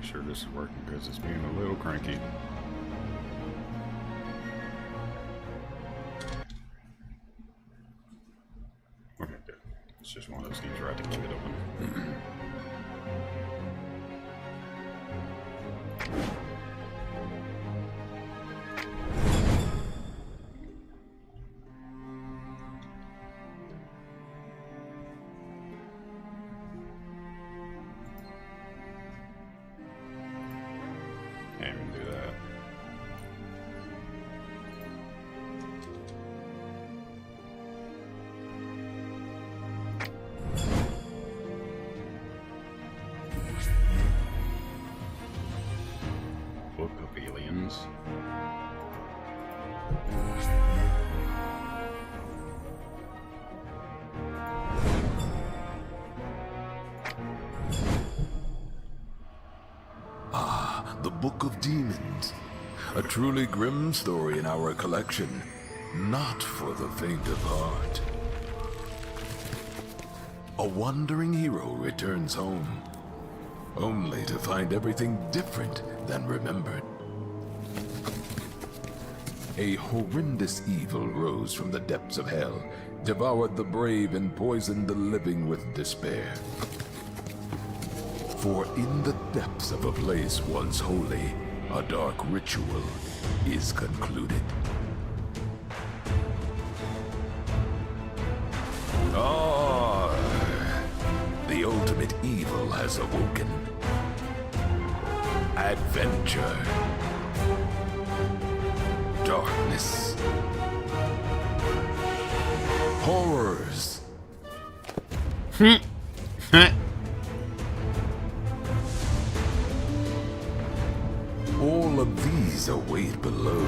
sure this is working because it's being a little cranky. Okay, good. It's just one of those things where I have to keep it open. Can't even do that. Book of Aliens. The Book of Demons. A truly grim story in our collection. Not for the faint of heart. A wandering hero returns home, only to find everything different than remembered. A horrendous evil rose from the depths of hell, devoured the brave and poisoned the living with despair. For in the depths of a place once holy, a dark ritual is concluded. Ah, the ultimate evil has awoken. Adventure. Darkness. Horrors. All of these await below.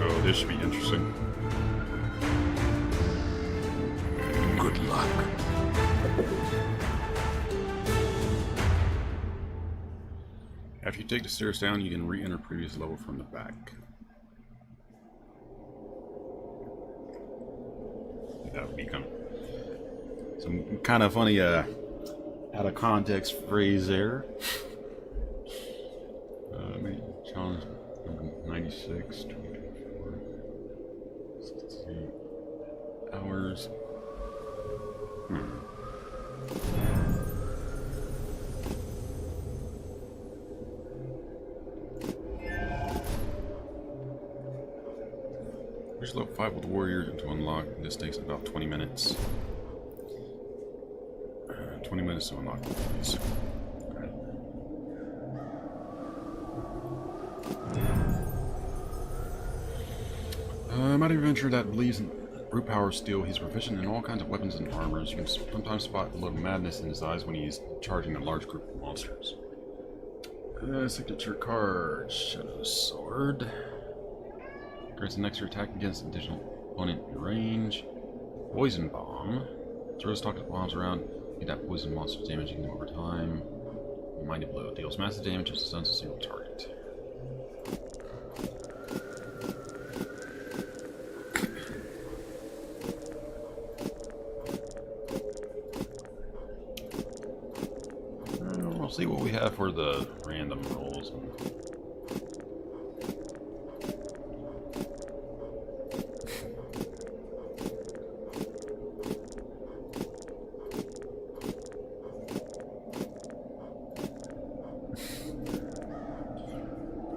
Oh, this should be interesting. Good luck. After you take the stairs down, you can re-enter previous level from the back. That would be some kind of funny, out of context phrase there. Challenge number 96, 24, 68 hours. Reach level 5 with the warrior to unlock. This takes about 20 minutes. 20 minutes to unlock these. Mighty adventurer that believes in brute power steel. He's proficient in all kinds of weapons and armors. You can sometimes spot a little madness in his eyes when he's charging a large group of monsters. Signature card, Shadow Sword. Grants an extra attack against additional opponent in range. Poison Bomb. Throws toxic bombs around. Get that poison monster damaging them over time. Mighty Blow deals massive damage if stuns a single target. We'll see what we have for the random rolls.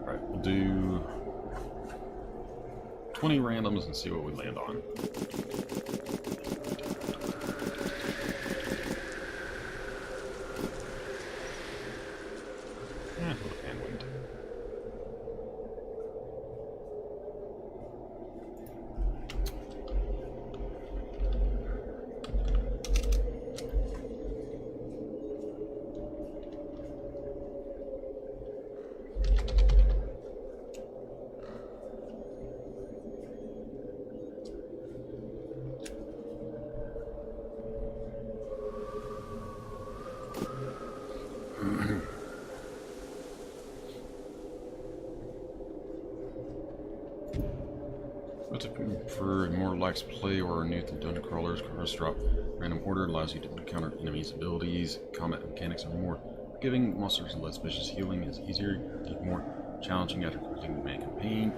Alright, we'll do 20 randoms and see what we land on. For a more relaxed play or new to dungeon crawlers, cards drop random order allows you to counter enemies' abilities. Combat mechanics are more Giving monsters less vicious healing is easier, even more challenging after completing the main campaign.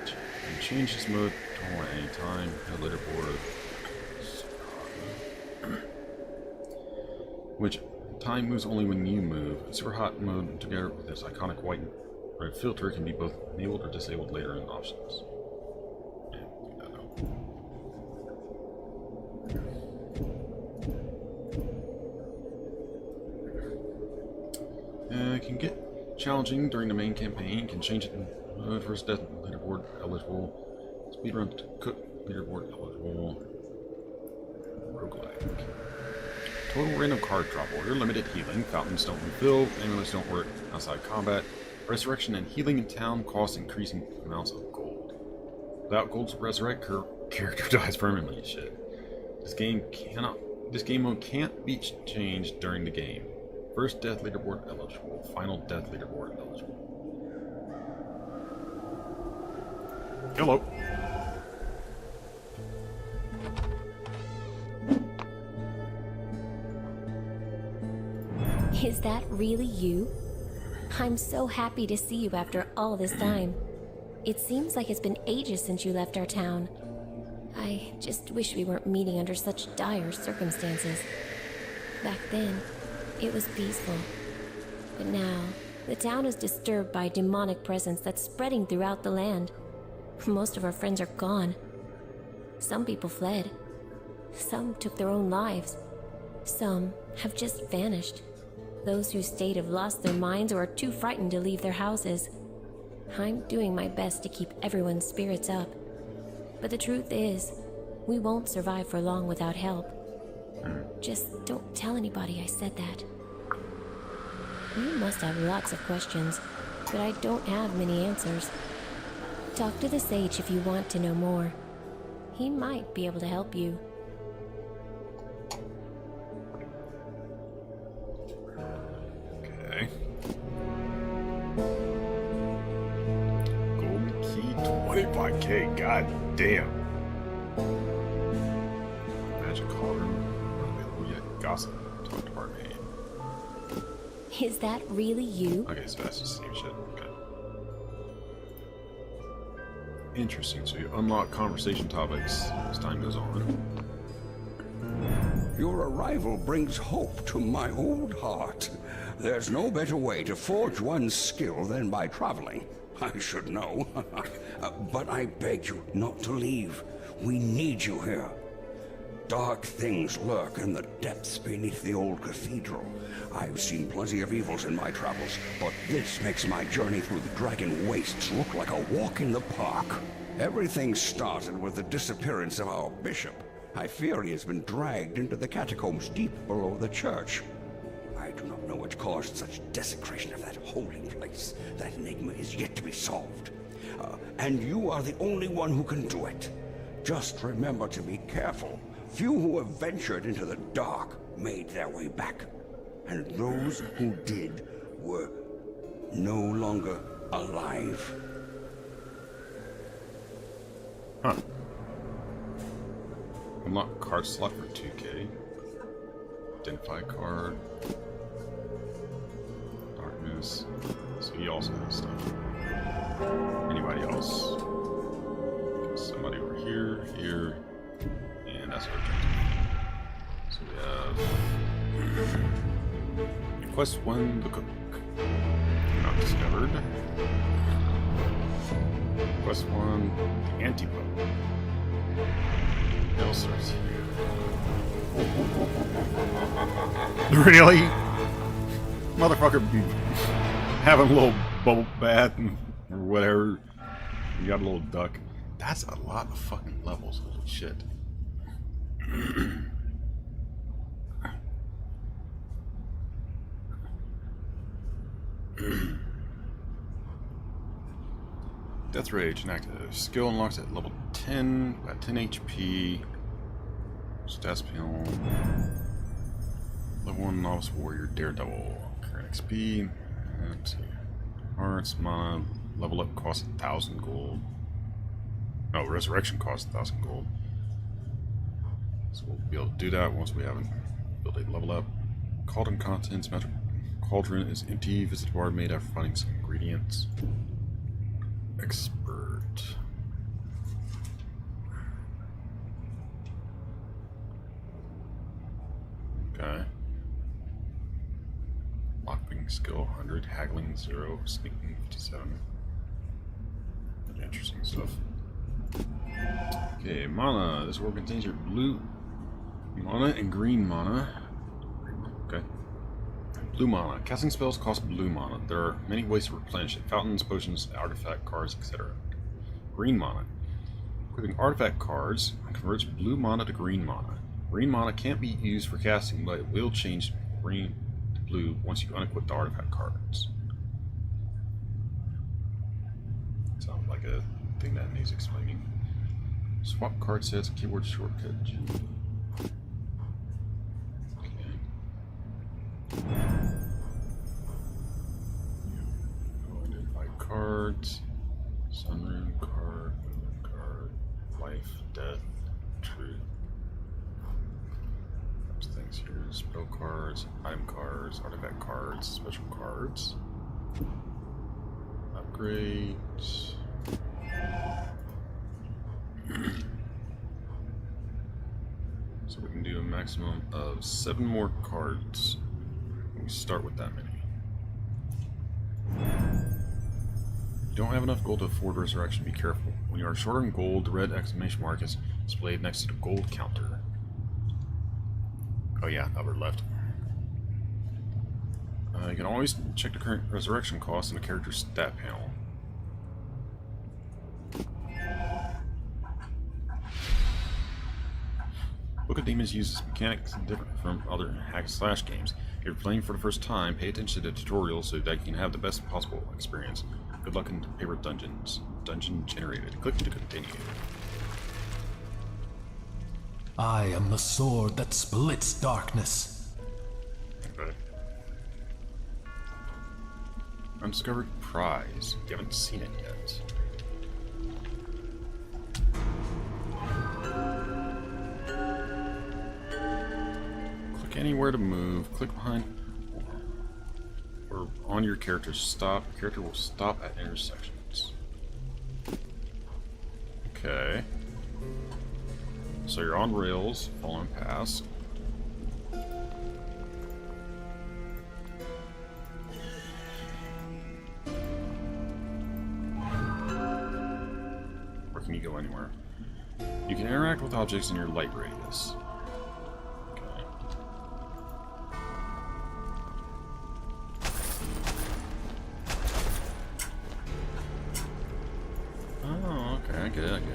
And change this mode to at any time. The leaderboard, which time moves only when you move. Super hot mode, together with this iconic white and red filter, can be both enabled or disabled later in options. Can get challenging during the main campaign. Can change it in first death leaderboard eligible. Speedrun to cook leaderboard eligible. Roguelike. Total random card drop order. Limited healing. Fountains don't refill. Amulets don't work outside combat. Resurrection and healing in town cost increasing amounts of gold. Without gold to resurrect, character dies permanently. Shit. This game mode can't be changed during the game. First death leaderboard eligible. Final death leaderboard eligible. Hello. Is that really you? I'm so happy to see you after all this time. It seems like it's been ages since you left our town. I just wish we weren't meeting under such dire circumstances. Back then, it was peaceful. But now, the town is disturbed by a demonic presence that's spreading throughout the land. Most of our friends are gone. Some people fled. Some took their own lives. Some have just vanished. Those who stayed have lost their minds or are too frightened to leave their houses. I'm doing my best to keep everyone's spirits up. But the truth is, we won't survive for long without help. Just don't tell anybody I said that. You must have lots of questions, but I don't have many answers. Talk to the sage if you want to know more. He might be able to help you. Okay. Golden key, 25k. God damn. Magic cauldron. Available yet. Gossip. Talk to our maid. Is that really you? Okay, so that's the same shit. Okay. Interesting. So you unlock conversation topics as time goes on. Your arrival brings hope to my old heart. There's no better way to forge one's skill than by traveling. I should know. But I beg you not to leave. We need you here. Dark things lurk in the depths beneath the old cathedral. I've seen plenty of evils in my travels, but this makes my journey through the Dragon Wastes look like a walk in the park. Everything started with the disappearance of our bishop. I fear he has been dragged into the catacombs deep below the church. I do not know what caused such desecration of that holy place. That enigma is yet to be solved. And you are the only one who can do it. Just remember to be careful. Few who have ventured into the dark made their way back. And those who did were no longer alive. Huh. Unlock card slot for 2k. Identify card. Darkness. So he also has stuff. Anybody else? Somebody over here, here, and that's our objective. So we have Quest 1, the cook. Not discovered. Quest 1, the antipope. What else is here? Really? Motherfucker be having a little bubble bath or whatever. You got a little duck. That's a lot of fucking levels. Holy shit. Death Rage inactive. Skill unlocks at level 10 at 10 HP. Stats panel. Level 1 Novice Warrior Daredevil. Current XP. Let's see. Hearts, mana. Level up costs 1,000 gold. No, Resurrection costs 1,000 gold. So we'll be able to do that once we have an ability to level up. Cauldron contents, magic cauldron is empty. Visit the bar made after finding some ingredients. Expert. Okay. Lockpicking skill 100, haggling 0, sneaking 57. Interesting stuff. Okay, mana. This world contains your blue mana and green mana. Okay. Blue mana. Casting spells cost blue mana. There are many ways to replenish it. Fountains, potions, artifact cards, etc. Green mana. Equipping artifact cards converts blue mana to green mana. Green mana can't be used for casting, but it will change green to blue once you unequip the artifact cards. Sounds like a thing that needs explaining. Swap card sets, keyboard shortcut. Identify cards, sunroom card, movement card, life, death, truth. There's things here: spell cards, item cards, artifact cards, special cards, upgrades. So we can do a maximum of 7 more cards. We start with that many. You don't have enough gold to afford resurrection. Be careful. When you are short on gold, the red exclamation mark is displayed next to the gold counter. Oh yeah, upper left. You can always check the current resurrection cost in the character's stat panel. Book of Demons uses mechanics different from other hack-slash games. If you're playing for the first time, pay attention to the tutorial so that you can have the best possible experience. Good luck in paper dungeons. Dungeon generated. Click to continue. I am the sword that splits darkness. Okay. Undiscovered prize. You haven't seen it yet. Click anywhere to move. Click behind or on your character's stop. Your character will stop at intersections. Okay. So you're on rails, following past. Or can you go anywhere? You can interact with objects in your light radius. Okay. Oh, okay, I get it, I get it.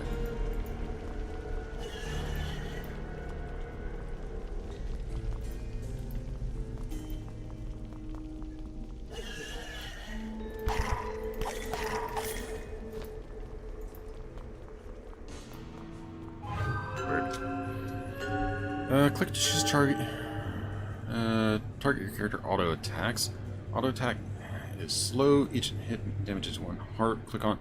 Click to choose target. Target your character auto attacks. Auto attack is slow. Each hit damages 1 heart. Click on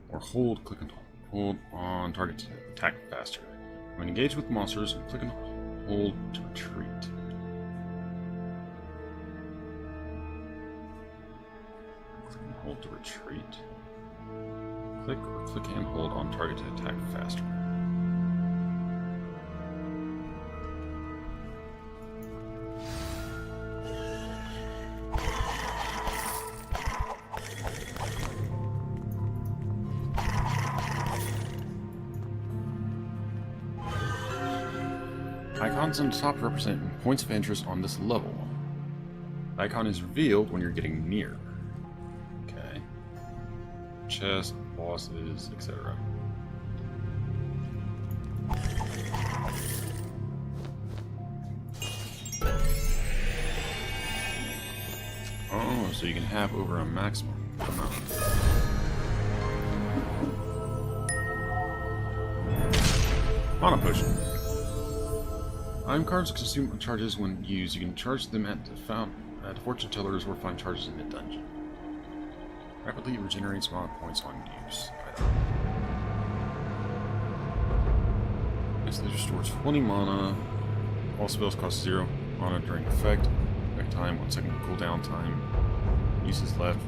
or hold. Click and hold on target to attack faster. When engaged with monsters, click and hold to retreat. Click and hold to retreat. Click or click and hold on target to attack faster. Icons on the top represent points of interest on this level. The icon is revealed when you're getting near. Okay. Chest, bosses, etc. Oh, so you can have over a maximum amount. Mana potion. Item cards consume charges when used. You can charge them at the fortune tellers or find charges in the dungeon. Rapidly regenerates mana points on use. Next, this restores 20 mana. All spells cost 0 mana during effect. attack time, 1 second cooldown time. Uses left.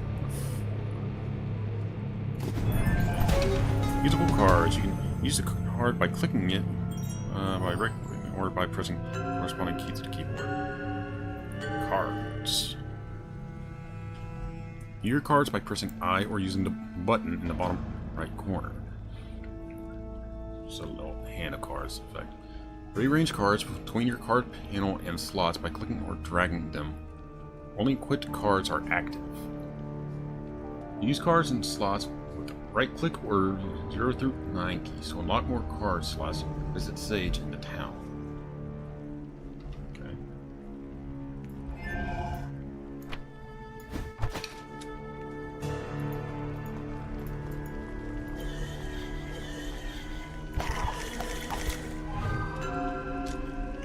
Okay. Usable cards. You can use the card by clicking it, by right clicking, or by pressing corresponding key to the keyboard. Cards. View your cards by pressing I or using the button in the bottom right corner. Just a little hand of cards effect. Rearrange cards between your card panel and slots by clicking or dragging them. Only equipped cards are active. Use cards and slots with right click or 0 through 9 keys to unlock more card slots. Visit Sage in the town. Okay.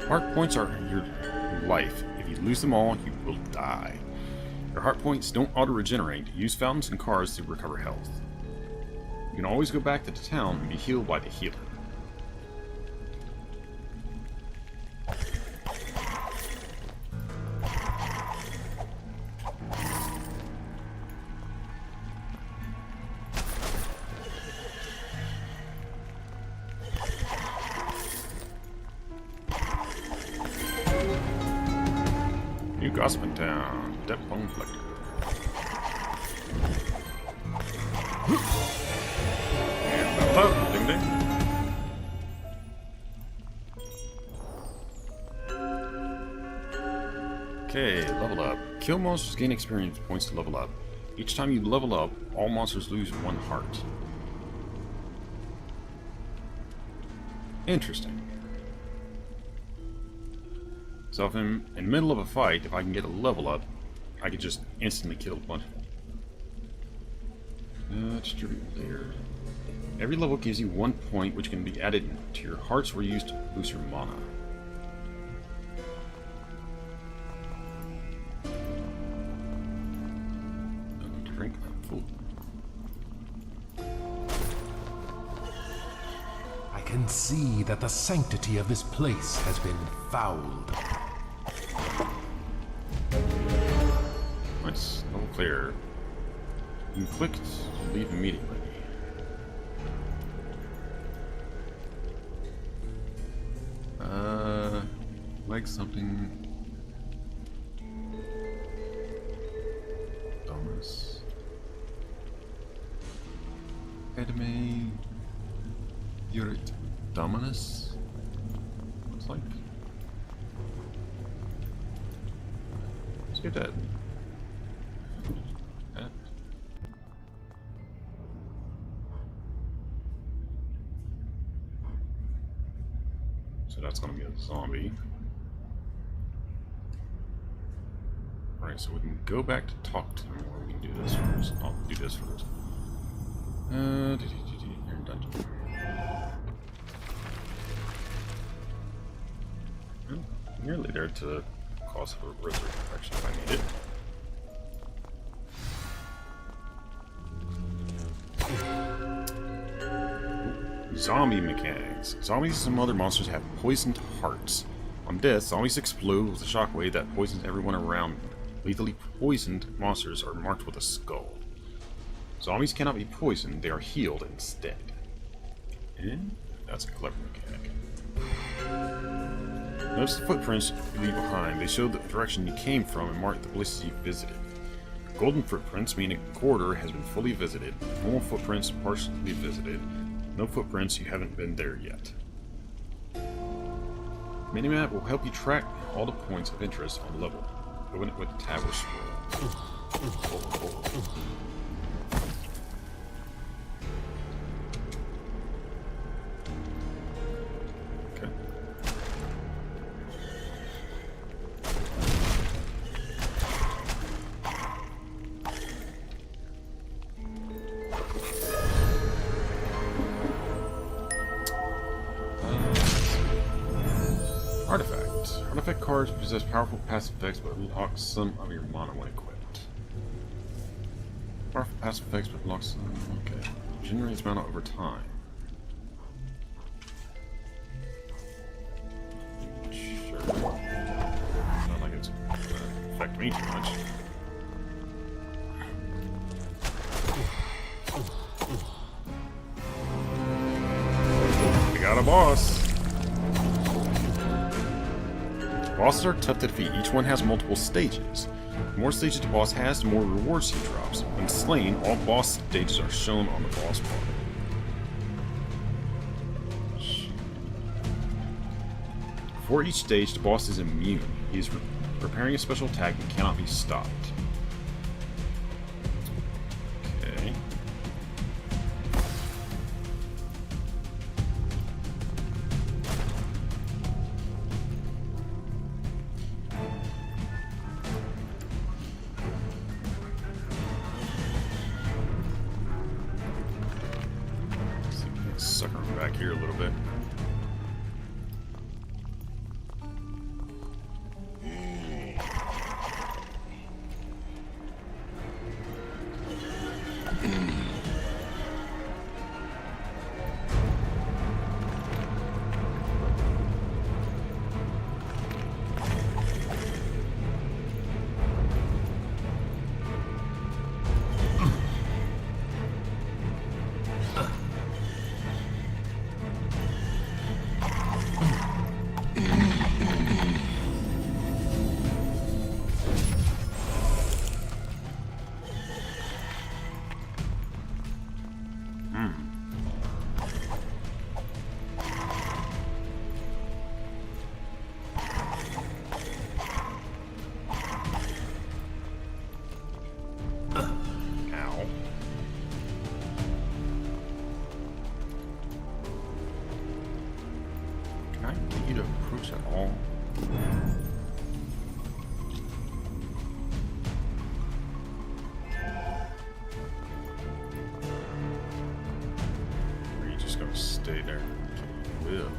Heart points are your life. If you lose them all, you will die. Your heart points don't auto-regenerate. Use fountains and cards to recover health. You can always go back to the town and be healed by the healer. New Gossiping Town, Depth Bone Collector. And level up, ding ding. Okay, level up. Kill monsters gain experience points to level up. Each time you level up, all monsters lose 1 heart. Interesting. So if I'm in the middle of a fight, if I can get a level up, I could just instantly kill a bunch of them. Distribute later. Every level gives you 1 point, which can be added to your hearts or used to boost your mana. Drink that full. I can see that the sanctity of this place has been fouled. Nice. Level clear. You can click to leave immediately. Like something. Domus. Edme. Yurit Dominus? Looks like. Let's get that. That. So that's gonna be a zombie. Alright, so we can go back to talk to him, or we can do this first. I'll do this first. You're in dungeon. Nearly there to cause for resurrection if I need it. Zombie mechanics. Zombies and some other monsters have poisoned hearts. On death, zombies explode with a shockwave that poisons everyone around them. Lethally poisoned monsters are marked with a skull. Zombies cannot be poisoned, they are healed instead. And that's a clever mechanic. Notice the footprints you leave behind. They show the direction you came from and mark the places you visited. Golden footprints mean a corridor has been fully visited. Normal footprints partially visited. No footprints, you haven't been there yet. Minimap will help you track all the points of interest on the level. Open it with the tab or scroll. Okay. Artifacts. Artifact cards possess powerful passive effects but unlock some of your mana when equipped. Powerful passive effects but unlock some. Okay. Generates mana over time. Sure. Not like it's affect me too much. We got a boss. Bosses are tough to defeat. Each one has multiple stages. The more stages the boss has, the more rewards he drops. When slain, all boss stages are shown on the boss bar. For each stage, the boss is immune. He is preparing a special attack and cannot be stopped. Okay. Let's see if we can sucker him back here a little bit. Can I get you to approach at all? Or are you just gonna stay there? Okay, you will.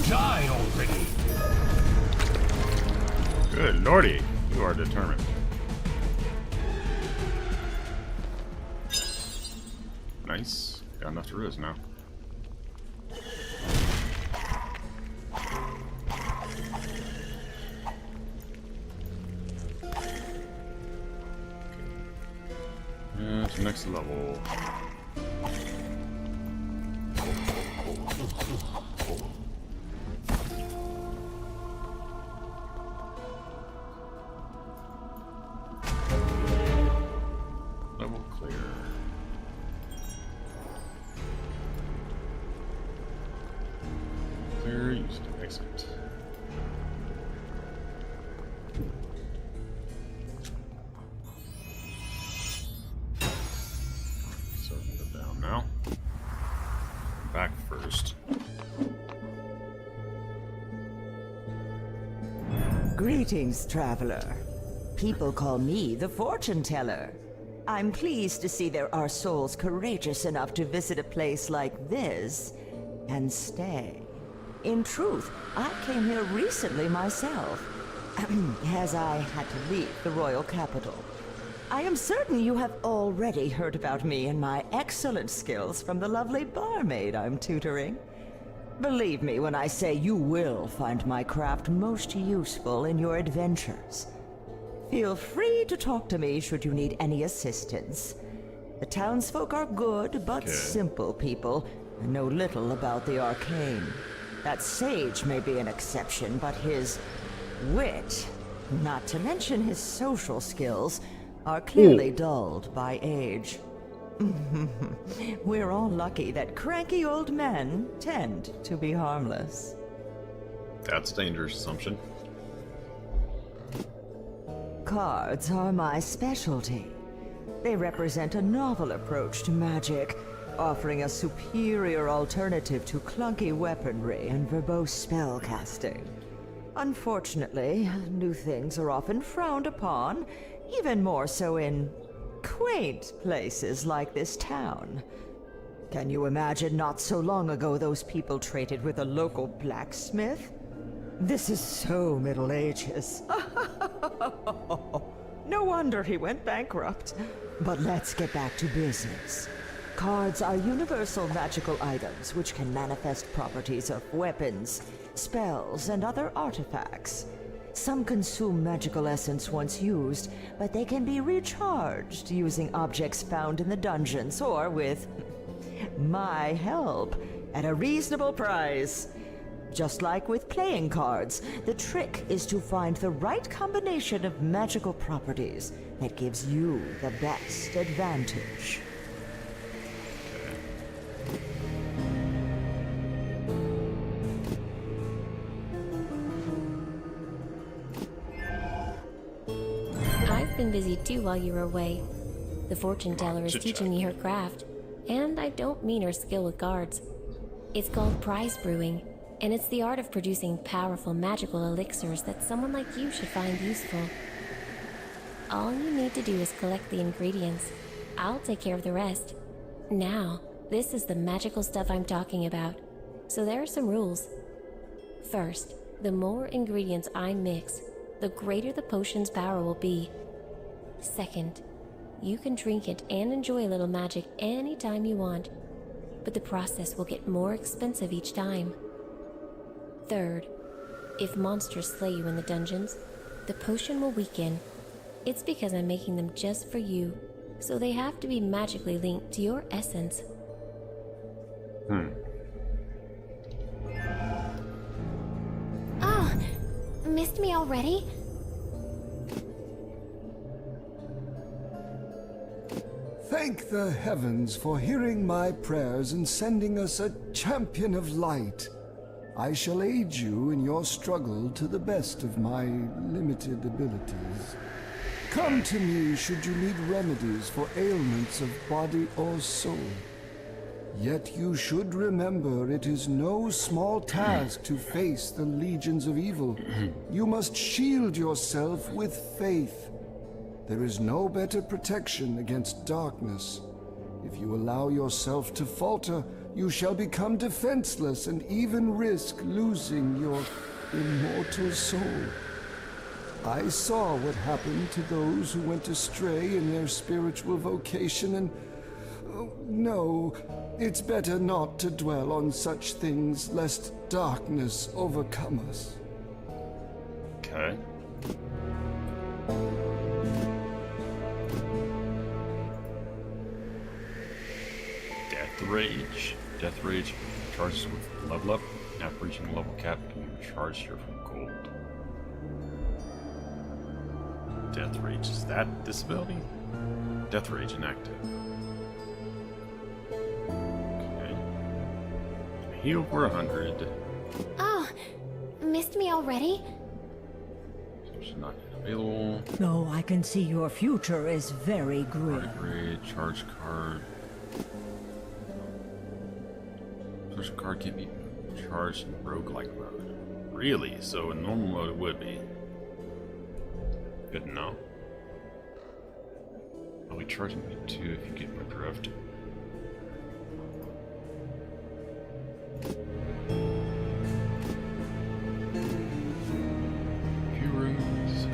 Die already! Good lordy, you are determined. Nice. Got enough to risk now. To next level. Level clear. Clear, use to exit. So go down now. Back first. Greetings, traveler. People call me the fortune teller. I'm pleased to see there are souls courageous enough to visit a place like this and stay. In truth, I came here recently myself, as I had to leave the royal capital. I am certain you have already heard about me and my excellent skills from the lovely barmaid I'm tutoring. Believe me when I say you will find my craft most useful in your adventures. Feel free to talk to me should you need any assistance. The townsfolk are good but simple people and know little about the arcane. That sage may be an exception, but his wit, not to mention his social skills, are clearly dulled by age. We're all lucky that cranky old men tend to be harmless. That's a dangerous assumption. Cards are my specialty. They represent a novel approach to magic, offering a superior alternative to clunky weaponry and verbose spellcasting. Unfortunately, new things are often frowned upon, even more so in quaint places like this town. Can you imagine not so long ago those people traded with a local blacksmith? This is so Middle Ages. No wonder he went bankrupt. But let's get back to business. Cards are universal magical items which can manifest properties of weapons, spells, and other artifacts. Some consume magical essence once used, but they can be recharged using objects found in the dungeons or with my help at a reasonable price. Just like with playing cards, the trick is to find the right combination of magical properties that gives you the best advantage. I've been busy too while you were away. The fortune teller is chit-chat. teaching me her craft, and I don't mean her skill with cards. It's called prize brewing, and it's the art of producing powerful magical elixirs that someone like you should find useful. All you need to do is collect the ingredients. I'll take care of the rest. Now, this is the magical stuff I'm talking about, so there are some rules. First, the more ingredients I mix, the greater the potion's power will be. Second, you can drink it and enjoy a little magic anytime you want, but the process will get more expensive each time. Third, if monsters slay you in the dungeons, the potion will weaken. It's because I'm making them just for you, so they have to be magically linked to your essence. Oh, missed me already? Thank the heavens for hearing my prayers and sending us a champion of light. I shall aid you in your struggle to the best of my limited abilities. Come to me should you need remedies for ailments of body or soul. Yet you should remember it is no small task to face the legions of evil. You must shield yourself with faith. There is no better protection against darkness. If you allow yourself to falter, you shall become defenseless and even risk losing your immortal soul. I saw what happened to those who went astray in their spiritual vocation, and no, it's better not to dwell on such things lest darkness overcome us. Okay. Death Rage. Death Rage charges with level up. After reaching the level cap, can be recharged here from gold. Death Rage, is that disability? Death Rage inactive. Okay. Heal for 100. Oh, missed me already? So she's not available. No, I can see your future is very grim. Upgrade, charge card. Charge card can't be charged in roguelike mode. Really? So in normal mode it would be. Good to know. I'll be charging me too if you get my drift. Few rooms,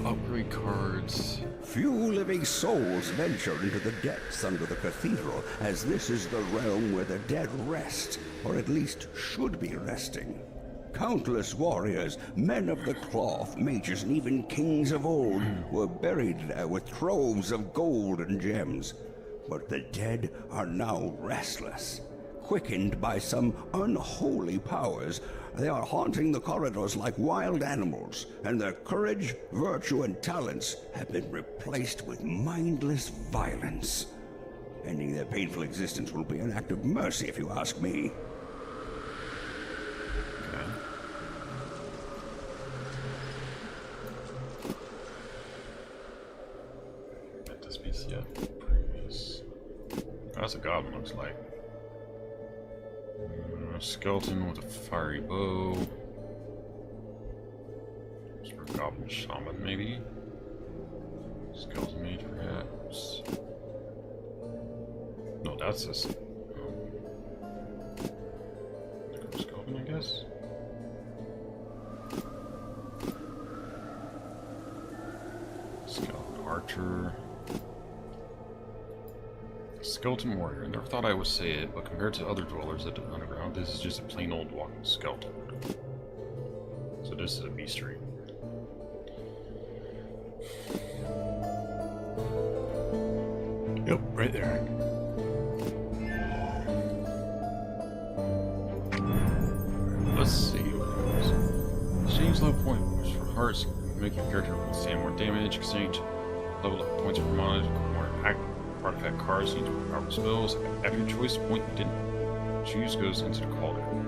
upgrade cards. Few living souls venture into the depths under the cathedral, as this is the realm where the dead rest, or at least should be resting. Countless warriors, men of the cloth, mages, and even kings of old were buried there with troves of gold and gems. But the dead are now restless, quickened by some unholy powers. They are haunting the corridors like wild animals, and their courage, virtue, and talents have been replaced with mindless violence. Ending their painful existence will be an act of mercy, if you ask me. Okay. Let this be previous. That's a goblin, looks like. A skeleton with a fiery bow. Sort of goblin shaman, maybe. Skeleton mage, perhaps. No, that's a skeleton, I guess. Skeleton archer. Skeleton warrior. Never thought I would say it, but compared to other dwellers at the underground, this is just a plain old walking skeleton. So this is a beastry. Yep, right there. Let's see what happens. Exchange level point for hearts, make your character withstand more damage. Exchange level up points for mana, more artifact cards, need powerful spells. After your choice, the point you didn't choose goes into the cauldron.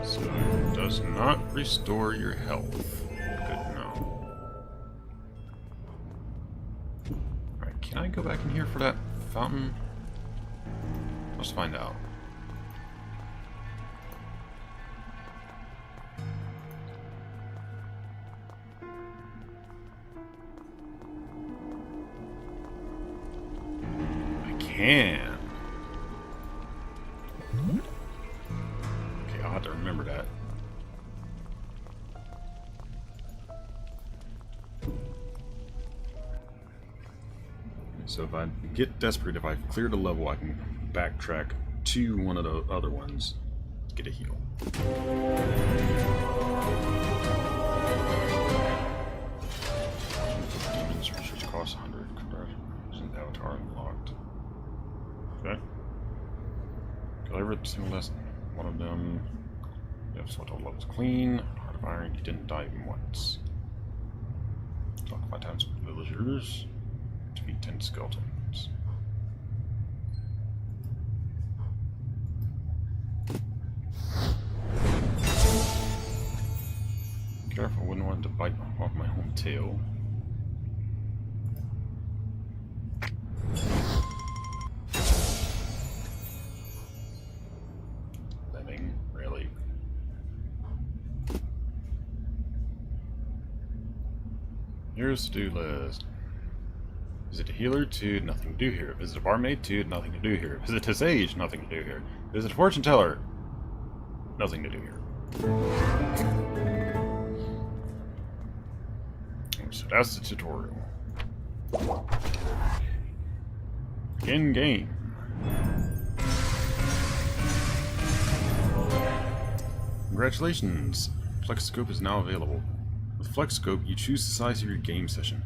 So it does not restore your health. Good to know. Alright, can I go back in here for that fountain? Let's find out. I can. Okay, I'll have to remember that. So if I get desperate, if I clear the level, I can backtrack to one of the other ones to get a heal. Demons research costs 100. Conversion avatar unlocked. Okay. Kill every single lesson. One of them. Yep, so total level's clean. Heart of Iron, you didn't die even once. Talk 5 times with villagers. Defeat 10 skeletons. Careful, wouldn't want to bite off my home tail. Lemming, really? Here's the to-do list. Visit a healer, 2, nothing to do here. Visit a barmaid, 2, nothing to do here. Visit a sage, nothing to do here. Visit a fortune teller, nothing to do here. So that's the tutorial. Begin game. Congratulations! FlexScope is now available. With FlexScope, you choose the size of your game session.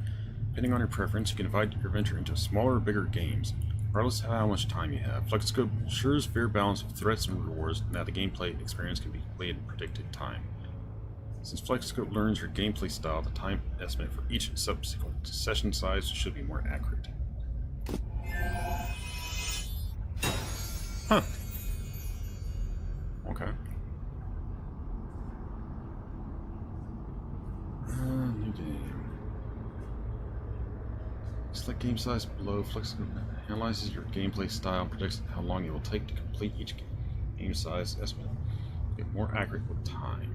Depending on your preference, you can divide your adventure into smaller or bigger games, regardless of how much time you have. FlexScope ensures fair balance of threats and rewards, and that the gameplay experience can be played in predicted time. Since FlexScope learns your gameplay style, the time estimate for each subsequent session size should be more accurate. Huh. Okay. New game. Select game size below. FlexScope analyzes your gameplay style and predicts how long it will take to complete each game size estimate. Get more accurate with time.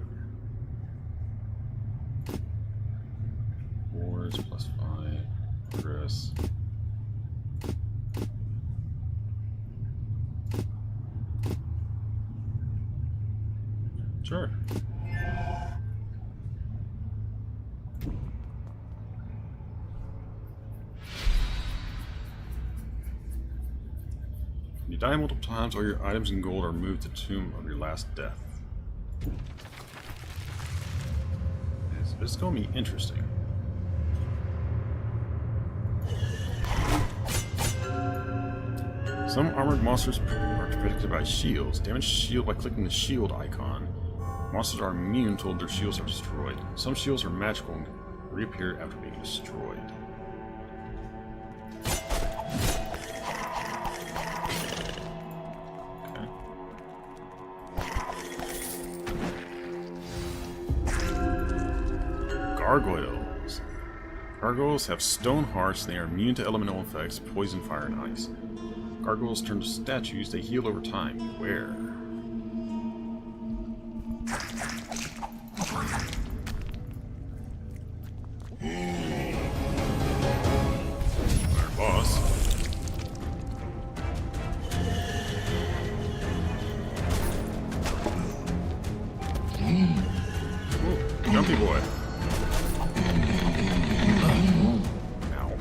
Rewards +5. Progress. Sure. You die multiple times, all your items and gold are moved to the tomb of your last death. It's going to be interesting. Some armored monsters are protected by shields. Damage shield by clicking the shield icon. Monsters are immune until their shields are destroyed. Some shields are magical and reappear after being destroyed. Okay. Gargoyles. Gargoyles have stone hearts and they are immune to elemental effects, poison, fire, and ice. Gargoyles turn to statues, they heal over time. Beware. Our boss. Ooh, jumpy boy. Ow.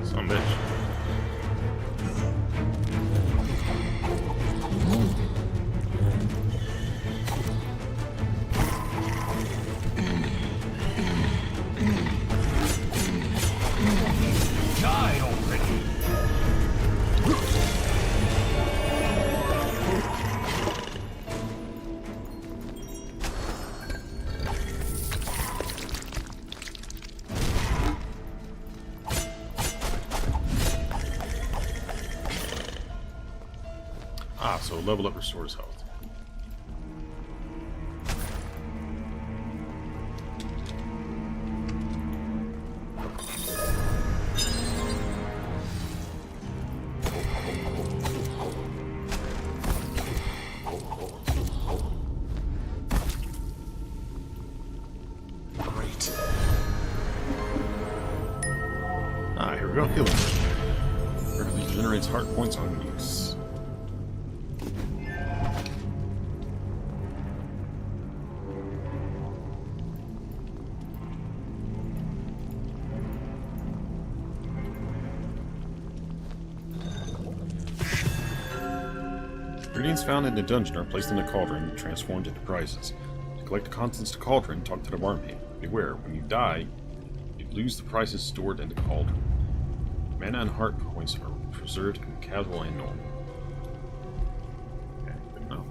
Some bitch. Die already! Ah, so level up restores health. Great. Ah, here we go. Healing. Perfectly regenerates heart points on use. Ingredients found in the dungeon are placed in a cauldron and transformed into prizes. To collect the contents of the cauldron, talk to the barmaid. Beware, when you die, you lose the prizes stored in the cauldron. Mana and heart points are preserved in casual and normal. Okay, good enough.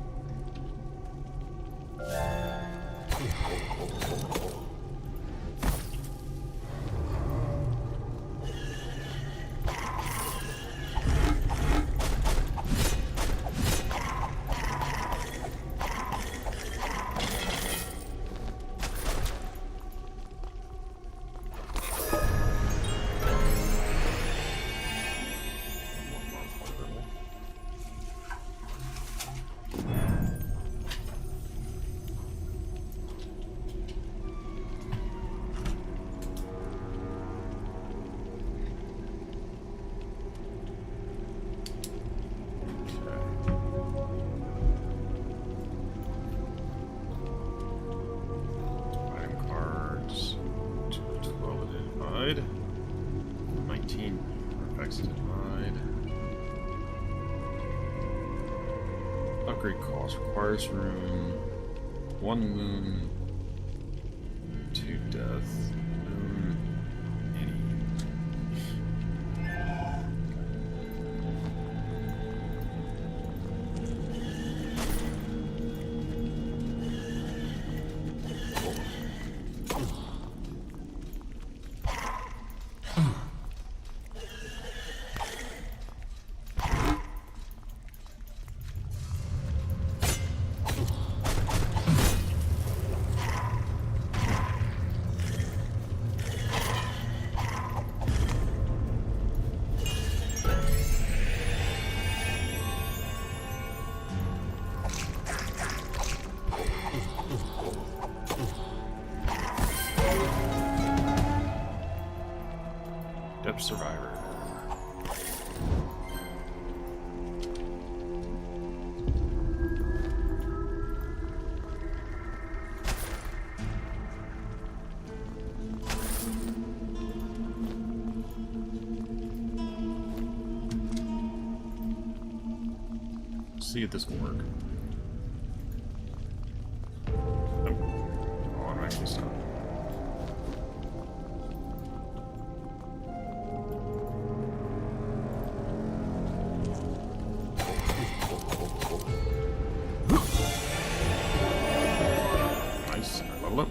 Item cards. 12 identified. 19 artifacts identified. Upgrade cost requires room. 1 moon. 2 death. Moon. Any. Step survivor. See if this will work. Oh, I'm actually stuck. Nice, I level up.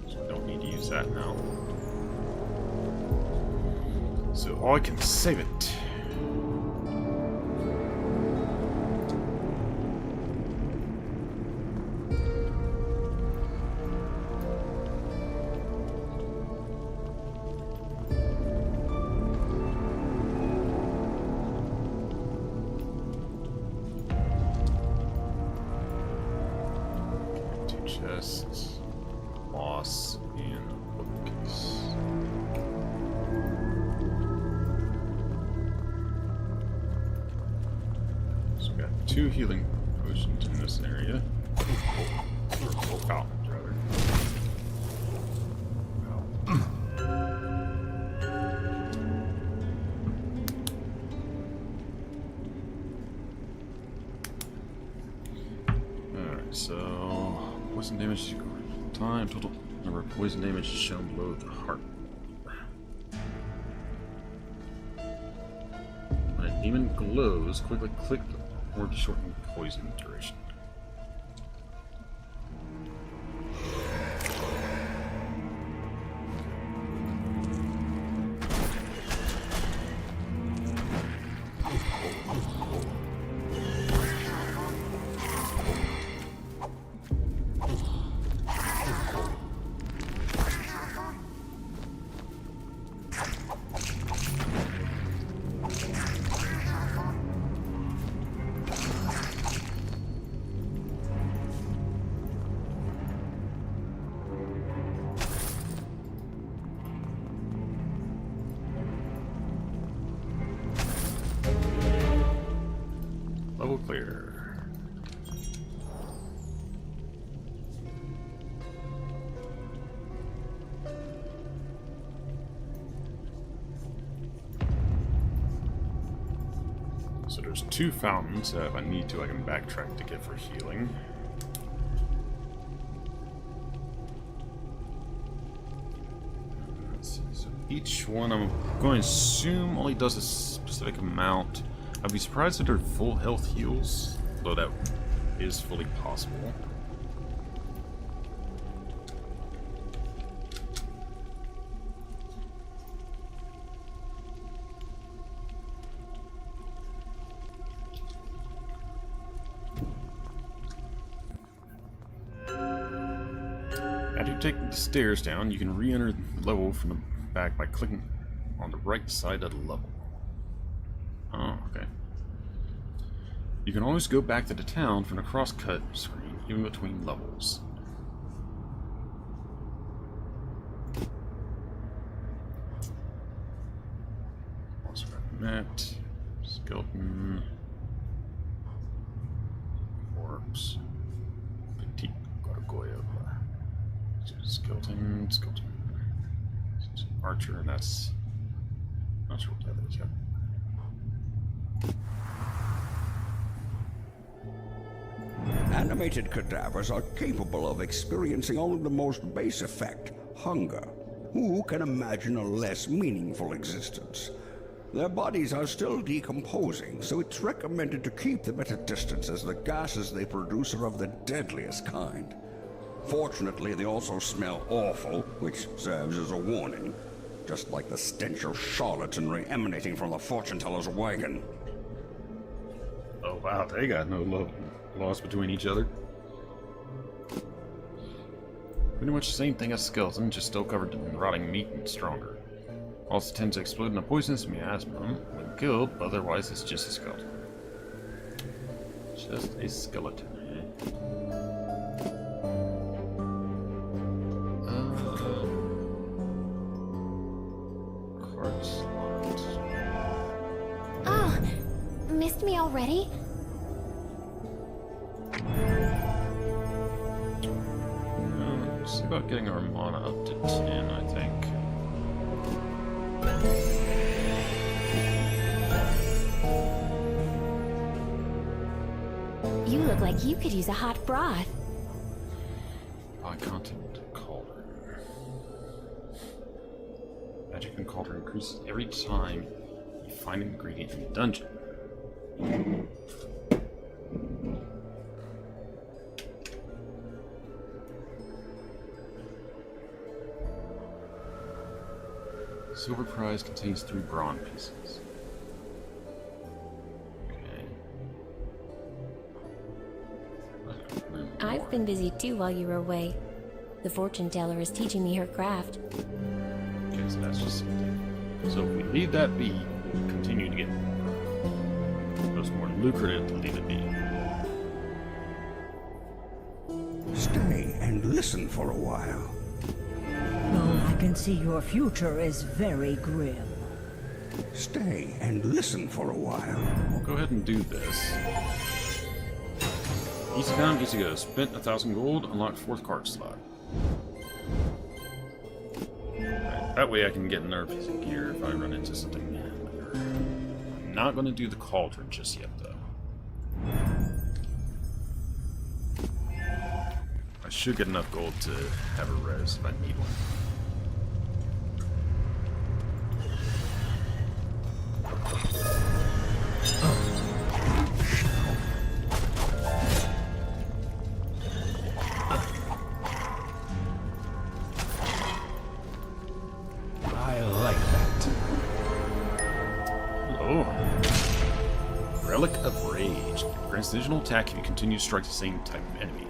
So I don't need to use that now. So I can save it. Chests, moss, and bookcase. So we got 2 healing potions in this area. Or fountains, rather. Alright, so poison damage time, total number of poison damage is shown below the heart. When a demon glows, quickly click the orb to shorten poison duration. Level clear. So there's 2 fountains that if I need to I can backtrack to get for healing. Let's see, so each one I'm going to assume only does a specific amount. I'd be surprised if they're full health heals, though that is fully possible. After you take the stairs down, you can re-enter the level from the back by clicking on the right side of the level. Oh, okay. You can always go back to the town from the crosscut screen, even between levels. Also got Matt, Skeleton, Orcs, Petite Gargoyle, Skeleton, Archer, and that's not sure what that is yet. Animated cadavers are capable of experiencing only the most base effect, hunger. Who can imagine a less meaningful existence? Their bodies are still decomposing, so it's recommended to keep them at a distance as the gases they produce are of the deadliest kind. Fortunately, they also smell awful, which serves as a warning. Just like the stench of charlatanry emanating from the fortune-teller's wagon. Oh wow, they got no love lost between each other. Pretty much the same thing as skeleton, just still covered in rotting meat and stronger. Also tends to explode in a poisonous miasma when killed, otherwise it's just a skeleton. Just a skeleton, eh? Cards locked. Oh, missed me already? Let's see about getting our mana up to 10, I think. You look like you could use a hot broth. High content cauldron. Magic in cauldron increases every time you find an ingredient in the dungeon. Silver prize contains 3 bronze pieces. Okay. I've been busy too while you were away. The fortune teller is teaching me her craft. Okay, so that's just something. So if we leave that be, we'll continue to get more. It's more lucrative to leave it be. Stay and listen for a while. Oh, I can see your future is very grim. Stay and listen for a while. We'll go ahead and do this. Easy come, easy go. Spent 1,000 gold, unlocked 4th card slot. Right, that way I can get another piece of gear if I run into something later. I'm not going to do the cauldron just yet, though. I should get enough gold to have a res if I need one. I like that. Hello. Relic of Rage. Grants additional attack if you continue to strike the same type of enemy.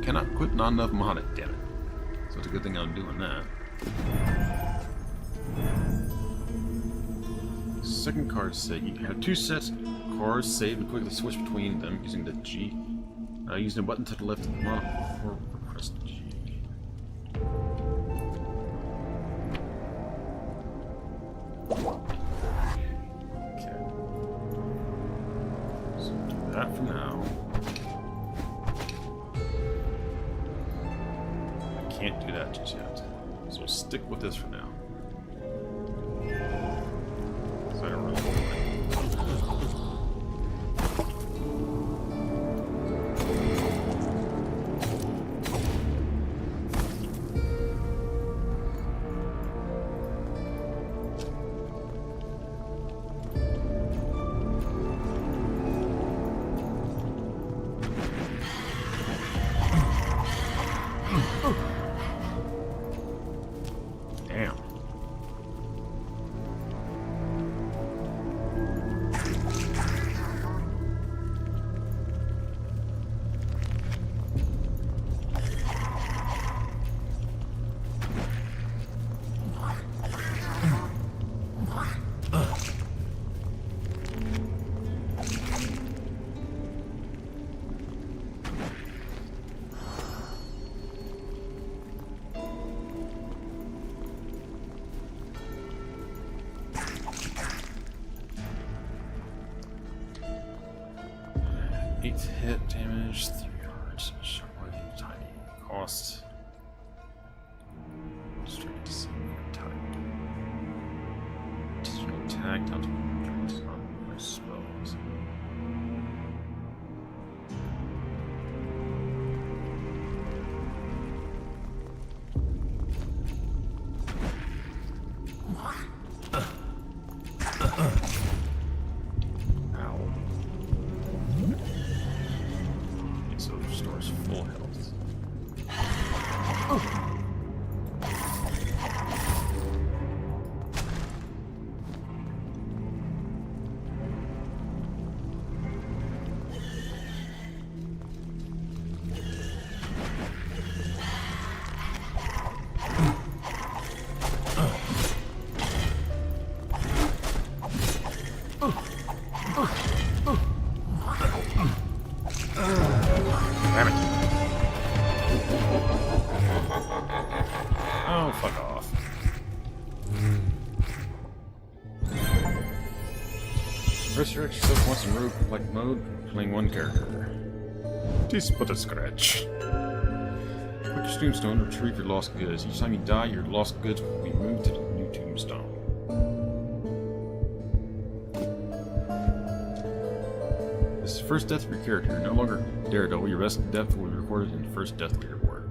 Cannot equip not enough mana, damn it. So it's a good thing I'm doing that. Second card set. You have 2 sets. Cards save and quickly switch between them using the G. Using a button to the left of the mana or press G. Okay. So do that for now. Can't do that just yet. So we'll stick with this for now. So I don't really want Damn. Eighth hit damage, 3 yards, shockwave, tiny cost. Strike to same type. Additional attack down to on my spells. So it restores full health. Damn it. Oh, fuck off. Resurrect yourself once in rogue-like mode, playing one character. Just but a scratch. Click your tombstone, retrieve your lost goods. Each time you die, your lost goods will be moved to the new tombstone. This is the first death of your character. You're no longer Daredevil. Your best death will be recorded in the first death leaderboard.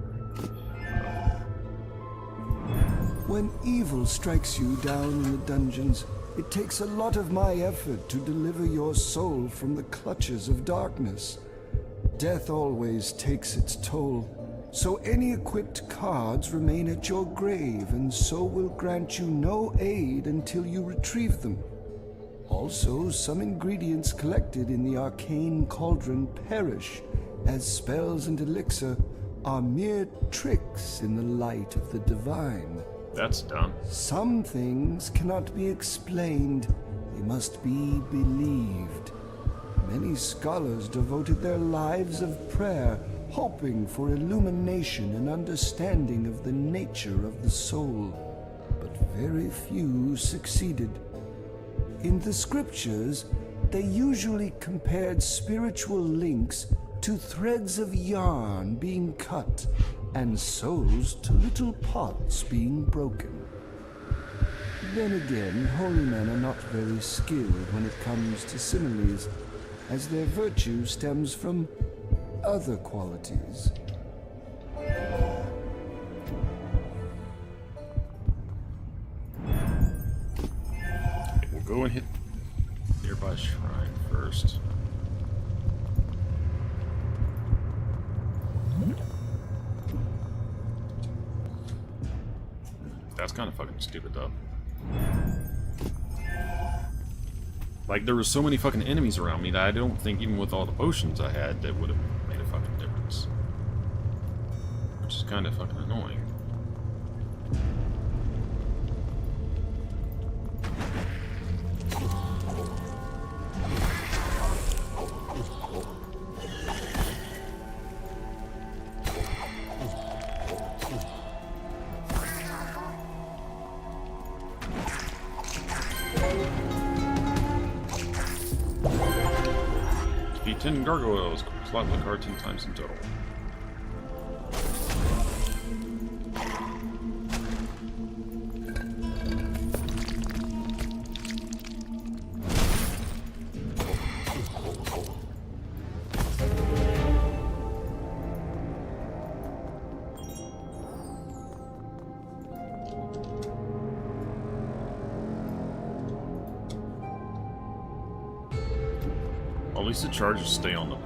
When evil strikes you down in the dungeons, it takes a lot of my effort to deliver your soul from the clutches of darkness. Death always takes its toll, so any equipped cards remain at your grave, and so will grant you no aid until you retrieve them. Also, some ingredients collected in the arcane cauldron perish, as spells and elixir are mere tricks in the light of the divine. That's done. Some things cannot be explained, they must be believed. Many scholars devoted their lives of prayer, hoping for illumination and understanding of the nature of the soul, but very few succeeded. In the scriptures, they usually compared spiritual links to threads of yarn being cut and souls to little pots being broken. Then again, holy men are not very skilled when it comes to similes, as their virtue stems from other qualities. We'll go and hit nearby shrine first. That's kind of fucking stupid, though. Like, there were so many fucking enemies around me that I don't think, even with all the potions I had, that would have made a fucking difference. Which is kind of fucking annoying. Defeat 10 gargoyles. Slot the card 10 times in total. At least the charges stay on the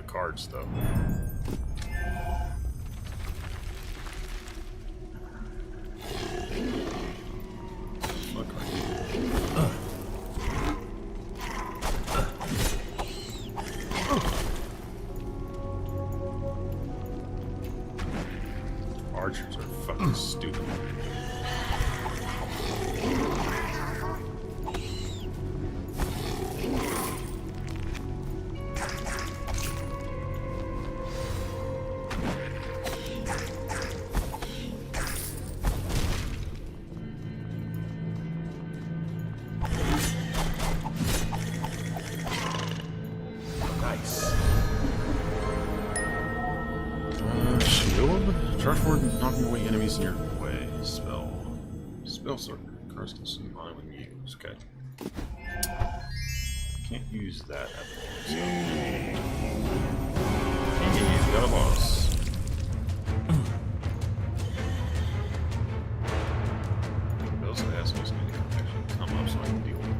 cards, though. Look, archers are fucking stupid. Charge forward and knocking away enemies in your way. Spell circle. Cards consume mana when used. Okay. Can't use that at the moment, so. He's got a boss. Those assholes need to actually come up so I can deal with them.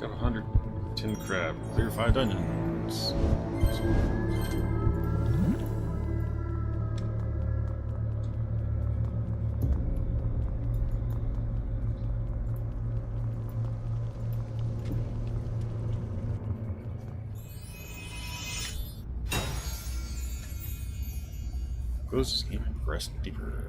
Got 110 crab. Clear 5 dungeons. Close this game and press deeper.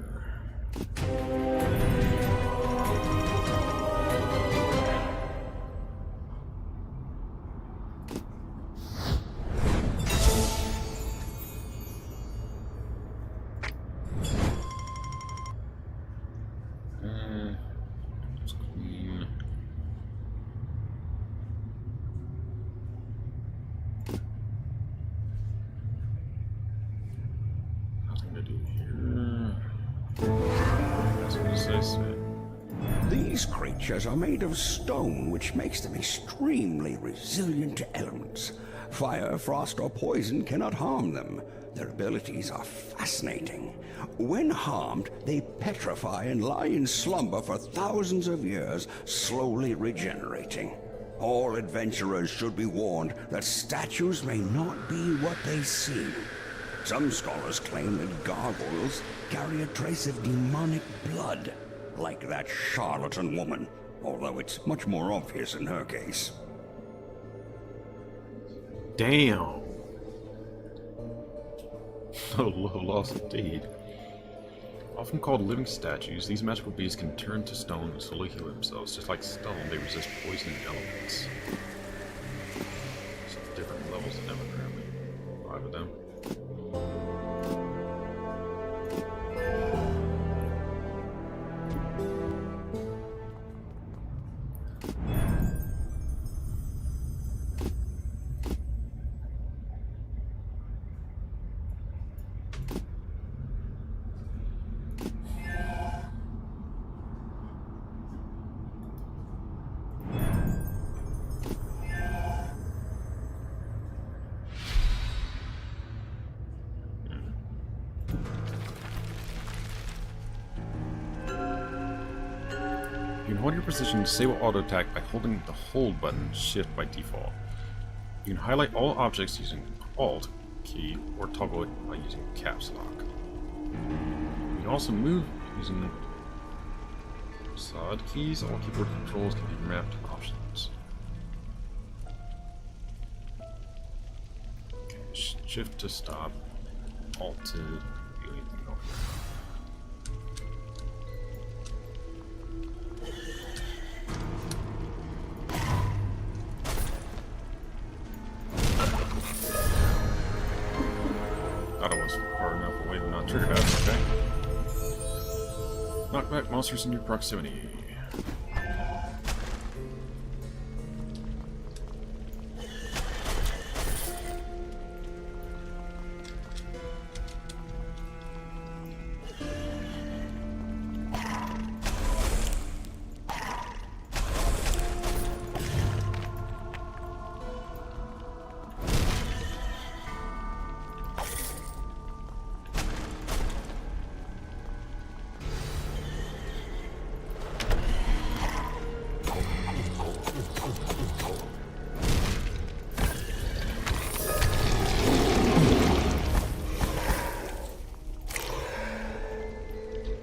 Let's clean. Nothing to do here. That's what it says. These creatures are made of stone, which makes them extremely resilient to elements. Fire, frost, or poison cannot harm them. Their abilities are fascinating. When harmed, they petrify and lie in slumber for thousands of years, slowly regenerating. All adventurers should be warned that statues may not be what they seem. Some scholars claim that gargoyles carry a trace of demonic blood, like that charlatan woman, although it's much more obvious in her case. Damn. Oh, low loss indeed. Often called living statues, these magical beasts can turn to stone and slowly heal themselves. Just like stone, they resist poisoning elements. So different levels of them, apparently. 5 of them. You can hold your position to disable auto attack by holding the hold button, shift by default. You can highlight all objects using Alt key or toggle it by using caps lock. You can also move using SOD keys. All keyboard controls can be mapped to options. Okay, shift to stop, Alt to do anything over there. Thought it was far enough away to not trigger that, okay. Knock back monsters in your proximity.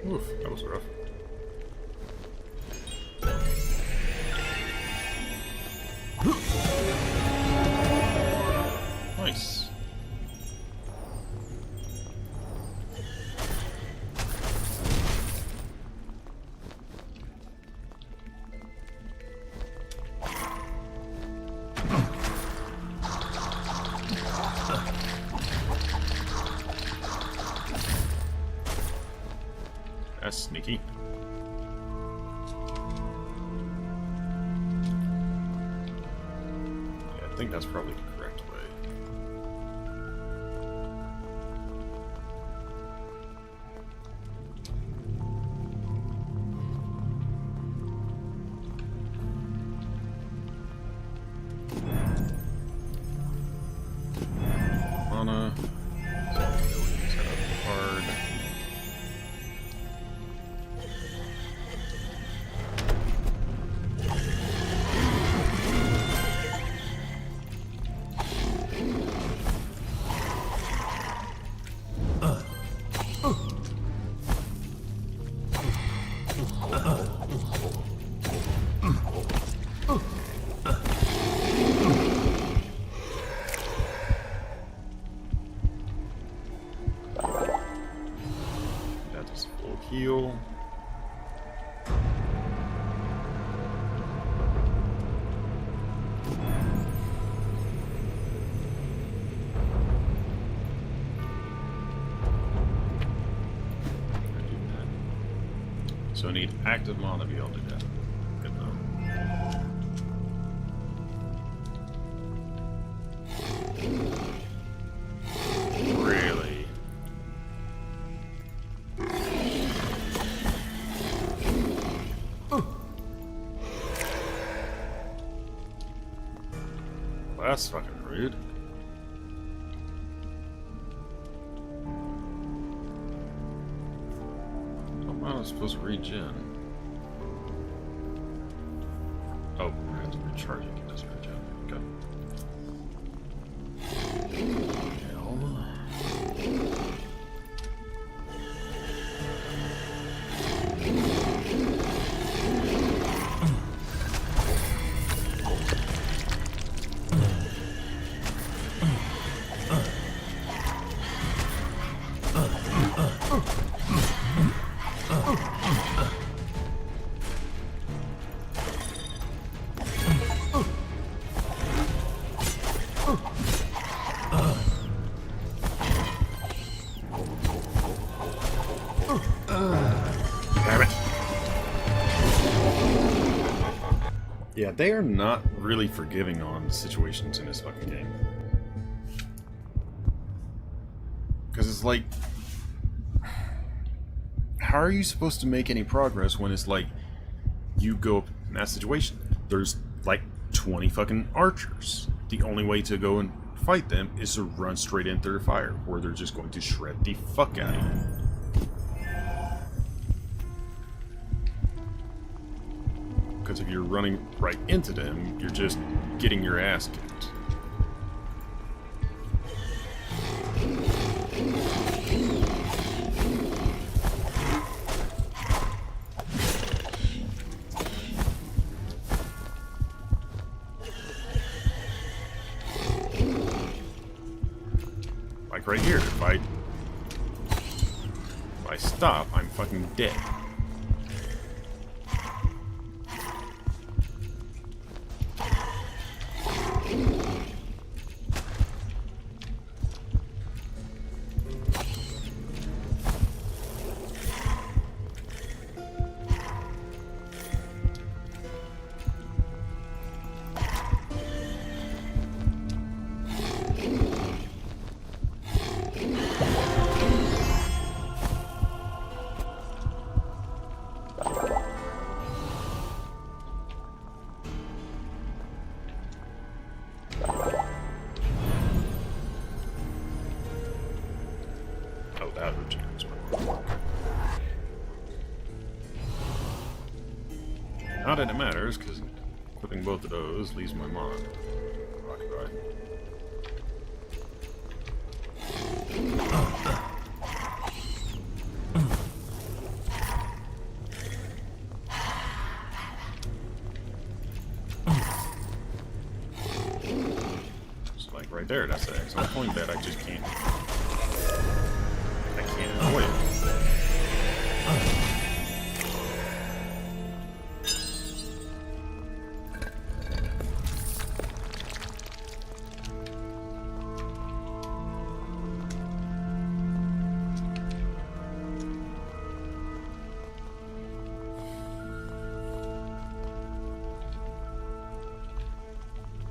Oof, that was rough. Nice. That's sneaky. Yeah, I think that's probably the correct way. Mana. Set up hard. So I need active mod to be able to do that. Good though. Really? Well, that's fucking rude. How am I supposed to regen? Oh, I have to recharge it. It doesn't regen. Okay. Hell. Yeah, they are not really forgiving on situations in this fucking game. Because it's like, how are you supposed to make any progress when it's like, you go up in that situation? There's like 20 fucking archers. The only way to go and fight them is to run straight into their fire, where they're just going to shred the fuck out of you. Because if you're running right into them, you're just getting your ass kicked. Like right here, if I stop, I'm fucking dead. That regenerates my mark. Not that it matters, because equipping both of those leaves my mod occupied. It's like right there, that's the excellent point that I just can't. Avoid it.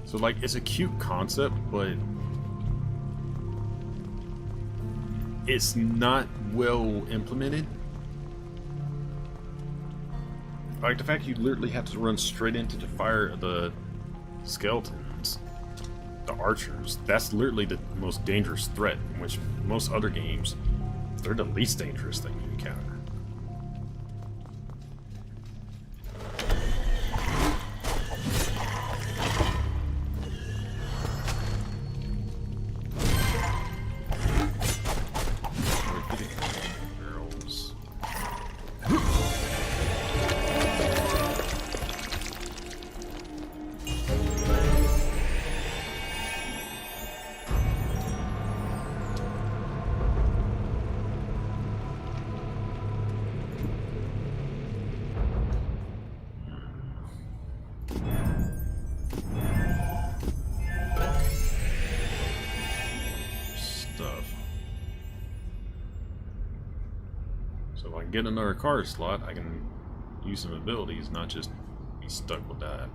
So like, it's a cute concept, but it's not well implemented. Like the fact you literally have to run straight into the fire of the skeletons, the archers, that's literally the most dangerous threat, in which most other games, they're the least dangerous thing you encounter. So if I can get another card slot, I can use some abilities, not just be stuck with that.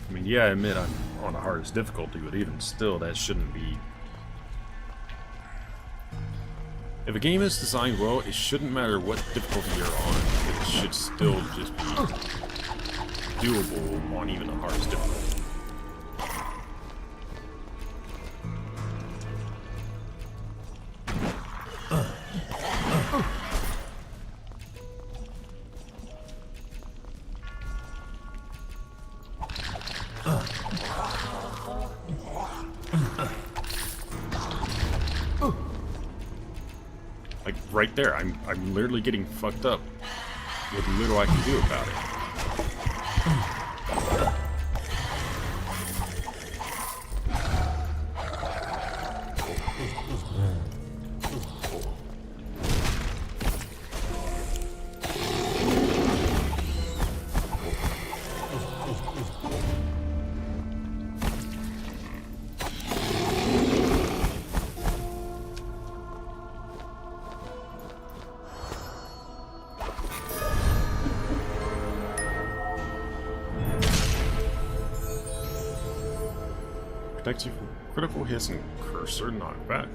I mean, yeah, I admit I'm on the hardest difficulty, but even still, that shouldn't be. If a game is designed well, it shouldn't matter what difficulty you're on. It should still just be doable on even the hardest difficulty. Like right there, I'm literally getting fucked up with little I can do about it. Protects you from critical hits and cursor knockback.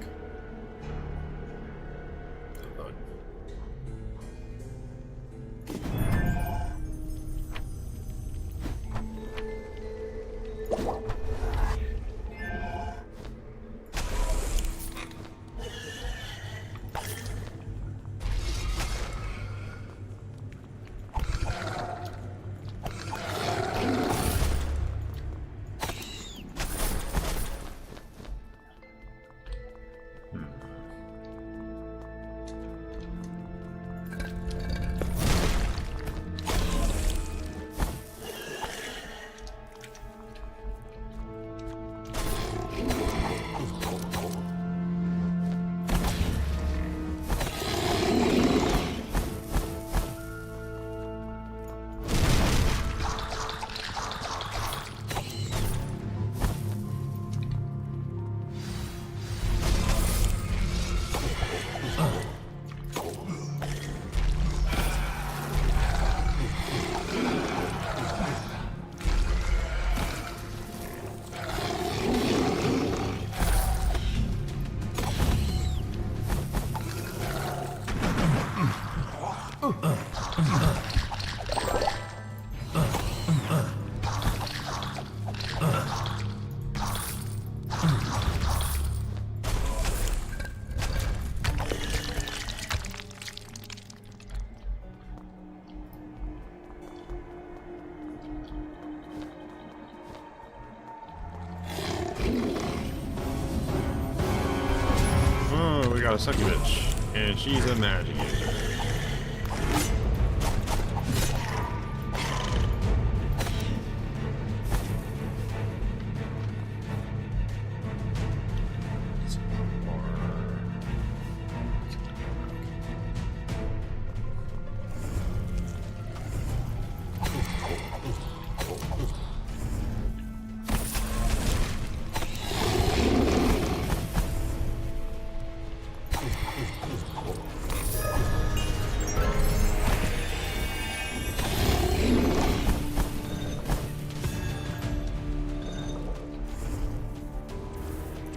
Got a sucky bitch, and she's a magic user.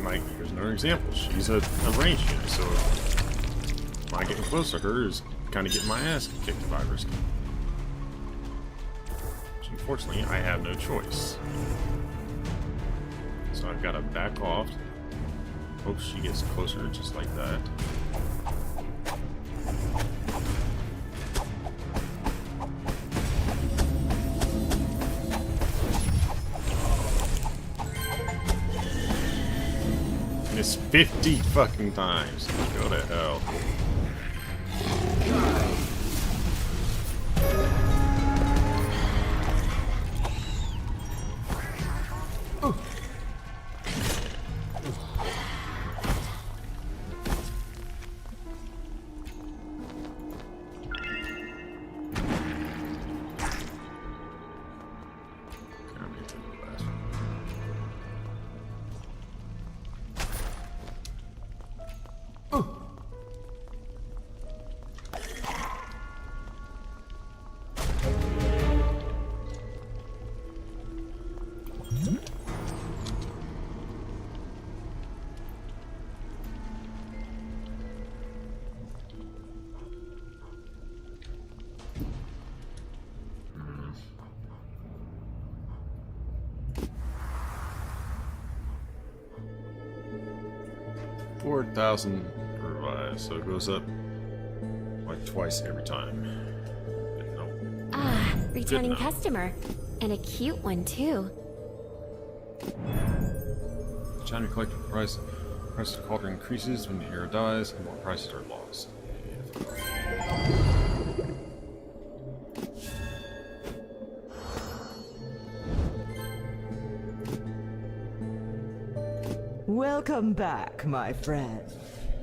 Like, here's another example. She's a ranged unit, so my getting close to her is kind of getting my ass kicked if I risk it. Which, unfortunately, I have no choice. So I've got to back off. Hope she gets closer, just like that. It's 50 fucking times. Go to hell. 4,000 per eye, so it goes up like twice every time. Nope. Ah, returning customer. And a cute one, too. Each time you collect a price of the cauldron increases when the hero dies, and more prices are lost. Welcome back, my friend.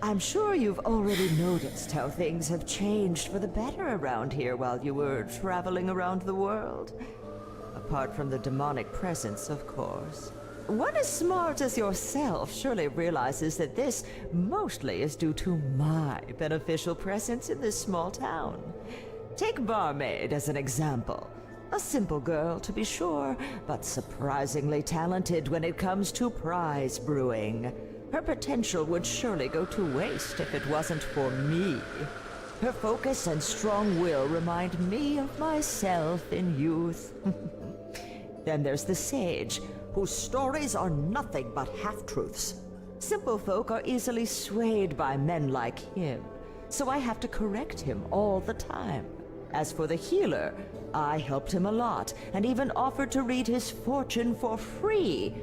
I'm sure you've already noticed how things have changed for the better around here while you were traveling around the world. Apart from the demonic presence, of course. One as smart as yourself surely realizes that this mostly is due to my beneficial presence in this small town. Take Barmaid as an example. A simple girl, to be sure, but surprisingly talented when it comes to prize brewing. Her potential would surely go to waste if it wasn't for me. Her focus and strong will remind me of myself in youth. Then there's the sage, whose stories are nothing but half-truths. Simple folk are easily swayed by men like him, so I have to correct him all the time. As for the healer, I helped him a lot, and even offered to read his fortune for free,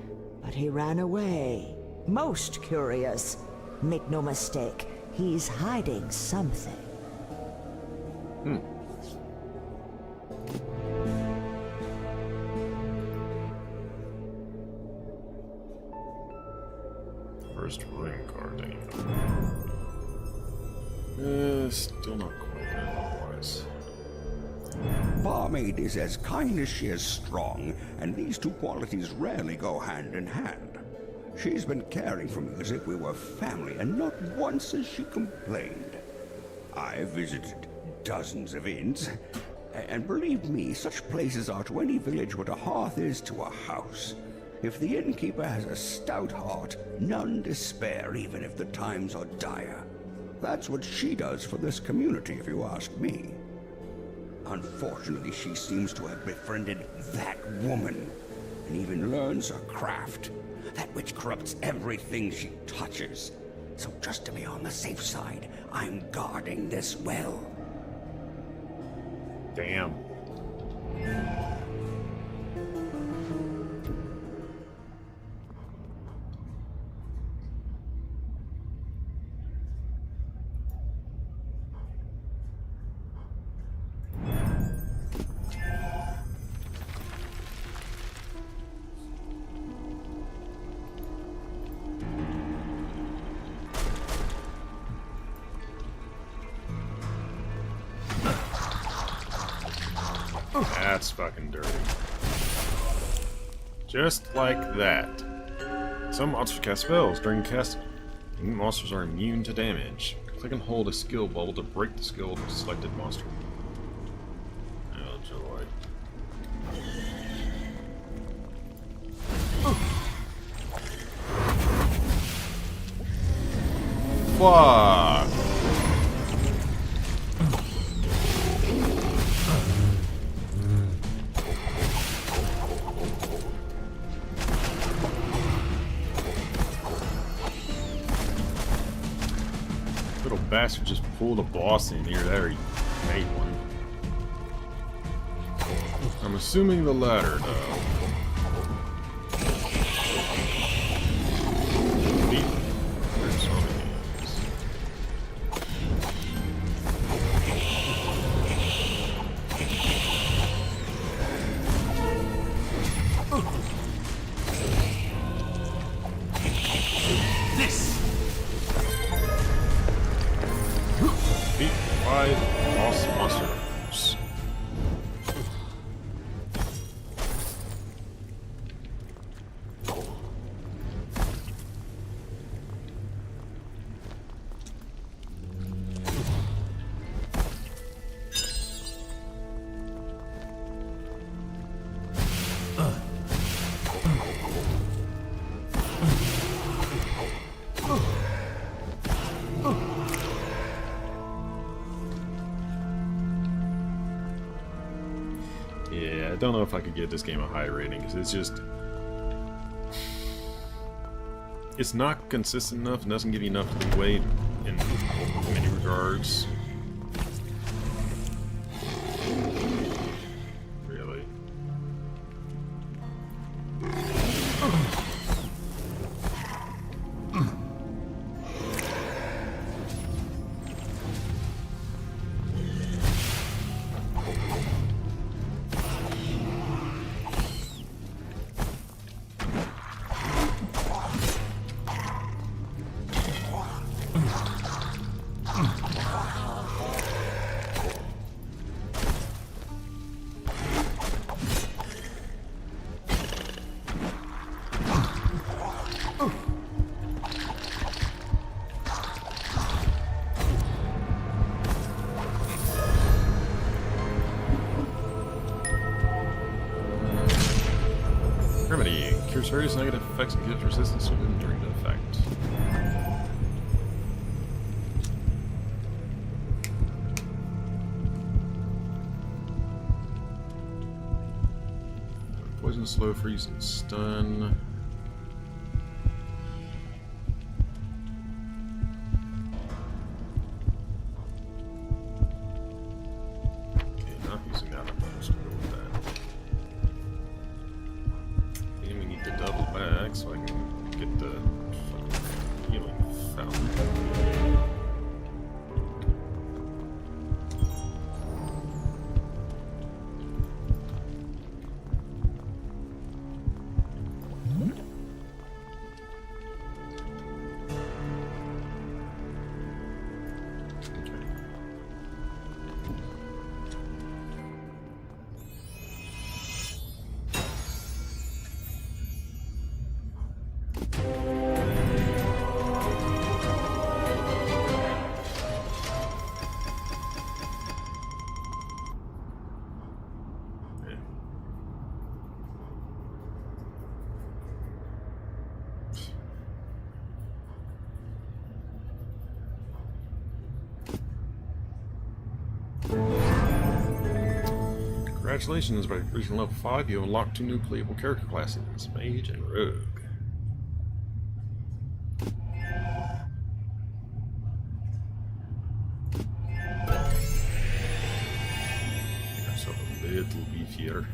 but he ran away. Most curious. Make no mistake, he's hiding something. First ring card, still not quite otherwise. Barmaid is as kind as she is strong, and these two qualities rarely go hand in hand. She's been caring for me as if we were family, and not once has she complained. I've visited dozens of inns, and believe me, such places are to any village what a hearth is to a house. If the innkeeper has a stout heart, none despair even if the times are dire. That's what she does for this community, if you ask me. Unfortunately, she seems to have befriended that woman, and even learns her craft, that which corrupts everything she touches. So just to be on the safe side, I'm guarding this well. Damn. That's fucking dirty. Just like that. Some monsters cast spells. During casting, monsters are immune to damage. Click and hold a skill bubble to break the skill of the selected monster. Oh, joy. Fuck! Little bastard just pulled a boss in here. There he made one. I'm assuming the latter, though. There's so many enemies. Beat 5 boss monsters. Yeah, I don't know if I could give this game a high rating because it's it's not consistent enough and doesn't give you enough leeway in many regards. Really. Remedy cures various negative effects and gives resistance to them during the effect. Poison, slow, freeze, and stun. Okay, not using that. I'm just gonna go with that. And we need to double back so I can get the fucking healing fountain. Congratulations, by reaching level 5, you unlock 2 new playable character classes, Mage and Rogue. Make ourselves a little beefier.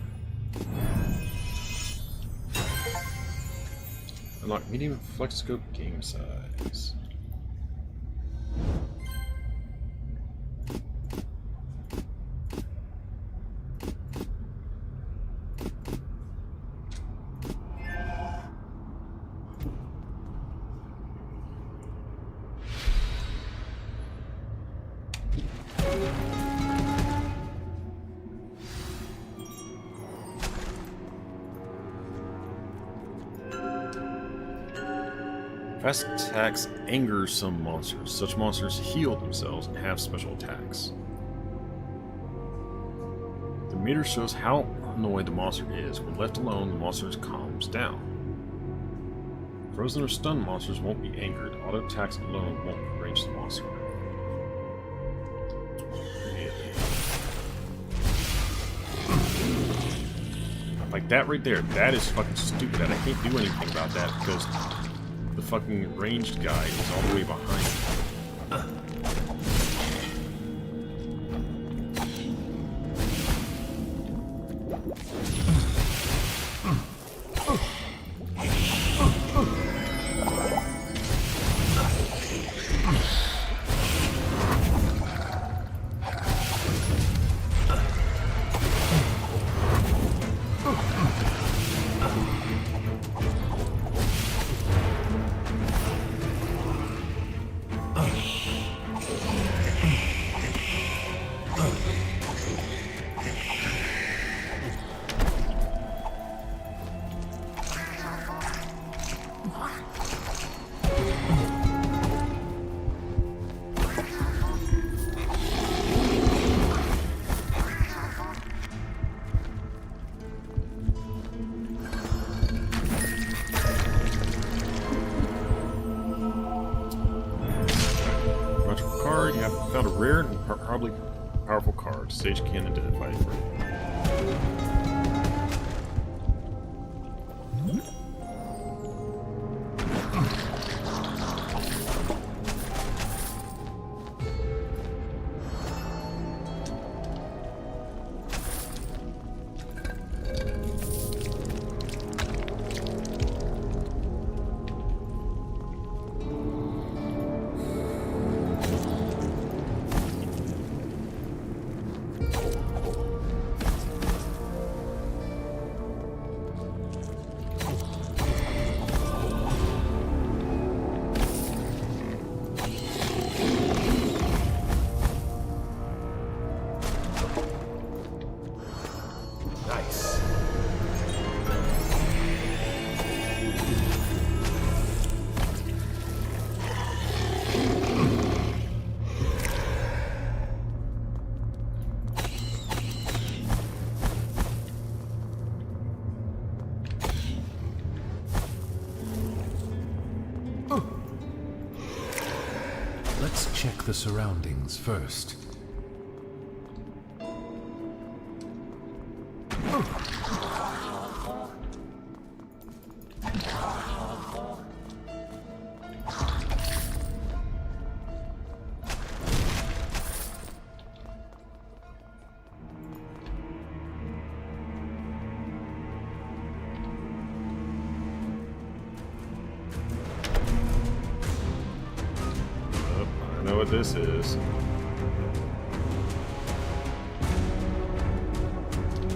Unlock medium flex scope game size. Fast attacks anger some monsters. Such monsters heal themselves and have special attacks. The meter shows how annoyed the monster is. When left alone, the monster calms down. Frozen or stunned monsters won't be angered. Auto attacks alone won't range the monster. Like that right there, that is fucking stupid, and I can't do anything about that because the fucking ranged guy is all the way behind me. You have found a rare and probably powerful card. Sage can't identify it for you. Let's check the surroundings first. I know what this is.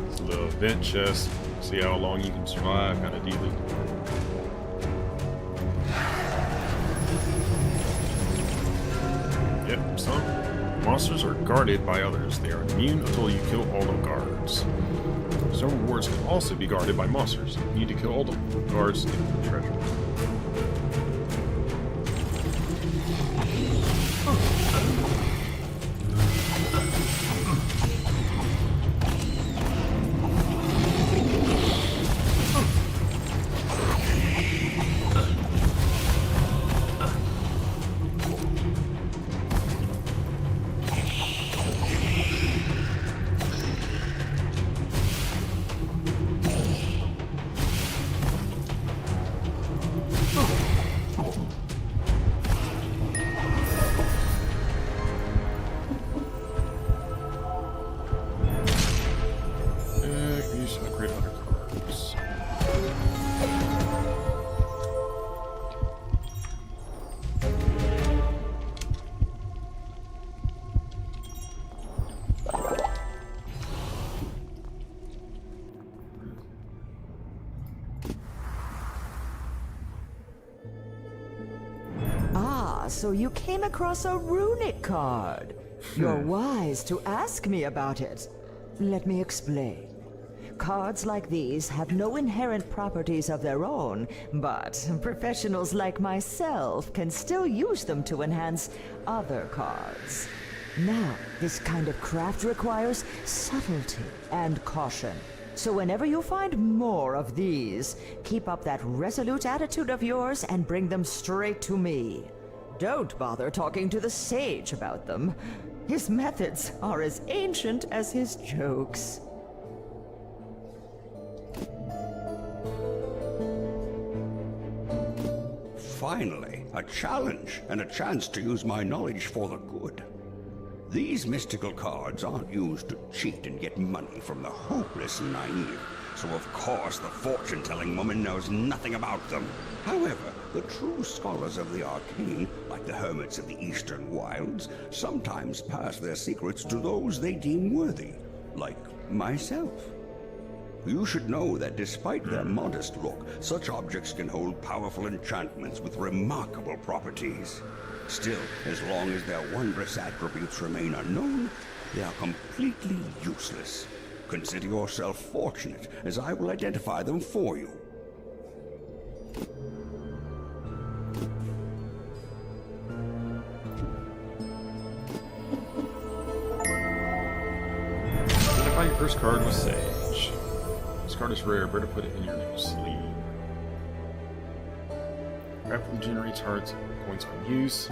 It's a little vent chest. See how long you can survive, kind of dealing. Yep, some monsters are guarded by others. They are immune until you kill all the guards. Some rewards can also be guarded by monsters. You need to kill all the guards to get the treasure. Upgrade other cards. Ah, so you came across a runic card. You're wise to ask me about it. Let me explain. Cards like these have no inherent properties of their own, but professionals like myself can still use them to enhance other cards. Now, this kind of craft requires subtlety and caution. So whenever you find more of these, keep up that resolute attitude of yours and bring them straight to me. Don't bother talking to the sage about them. His methods are as ancient as his jokes. Finally, a challenge and a chance to use my knowledge for the good. These mystical cards aren't used to cheat and get money from the hopeless and naive, so of course the fortune-telling woman knows nothing about them. However, the true scholars of the arcane, like the hermits of the eastern wilds, sometimes pass their secrets to those they deem worthy, like myself. You should know that despite their modest look, such objects can hold powerful enchantments with remarkable properties. Still, as long as their wondrous attributes remain unknown, they are completely useless. Consider yourself fortunate, as I will identify them for you. Identify your first card with Sage. This card is rare, better put it in your sleeve. Rapidly generates hearts points on use.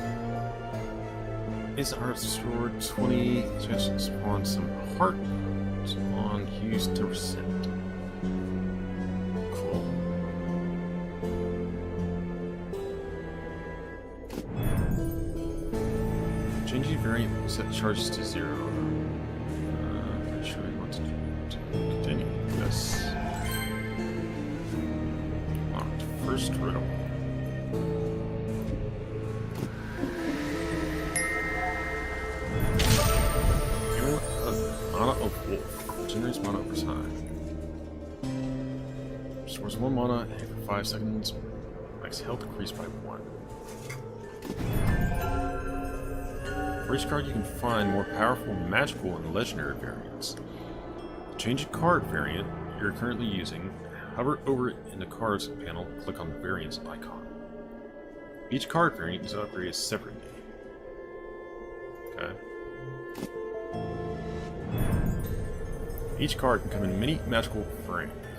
Instant hearts stored 20. Just spawn some hearts on use to reset. Cool. Changing variant set charges to 0. Pretty sure we want to continue. Yes. Locked. First riddle. Mana of Wolf. Generates mana over time. Stores 1 mana for 5 seconds. Makes health increase by 1. For each card you can find more powerful, magical, and legendary variants. Change a card variant you're currently using. Hover over it in the cards panel, click on the variants icon. Each card variant is upgraded separately. Okay. Each card can come in many magical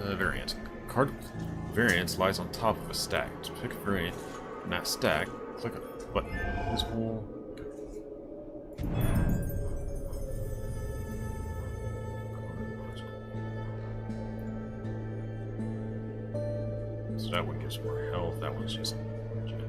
variants. Card variants lies on top of a stack. To pick a variant in that stack, click on the button. Visible. So that one gives more health. That one's just legit.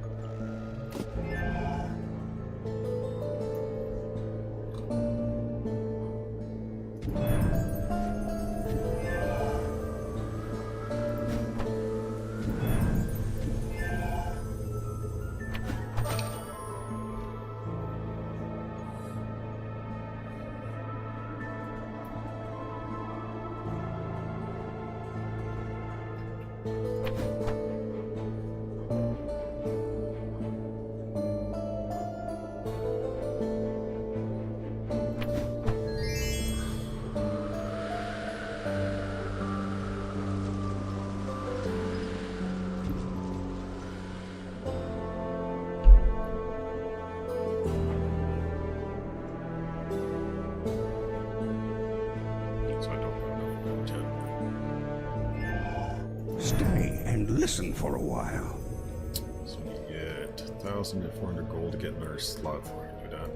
Stay and listen for a while. So we get 1,400 gold to get another slot for you to do that.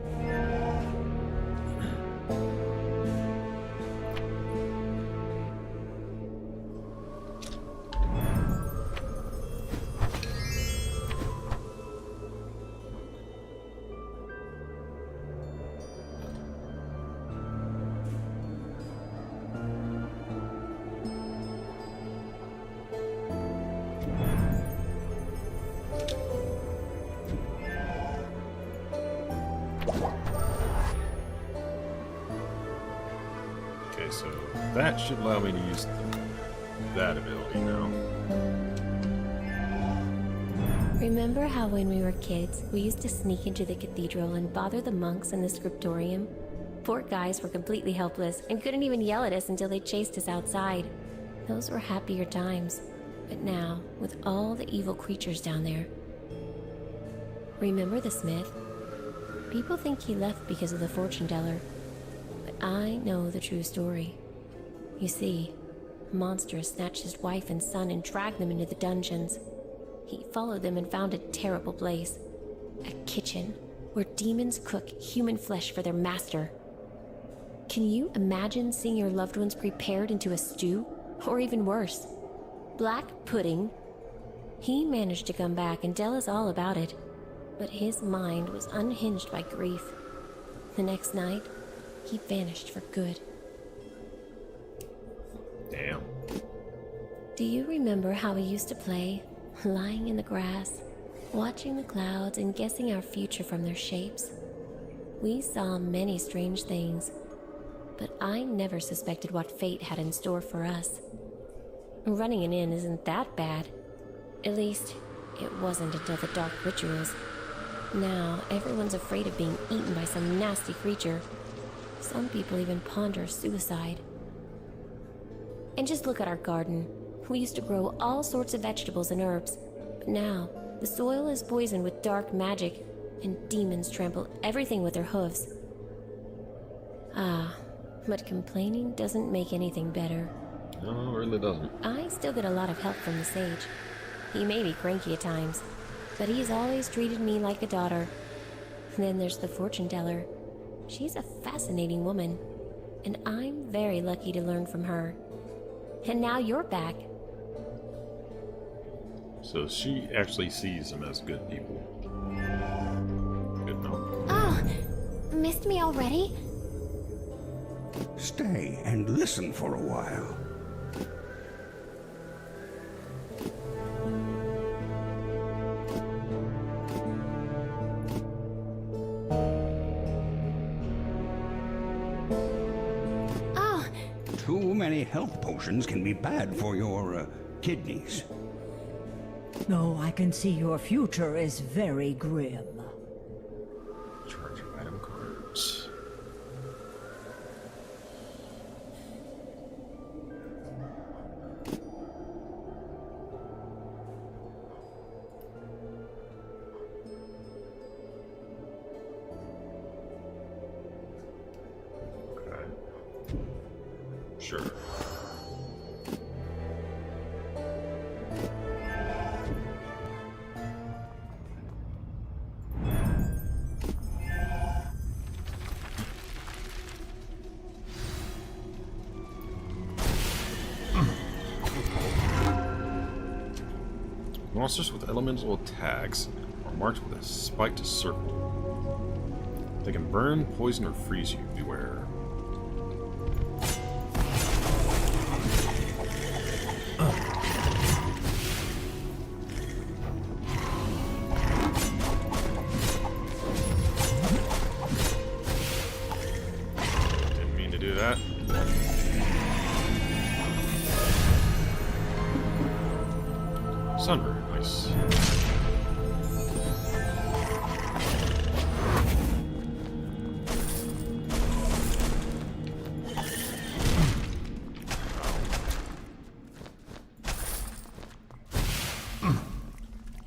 Okay, so that should allow me to use that ability now. Remember how when we were kids, we used to sneak into the cathedral and bother the monks in the scriptorium? Poor guys were completely helpless and couldn't even yell at us until they chased us outside. Those were happier times. But now, with all the evil creatures down there... Remember the smith? People think he left because of the fortune teller. But I know the true story. You see, a monster snatched his wife and son and dragged them into the dungeons. He followed them and found a terrible place. A kitchen where demons cook human flesh for their master. Can you imagine seeing your loved ones prepared into a stew? Or even worse, black pudding? He managed to come back and tell us all about it, but his mind was unhinged by grief. The next night, he vanished for good. Damn. Do you remember how we used to play, lying in the grass, watching the clouds and guessing our future from their shapes? We saw many strange things, but I never suspected what fate had in store for us. Running an inn isn't that bad. At least, it wasn't until the dark rituals. Now, everyone's afraid of being eaten by some nasty creature. Some people even ponder suicide. And just look at our garden. We used to grow all sorts of vegetables and herbs, but now the soil is poisoned with dark magic, and demons trample everything with their hooves. But complaining doesn't make anything better. No, it really doesn't. I still get a lot of help from the sage. He may be cranky at times, but he's always treated me like a daughter. Then there's the fortune teller. She's a fascinating woman, and I'm very lucky to learn from her. And now you're back. So she actually sees them as good people. Good enough. Oh, missed me already? Stay and listen for a while. Oh, Too many health potions can be bad for your kidneys. Oh, I can see your future is very grim. Charge item cards. Okay. Sure. Monsters with elemental attacks are marked with a spiked circle. They can burn, poison, or freeze you. Beware. Didn't mean to do that. Sunburn, nice.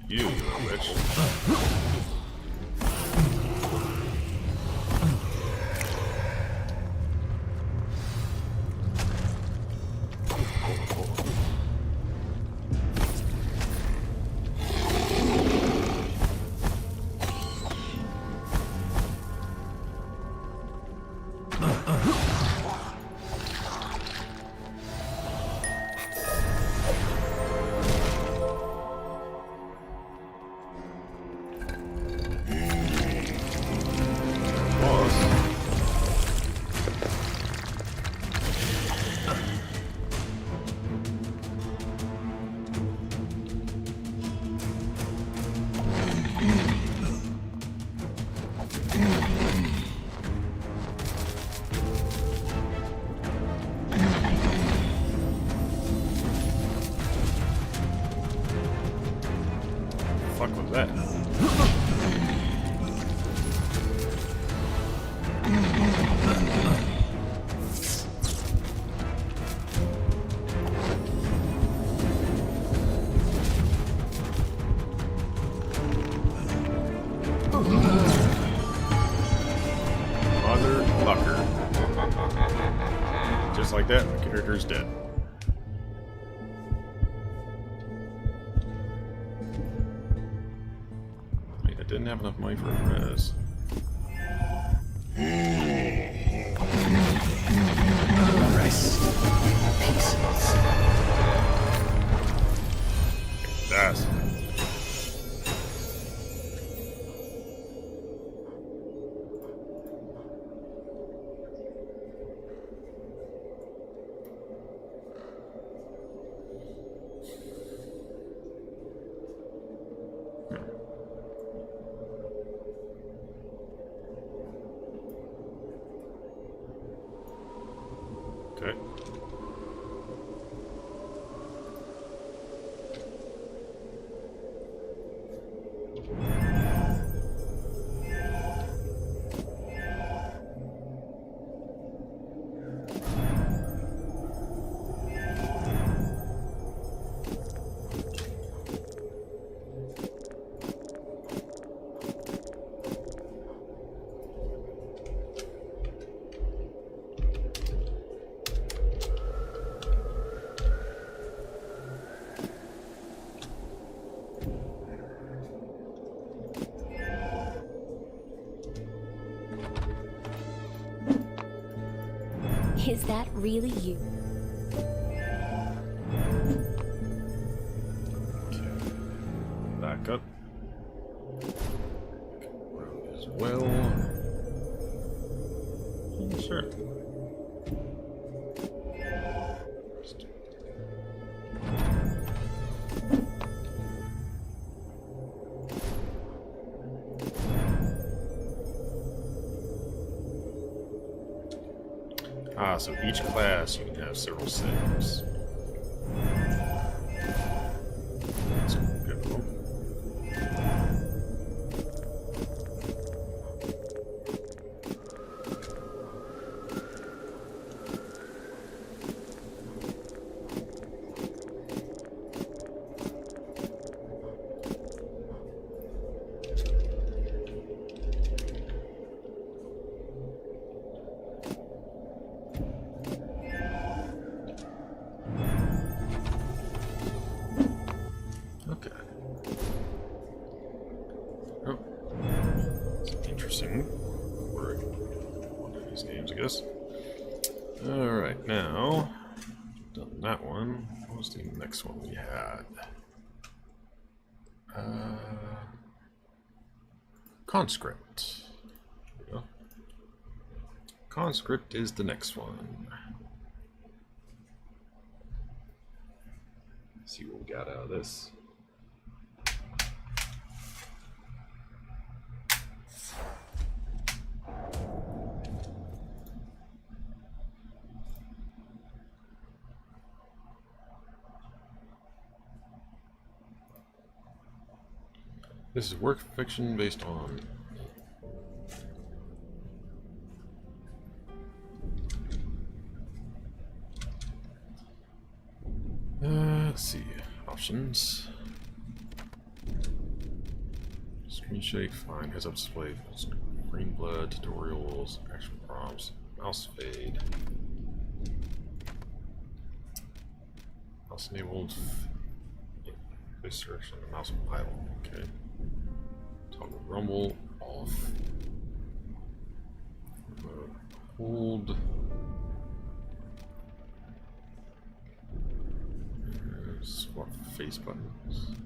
You witch. Fuck was that? Motherfucker. Just like that, my character's dead. Didn't have enough money for a res. Rest in pieces. That's okay. Is that really you? Back up. Road as well. Sure. Ah, so each class you can have several saves. That's good. Okay. Oh. Interesting. We're one of these games, I guess. Alright, now, done that one. What was the next one we had? Conscript. There we go. Conscript is the next one. Let's see what we got out of this. This is work fiction based on let's see, options. Screen shake, fine, heads up display, green blood, tutorials, action prompts, mouse fade, mouse enabled, face direction, mouse idle, okay. Toggle rumble off. Hold. Swap face buttons.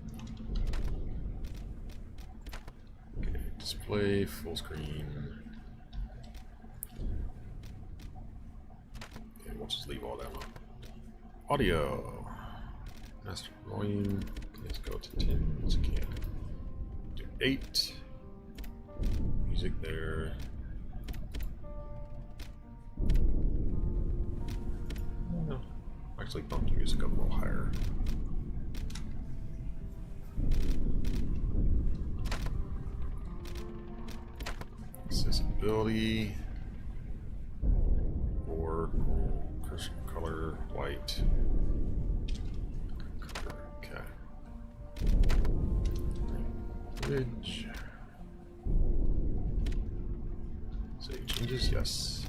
Okay, display full screen. Okay, we'll just leave all that on. Audio. Master volume. Let's go to 10 once again. 8. Music there. No. Actually bump the music up a little higher. Accessibility. Or color white. Okay. Bridge. Save changes, yes.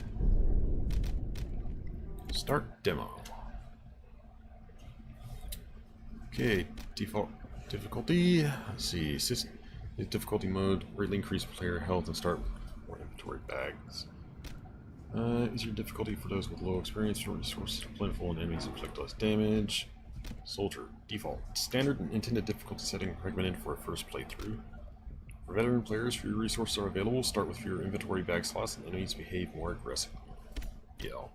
Start demo. Okay, default difficulty. Let's see, difficulty mode, greatly increase player health and start more inventory bags. Easier difficulty for those with low experience, resources are plentiful and enemies inflict less damage. Soldier, default. Standard and intended difficulty setting recommended for a first playthrough. For veteran players, fewer resources are available. Start with fewer inventory bag slots and enemies behave more aggressively. Yeah.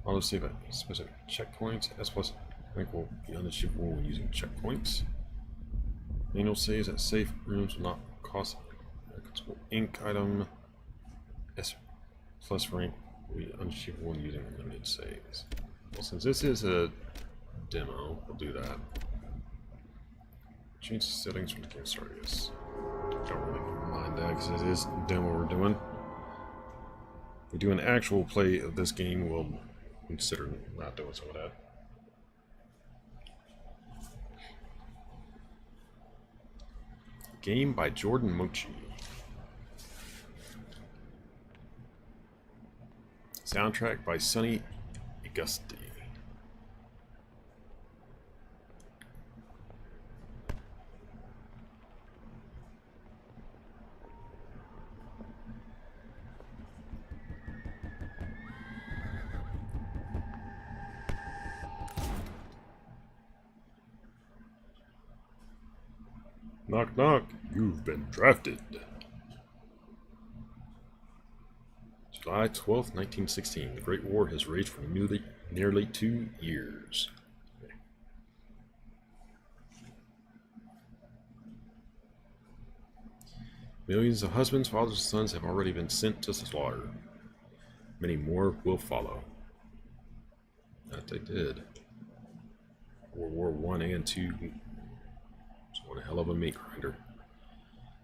Auto save at specific checkpoints. S plus rank will be unachievable when using checkpoints. Manual saves at safe rooms will not cost ink item. S plus rank will be unachievable when using unlimited saves. Well, since this is a demo, we'll do that. Change the settings from the game start. Yes. Don't really mind that because it is a demo we're doing. If we do an actual play of this game, we'll consider not doing some of that. Game by Jordan Mochi. Soundtrack by Sonny Augusti. Knock knock, you've been drafted. July 12th, 1916. The Great War has raged for nearly 2 years. Okay. Millions of husbands, fathers, and sons have already been sent to slaughter. Many more will follow. That they did. World War I and II. One hell of a meat grinder.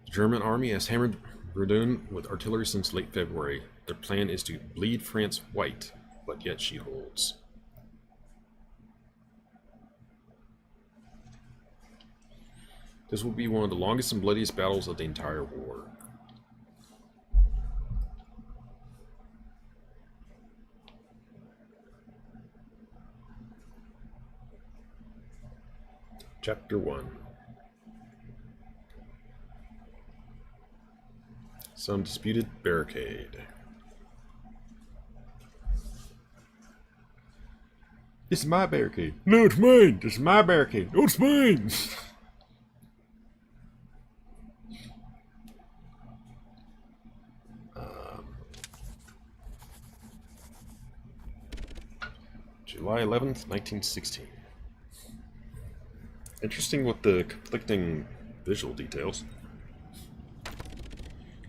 The German army has hammered Verdun with artillery since late February. Their plan is to bleed France white, but yet she holds. This will be one of the longest and bloodiest battles of the entire war. Chapter 1. Some disputed barricade. This is my barricade. No, it's mine. This is my barricade. No, it's mine. July 11th, 1916. Interesting with the conflicting visual details.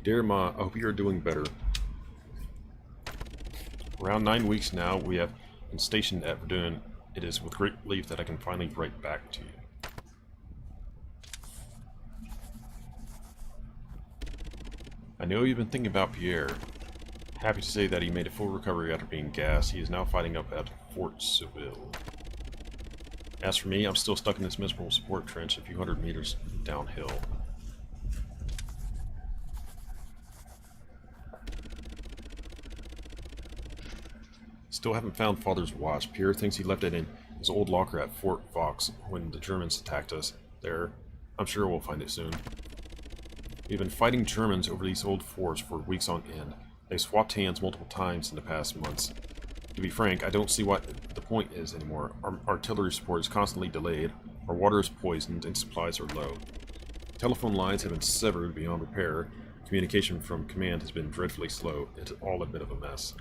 Dear Ma, I hope you are doing better. Around 9 weeks now, we have been stationed at Verdun. It is with great relief that I can finally write back to you. I know you've been thinking about Pierre. Happy to say that he made a full recovery after being gassed. He is now fighting up at Fort Seville. As for me, I'm still stuck in this miserable support trench a few hundred meters downhill. Still haven't found Father's watch. Pierre thinks he left it in his old locker at Fort Fox when the Germans attacked us there. I'm sure we'll find it soon. We've been fighting Germans over these old forts for weeks on end. They've swapped hands multiple times in the past months. To be frank, I don't see what the point is anymore. Our artillery support is constantly delayed, our water is poisoned, and supplies are low. Telephone lines have been severed beyond repair. Communication from command has been dreadfully slow. It's all a bit of a mess.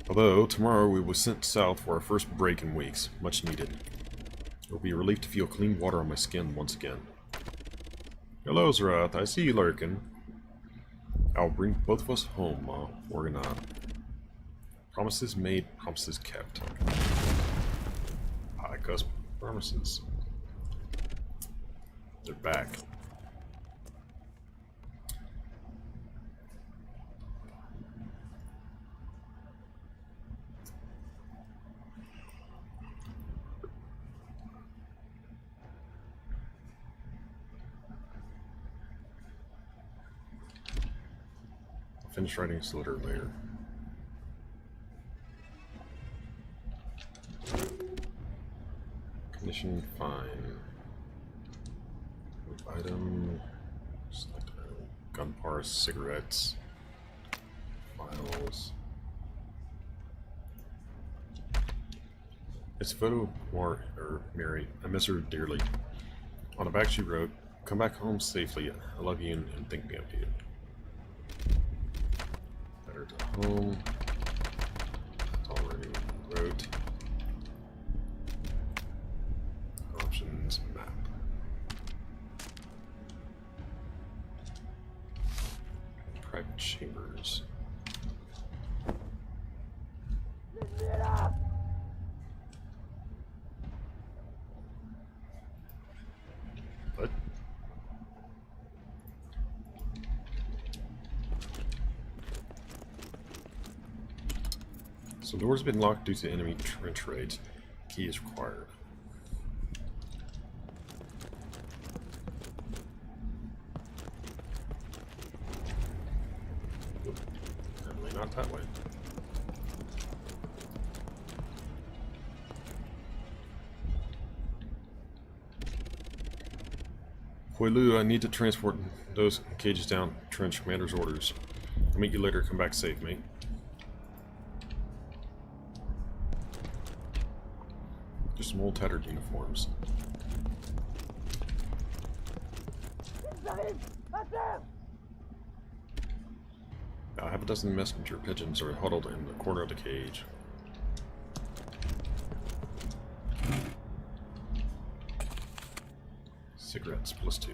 Although, tomorrow we will be sent south for our first break in weeks. Much needed. It will be a relief to feel clean water on my skin once again. Hello, Zerath. I see you lurking. I'll bring both of us home, Ma. Or not. Promises made, promises kept. I guess promises. They're back. Finish writing this letter later. Condition fine. Item. Select item. Gun parts, cigarettes, files. It's a photo of Mary. I miss her dearly. On the back she wrote, "Come back home safely. I love you and thinking of you." To home. Already wrote. Options map. Private chambers. What? So doors have been locked due to enemy trench raids. Key is required. Oop, definitely not that way. Huilu, I need to transport those cages down. Trench commander's orders. I'll meet you later. Come back safe, mate. Just some old tattered uniforms. Now, half a dozen messenger pigeons are huddled in the corner of the cage. Cigarettes +2.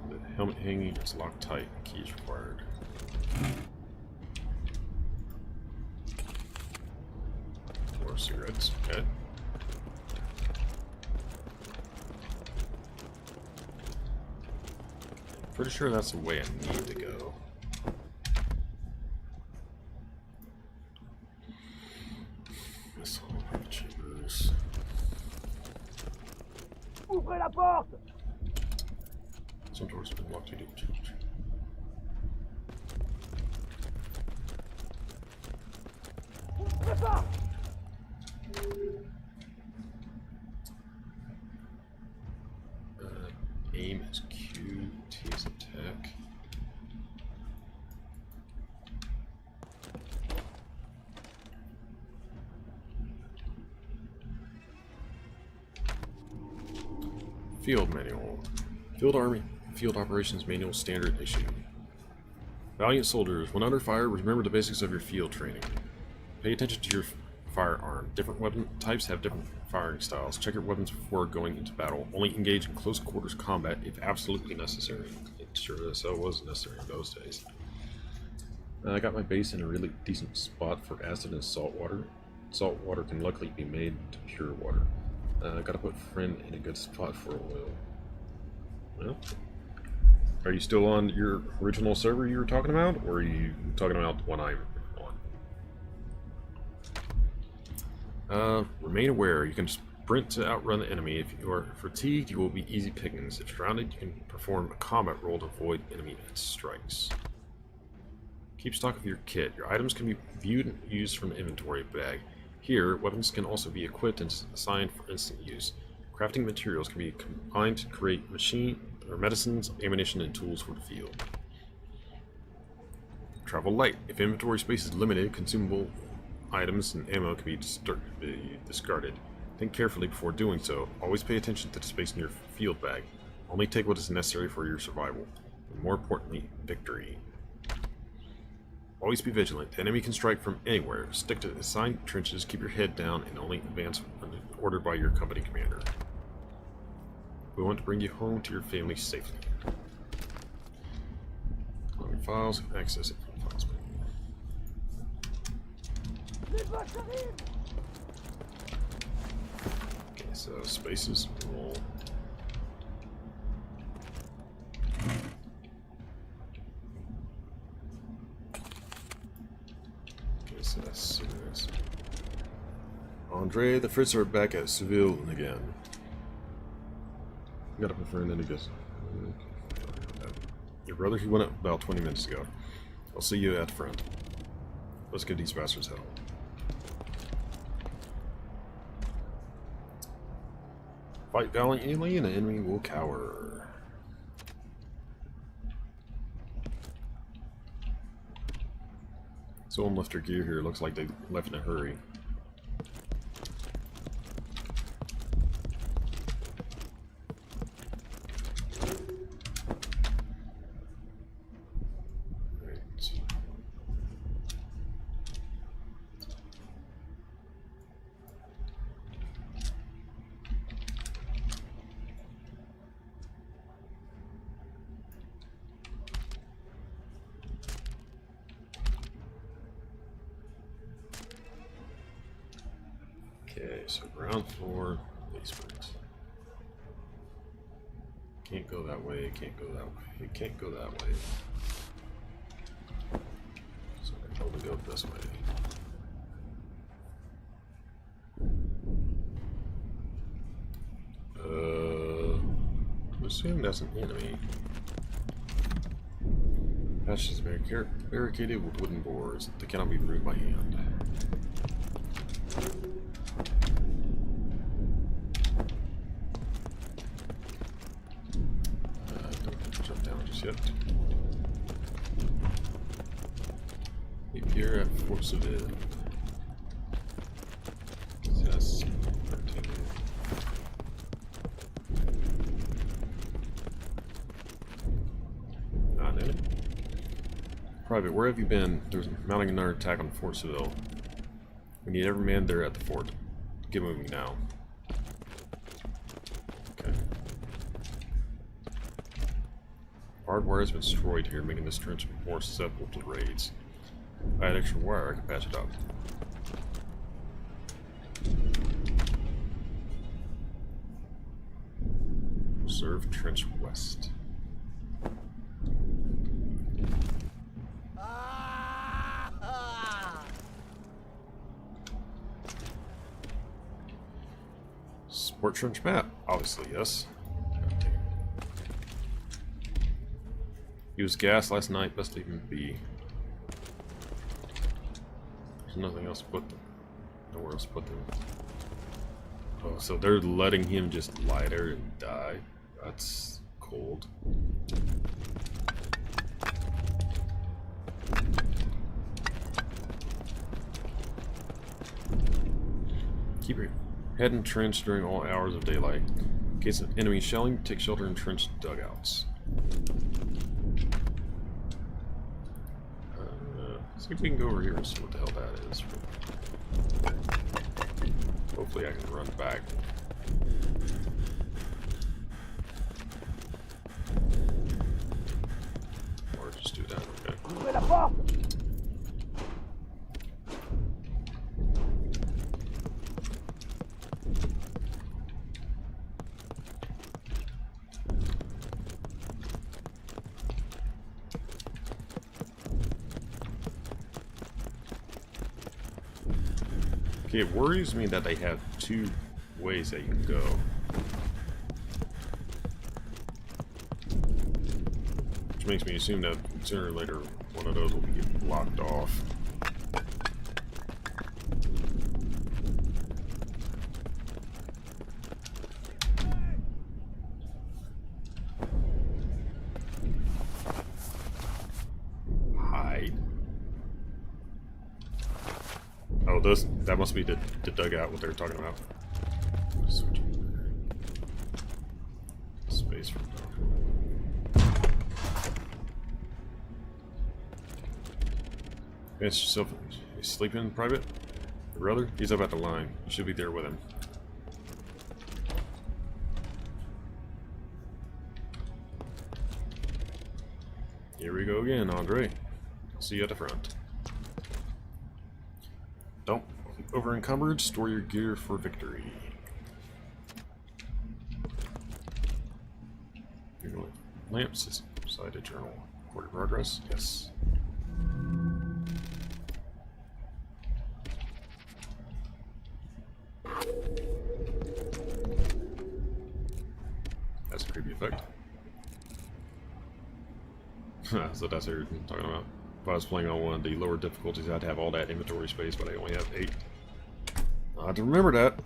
The helmet hanging is locked tight. Keys required. More cigarettes. Okay. Pretty sure that's the way I need to go. Missile chambers. Ouvrez la porte! Some doors have been locked to change. Field Manual. Field Army Field Operations Manual Standard Issue. Valiant soldiers, when under fire, remember the basics of your field training. Pay attention to your firearm. Different weapon types have different firing styles. Check your weapons before going into battle. Only engage in close quarters combat if absolutely necessary. It sure as hell was necessary in those days. I got my base in a really decent spot for acid and salt water. Salt water can luckily be made to pure water. Gotta put friend in a good spot for oil. Well, are you still on your original server you were talking about, or are you talking about the one I'm on? Remain aware. You can sprint to outrun the enemy. If you are fatigued, you will be easy pickings. If surrounded, you can perform a combat roll to avoid enemy strikes. Keep stock of your kit. Your items can be viewed and used from the inventory bag. Here, weapons can also be equipped and assigned for instant use. Crafting materials can be combined to create medicines, ammunition, and tools for the field. Travel light. If inventory space is limited, consumable items and ammo can be discarded. Think carefully before doing so. Always pay attention to the space in your field bag. Only take what is necessary for your survival. And more importantly, victory. Always be vigilant. The enemy can strike from anywhere. Stick to assigned trenches, keep your head down, and only advance when ordered by your company commander. We want to bring you home to your family safely. Click on files, access it from files menu. Okay, so spaces roll. Okay, so that's serious. Andre, the Fritz are back at Seville again. Got a friend and guess. Your brother, he went up about 20 minutes ago. I'll see you at the front. Let's give these bastards hell. Fight valiantly and the enemy will cower. Someone left their gear here. Looks like they left in a hurry. Okay, so ground floor, basement. Can't go that way, can't go that way, can't go that way. So I can only go this way. I'm assuming that's an enemy. Patch is barricaded with wooden boards. They cannot be removed by hand. Don't jump down just yet. Meet here at Fort Seville. Yes. Private, where have you been? There's mounting another attack on Fort Seville. We need every man there at the fort. Get moving now. Okay. Barbed wire has been destroyed here, making this trench more susceptible to raids. If I had extra wire, I could patch it up. Reserve Trench West. Support trench map, obviously, yes. Used gas last night, best leave him be. There's nothing else to put them. Nowhere else to put them. Oh, so they're letting him just lie there and die? That's cold. Keep your head entrenched during all hours of daylight. In case of enemy shelling, take shelter in trench dugouts. See if we can go over here and see what the hell that is. Hopefully I can run back. Or just do that, okay. Okay, it worries me that they have two ways that you can go. Which makes me assume that sooner or later one of those will be blocked off. That must be the dugout, what they were talking about. Space for it's yourself. He's sleeping in private? Your brother? He's up at the line. You should be there with him. Here we go again, Andre. See you at the front. Don't over encumbered, store your gear for victory. Lamps, cited journal. Recorded progress? Yes. That's a creepy effect. So that's what you're talking about. If I was playing on one of the lower difficulties, I'd have all that inventory space, but I only have 8. I have to remember that.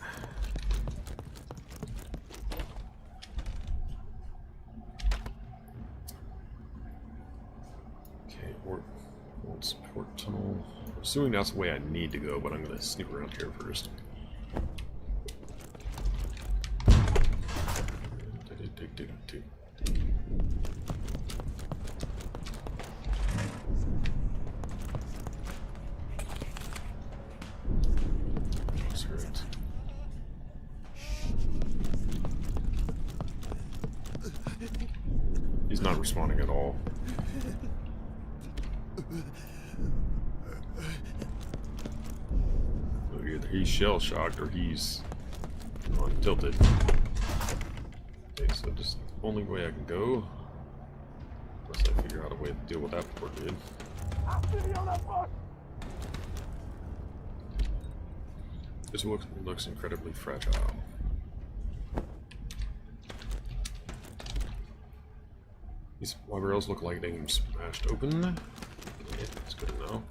Okay, support tunnel. I'm assuming that's the way I need to go, but I'm going to sneak around here first. He's not responding at all. So either he's shell-shocked or he's tilted. Okay, so just the only way I can go, unless I figure out a way to deal with that poor dude. This looks incredibly fragile. These rails look like they can be smashed open. Yeah, that's good to know.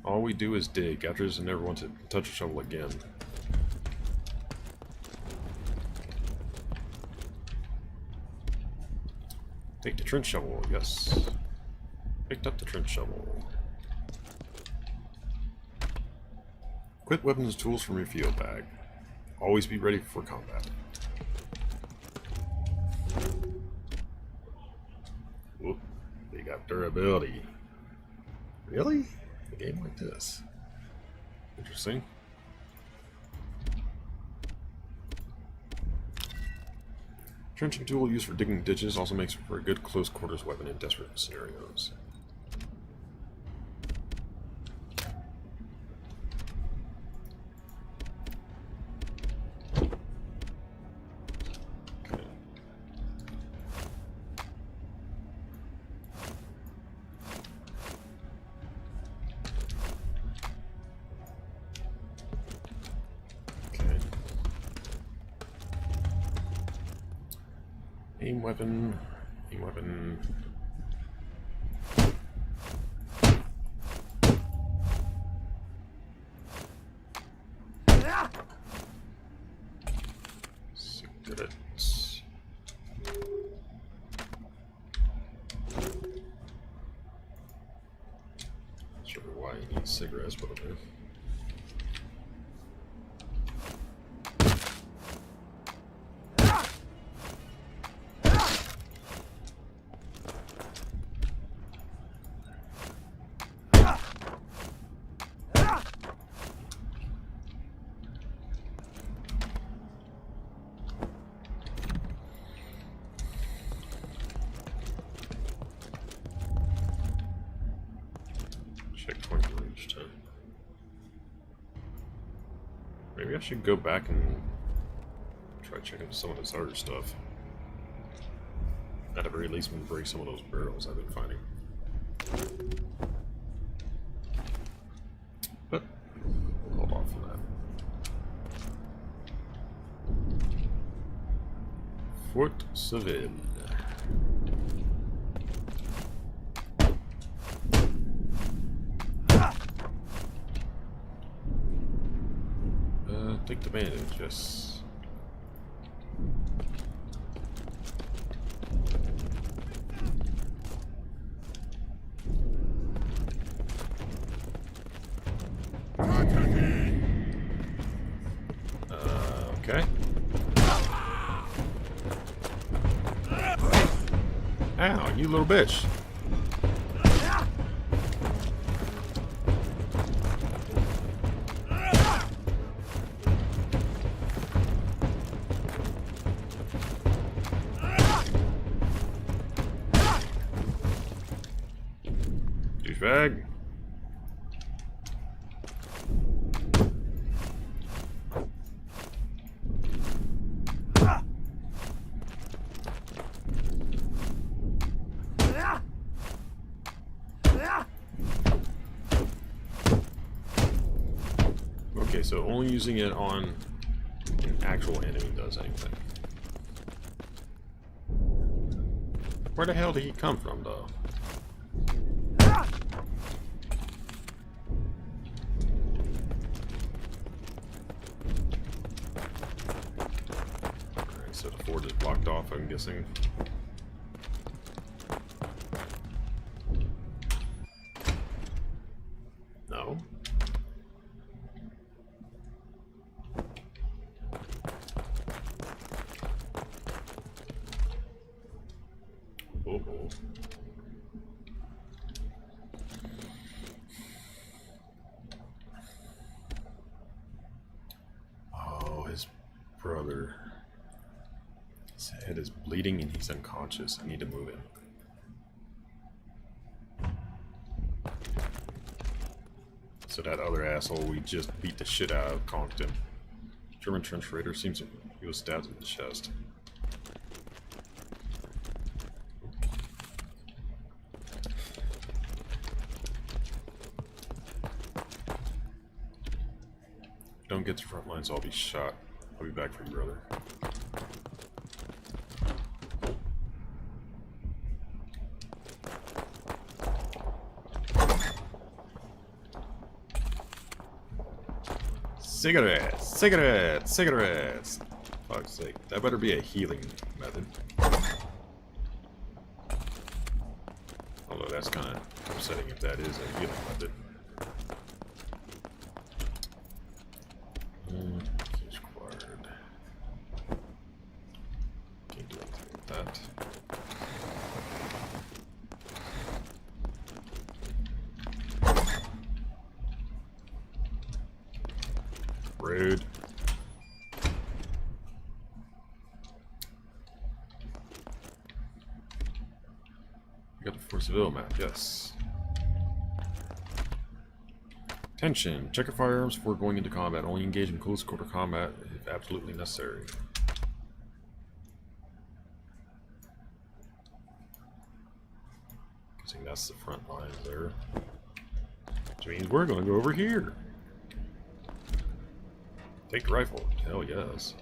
All we do is dig. After this, I never want to touch a shovel again. Take the trench shovel, yes. Picked up the trench shovel. Equip weapons and tools from your field bag. Always be ready for combat. Whoop, they got durability. Really? A game like this? Interesting. Trenching tool used for digging ditches also makes for a good close quarters weapon in desperate scenarios. Aim weapon, aim weapon. Cigarettes. Not sure why you need cigarettes, but okay. Maybe I should go back and try checking some of this other stuff. At the very least, we can break some of those barrels I've been finding. But we'll hold off on that. Fort Seville. Take the bandage, yes. Okay. Ow, you little bitch. Douchebag. Okay, so only using it on an actual enemy does anything. Where the hell did he come from, though? Alright, so the fort is blocked off, I'm guessing. No. Uh-oh. Oh, his brother. His head is bleeding and he's unconscious. I need to move him. So that other asshole we just beat the shit out of conked him. German trench raider seems he was stabbed in the chest. Don't get to front lines, I'll be shot. I'll be back for you, brother. Cigarettes! Cigarettes! Cigarettes! Fuck's sake, that better be a healing method. Although that's kind of upsetting if that is a healing method. Keys required. Can't do anything with that. Rude. We got the Fort Seville map, yes. Attention! Check your firearms before going into combat. Only engage in close quarter combat if absolutely necessary. Guessing that's the front line there. Which means we're going to go over here. Take the rifle. Hell yes.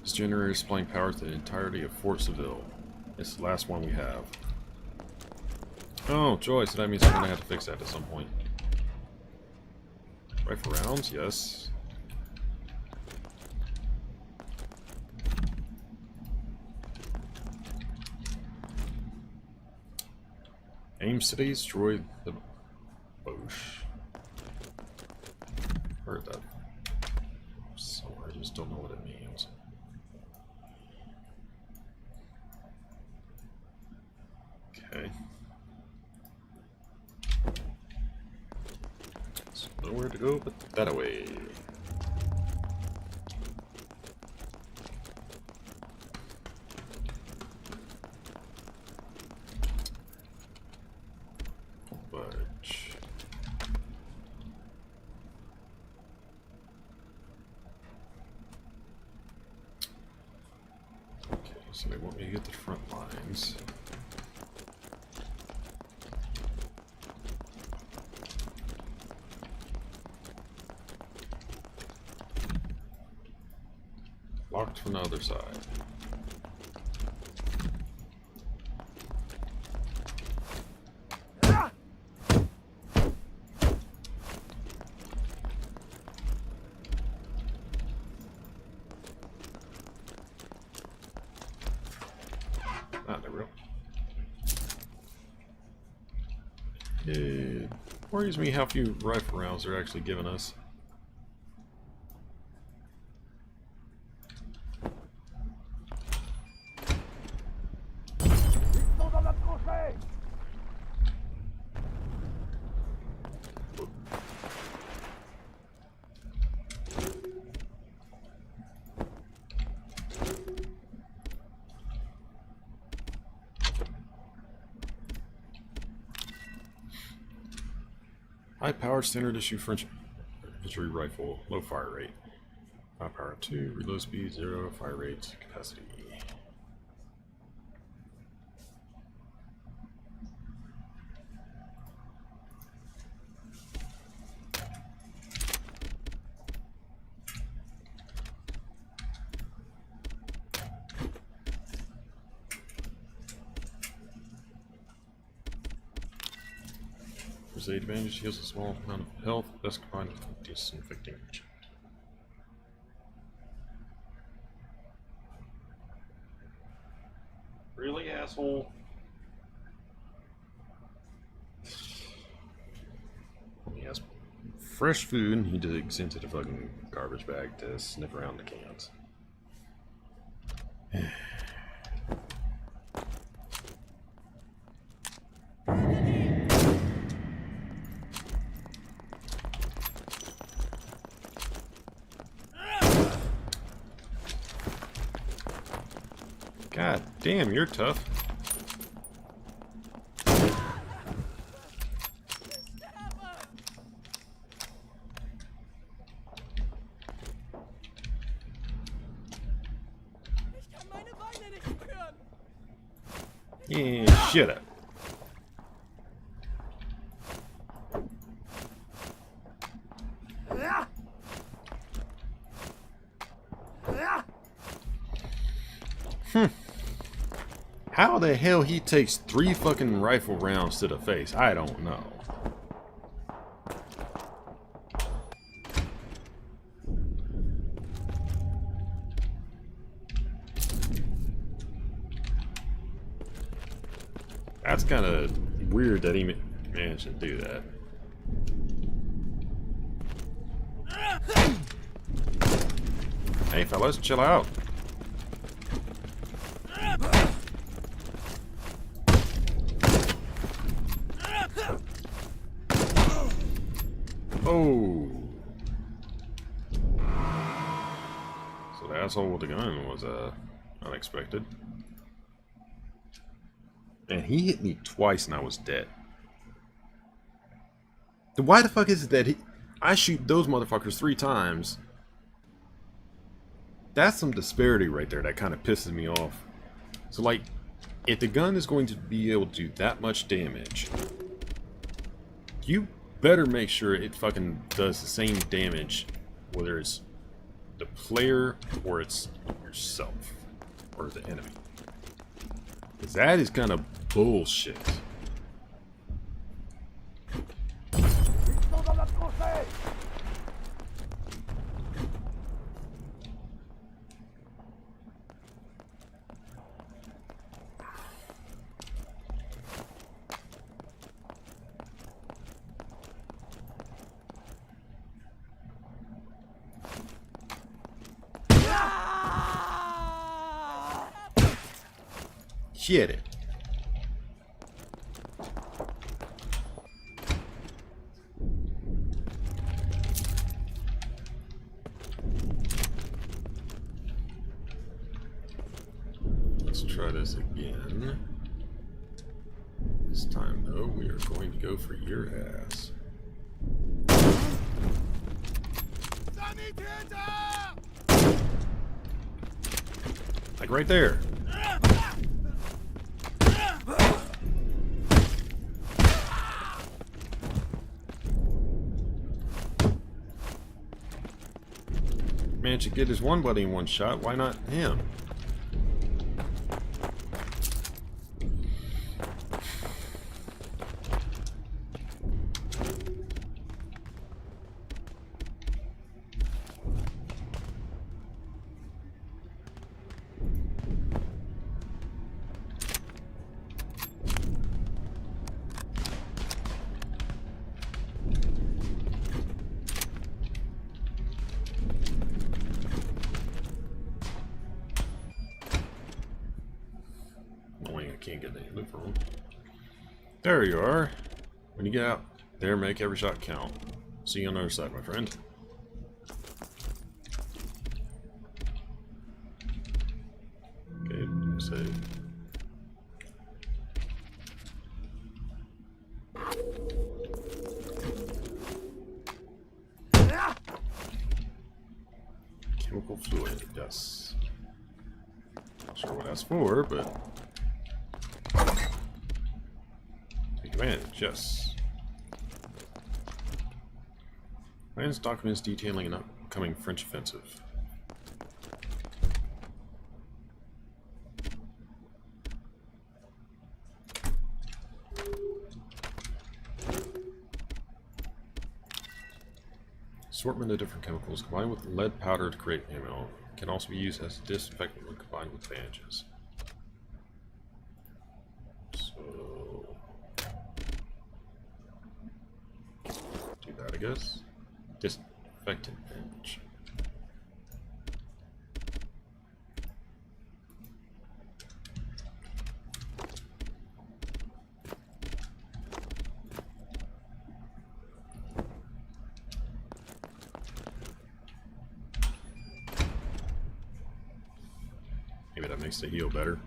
This generator is supplying power to the entirety of Fort Seville. It's the last one we have. Oh, joy, so that means I'm going to have to fix that at some point. Rifle rounds, yes. Aim city, destroy the Bosch. Heard that somewhere, I just don't know what it means. Okay. So nowhere to go but that away. Budge. So they want me to get the front lines. Locked from the other side. Ah, there we go. It worries me how few rifle rounds they're actually giving us. High-powered standard issue French infantry rifle, low fire rate. Firepower 2, reload speed 0, fire rate, capacity. Crusade bandage heals a small amount of health, best combined with disinfecting agent. Really, asshole? He has fresh food, and he digs into the fucking garbage bag to sniff around the cans. God damn, you're tough. Yeah, shut up. How the hell he takes 3 fucking rifle rounds to the face? I don't know. That's kind of weird that he managed to do that. Hey fellas, chill out. Oh. So the asshole with the gun was unexpected. And he hit me twice and I was dead. Why the fuck is it that I shoot those motherfuckers 3 times? That's some disparity right there that kind of pisses me off. So like, if the gun is going to be able to do that much damage, you better make sure it fucking does the same damage, whether it's the player or it's yourself or the enemy. Because that is kind of bullshit. Get it. Let's try this again. This time, though, we are going to go for your ass. Like right there. Man should get his one buddy in one shot. Why not him? Can't get any loot from him. There you are. When you get out there, make every shot count. See you on the other side, my friend. Okay, save. Chemical fluid, yes. Not sure what that's for, but advantage, yes. Plans documents detailing an upcoming French offensive. Assortment of different chemicals combined with lead powder to create ammo can also be used as a disinfectant when combined with bandages. I guess. Disinfectant bench. Maybe that makes the heal better.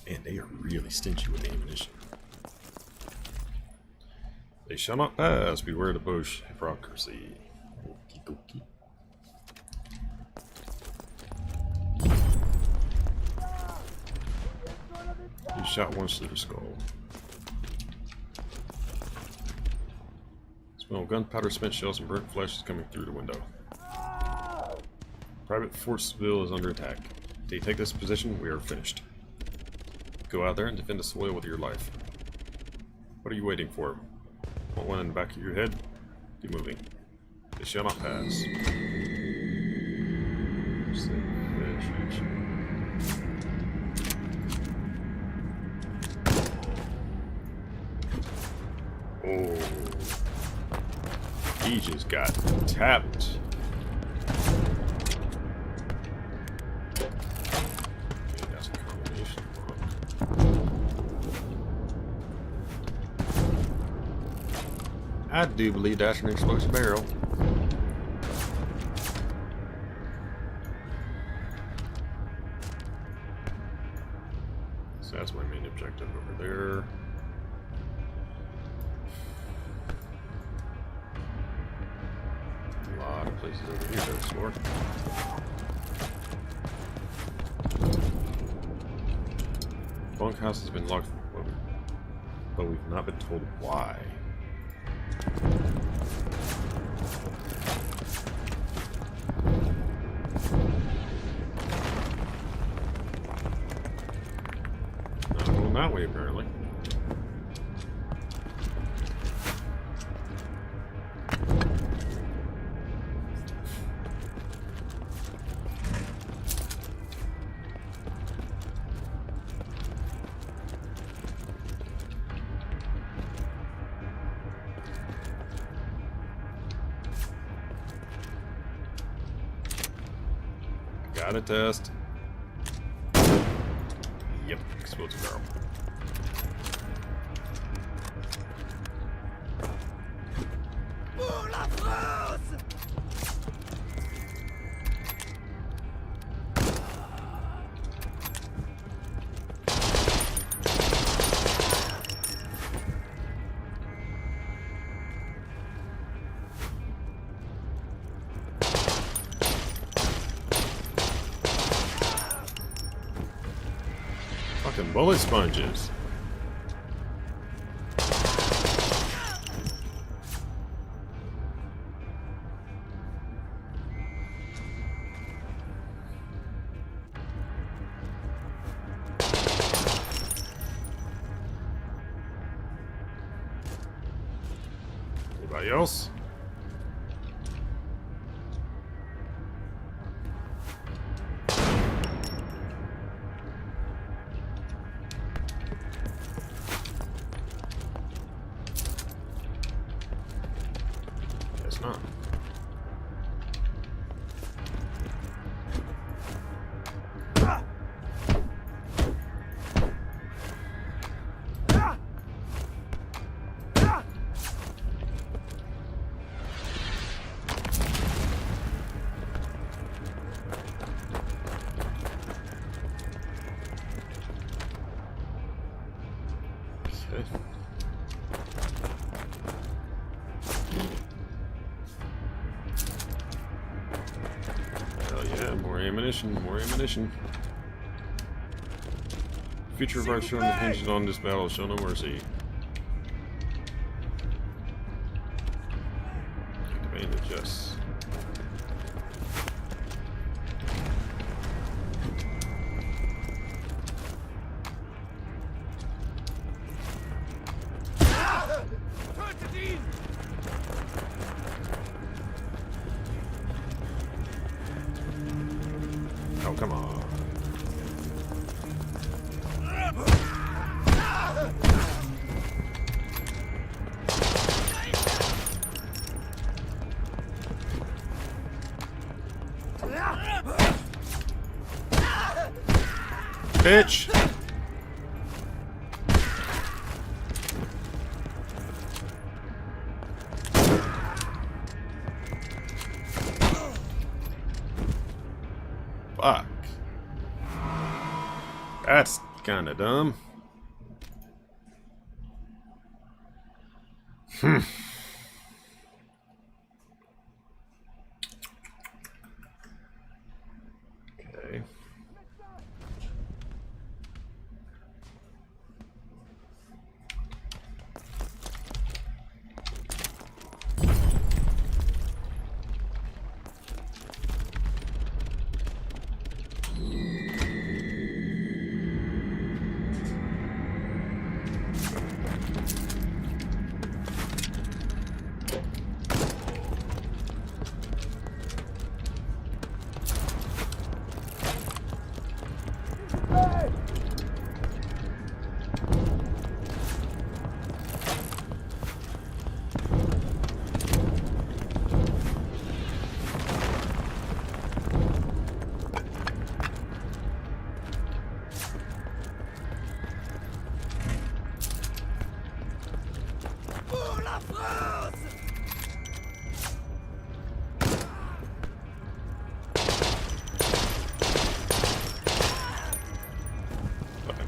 Man, they are really stingy with ammunition. They shall not pass. Beware the bush hypocrisy. Okie dokie. You shot once through the skull. Smell of gunpowder, spent shells, and burnt flesh is coming through the window. Private Forceville is under attack. If they take this position, we are finished. Go out there and defend the soil with your life. What are you waiting for? Want one in the back of your head? Keep moving. They shall not pass. Oh. He just got tapped. I do believe that's an explosive barrel. So that's my main objective over there. A lot of places over here to explore. Bunkhouse has been locked, but we've not been told why. Not going that way, apparently. Got a test. Yep, explosive barrel. Fucking bullet sponges. Anybody else? Guess not. Okay. Hell yeah, more ammunition, more ammunition. Future of our shown hinges on this battle, show no mercy. Advantage, yes. Oh, come on. Bitch! Fuck. That's kinda dumb. Okay.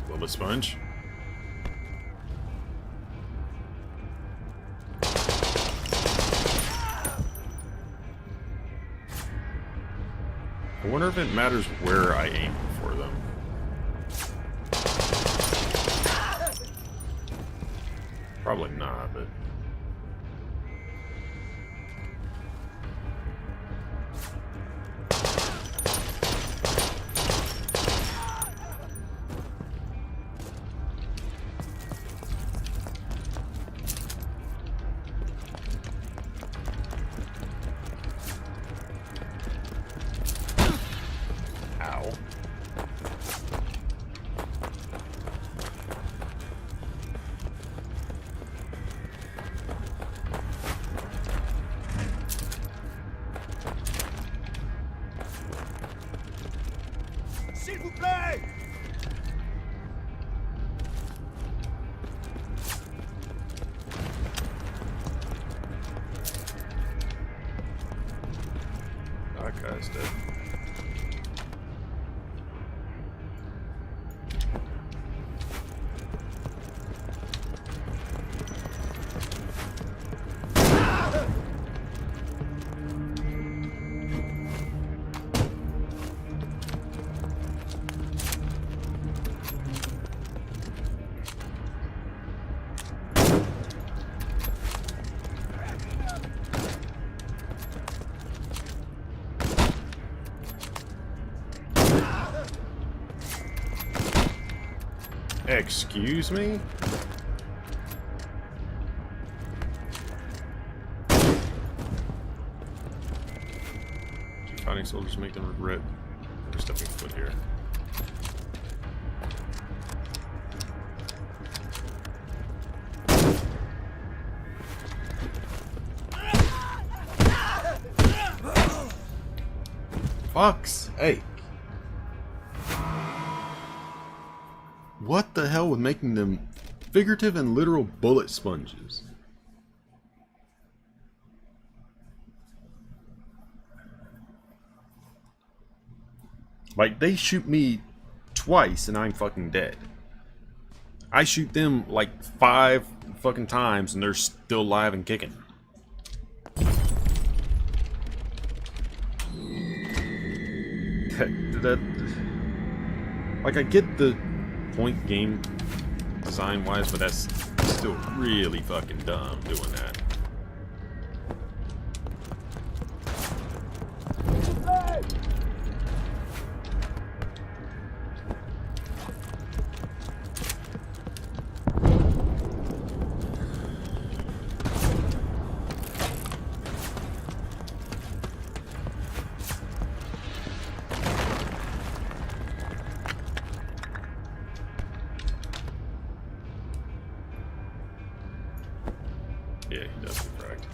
Bullet sponge. I wonder if it matters where I aim for them. Probably not, but... Ow. S'il vous plaît! That guy's dead. Excuse me? fighting soldiers make them regret ever stepping foot here. Fuck's sake. What the hell with making them figurative and literal bullet sponges? Like, they shoot me twice and I'm fucking dead. I shoot them like 5 fucking times and they're still alive and kicking. Like, I get the point game design wise, but that's still really fucking dumb doing that. Yeah, he does get fragged.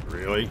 Really?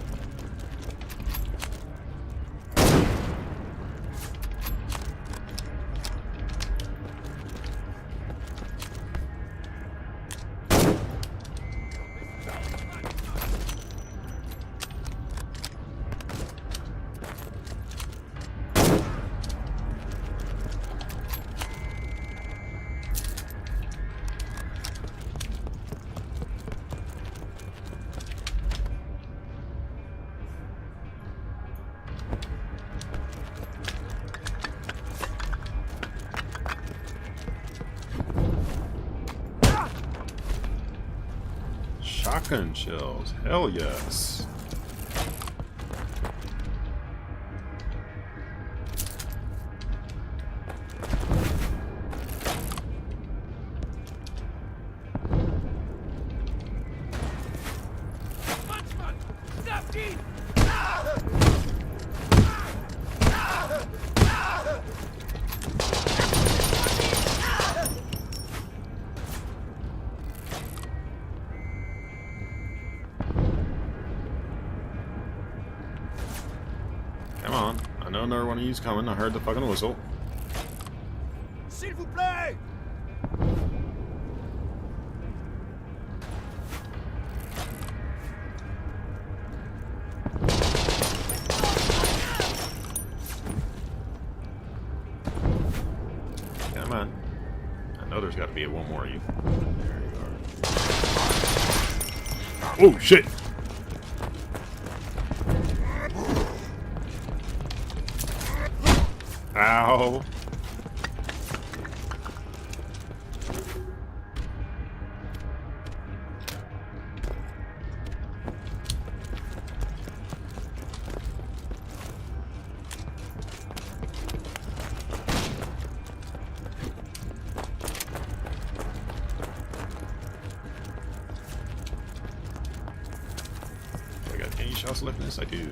Shotgun shells, hell yes. Come on, I know another one of you's coming. I heard the fucking whistle. S'il vous plaît! Come on. I know there's got to be one more of you. There you are. Oh shit! Ow! I got any shots left in this? I do.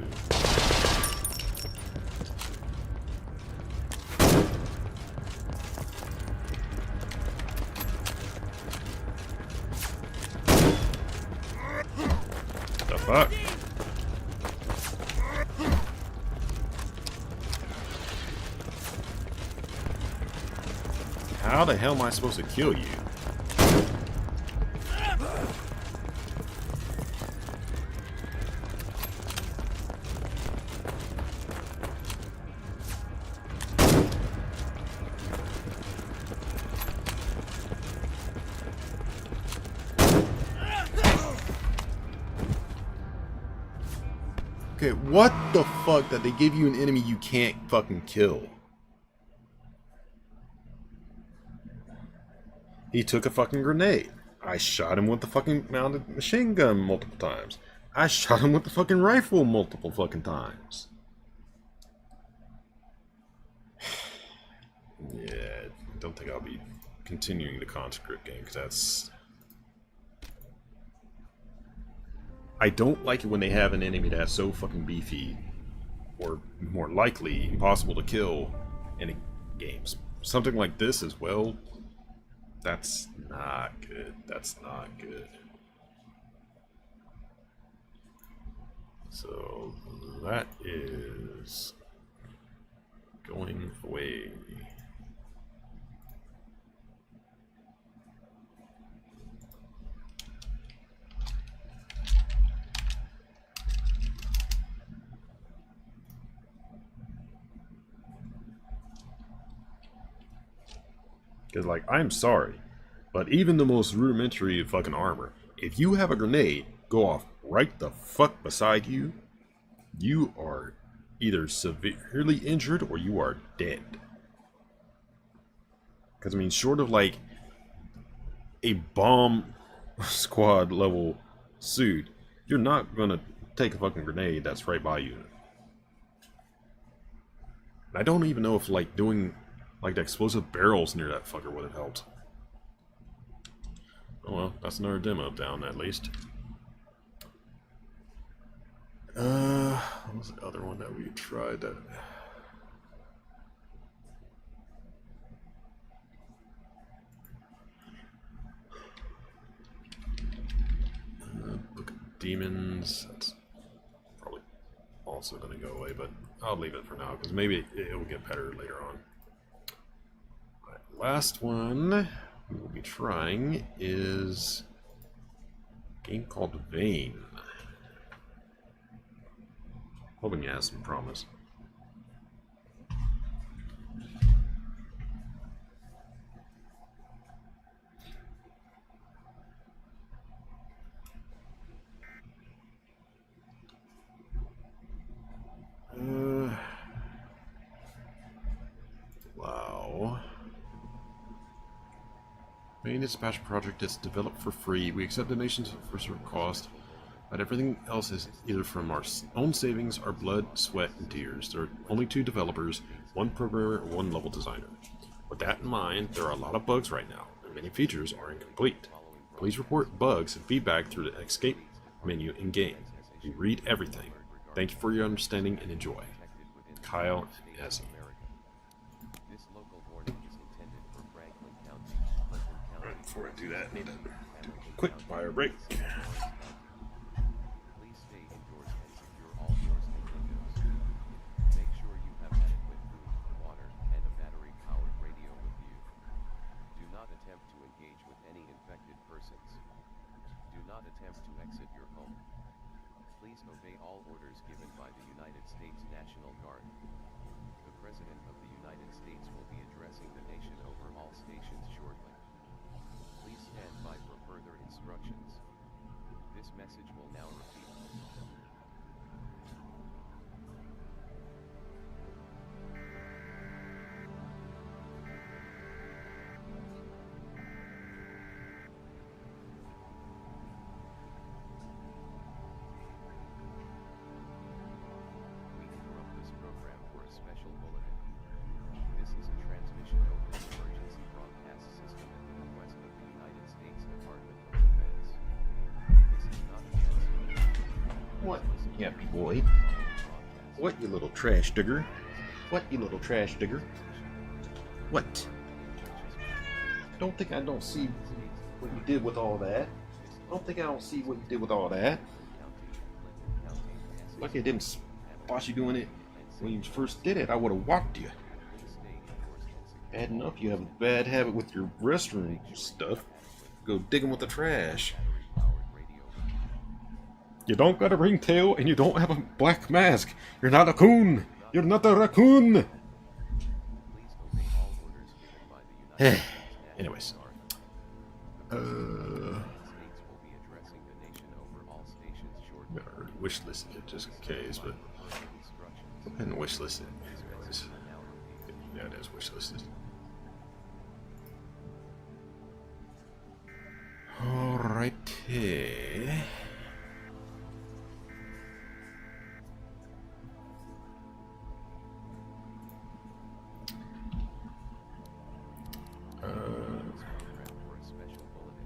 The fuck? How the hell am I supposed to kill you? Okay, what the fuck that they give you an enemy you can't fucking kill? He took a fucking grenade. I shot him with the fucking mounted machine gun multiple times. I shot him with the fucking rifle multiple fucking times. Yeah, don't think I'll be continuing the conscript game, because that's... I don't like it when they have an enemy that's so fucking beefy, or more likely impossible to kill in games. Something like this as well, that's not good. That's not good. So that is going away. Because, like, I'm sorry, but even the most rudimentary of fucking armor, if you have a grenade go off right the fuck beside you, you are either severely injured or you are dead. Because, I mean, short of, like, a bomb squad level suit, you're not gonna take a fucking grenade that's right by you. I don't even know if, like, doing... like the explosive barrels near that fucker would have helped. Oh well, that's another demo down at least. What was the other one that we tried that... Book of Demons, that's probably also going to go away, but I'll leave it for now, because maybe it will get better later on. Last one we will be trying is a game called Vane. Hoping it has some promise. Wow. Main dispatch project is developed for free. We accept donations for certain cost, but everything else is either from our own savings, our blood, sweat, and tears. There are only 2 developers, 1 programmer, and 1 level designer. With that in mind, there are a lot of bugs right now, and many features are incomplete. Please report bugs and feedback through the escape menu in-game. We read everything. Thank you for your understanding and enjoy. Kyle and Ezzy. Before I do that, I need to do a quick fire break. Please stay indoors and secure all doors and windows. Make sure you have adequate food, water, and a battery-powered radio with you. Do not attempt to engage with any infected persons. Do not attempt to exit your home. Please obey all orders given by the United States National Guard. The President of the United States will be addressing the nation over all stations shortly. Please stand by for further instructions. This message will now repeat. What, Yappy boy? What, you little trash digger? What, you little trash digger? What? Don't think I don't see what you did with all that. Don't think I don't see what you did with all that. Lucky I didn't spot you doing it when you first did it. I would have walked you. Bad enough you have a bad habit with your restroom stuff. Go digging with the trash. You don't got a ringtail and you don't have a black mask. You're not a coon. You're not a raccoon. Anyways. I already wish listed it just in case, but go ahead and wish list it. Anyways. Yeah, it is wish listed. Alrighty.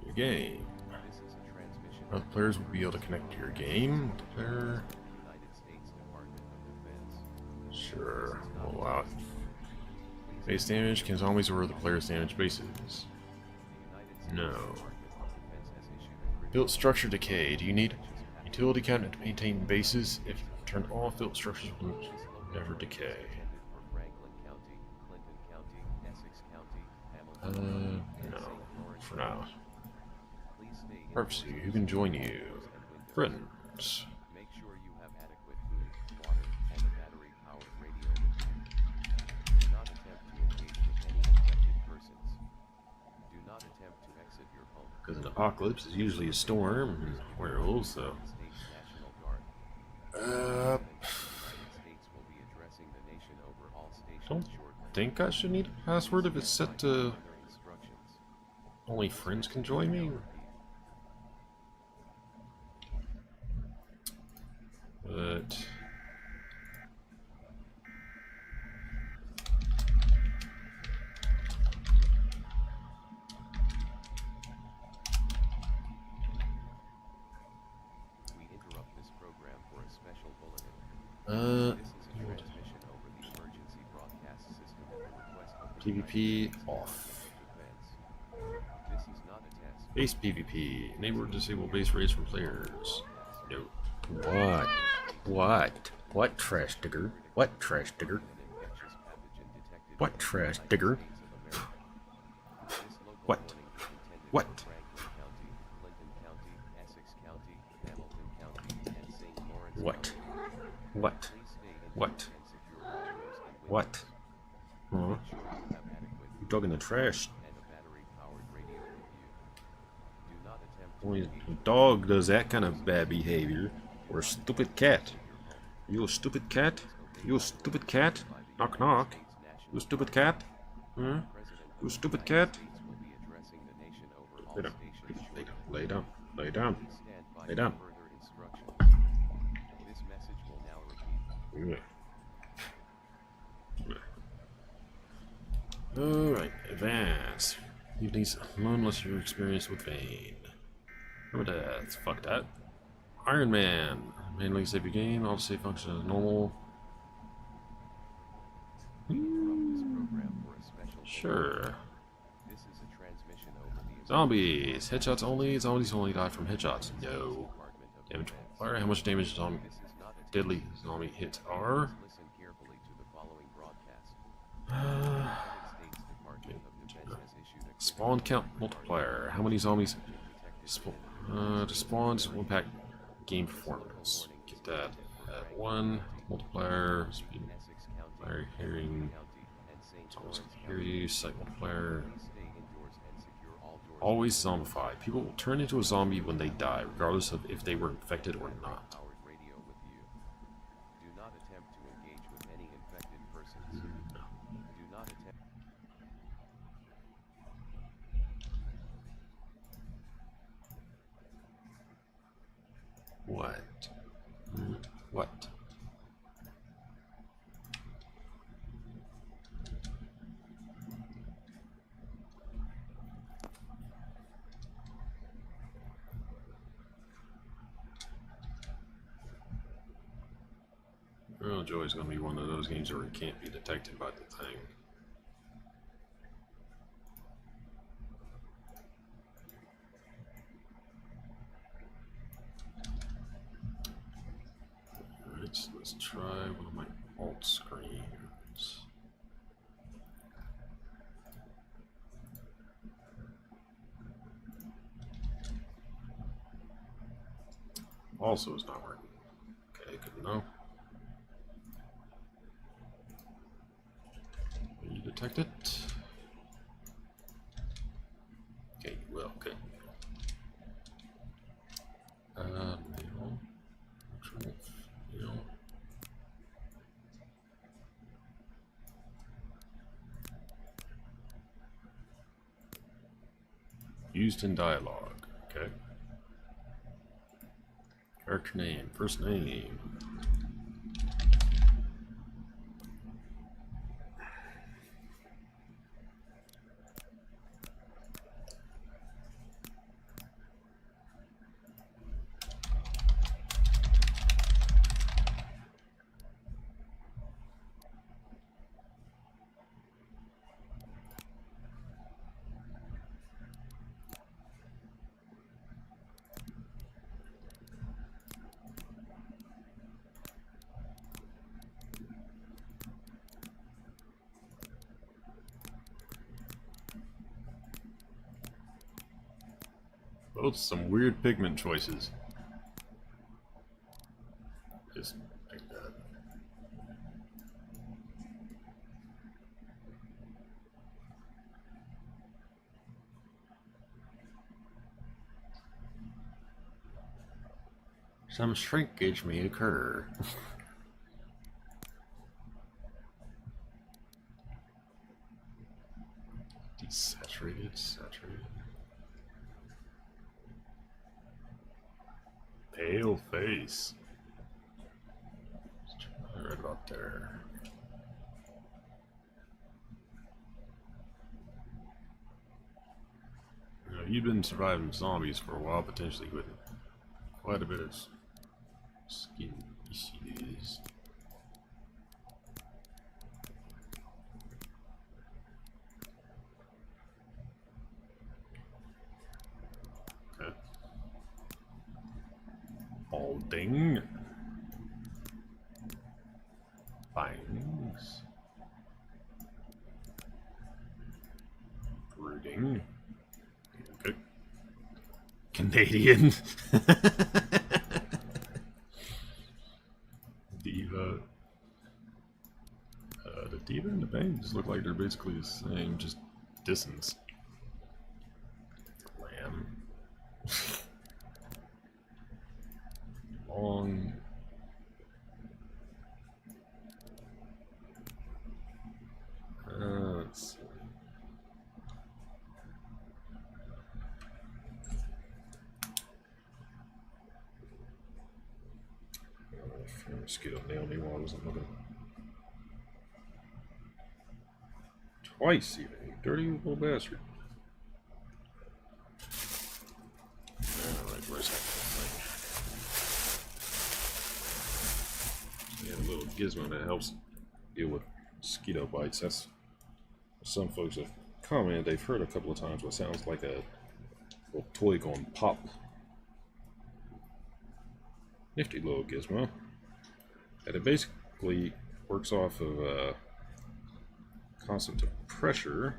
Your game. Other players will be able to connect to your game. Multiplayer. Sure, we'll allow it. Base damage. Can zombies or the player's damage bases? No. Built structure decay. Do you need utility cabinet to maintain bases? If turned off, built structures will never decay. No. For now. Purposely, who can join you? Friends. Make sure you have adequate food, water, and a battery-powered radio with you. Do not attempt to engage with any infected persons. Do not attempt to exit your home. Because an apocalypse is usually a storm and werewolves, so. Don't think I should need a password if it's set to only friends can join me. But we interrupt this program for a special bulletin. This is a transmission over the emergency broadcast system at the request of the PvP off. This is not a test. Base PvP. Enable or disable base raids from players. No. What? What? What trash digger? What trash digger? What trash digger? What? What? What? What? What? What? Huh? You dug in the trash. Only a dog does that kind of bad behavior. Or a stupid cat. You a stupid cat? You a stupid cat? Knock knock. You a stupid cat? Huh? You a stupid cat? Lay down. Lay down. Lay down. Lay down. Yeah. Alright, advance. You need alone unless you're experienced with Vane. Remember that. Fuck that. Iron Man. Manually save your game. Auto save function as normal. Sure. Zombies. Headshots only. Zombies only die from headshots. No. Damage. How much damage zombie deadly zombie hits are? Spawn count multiplier. How many zombies spawns will impact game performance. Get that at 1. Multiplier. Speed multiplier. Hearing. Zombies can hear you. Sight multiplier. Always zombify. People will turn into a zombie when they die, regardless of if they were infected or not. What? What? Joy is going to be one of those games where it can't be detected by the thing. Alright, so let's try one of my alt screens. Also, it's not working. Okay, good to know. Will you detect it? Okay, you will. Okay. Mail. Control. Mail. Used in dialogue. Okay. Character name, first name. Both some weird pigment choices. Just like that. Some shrinkage may occur. Desaturated, saturated. Pale face. Let's try right about there. You know, you've been surviving zombies for a while, potentially with quite a bit of skin issues. Okay. Balding. Fangs. Brooding. Okay. Canadian. Diva. The Diva and the Bangs look like they're basically the same, just distance. Lamb. Long. Let's see. Mosquito nailed me while I wasn't looking. Twice even, you dirty little bastard. Alright, where's that thing? Yeah, a little gizmo that helps deal with mosquito bites. That's some folks have commented they've heard a couple of times what sounds like a little toy going pop. Nifty little gizmo. And it basically works off of constant pressure.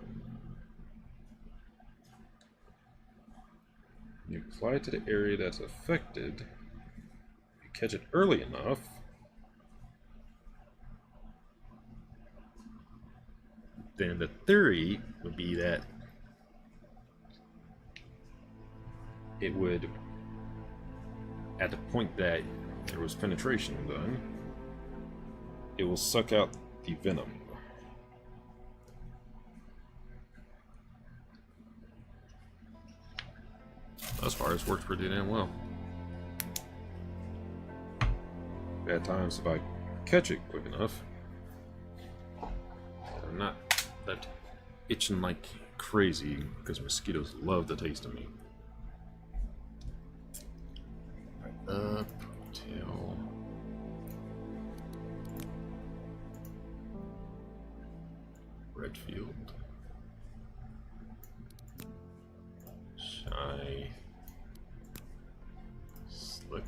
You apply it to the area that's affected. You catch it early enough, then the theory would be that it would, at the point that there was penetration done, it will suck out the venom. Thus far, it's worked pretty damn well. At times, if I catch it quick enough, I'm not that itching like crazy because mosquitoes love the taste of me. Right up till Redfield. Shy. Slick.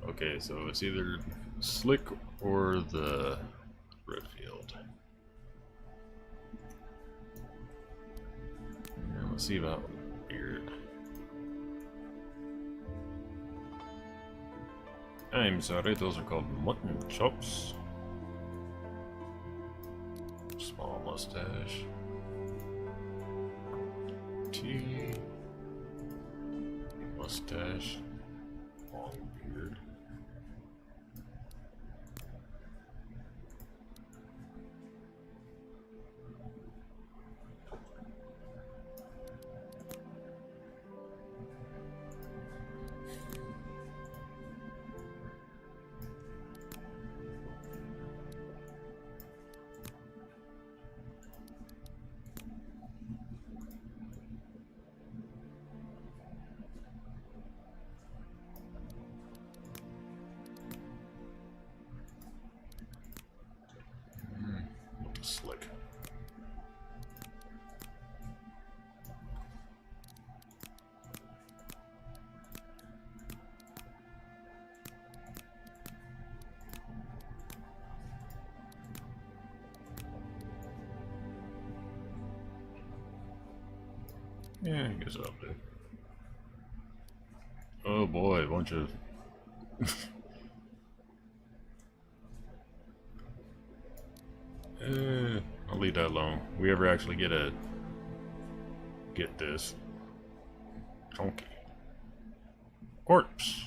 Okay, so it's either Slick or the Redfield. And let's see about Beard. I'm sorry, those are called mutton chops. Small mustache. T. Mustache. Long beard. Slick. Yeah, he goes up there. Oh boy, a bunch of I'll leave that alone. We ever actually get this chunky corpse.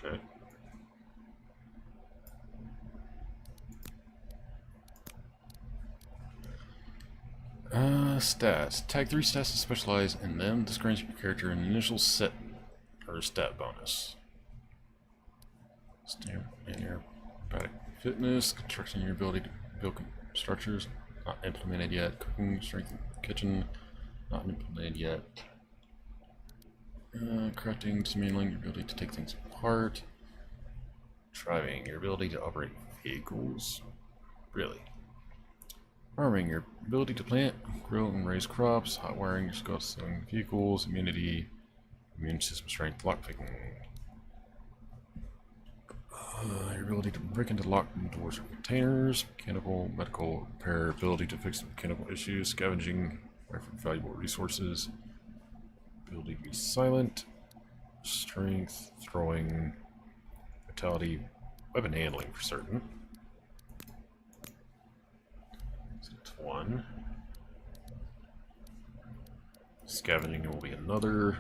Okay. Stats. Tag 3 stats to specialize in them. This grants your character an initial set or stat bonus. Stamina, acrobatic fitness, construction, your ability to build structures, not implemented yet. Cooking, strength in the kitchen, not implemented yet. Crafting, dismantling, your ability to take things apart. Driving, your ability to operate vehicles. Really. Farming, your ability to plant, grow, and raise crops. Hot wiring, your skill at selling vehicles. Immunity, immune system strength, lockpicking. Your ability to break into locked doors or containers. Mechanical, medical, repair, ability to fix mechanical issues. Scavenging, for valuable resources. Ability to be silent. Strength, throwing, vitality, weapon handling for certain. So that's one. Scavenging will be another.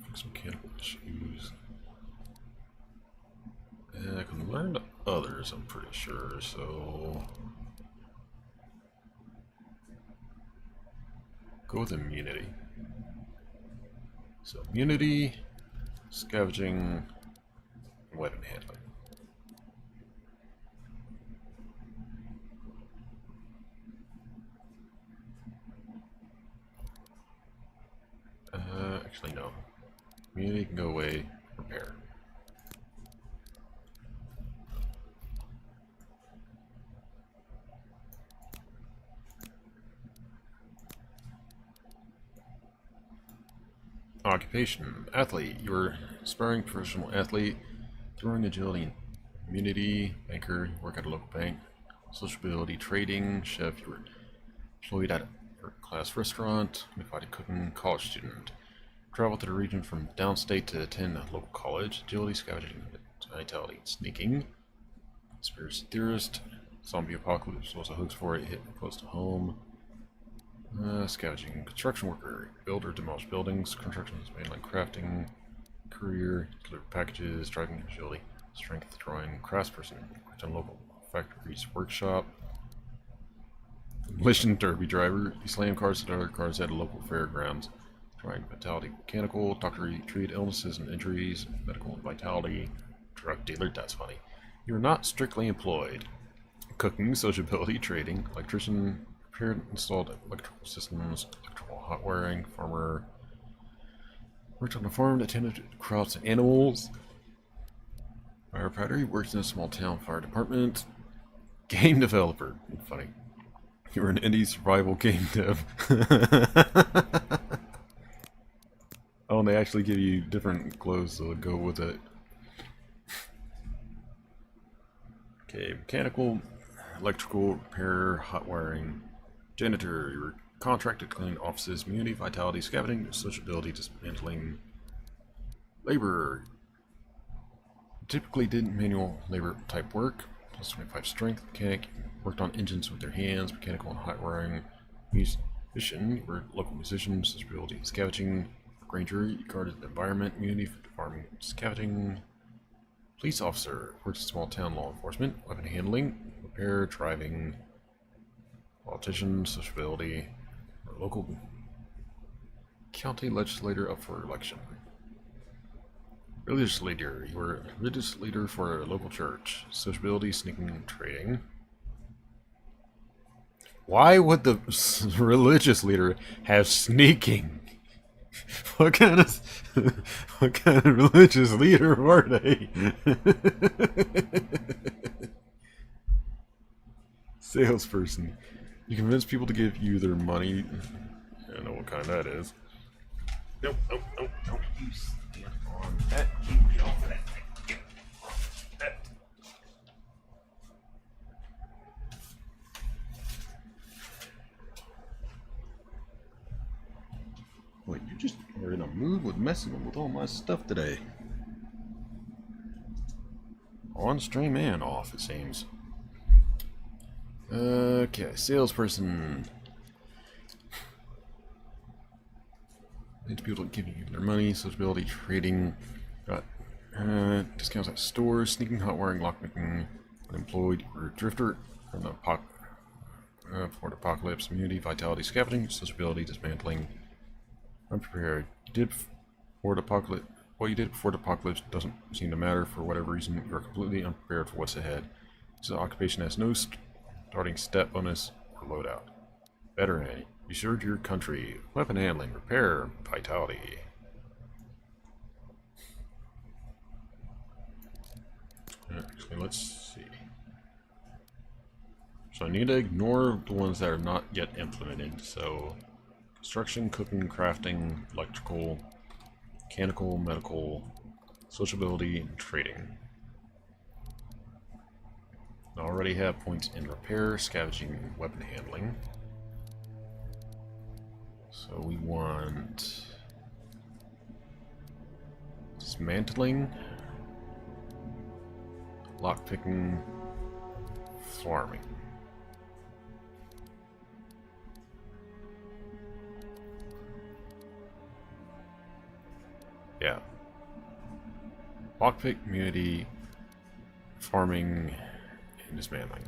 Fix mechanical issues. And I can learn to others, I'm pretty sure, so go with immunity. So immunity, scavenging, and weapon handling. Actually no. Immunity can go away. Repair. Occupation. Athlete. You're aspiring professional athlete. Throwing, agility, immunity. Banker. Work at a local bank. Sociability, trading. Chef. You're employed at a class restaurant. Unified cooking. College student. travel to the region from downstate to attend a local college. Agility, scavenging, vitality, sneaking. Conspiracy theorist. Zombie apocalypse was a hoax for it. Hit close to home. Scavenging. Construction worker. Build or demolish buildings. Construction is mainly crafting. Career. Deliver packages. Driving agility. Strength. Drawing. Craftsperson. Worked on local factories. Workshop. Demolition derby driver. He slammed cars and other cars at a local fairgrounds. Drawing. Vitality. Mechanical. Doctor. Treat illnesses and injuries. Medical and vitality. Drug dealer. That's funny. You're not strictly employed. Cooking. Sociability. Trading. Electrician. Repaired and installed electrical systems. Electrical hot wiring. Farmer. Worked on a farm. Attended to crops and animals. Firefighter. He works in a small town fire department. Game developer. Funny. You're an indie survival game dev. Oh, and they actually give you different clothes to go with it. Okay, mechanical, electrical, repair, hot wiring, janitor. You were contracted to clean offices, community, vitality, scavenging, sociability, dismantling, labor. Typically did manual labor type work, plus 25 strength. Mechanic, worked on engines with their hands, mechanical and hot wiring. Musician, you were local musician, sociability, scavenging. Ranger, you guarded the environment, community, farming, scavenging. Police officer, works in small town law enforcement, weapon handling, repair, driving. Politician, sociability, local county legislator up for election. Religious leader, you were a religious leader for a local church. Sociability, sneaking, and trading. Why would the religious leader have sneaking? What kind of religious leader were they? Salesperson. You convince people to give you their money. I don't know what kind that is. Nope, nope, nope, nope. You stand on that. You get off of that thing. Get off that. Wait, you just are in a mood with messing with all my stuff today. On stream and off, it seems. Okay, salesperson. Need people giving you their money, sociability, trading. Got discounts at stores, sneaking, hot wiring, lockpicking, unemployed, or drifter from the Ford Apocalypse, immunity, vitality, scavenging, sociability, dismantling. Unprepared. You did Ford Apocalypse. What you did before the apocalypse doesn't seem to matter for whatever reason. You are completely unprepared for what's ahead. This occupation has no starting step bonus or loadout. Veteran. You served your country. Weapon handling, repair, vitality. Actually, let's see. So I need to ignore the ones that are not yet implemented. So construction, cooking, crafting, electrical, mechanical, medical, sociability, and trading. I already have points in repair, scavenging, and weapon handling. So we want dismantling, lockpicking, farming. Yeah. Lockpick, community, farming, and dismantling.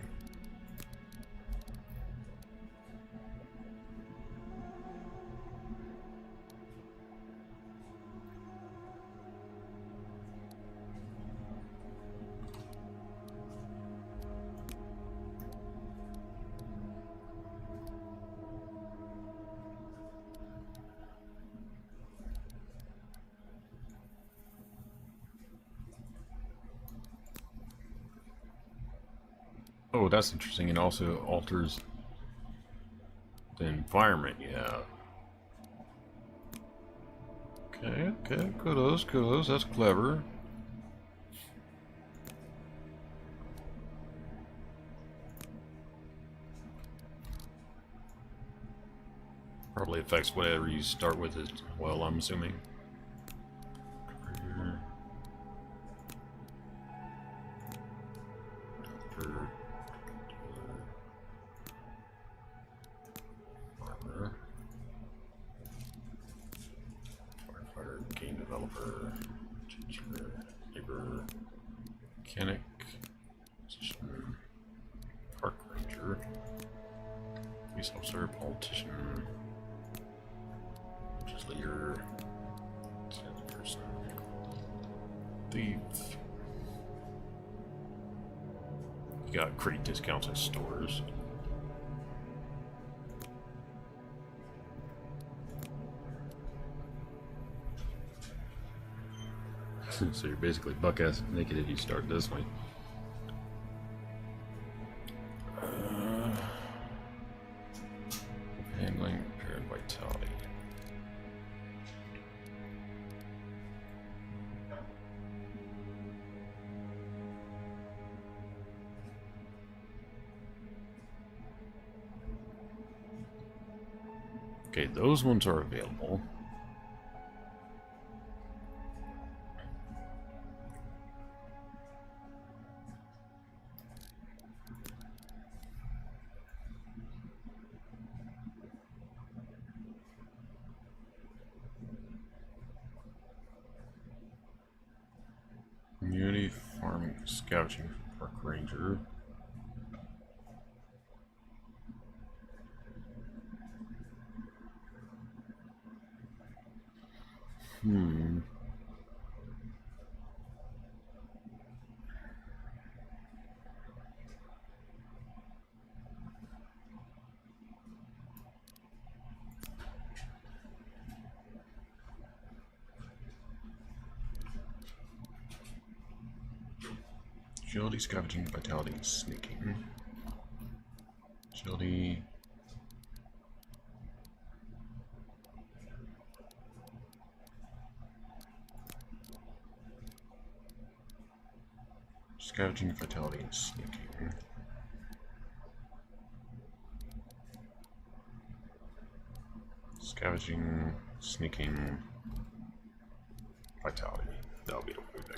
Oh, that's interesting. It also alters the environment, yeah. Okay, okay, kudos, that's clever. Probably affects whatever you start with as well, I'm assuming. officer, politician, just leader, person, thief. You got credit discounts at stores. So you're basically buck-ass naked if you start this way. Handling, repair, and vitality. Okay, those ones are available. Community farming, scouting, park ranger. Agility, scavenging, vitality, and sneaking. Agility. Scavenging, vitality, and sneaking. Scavenging, sneaking, vitality. That'll be the way back.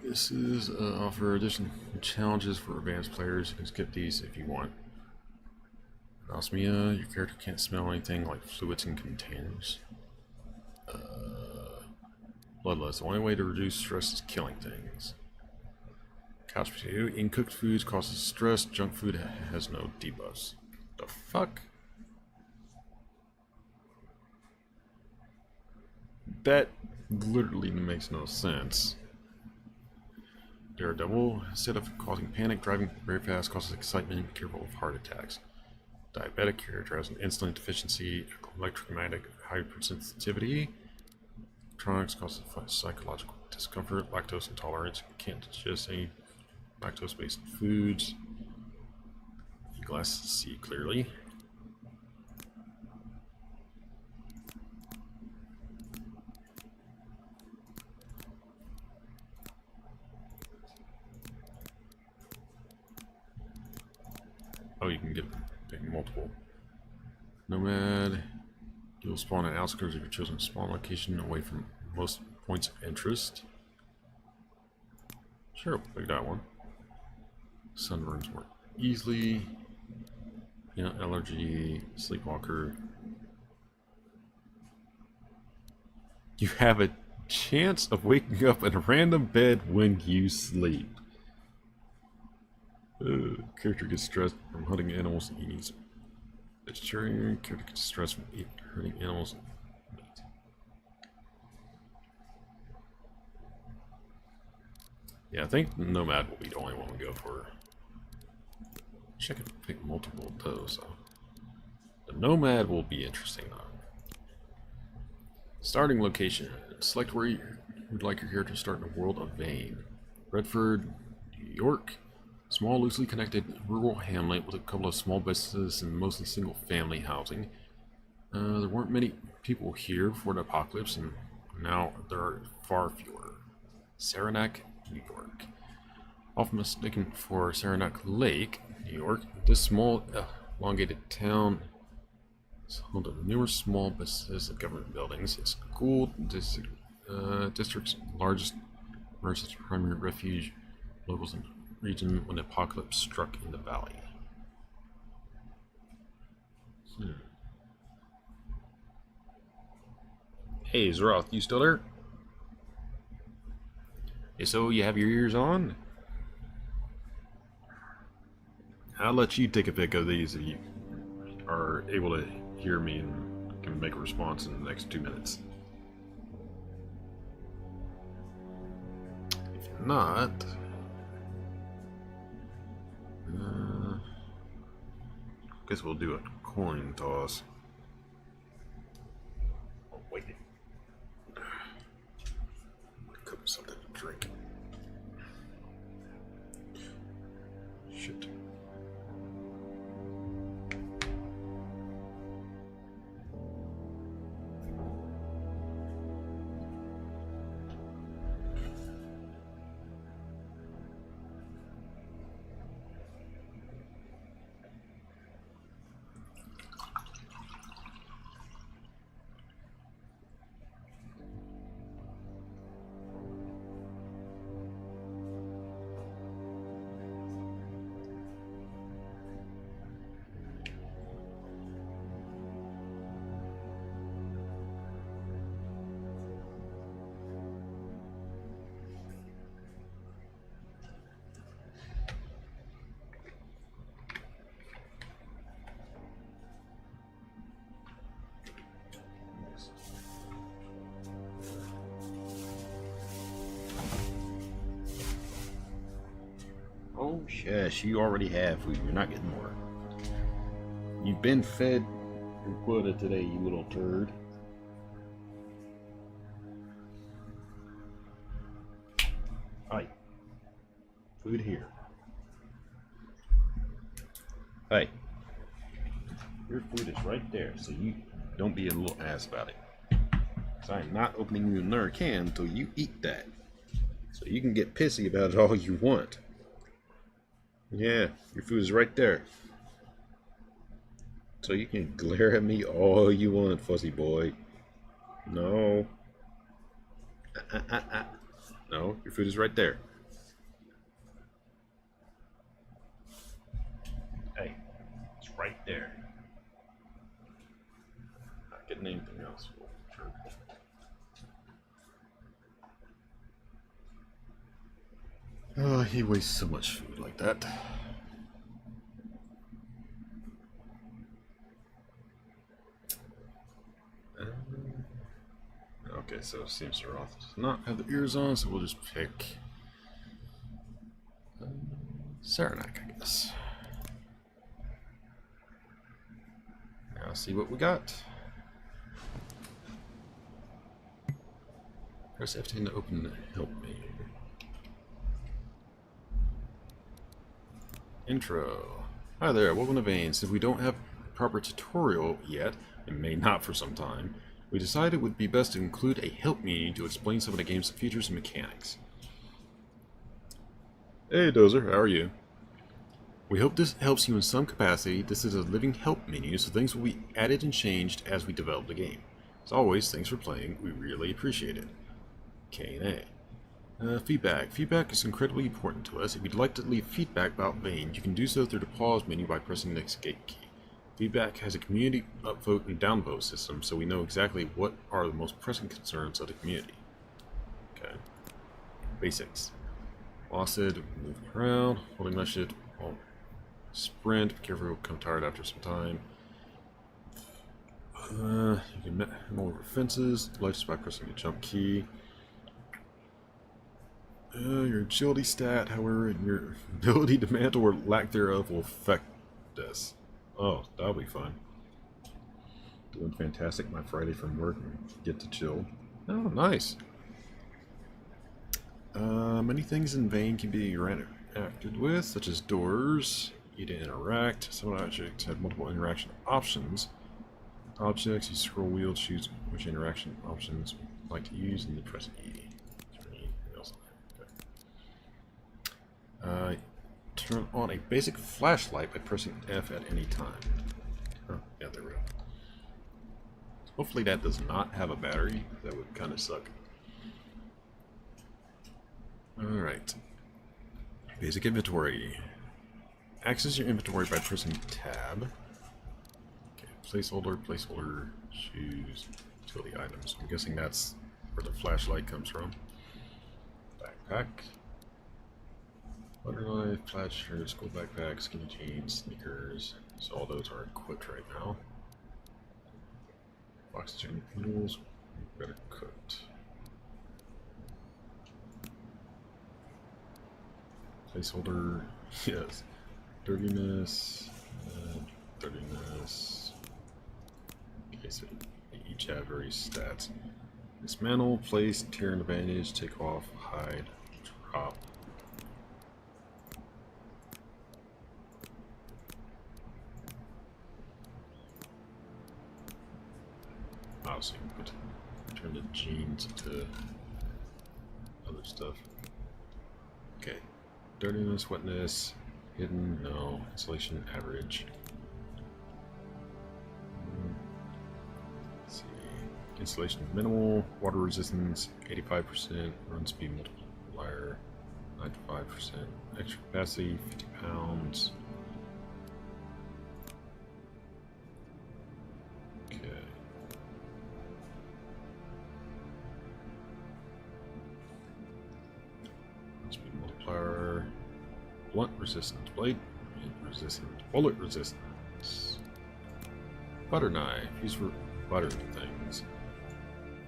This is offer additional challenges for advanced players. You can skip these if you want. Anosmia, your character can't smell anything like fluids in containers. Bloodlust, the only way to reduce stress is killing things. Couch potato, eating cooked foods causes stress, junk food has no debuffs. The fuck? That literally makes no sense. Daredevil, instead of causing panic, driving very fast causes excitement, be careful of heart attacks. Diabetic character has an insulin deficiency, electromagnetic hypersensitivity. Electronics causes psychological discomfort, lactose intolerance, can't digest any lactose-based foods. Glasses to see clearly. Oh, you can get multiple. Nomad. You'll spawn at outskirts of your chosen spawn location away from most points of interest. Sure, we got one. Sunburns more easily. Peanut allergy, sleepwalker. You have a chance of waking up in a random bed when you sleep. Character gets stressed from hunting animals and eating vegetarian. Character gets stressed from hunting animals and meat. Yeah, I think Nomad will be the only one we go for. Wish I could pick multiple of those though. The Nomad will be interesting though. Starting location. Select where you would like your character to start in a world of Vane. Redford, New York. Small, loosely connected rural hamlet with a couple of small businesses and mostly single-family housing. There weren't many people here before the apocalypse, and now there are far fewer. Saranac, New York. Often mistaken for Saranac Lake, New York, this small, elongated town is home to numerous small businesses and government buildings. Its school district's largest emergency primary refuge. Locals in the region when the apocalypse struck in the valley. Hey, Zroth, you still there? Hey, so you have your ears on? I'll let you take a pic of these if you are able to hear me and can make a response in the next 2 minutes. If not, guess we'll do a coin toss. Oh, wait. Cook something to drink. Shit. Oh, shush, you already have food. You're not getting more. You've been fed your quota today, you little turd. Hey. Food here. Hey. Your food is right there, so you don't be a little ass about it. Because I am not opening you another can until you eat that. So you can get pissy about it all you want. Yeah, your food is right there. So you can glare at me all you want, fuzzy boy. No. No, your food is right there. Hey, it's right there. Not getting anything else. Sure. Oh, he wastes so much food like that. Okay, so it seems to Roth does not have the ears on, so we'll just pick Saranac, I guess. Now see what we got. Press F10 to open the help menu. Intro. Hi there, welcome to Vane. Since we don't have a proper tutorial yet, and may not for some time, we decided it would be best to include a help menu to explain some of the game's features and mechanics. Hey Dozer, how are you? We hope this helps you in some capacity. This is a living help menu, so things will be added and changed as we develop the game. As always, thanks for playing. We really appreciate it. K&A. Feedback. Feedback is incredibly important to us. If you'd like to leave feedback about Vane, you can do so through the pause menu by pressing the escape key. Feedback has a community upvote and downvote system, so we know exactly what are the most pressing concerns of the community. Okay. Basics. Lost-ed, moving around, holding my shit, sprint, be careful, you'll become tired after some time. You can move over fences, light just by pressing the jump key. Your agility stat, however, and your ability to mantle or lack thereof will affect this. Oh, that'll be fun. Doing fantastic my Friday from work and get to chill. Oh, nice. Many things in Vane can be interacted with, such as doors, E to interact. Some objects have multiple interaction options. Objects, you scroll wheel, choose which interaction options you'd like to use, and then press E. Turn on a basic flashlight by pressing F at any time. Oh, yeah, there we go. Hopefully that does not have a battery. That would kind of suck. Alright. Basic inventory. Access your inventory by pressing Tab. Okay, placeholder, choose utility items. I'm guessing that's where the flashlight comes from. Backpack. Butter knife, plaid shirt, school backpack, skinny jeans, sneakers. So all those are equipped right now. Box of chicken noodles, better cooked. Placeholder, yes. Dirtiness, dirtiness. Okay, so they each have various stats. Dismantle, place, tear and advantage, take off, hide, drop. Oh, so you can turn the jeans into other stuff. Okay. Dirtiness, wetness, hidden, no. Insulation, average. Let's see. Insulation, minimal. Water resistance, 85%. Run speed multiplier, 95%. Extra capacity, 50 pounds. Okay. Run speed multiplier. Blunt resistance, blade resistance, bullet resistance. Butter knife, used for buttering things.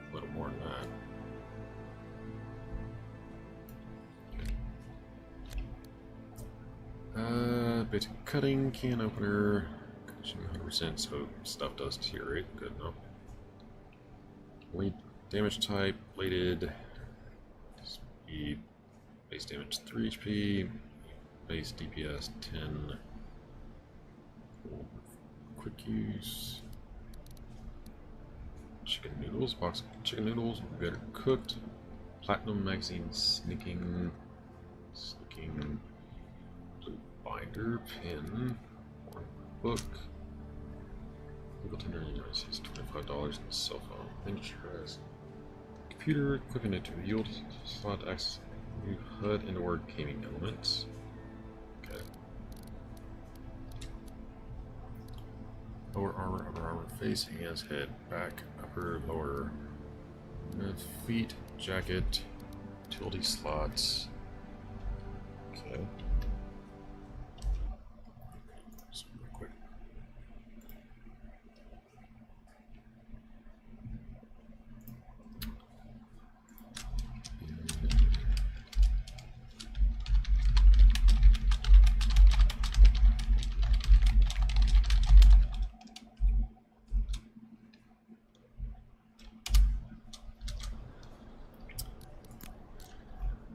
A little more than that. Basic cutting, can opener, 100%, so stuff does deteriorate. Good enough. Blade damage type, bladed, speed, base damage 3 HP. Base DPS 10. Quick use. Chicken noodles. Box of chicken noodles. Better cooked. Platinum magazine. Sneaking. Blue binder. Pin. One book. Legal tender is $25 in cell phone. Interest. Computer. Equipping it to yield slot access. New HUD and or gaming elements. Lower armor, upper armor, face, hands, head, back, upper, lower, feet, jacket, utility slots. Okay. So real quick.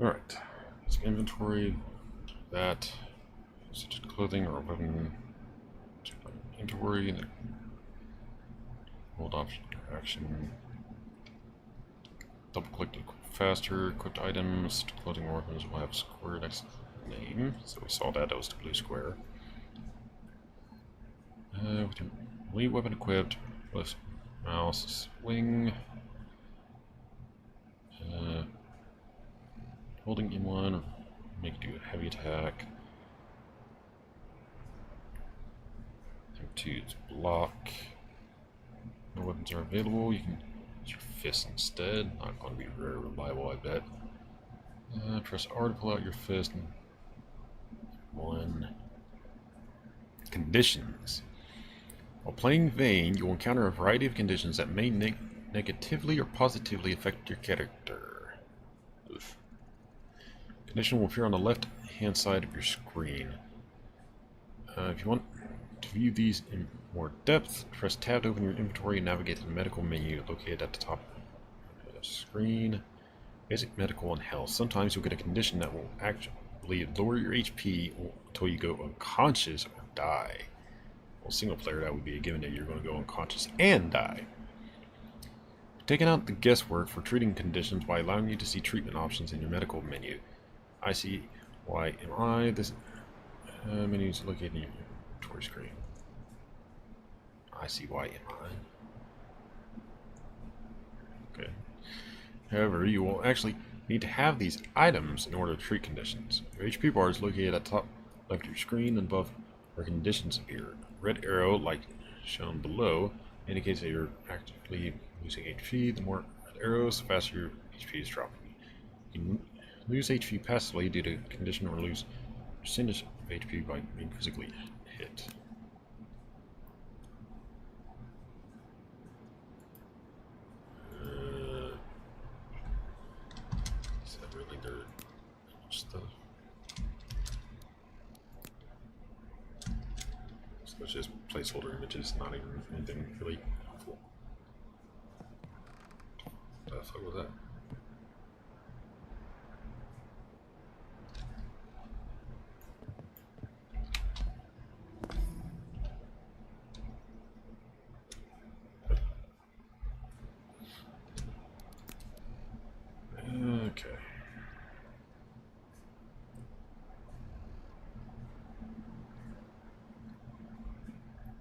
Alright, so inventory, that, such as clothing or weapon, inventory, hold option, action, double click to equip faster, equipped items, clothing or weapons will have square next name, so we saw that was the blue square. With your elite weapon equipped, left mouse, swing, holding M1 or make it do a heavy attack. M2 is block. No weapons are available. You can use your fist instead. Not going to be very reliable, I bet. Press R to pull out your fist. And one. Conditions. While playing Vayne, you will encounter a variety of conditions that may negatively or positively affect your character. Oof. Condition will appear on the left-hand side of your screen. If you want to view these in more depth, press tab to open your inventory and navigate to the medical menu located at the top of the screen. Basic medical and health. Sometimes you'll get a condition that will actually lower your HP until you go unconscious or die. Well, single player, that would be a given that you're going to go unconscious and die. Taking out the guesswork for treating conditions by allowing you to see treatment options in your medical menu. ICYMI. This menu is located in your inventory screen. ICYMI. Okay. However, you will actually need to have these items in order to treat conditions. Your HP bar is located at the top left of your screen and above where conditions appear. Red arrow, like shown below, indicates that you're actively losing HP. The more red arrows, the faster your HP is dropping. You can lose HP passively due to condition or lose percentage of HP by being physically hit. Is that really their stuff? So it's just placeholder images, not even anything really helpful. What the fuck was that? Okay.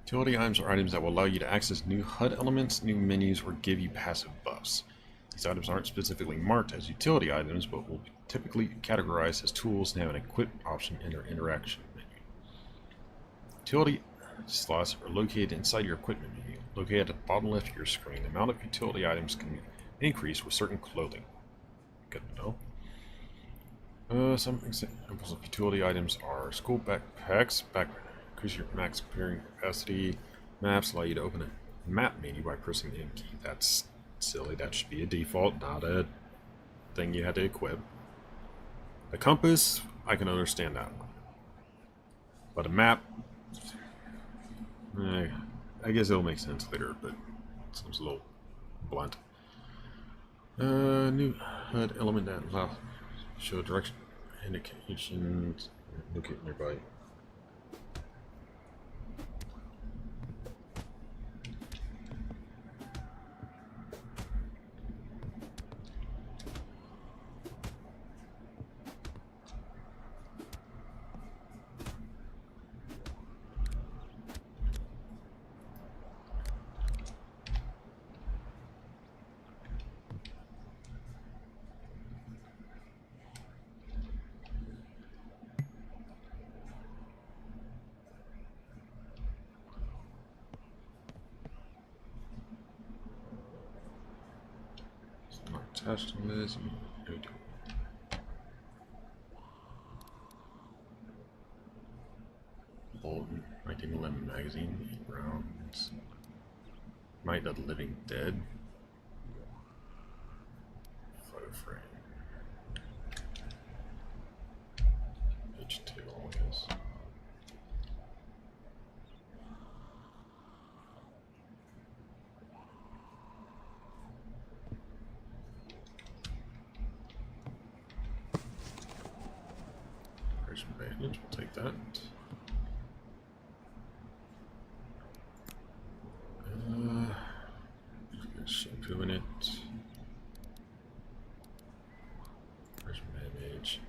Utility items are items that will allow you to access new HUD elements, new menus, or give you passive buffs. These items aren't specifically marked as utility items, but will be typically categorized as tools and have an equip option in their interaction menu. Utility slots are located inside your equipment menu. Located at the bottom left of your screen, the amount of utility items can be increased with certain clothing. Good to know. Some examples of utility items are school backpacks, increase your max carrying capacity. Maps allow you to open a map menu by pressing the M key. That's silly. That should be a default, not a thing you had to equip. A compass, I can understand that one. But a map, I guess it'll make sense later, but it seems a little blunt. New HUD element that allows show direction indications. Locate nearby. Attached on this. Bolton, 1911 magazine, 8 rounds. Night of the Living Dead. Photo frame. Page 2, I guess. We'll take that. Shampoo in it. Fresh bandage.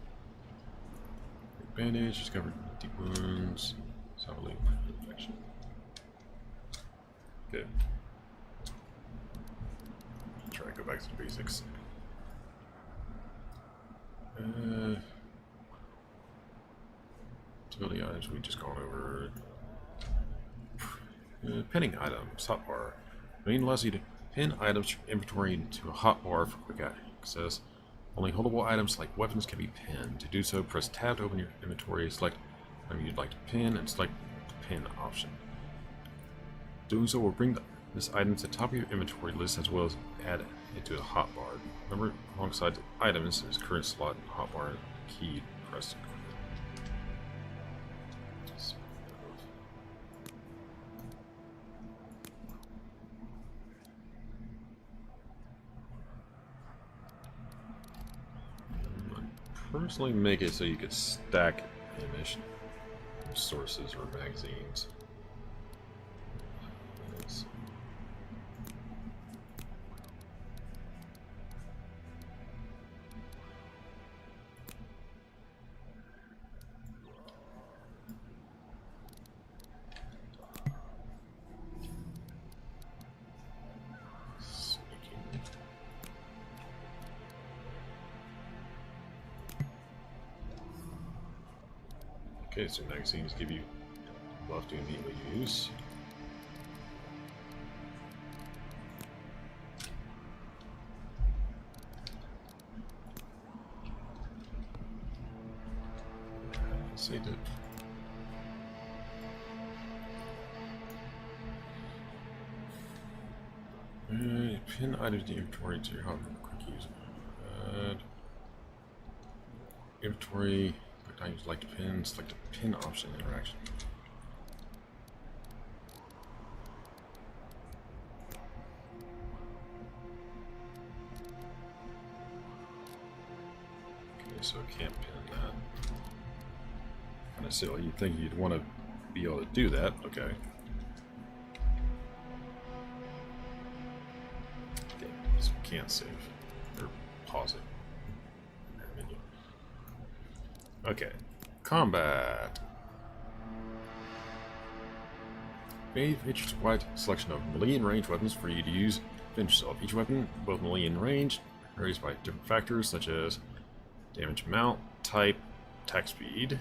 Bandage, discovered deep wounds. Solid infection. Good. Try to go back to the basics. Utility items we just gone over. Pinning items, hotbar. Main allows you to pin items from inventory into a hotbar for quick access. Only holdable items like weapons can be pinned. To do so, press tab to open your inventory, select item you'd like to pin, and select the pin option. Doing so will bring this item to the top of your inventory list as well as add it to a hotbar. Remember, alongside the items, there's current slot and hotbar key pressed. Personally, make it so you could stack ammunition sources or magazines. Okay, so magazines give you buff to immediately use. say that. Pin items to inventory to your hub quick use. Inventory, select items like the pin, select the pin option interaction. Okay, so I can't pin that. Kind of silly. You'd think you'd want to be able to do that. Okay. So can't save or pause it. Okay, combat. May features a wide selection of melee and range weapons for you to use. Finish yourself. Each weapon, both melee and range, varies by different factors such as damage amount, type, attack speed,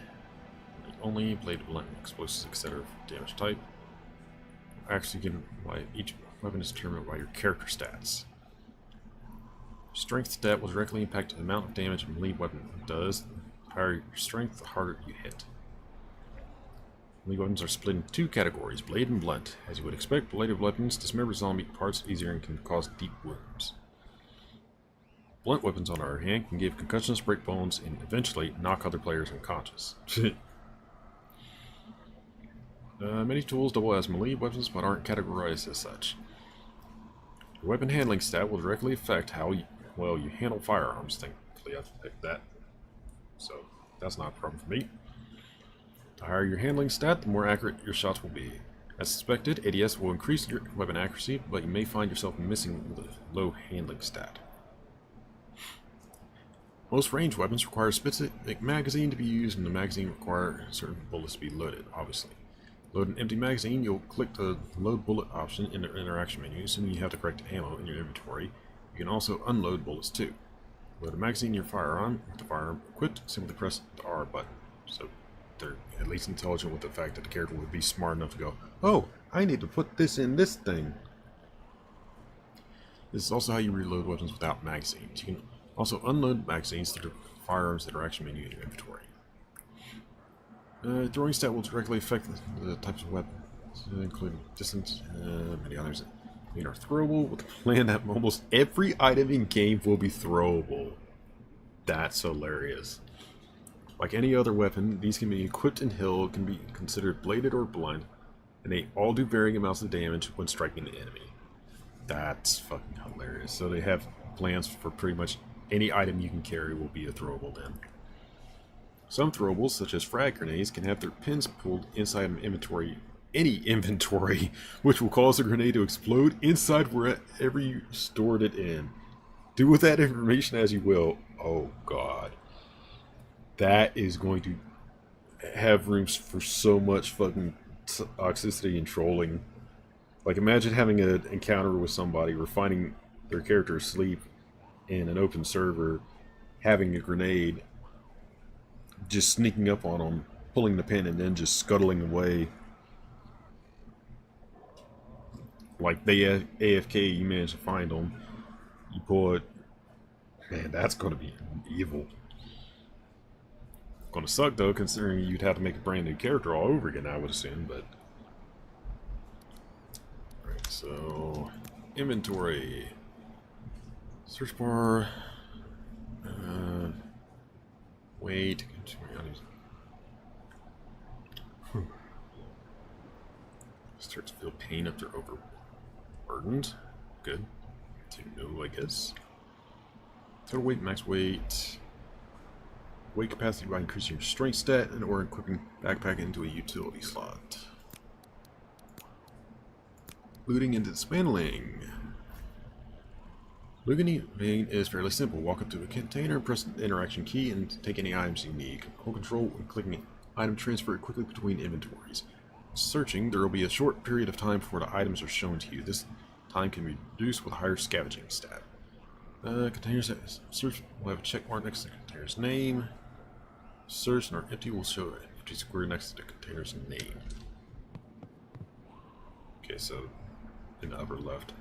only blade blunt, explosives, etc. Damage type. Actually, given by each weapon is determined by your character stats. Strength stat will directly impact the amount of damage a melee weapon does. The higher your strength, the harder you hit. Melee weapons are split into two categories, blade and blunt. As you would expect, bladed weapons dismember zombie parts easier and can cause deep wounds. Blunt weapons, on the other hand, can give concussions, break bones, and eventually knock other players unconscious. Many tools double as melee weapons but aren't categorized as such. Your weapon handling stat will directly affect how well you handle firearms. Thankfully, I've picked that, so that's not a problem for me. The higher your handling stat, the more accurate your shots will be. As suspected, ADS will increase your weapon accuracy, but you may find yourself missing the low handling stat. Most ranged weapons require a specific magazine to be used, and the magazine requires certain bullets to be loaded, obviously. Load an empty magazine, you'll click the load bullet option in the interaction menu, assuming you have the correct ammo in your inventory. You can also unload bullets too. Load a magazine in your firearm. With the firearm equipped, simply press the R button. So they're at least intelligent with the fact that the character would be smart enough to go, oh, I need to put this in this thing. This is also how you reload weapons without magazines. You can also unload magazines through the firearms interaction menu in your inventory. Throwing stat will directly affect the types of weapons, including distance, many others. They are throwable with the plan that almost every item in game will be throwable. That's hilarious. Like any other weapon, these can be equipped and held, can be considered bladed or blunt, and they all do varying amounts of damage when striking the enemy. That's fucking hilarious. So they have plans for pretty much any item you can carry will be a throwable then. Some throwables, such as frag grenades, can have their pins pulled inside an inventory, any inventory, which will cause the grenade to explode inside wherever you stored it in. Do with that information as you will. Oh god. That is going to have rooms for so much fucking toxicity and trolling. Like, imagine having an encounter with somebody or finding their character asleep in an open server, having a grenade, just sneaking up on them, pulling the pin, and then just scuttling away. Like, they AFK, you manage to find them, you pull it. Man, that's going to be evil. Going to suck, though, considering you'd have to make a brand new character all over again, I would assume, but... Alright, so... Inventory. Search bar... Wait... Start to feel pain if they're overburdened. Good. To know, I guess. Total weight, max weight. Weight capacity by increasing your strength stat and or equipping backpack into a utility slot. Looting and dismantling. Looting is fairly simple. Walk up to a container, press the interaction key, and take any items you need. Hold control when clicking item transfer quickly between inventories. Searching, there will be a short period of time before the items are shown to you. This time can be reduced with a higher scavenging stat. Containers search will have a check mark next to the container's name. Search and empty will show an empty square next to the container's name. Okay, so in the upper left.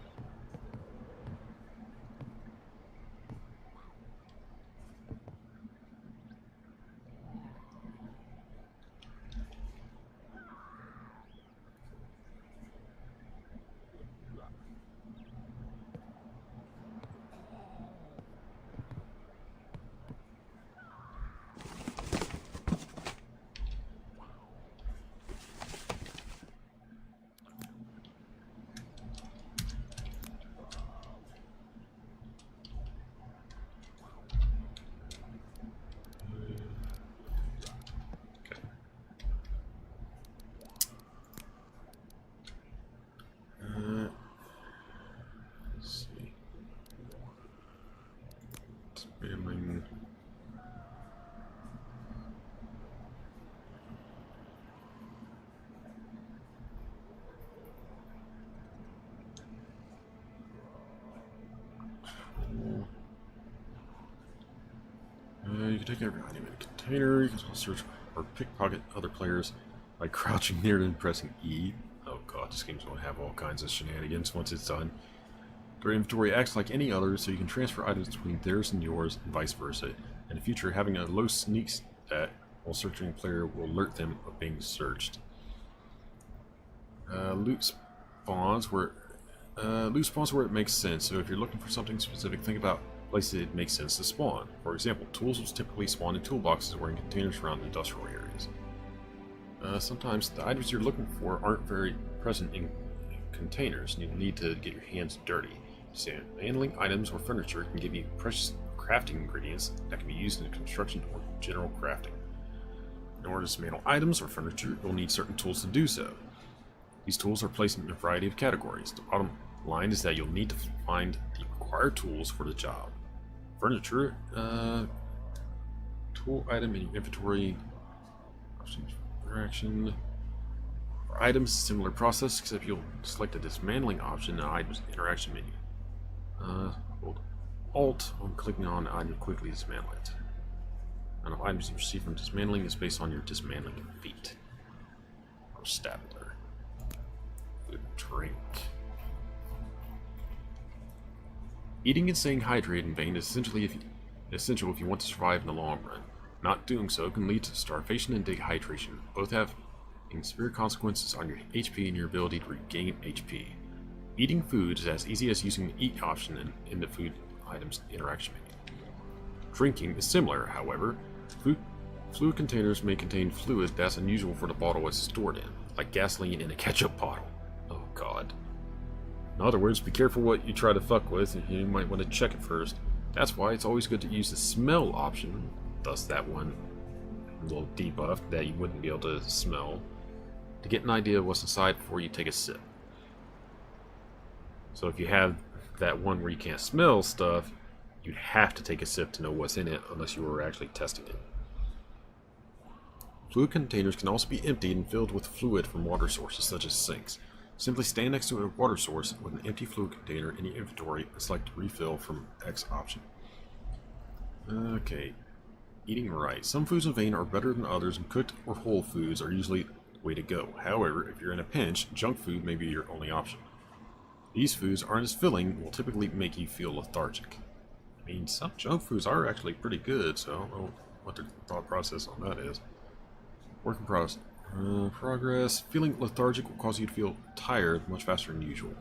take every item in a container. You can also search or pickpocket other players by crouching near and pressing E. Oh god, this game's going to have all kinds of shenanigans once it's done. Their inventory acts like any other, so you can transfer items between theirs and yours, and vice versa. In the future, having a low sneak stat while searching a player will alert them of being searched. Loot spawns where it makes sense. So if you're looking for something specific, think about places it makes sense to spawn. For example, tools will typically spawn in toolboxes or in containers around industrial areas. Sometimes the items you're looking for aren't very present in containers, and you need to get your hands dirty. So handling items or furniture can give you precious crafting ingredients that can be used in construction or general crafting. In order to dismantle items or furniture, you'll need certain tools to do so. These tools are placed in a variety of categories. The bottom line is that you'll need to find the required tools for the job. Furniture, tool item in your inventory, options for interaction. For items, similar process, except you'll select the dismantling option in the items interaction menu. Hold Alt on clicking on the item to quickly dismantle it. And the items you receive from dismantling is based on your dismantling feat. Or stabler. Food and drink. Eating and staying hydrated in vain is essential if you want to survive in the long run. Not doing so can lead to starvation and dehydration. Both have severe consequences on your HP and your ability to regain HP. Eating food is as easy as using the eat option in the food items interaction menu. Drinking is similar, however. Fluid containers may contain fluid that's unusual for the bottle it's stored in, like gasoline in a ketchup bottle. Oh god. In other words, be careful what you try to fuck with, and you might want to check it first. That's why it's always good to use the smell option, thus that one little debuff that you wouldn't be able to smell, to get an idea of what's inside before you take a sip. So if you have that one where you can't smell stuff, you'd have to take a sip to know what's in it, unless you were actually testing it. Fluid containers can also be emptied and filled with fluid from water sources such as sinks. Simply stand next to a water source with an empty fluid container in your inventory and select refill from X option. Okay, eating right. Some foods in vain are better than others, and cooked or whole foods are usually the way to go. However, if you're in a pinch, junk food may be your only option. These foods aren't as filling and will typically make you feel lethargic. I mean, some junk foods are actually pretty good, so I don't know what the thought process on that is. Work in progress. Feeling lethargic will cause you to feel tired much faster than usual.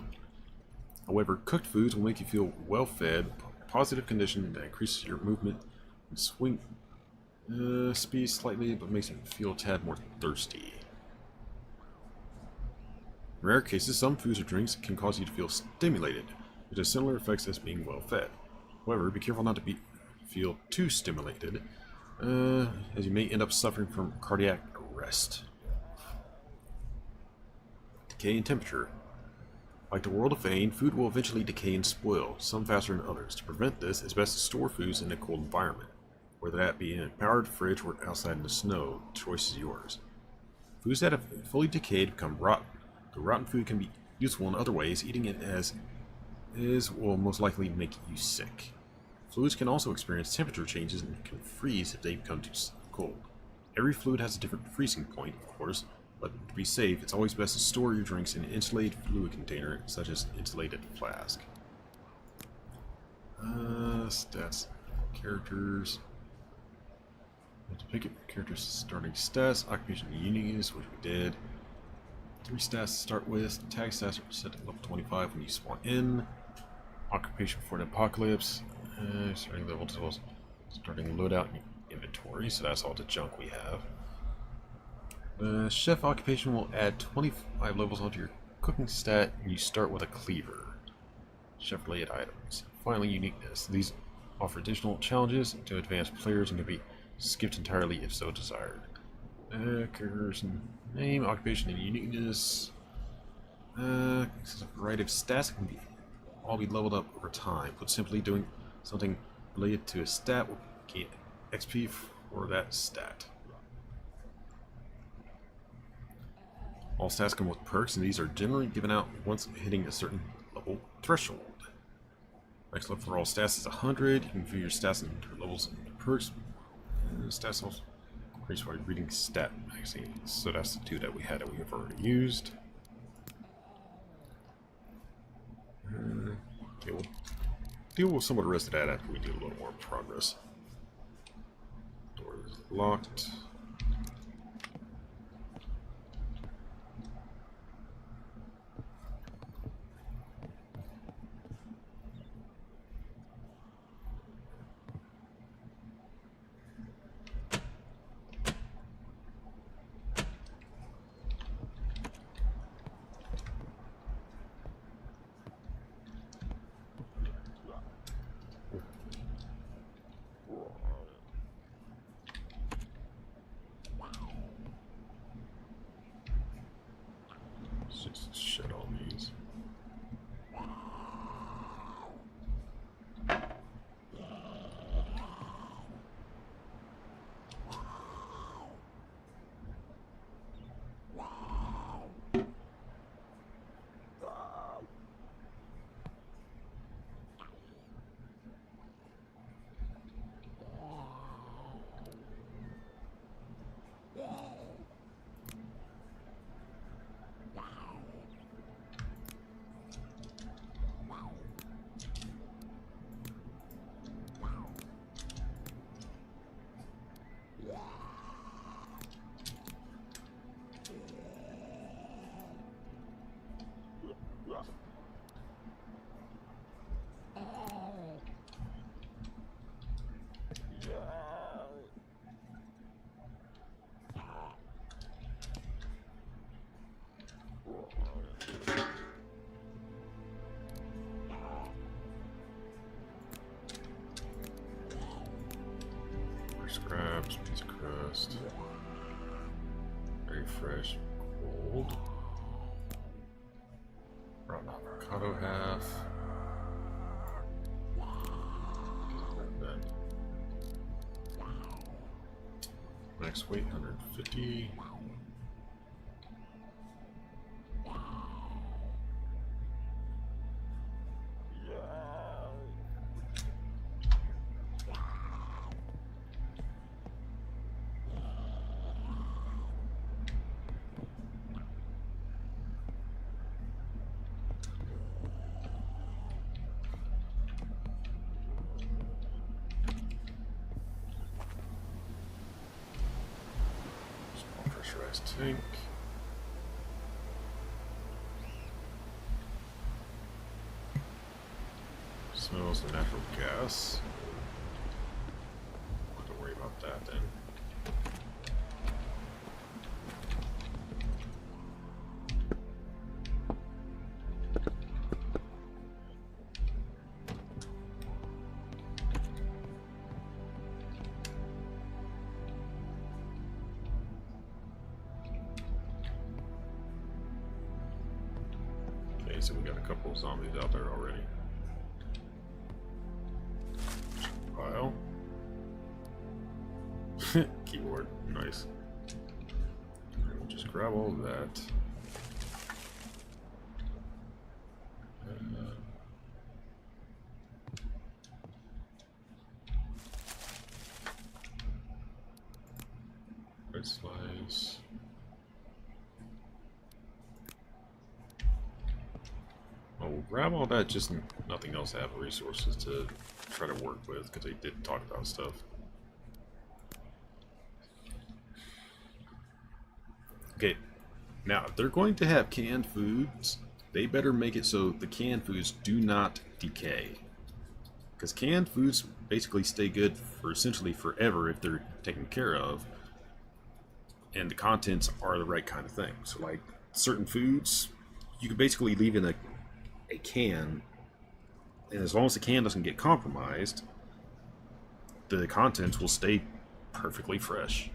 However, cooked foods will make you feel well fed, positive condition that increases your movement and swing speed slightly, but makes you feel a tad more thirsty. In rare cases, some foods or drinks can cause you to feel stimulated, which has similar effects as being well fed. However, be careful not to feel too stimulated, as you may end up suffering from cardiac arrest. Decay and temperature. Like the world of Vane, food will eventually decay and spoil, some faster than others. To prevent this, it's best to store foods in a cold environment, whether that be in a powered fridge or outside in the snow. The choice is yours. Foods that have fully decayed become rotten. The rotten food can be useful in other ways. Eating it as is will most likely make you sick. Fluids can also experience temperature changes and can freeze if they become too cold. Every fluid has a different freezing point, of course, but to be safe, it's always best to store your drinks in an insulated fluid container, such as an insulated flask. Stats. Characters. To pick it, characters starting stats, occupation and uniqueness, which we did. 3 stats to start with. Tag stats are set to level 25 when you spawn in. Occupation for the apocalypse. Starting level 12. Starting loadout inventory, so that's all the junk we have. Chef occupation will add 25 levels onto your cooking stat, and you start with a cleaver. Chef-related items. Finally, uniqueness. These offer additional challenges to advanced players and can be skipped entirely if so desired. Characters name, occupation, and uniqueness. A variety of stats can all be leveled up over time. Put simply, doing something related to a stat will gain XP for that stat. All stats come with perks, and these are generally given out once hitting a certain level threshold. Max level for all stats is 100. You can view your stats and levels and perks Stats also increase by reading stat magazines. So that's the two that we had that we have already used. Okay, we'll deal with some of the rest of that after we do a little more progress. Door is locked. Just shut all these. Scraps, piece of crust. Very fresh, cold. Rotten avocado half. Max weight 150. Pressurized tank. Smells the natural gas. Don't worry about that then. Okay, so we got a couple of zombies out there already. File. Keyboard, nice. We'll just grab all of that. Red slice. Oh, we'll grab all that, just nothing else to have resources to try to work with, because they did talk about stuff. Okay, now if they're going to have canned foods, they better make it so the canned foods do not decay. Because canned foods basically stay good for essentially forever if they're taken care of, and the contents are the right kind of thing. So like certain foods, you can basically leave in a can, and as long as the can doesn't get compromised, the contents will stay perfectly fresh.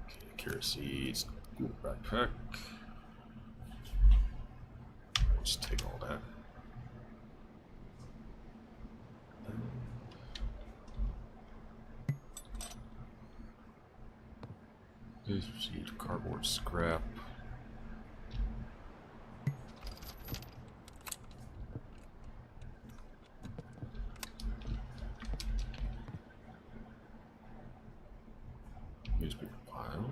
Okay, carrot seeds, Google backpack. I'll just take all that. This seed, cardboard scrap. Pile.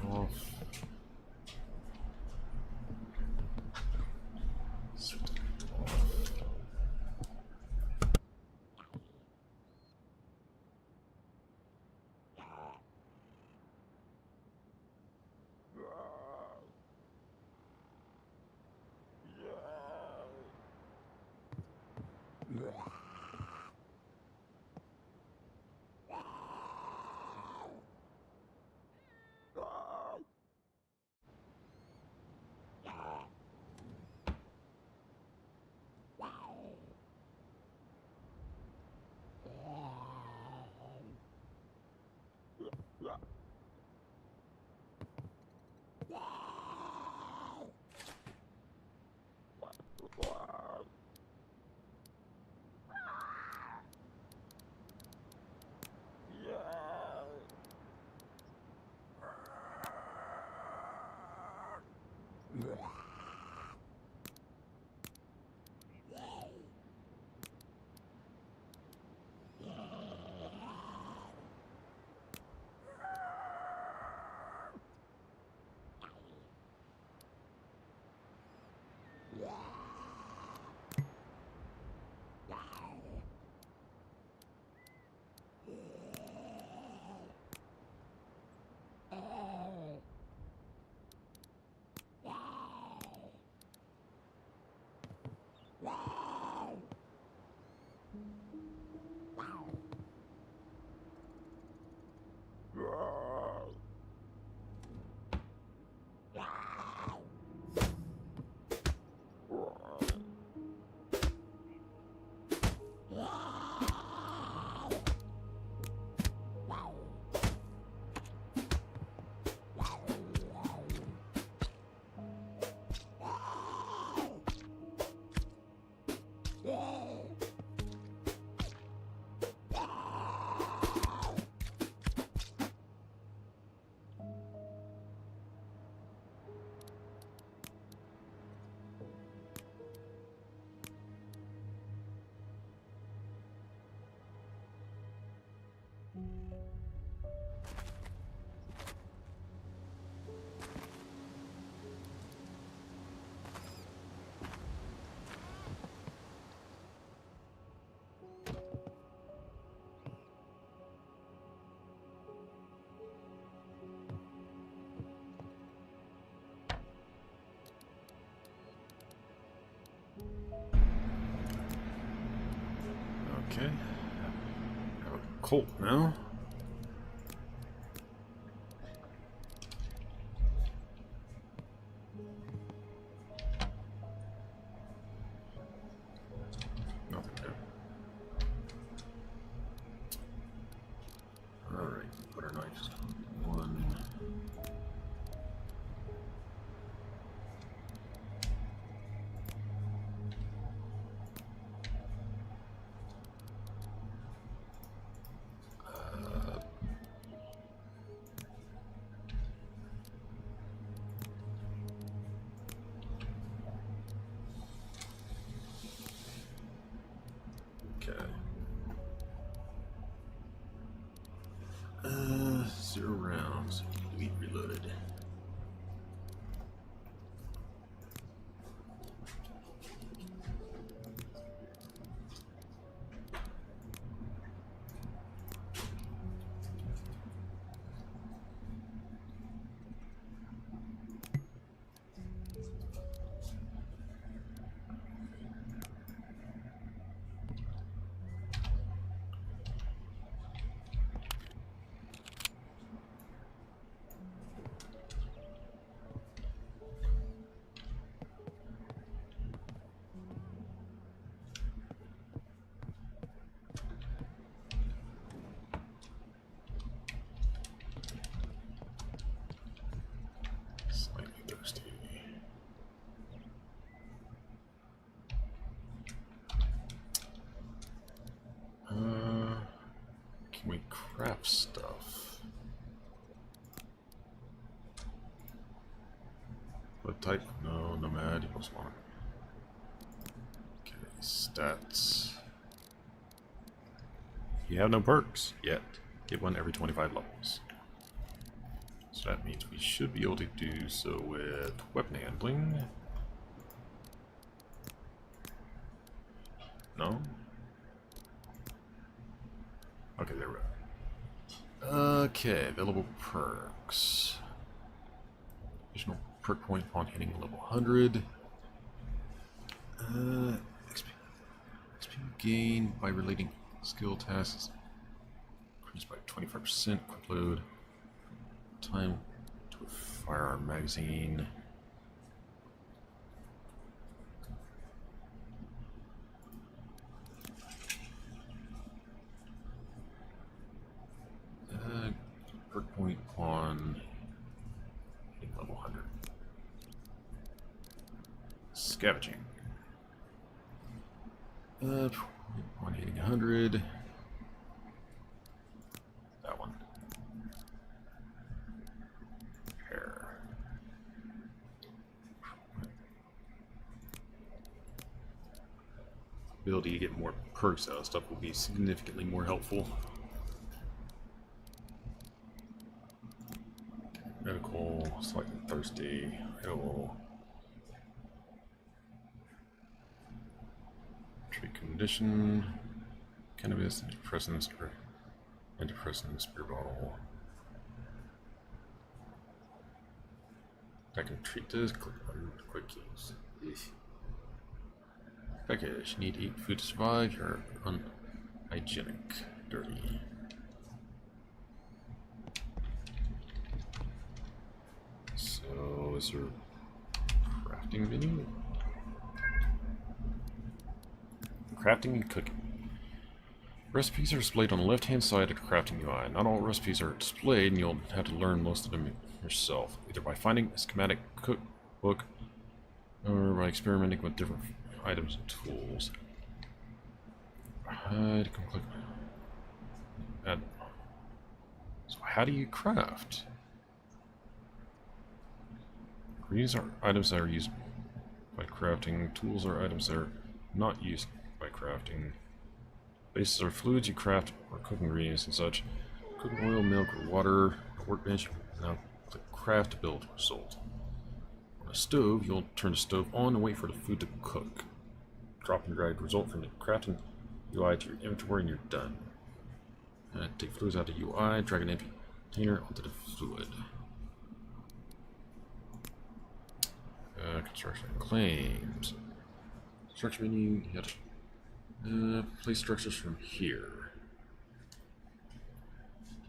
Off. Okay. Have a Colt now. Nothing there. Alright, butter knives. One. Okay. 0 rounds. We reloaded. Can we craft stuff? What type? No, nomad. Equals 1. Okay, stats. You have no perks yet. Get one every 25 levels. So that means we should be able to do so with weapon handling. No? Okay, there we go. Okay, available perks. Additional perk point upon hitting level 100. XP gain by relating skill tasks. Increased by 25%. Quick load. Time to a firearm magazine. Perk point on hitting level 100. Scavenging. On hitting 100. That one. Hair. Ability to get more perks out of stuff will be significantly more helpful. Medical, slightly thirsty. Ill. Treat condition. Cannabis, antidepressants, beer bottle. I can treat this. Click on quick keys. Package. Need to eat food to survive. You're unhygienic. Dirty. So, is there crafting menu? Crafting and cooking. Recipes are displayed on the left-hand side of the crafting UI. Not all recipes are displayed, and you'll have to learn most of them yourself, either by finding a schematic cookbook or by experimenting with different items and tools. You can click add. So how do you craft? These are items that are used by crafting. Tools are items that are not used by crafting. Bases are fluids you craft or cook ingredients and such. Cooking oil, milk, or water. Workbench. Now click craft to build result. On a stove, you'll turn the stove on and wait for the food to cook. Drop and drag the result from the crafting UI to your inventory and you're done. Take fluids out of the UI, drag an empty container onto the fluid. Construction claims. Construction menu, you have to place structures from here.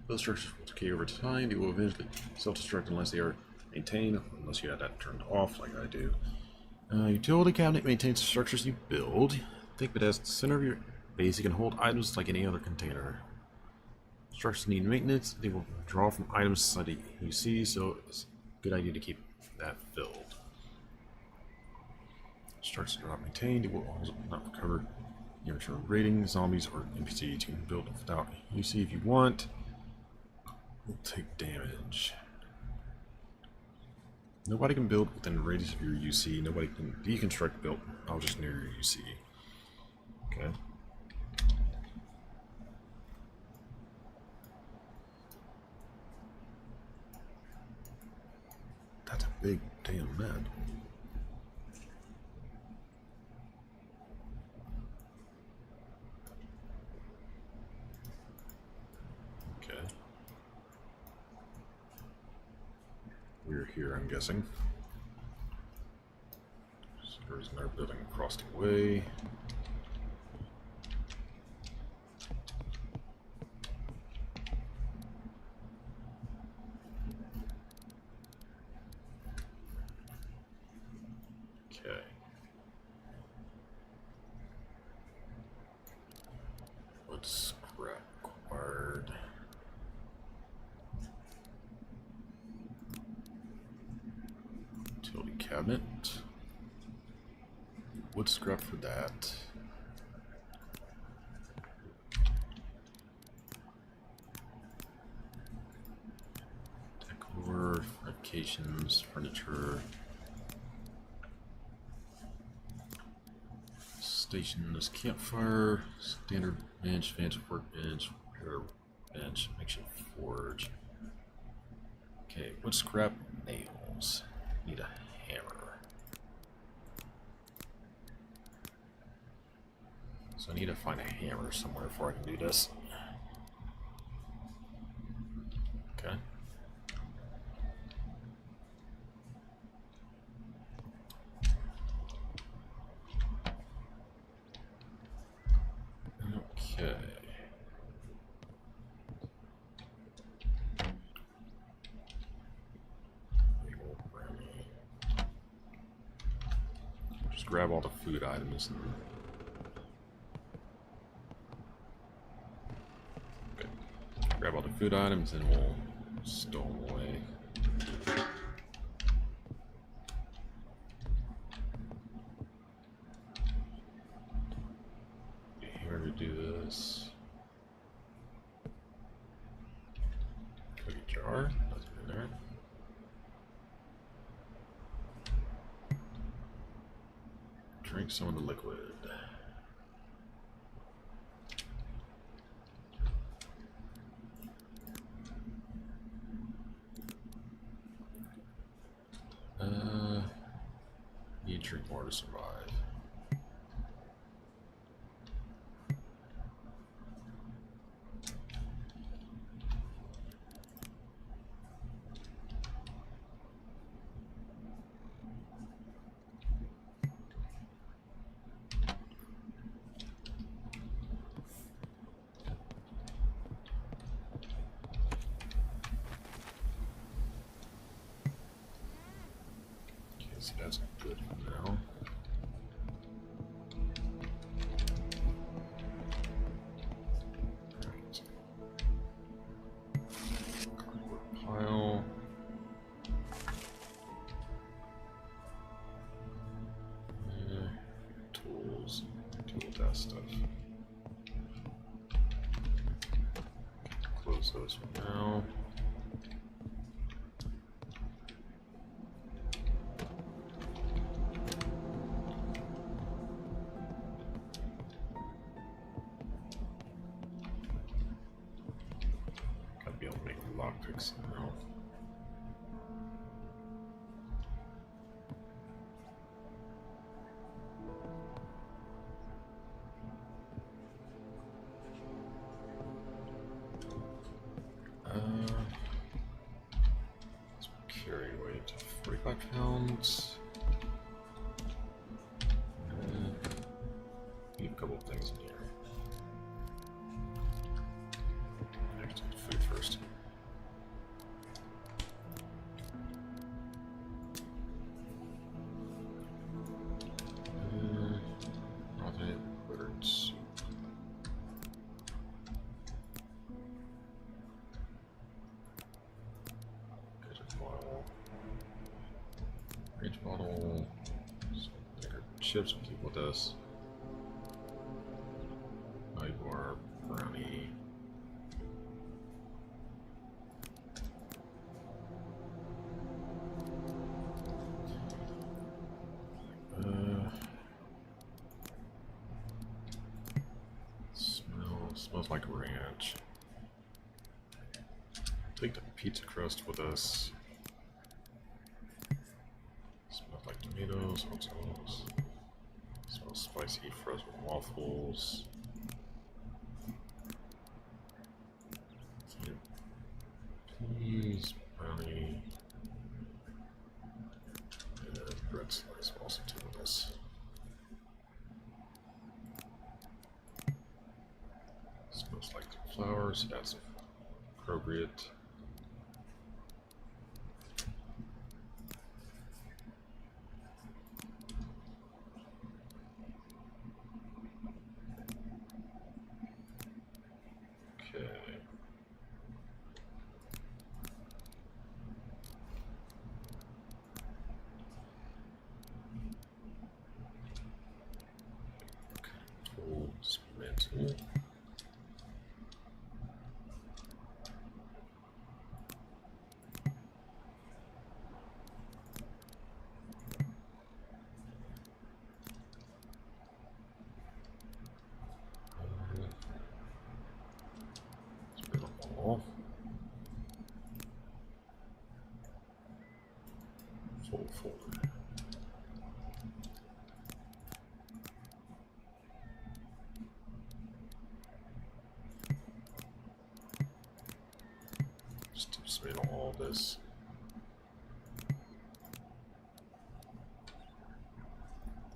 Those structures will decay over time. They will eventually self-destruct unless they are maintained, unless you have that turned off like I do. Utility cabinet maintains the structures you build. Think of it as the center of your base. You can hold items like any other container. Structures need maintenance. They will draw from items inside you see, so it's a good idea to keep that filled. Structures are not maintained. It will also not recover your return rating. Zombies or NPCs you can build without UC if you want. Will take damage. Nobody can build within the radius of your UC. Nobody can deconstruct build objects near your UC. Okay. That's a big damn map. Okay. We're here, I'm guessing. So there's another building across the way. Okay. What's scrap required? Utility cabinet. Wood scrap for that. Communications, furniture, stations, campfire, standard bench, workbench, repair bench, makeshift forge. Okay, let's scrap nails. Need a hammer. So I need to find a hammer somewhere before I can do this. Okay. Okay. Just grab all the food items and okay. Grab all the food items and we'll stow them away. Here to do this. Cookie jar, nothing in there. Drink some of the liquid. Need to drink more to survive. So that's good for now. Right. Cardboard pile. Tools. Deal with that stuff. Close those for now. Lockpicks now. Let's carry weight 45 pounds. Need a couple of things in here. Let's do the food first. Bottle, chips will keep with us. Bar, brownie. Smells like ranch. Take the pizza crust with us. Smells like tomatoes, hot sauce. Smells spicy, frozen waffles. Peas, brownie. And bread slice will also do with this. Smells like flour, so that's appropriate. Dismantle. before. Just dismantle all this.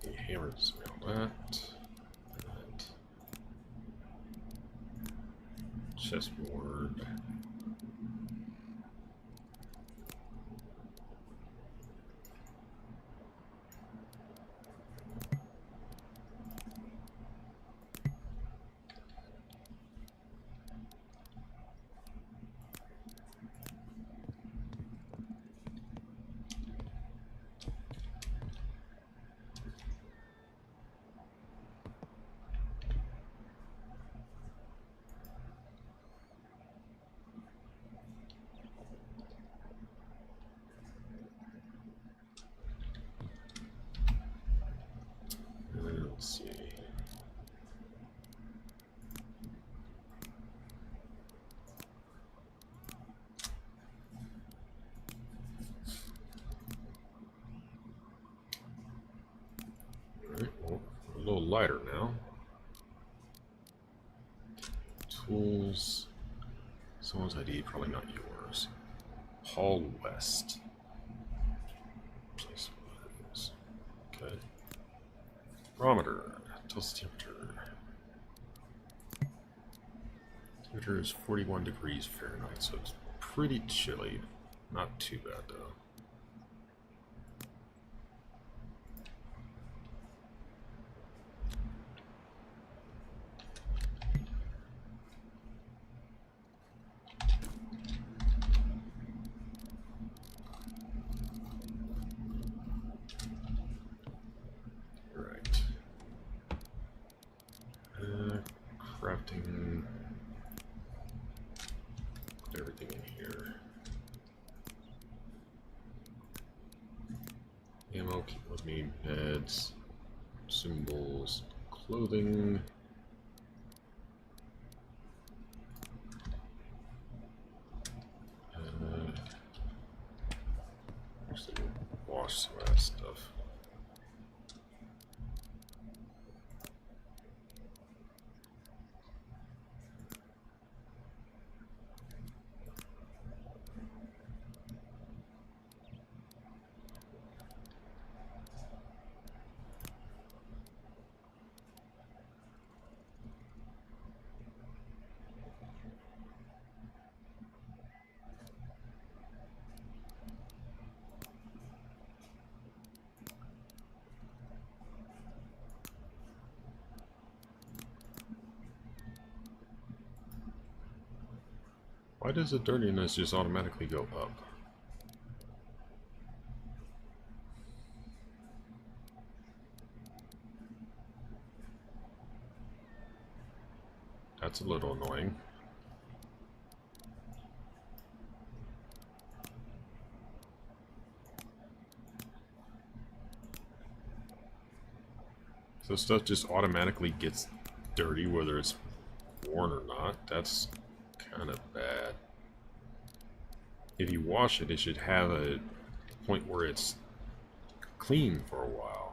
The hammer, dismantle that. Chessboard. Let's see. Alright, well, a little lighter now. Tools. Someone's ID, probably not yours. Paul West. Place buttons. Okay. Barometer. Tells the temperature. Temperature is 41 degrees Fahrenheit, so it's pretty chilly. Not too bad though. Crafting. Put everything in here. Ammo, keep with me. Beds, symbols, clothing. Actually, wash some of that stuff. Why does the dirtiness just automatically go up? That's a little annoying. So stuff just automatically gets dirty whether it's worn or not. That's kind of bad. If you wash it, it should have a point where it's clean for a while.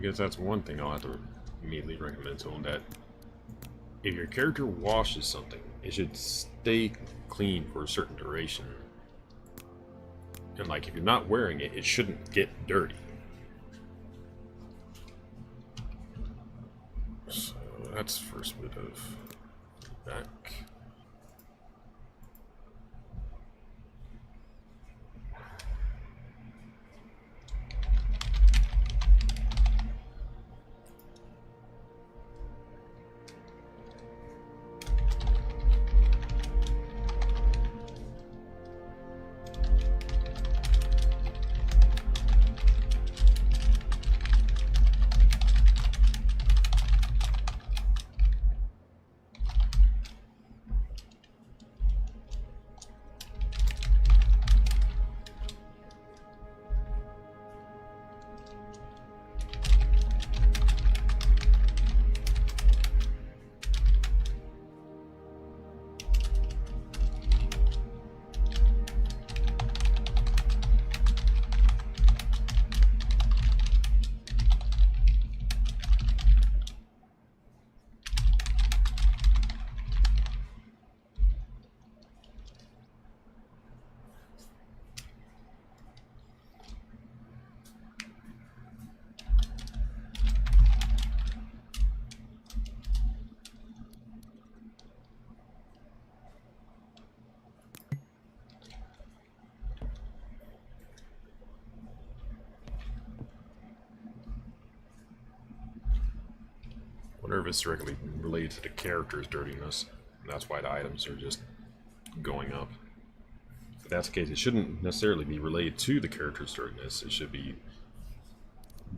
guess that's one thing I'll have to immediately recommend to him, that if your character washes something, it should stay clean for a certain duration. And like, if you're not wearing it, it shouldn't get dirty. So that's first bit of feedback. Wonder if it's directly related to the character's dirtiness. And that's why the items are just going up. If that's the case, it shouldn't necessarily be related to the character's dirtiness. It should be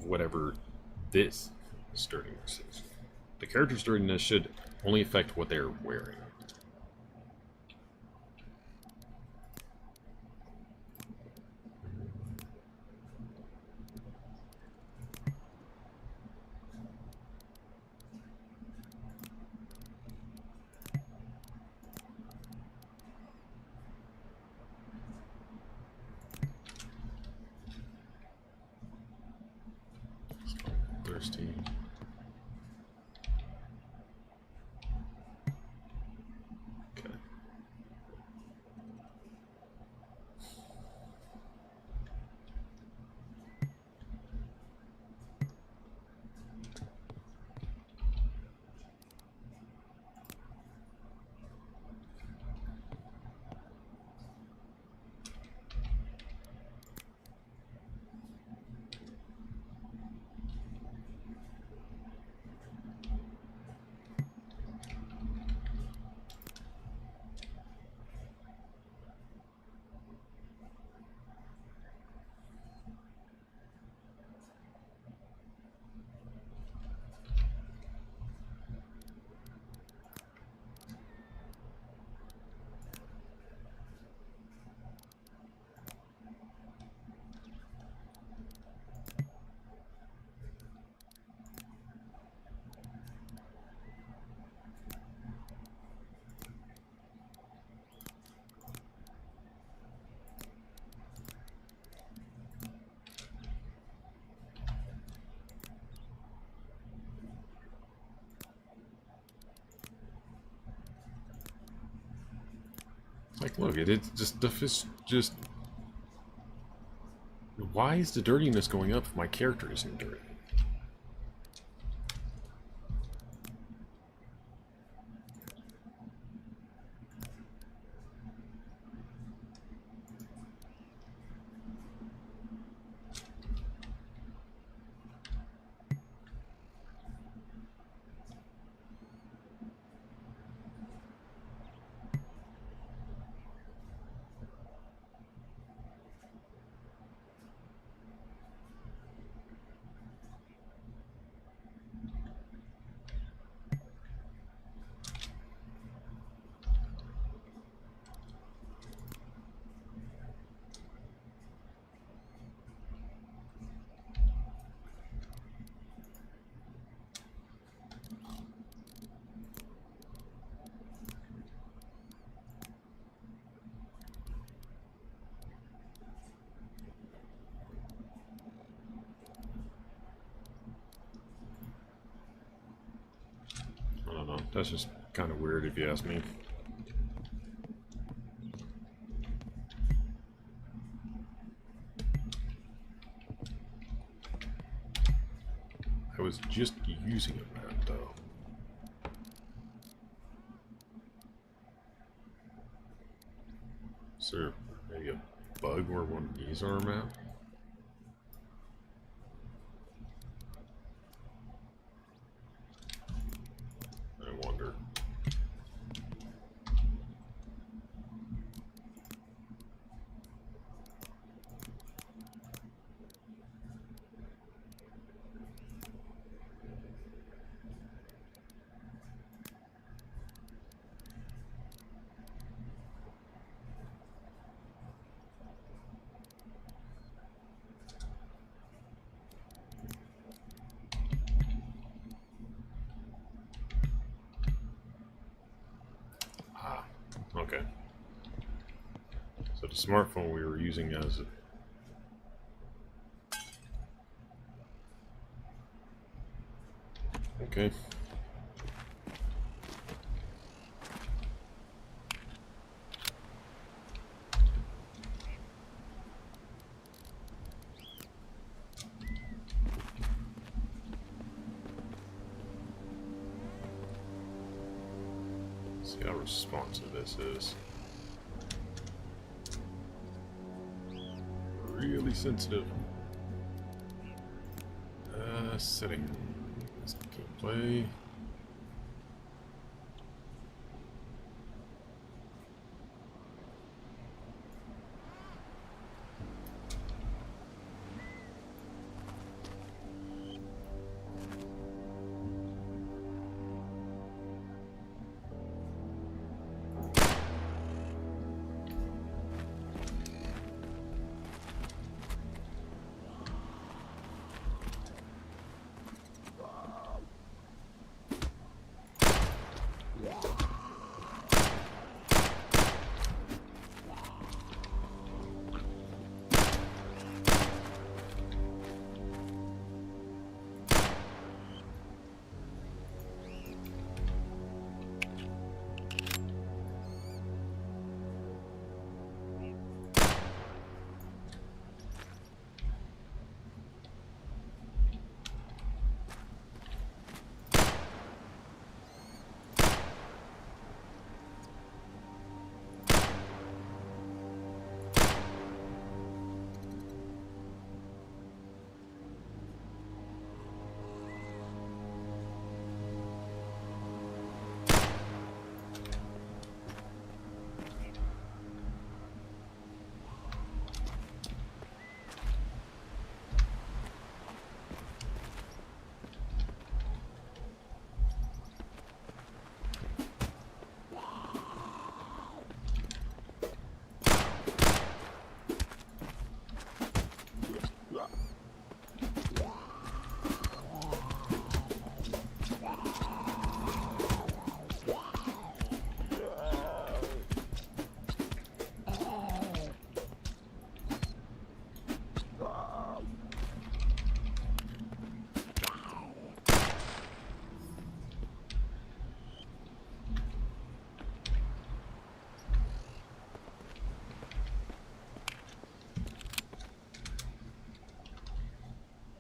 whatever this dirtiness is. The character's dirtiness should only affect what they're wearing. Thirsty. Okay. Like, look, it's just, the fish just... Why is the dirtiness going up if my character isn't dirty? That's just kind of weird if you ask me. I was just using a map, though. Is there maybe a bug where one of these are a map? I wonder. Okay. So the smartphone we were using as a... Okay. See how responsive this is. Really sensitive. Setting. Gameplay.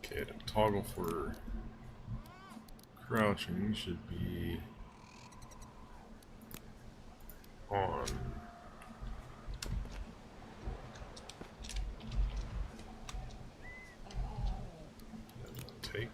Okay, the toggle for crouching should be on. Take.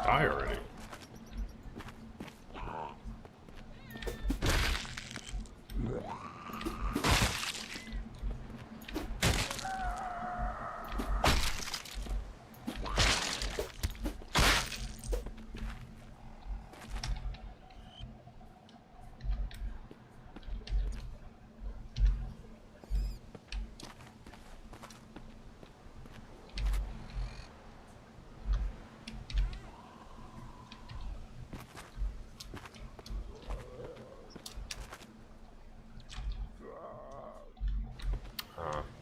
die already.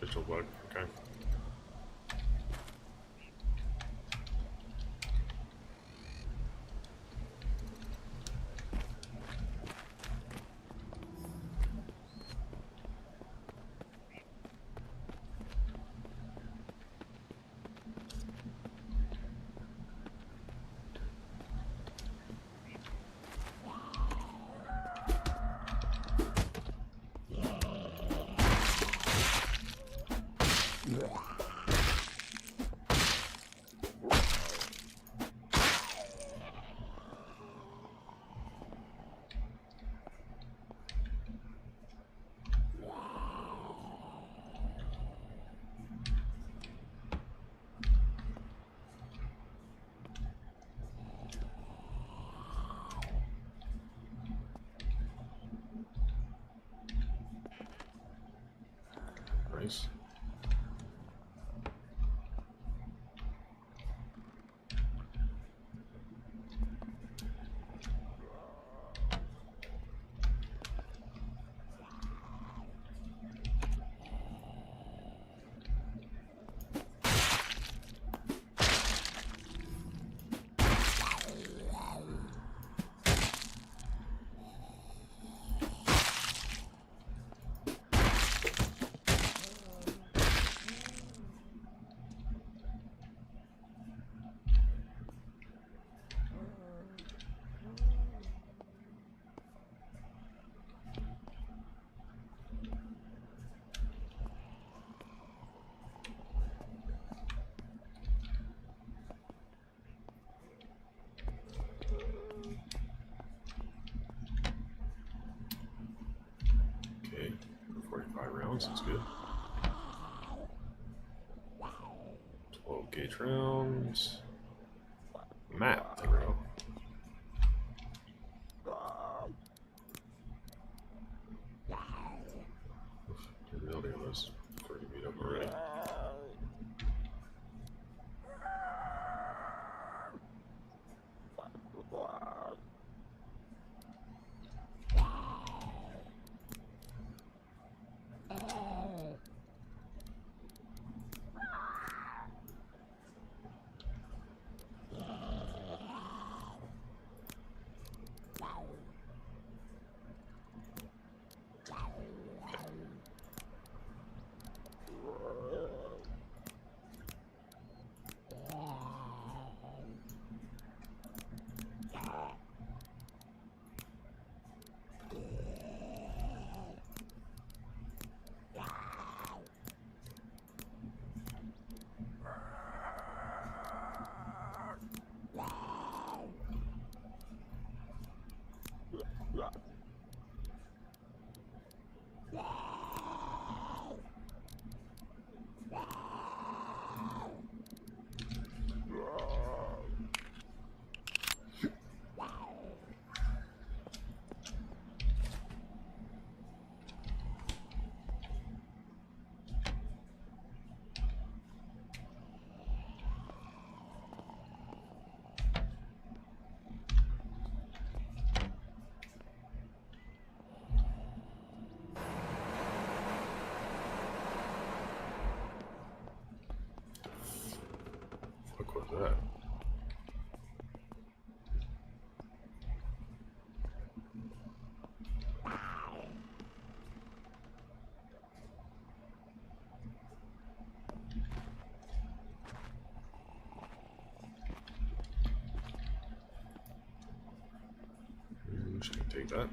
Digital bug, okay. Nice. Okay, 45 rounds, that's good. 12 gauge rounds. Map throw. The building was pretty beat up already. Fuck was that? Just gonna take that.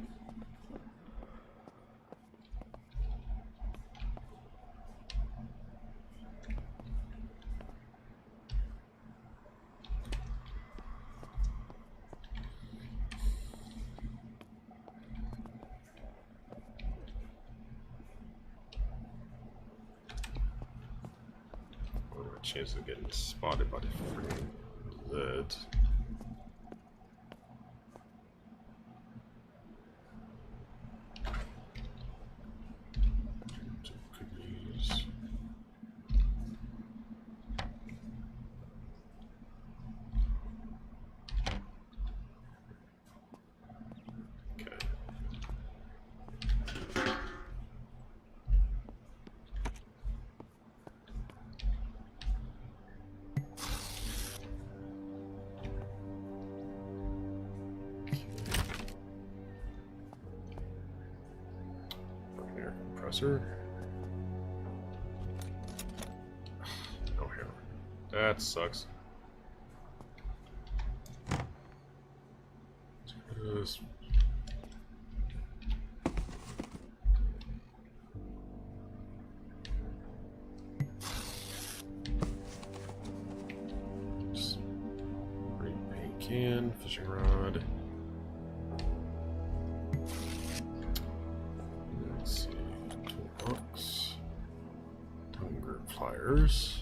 chance of getting spotted by the freaking that. Cookies. Okay. Air compressor. No hair. That sucks. Just green paint can, fishing rod. Let's see, toolbox, hunger pliers.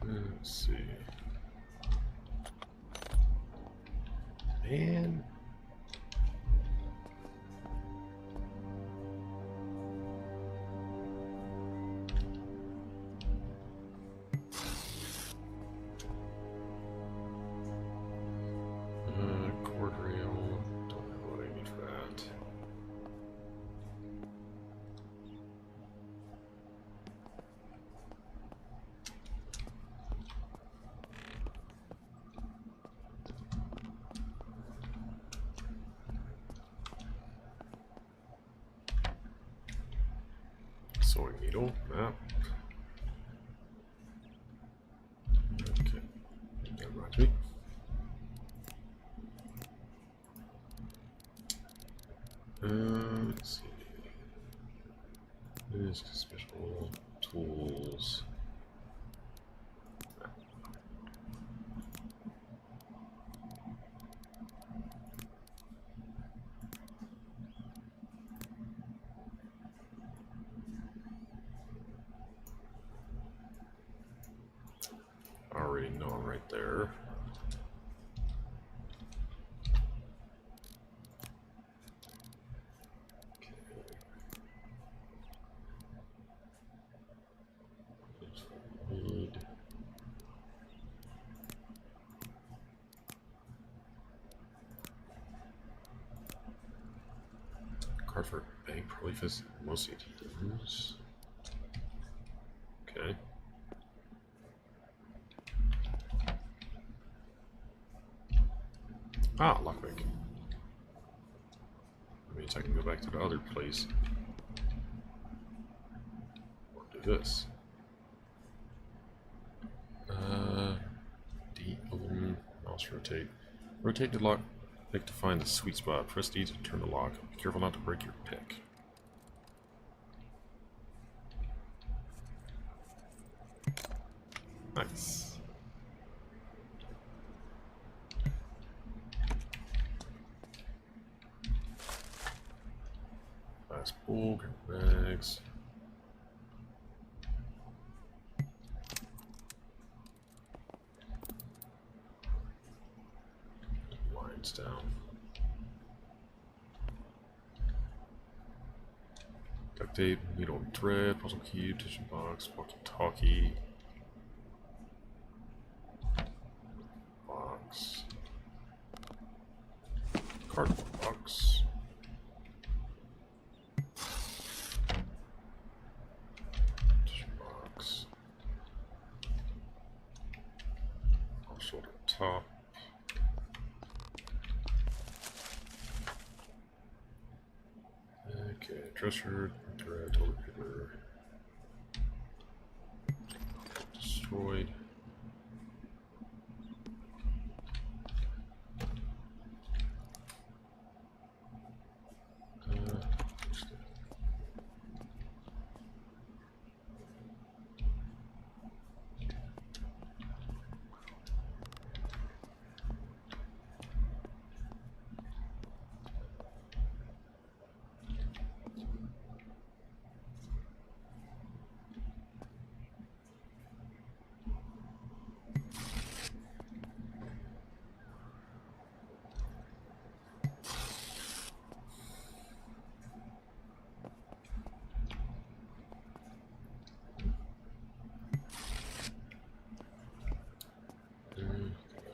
Let's see. Man. Cord rail. Don't know what I need for that. Sewing needle, map. Okay, that reminds me. Let's see. This special tools. I already know I'm right there. Need card for bank prolific mostly use. Okay. Ah, lockpick. That means I can go back to the other place. Or do this. D, mouse rotate. Rotate the lock pick to find the sweet spot. Press D to turn the lock. Be careful not to break your pick. Nice. Fast bulk, bags. Lines down. Duct tape, needle and thread, puzzle key, tissue box, walkie-talkie. Box. Cardboard box. Tissue box. Shoulder top. Okay, dress shirt, thread, toilet paper. Destroyed.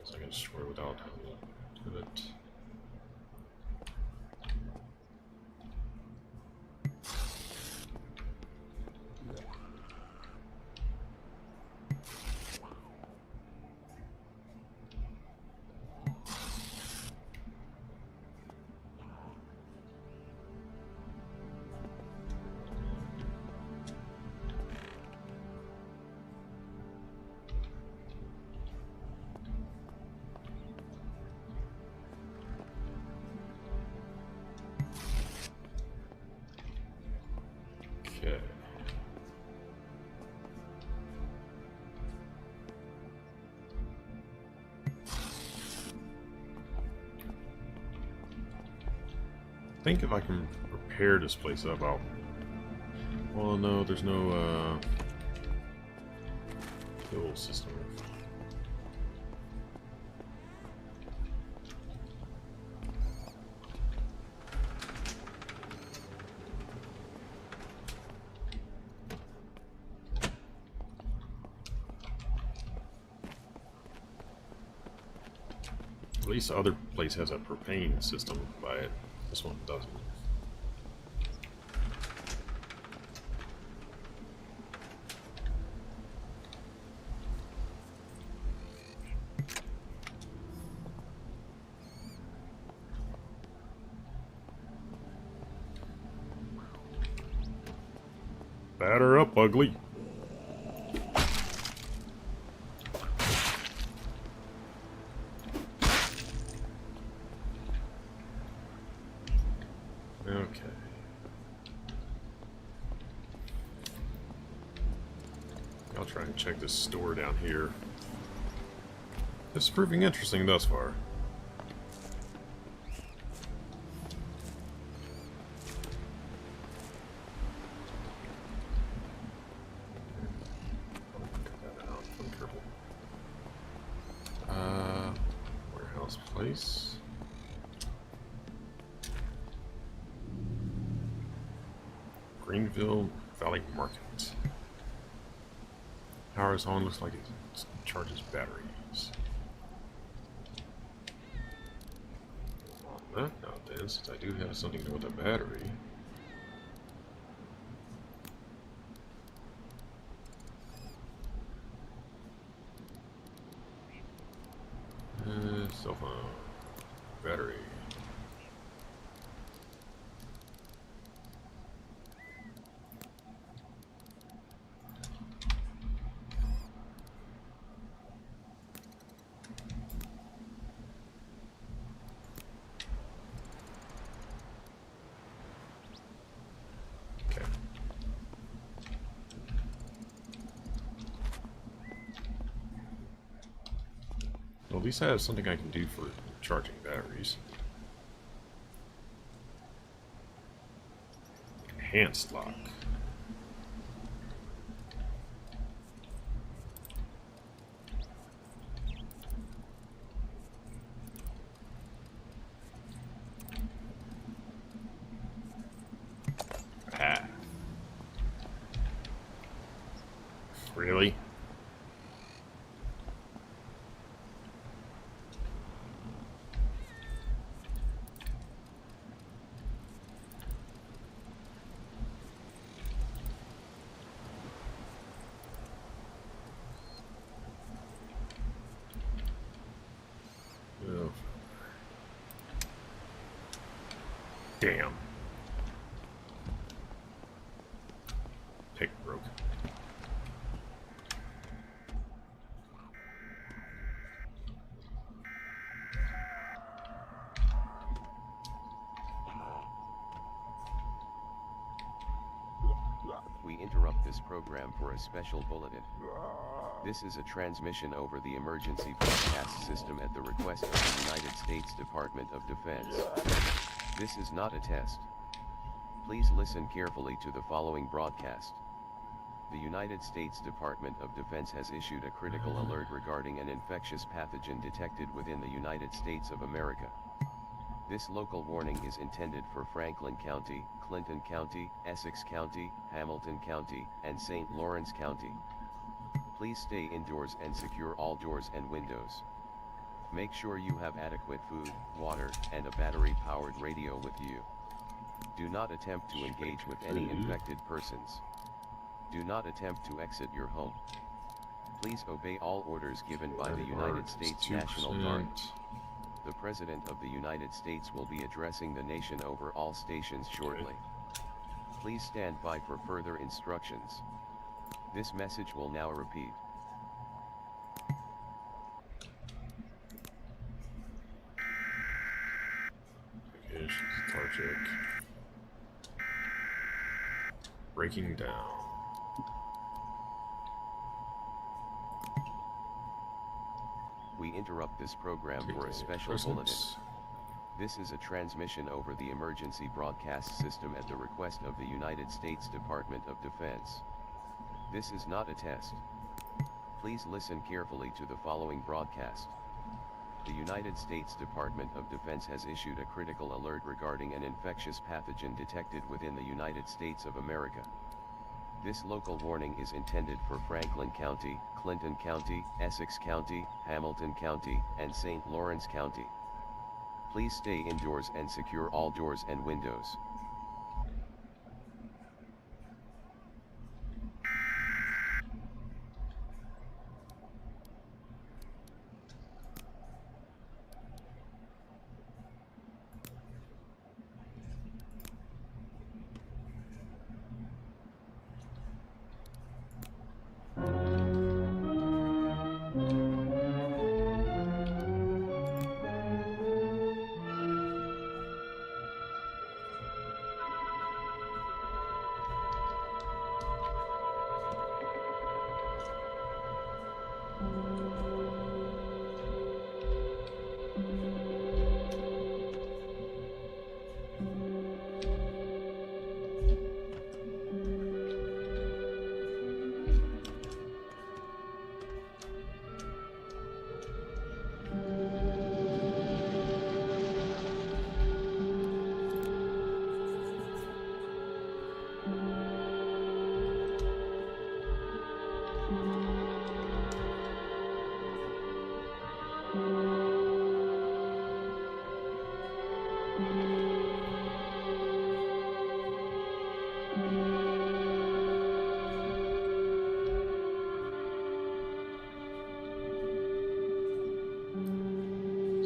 So I can destroy without having to do it. Okay. I think if I can repair this place up, I'll... Well, no, there's no, fuel system. At least the other place has a propane system by it. This one doesn't. Batter up, ugly. Okay. I'll try and check this store down here. It's proving interesting thus far. Warehouse place. Greenville Valley Market. Power is on, looks like it charges batteries. That not then, since I do have something with a battery. Cell phone. Battery. Well, at least I have something I can do for charging batteries. Enhanced lock. Ah. Really? Damn. Pick broke. We interrupt this program for a special bulletin. This is a transmission over the emergency broadcast system at the request of the United States Department of Defense. This is not a test. Please listen carefully to the following broadcast. The United States Department of Defense has issued a critical alert regarding an infectious pathogen detected within the United States of America. This local warning is intended for Franklin County, Clinton County, Essex County, Hamilton County, and St. Lawrence County. Please stay indoors and secure all doors and windows. Make sure you have adequate food, water, and a battery-powered radio with you. Do not attempt to engage with any infected persons. Do not attempt to exit your home. Please obey all orders given by the United States National Guard. The President of the United States will be addressing the nation over all stations shortly. Please stand by for further instructions. This message will now repeat. Lethargic. Breaking down. We interrupt this program for a special bulletin. This is a transmission over the emergency broadcast system at the request of the United States Department of Defense. This is not a test. Please listen carefully to the following broadcast. The United States Department of Defense has issued a critical alert regarding an infectious pathogen detected within the United States of America. This local warning is intended for Franklin County, Clinton County, Essex County, Hamilton County, and St. Lawrence County. Please stay indoors and secure all doors and windows.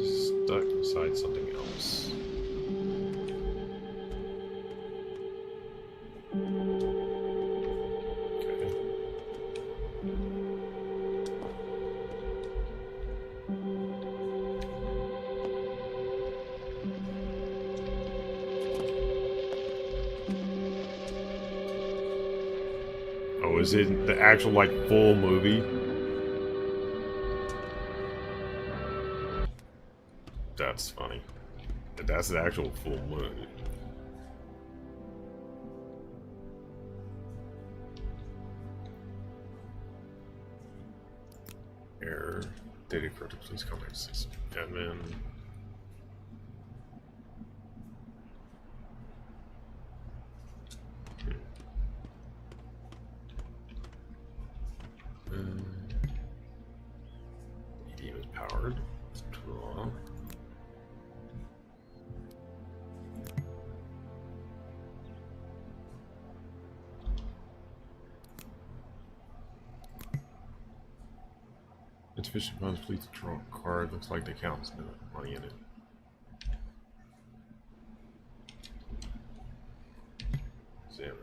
Stuck beside something else. Okay. Oh, is it the actual, like, full movie? That's funny. That's the actual full movie. Error. Data corrupted, please contact system admin. EDM is powered. Cool. Insufficient funds, please draw a card. Looks like the account's no money in it. Examine.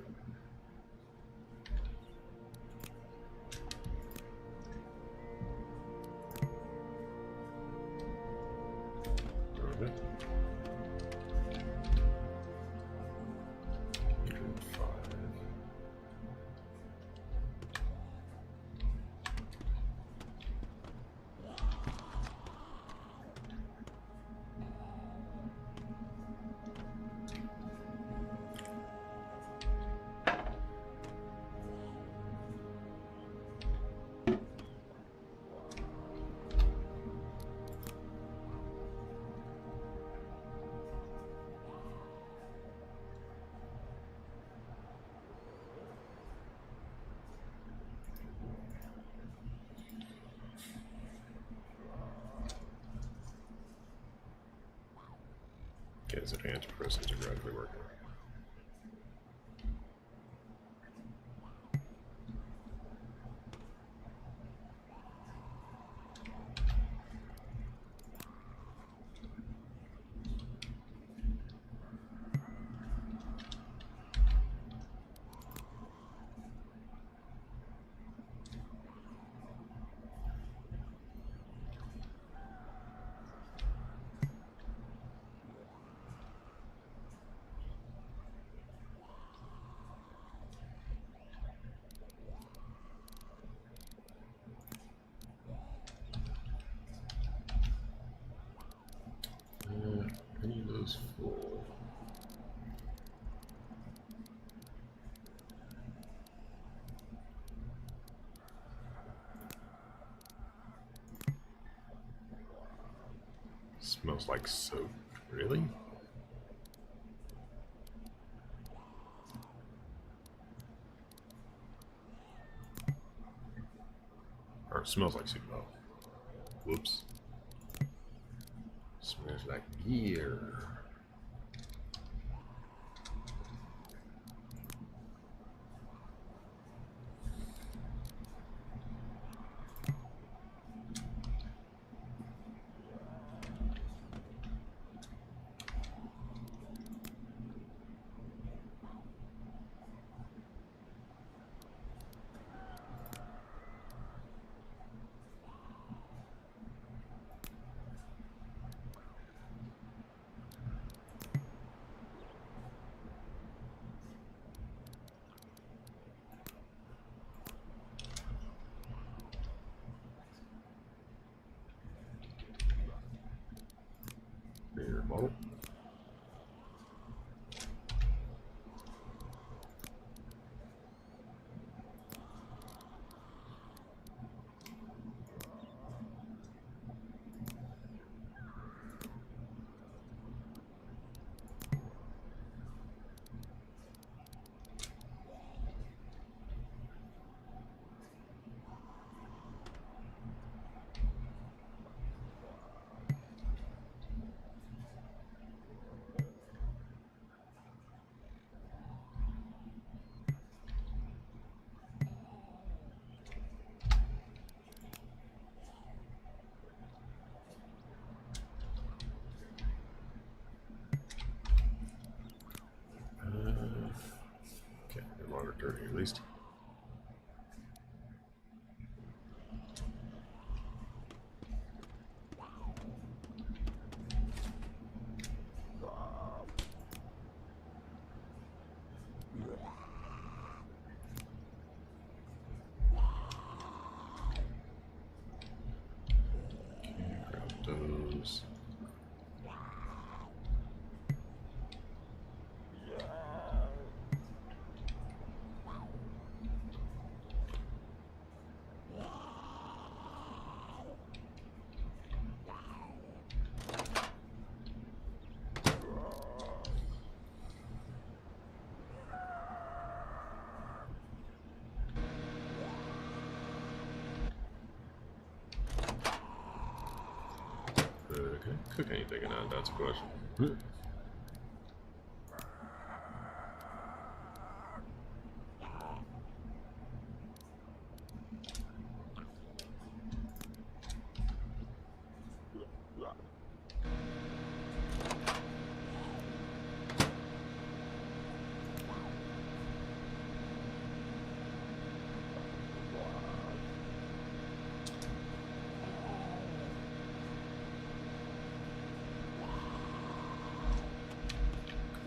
Okay. 105. Okay, his advanced processes are gradually working. I need those full. Smells like soap. Really? Or it smells like soup. Oh. Whoops. Smells like beer. Beer bottle. Okay, no longer dirty at least. Grab those. Can I cook anything in that? That's a question.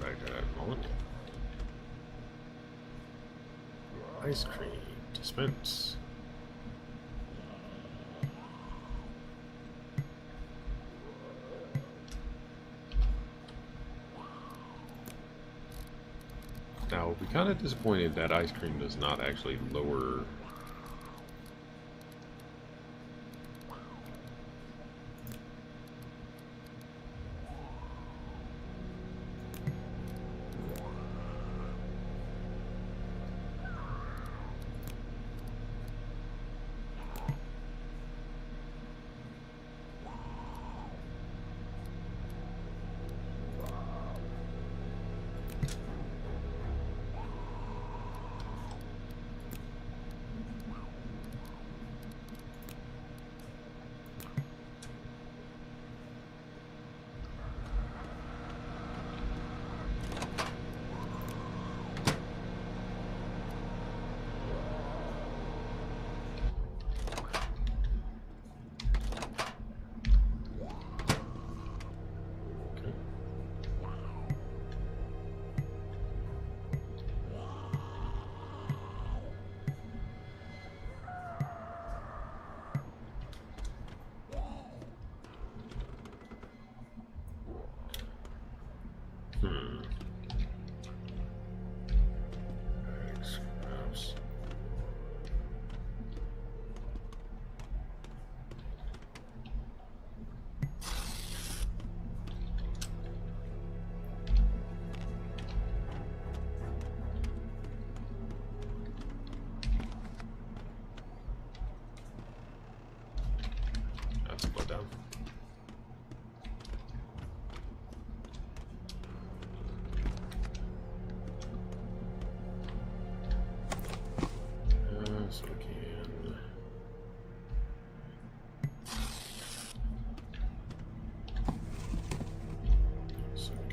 Back to that moment. Ice cream dispense. Now, we're kind of disappointed that ice cream does not actually lower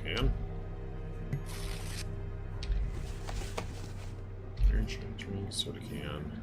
can. Iron drink, soda can.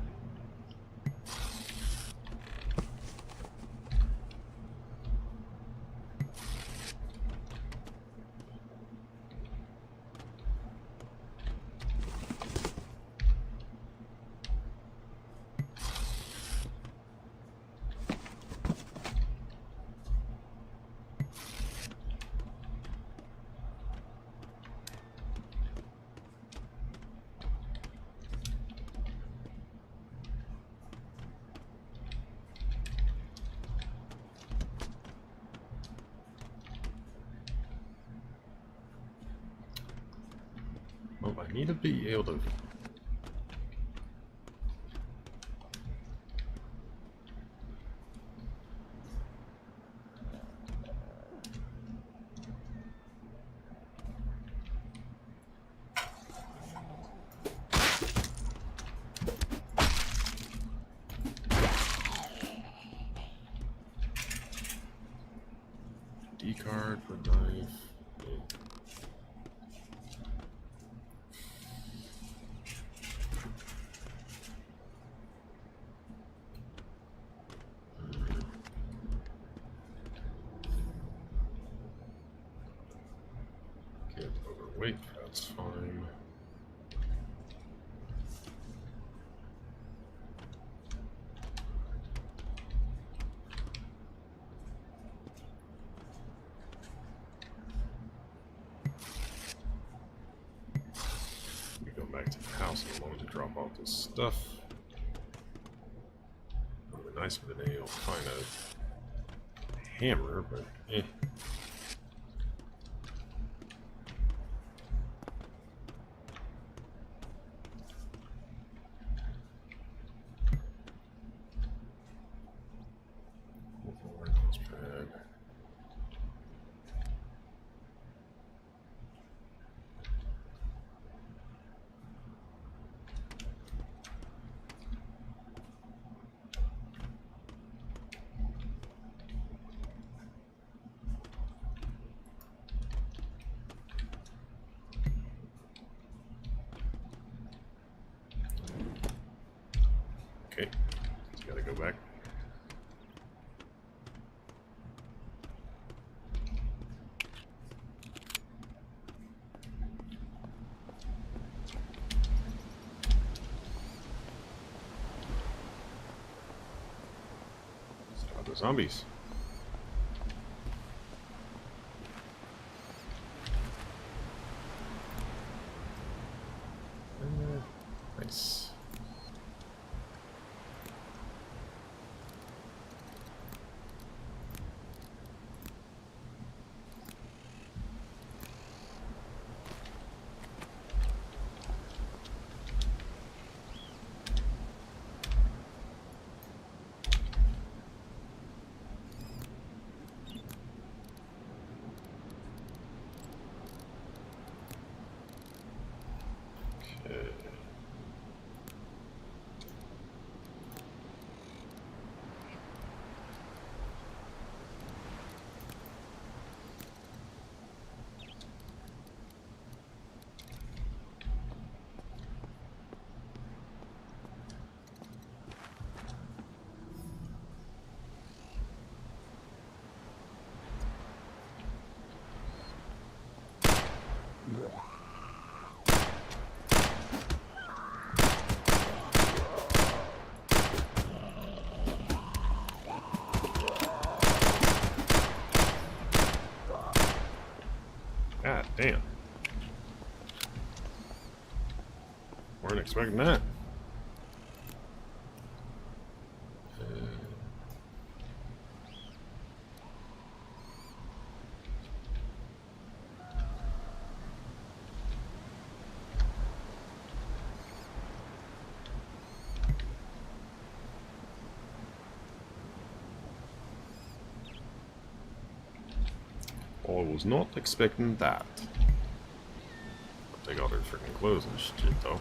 Oh, I need to be able to... D-card for knife. Get overweight, that's fine. We go back to the house in a moment to drop off this stuff. It would be nice if they'd be able to find a hammer, but eh. Okay, just gotta go back. Stop the zombies. Nice. God damn. Weren't expecting that. I was not expecting that. They got their freaking clothes and shit though.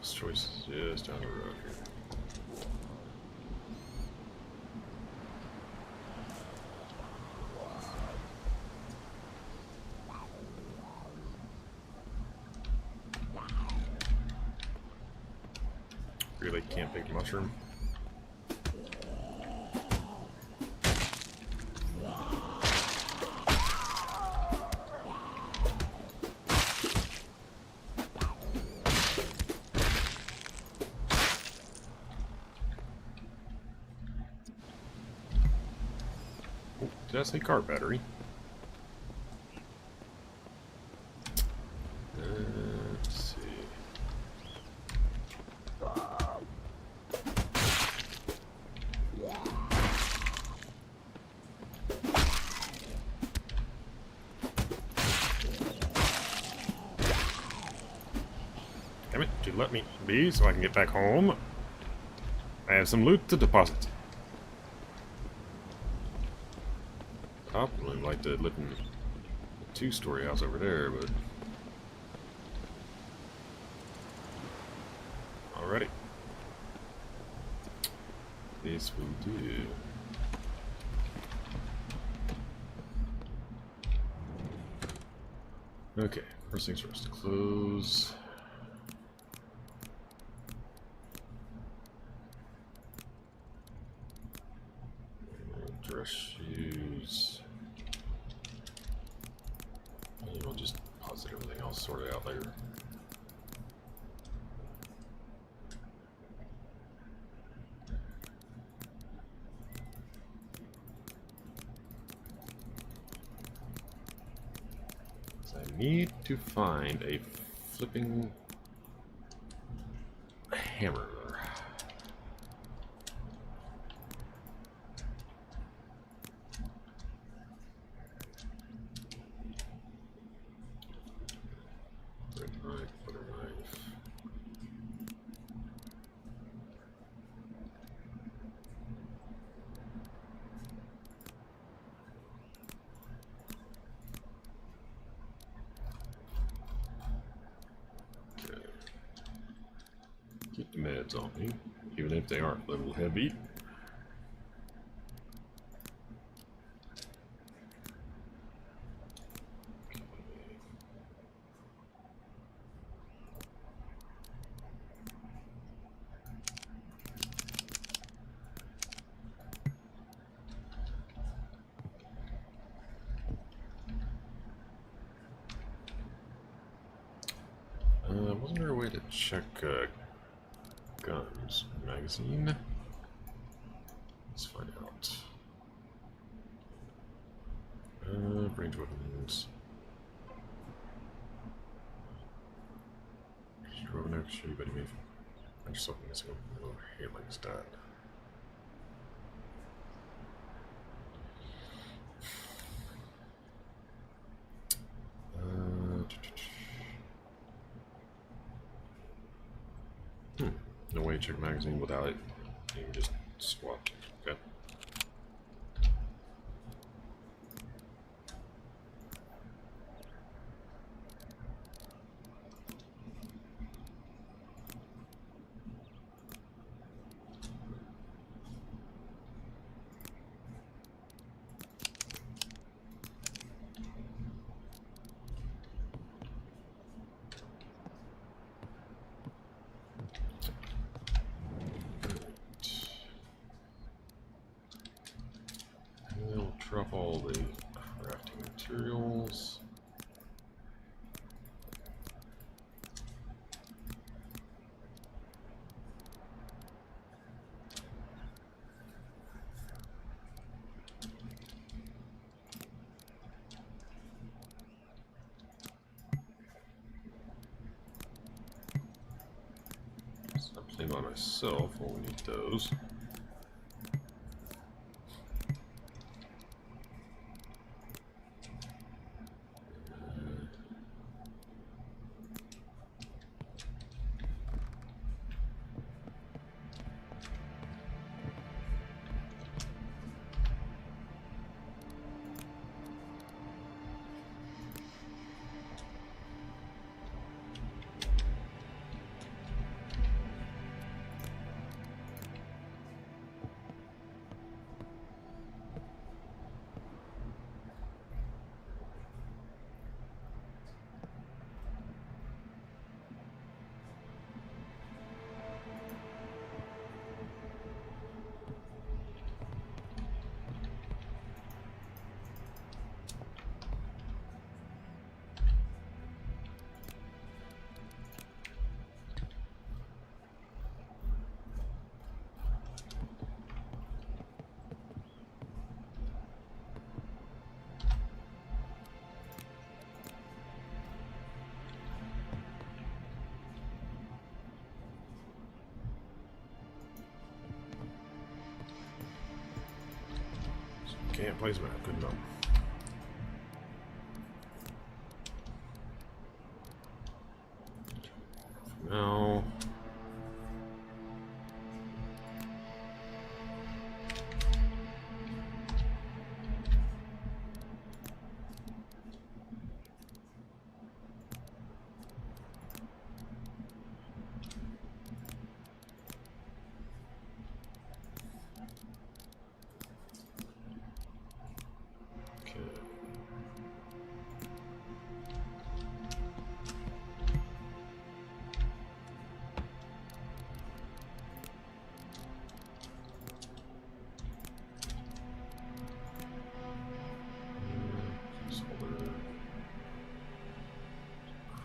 Next choice is down the road here. Really can't pick mushroom. Oh, did I say car battery? Let's see. Damn it, you let me be so I can get back home. I have some loot to deposit. I really like to live in the two-story house over there, but... Alrighty. This will do. Okay, first things first. Close. Dress shoes. And we'll just deposit everything else, sort it out later. So I need to find a flipping hammer. Keep the meds on me, even if they aren't a little heavy. Wasn't there a way to check guns magazine? Let's find out. Range weapons. Your weapon next show you better move. Find yourself missing a little handling stat. No way to check magazine without it. You can just swap. Okay. Drop all the crafting materials. Stop playing by myself when we need those. Can't place map. Good enough. No.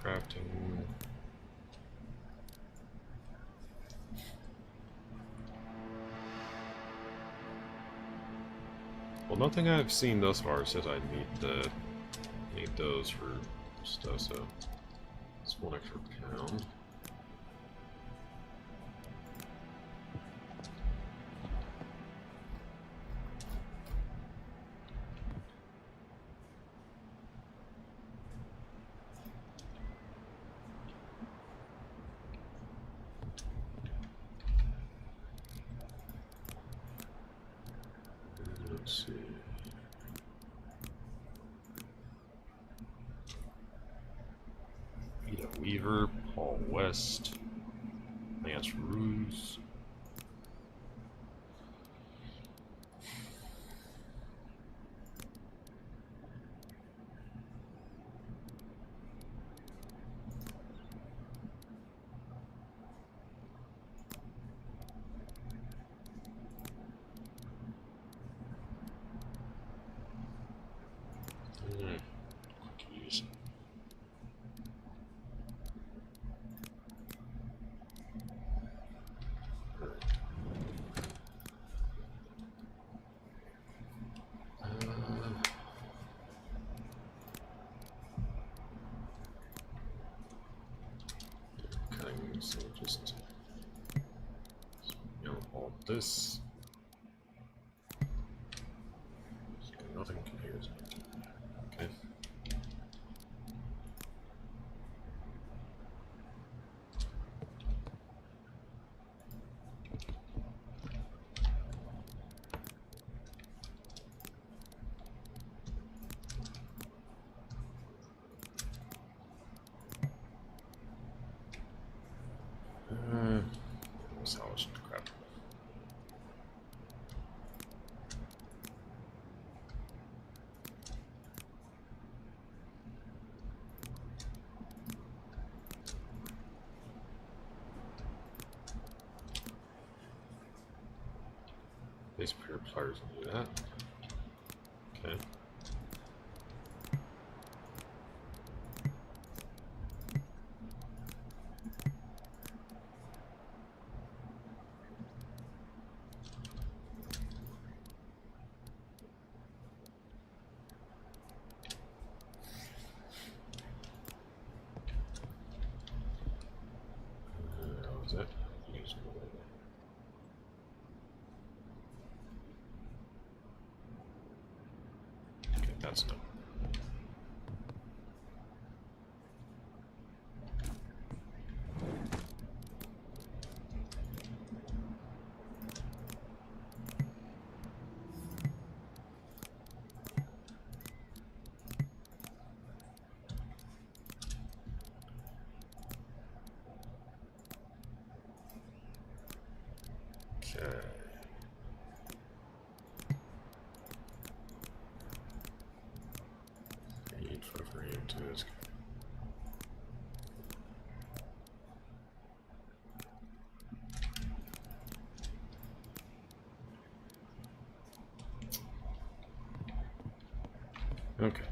Crafting. Well, nothing I've seen thus far says I need those for stuff. So it's 1 extra pound. Let's see. Ida Weaver, Paul West, Lance Ruse. Cookies. Cutting, so just all this. Nothing compares. Okay. Salvage crap. Base pair of pliers will do that. Okay. That was it. Okay, that's done. Okay. Eight, 5, 3, 2 is good. Okay.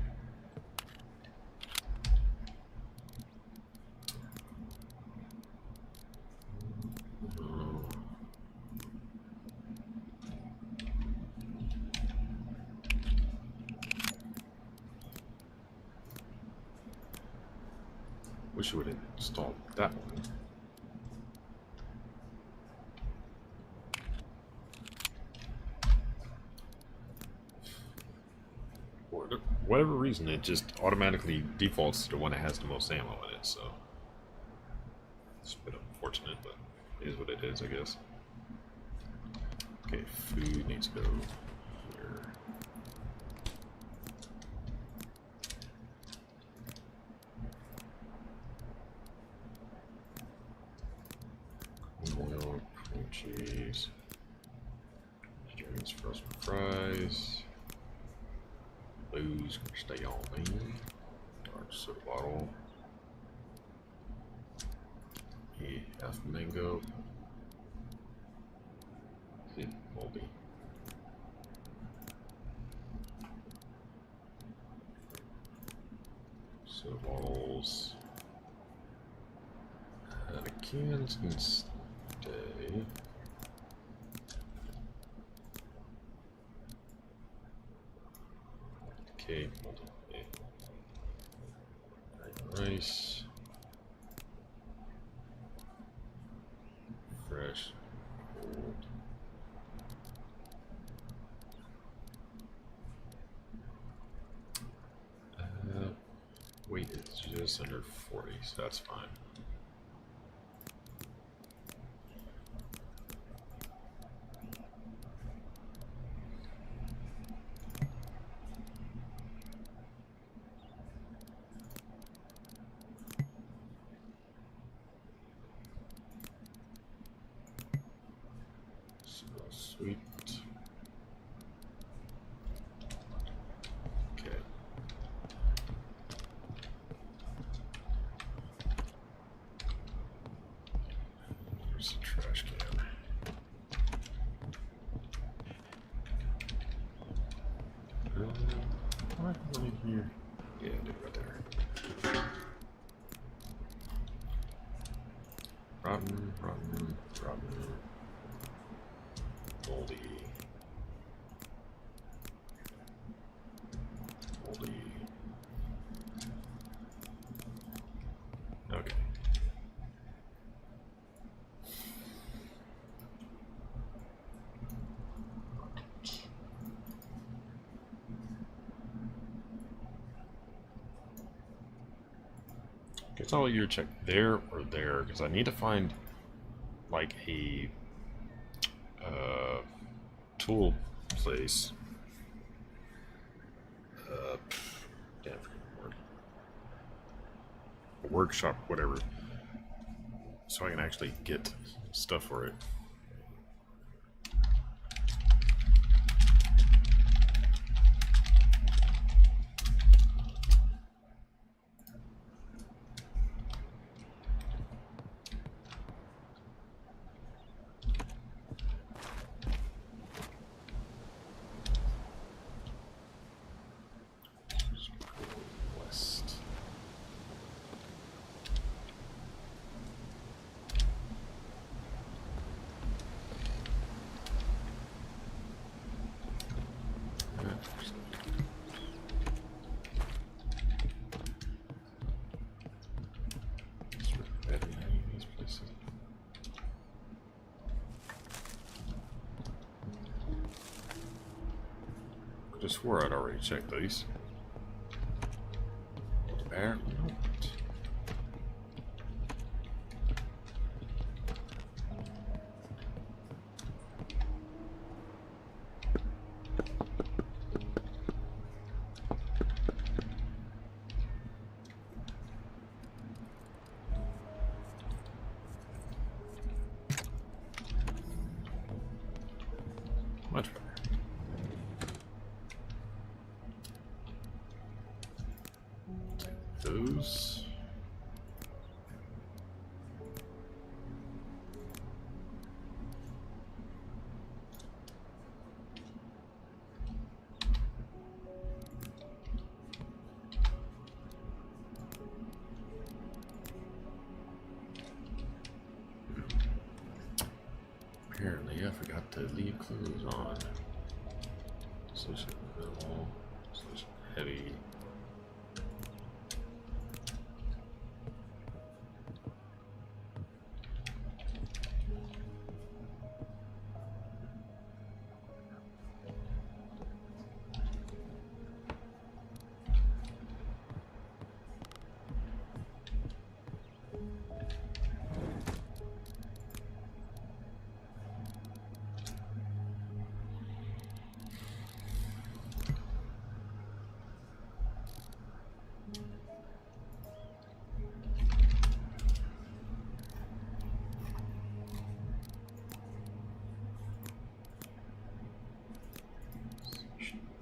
Wish you would have installed that one. whatever reason, it just automatically defaults to the one that has the most ammo in it, so it's a bit unfortunate, but it is what it is, I guess. Okay, food needs to go here. Oil, cream cheese, vegetarians, frozen fries. Blues gonna stay on me. Dark soda bottle. Half mango. Moldy. Soda bottles. And the cans can stay. Okay, moldy. Rice. Fresh. Cold. Weight is just under 40, so that's fine. So sweet. Okay. Here's the trash can. What in here? Yeah, do it right there. Rotten, rotten, rotten. Moldy. Moldy. Okay. Guess I'll either check there or there, because I need to find like a tool place. Damn, I forget the word. A workshop, whatever. So I can actually get stuff for it. West. Could have swore I'd already checked these. Apparently not. Much better. Take those. Apparently, I forgot to leave clothes on. Solution minimal, solution heavy.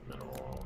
Mineral.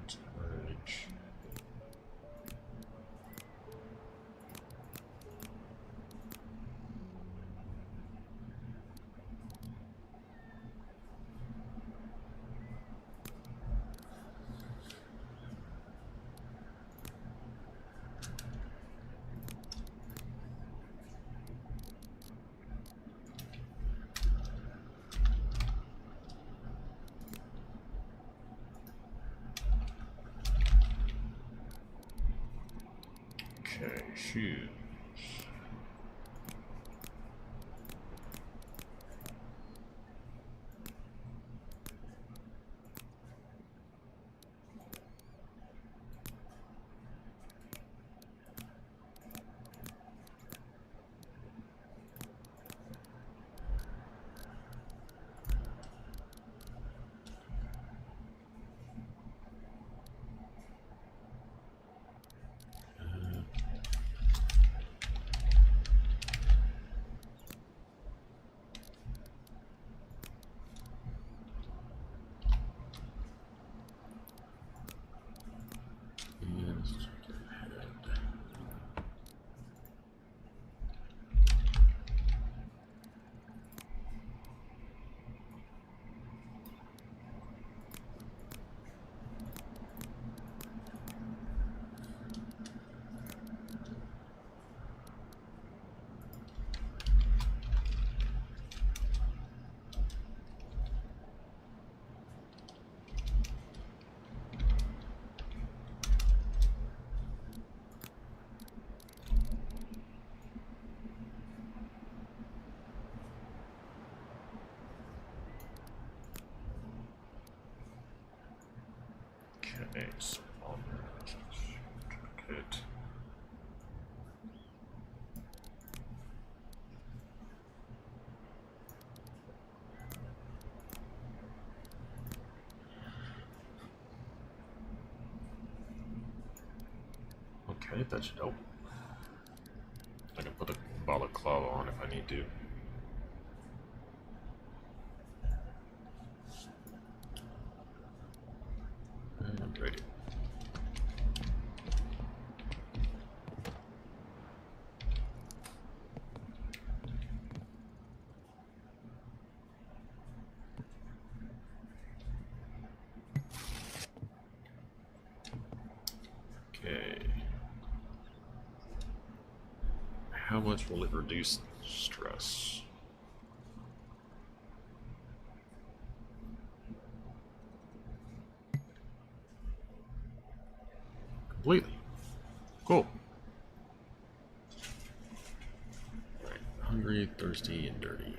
Storage. Okay, shoes. And let's check your head. Okay, so good. Okay, that should help. I can put a balaclava on if I need to. And ready. Okay. How much will it reduce stress? Completely. Cool. Alright, hungry, thirsty, and dirty.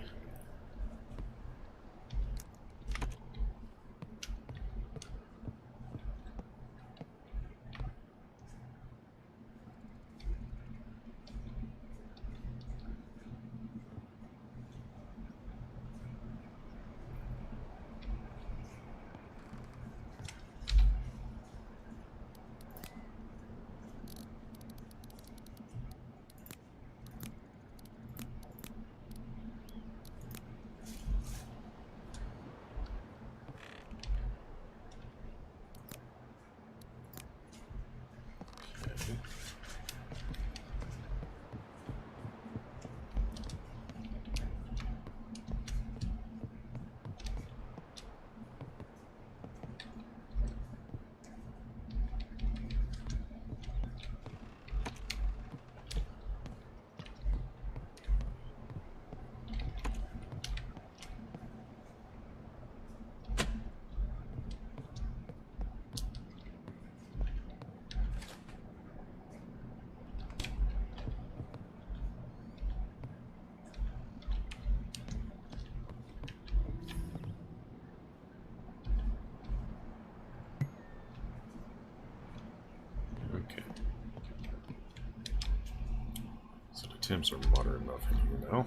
temps are moderate enough here now.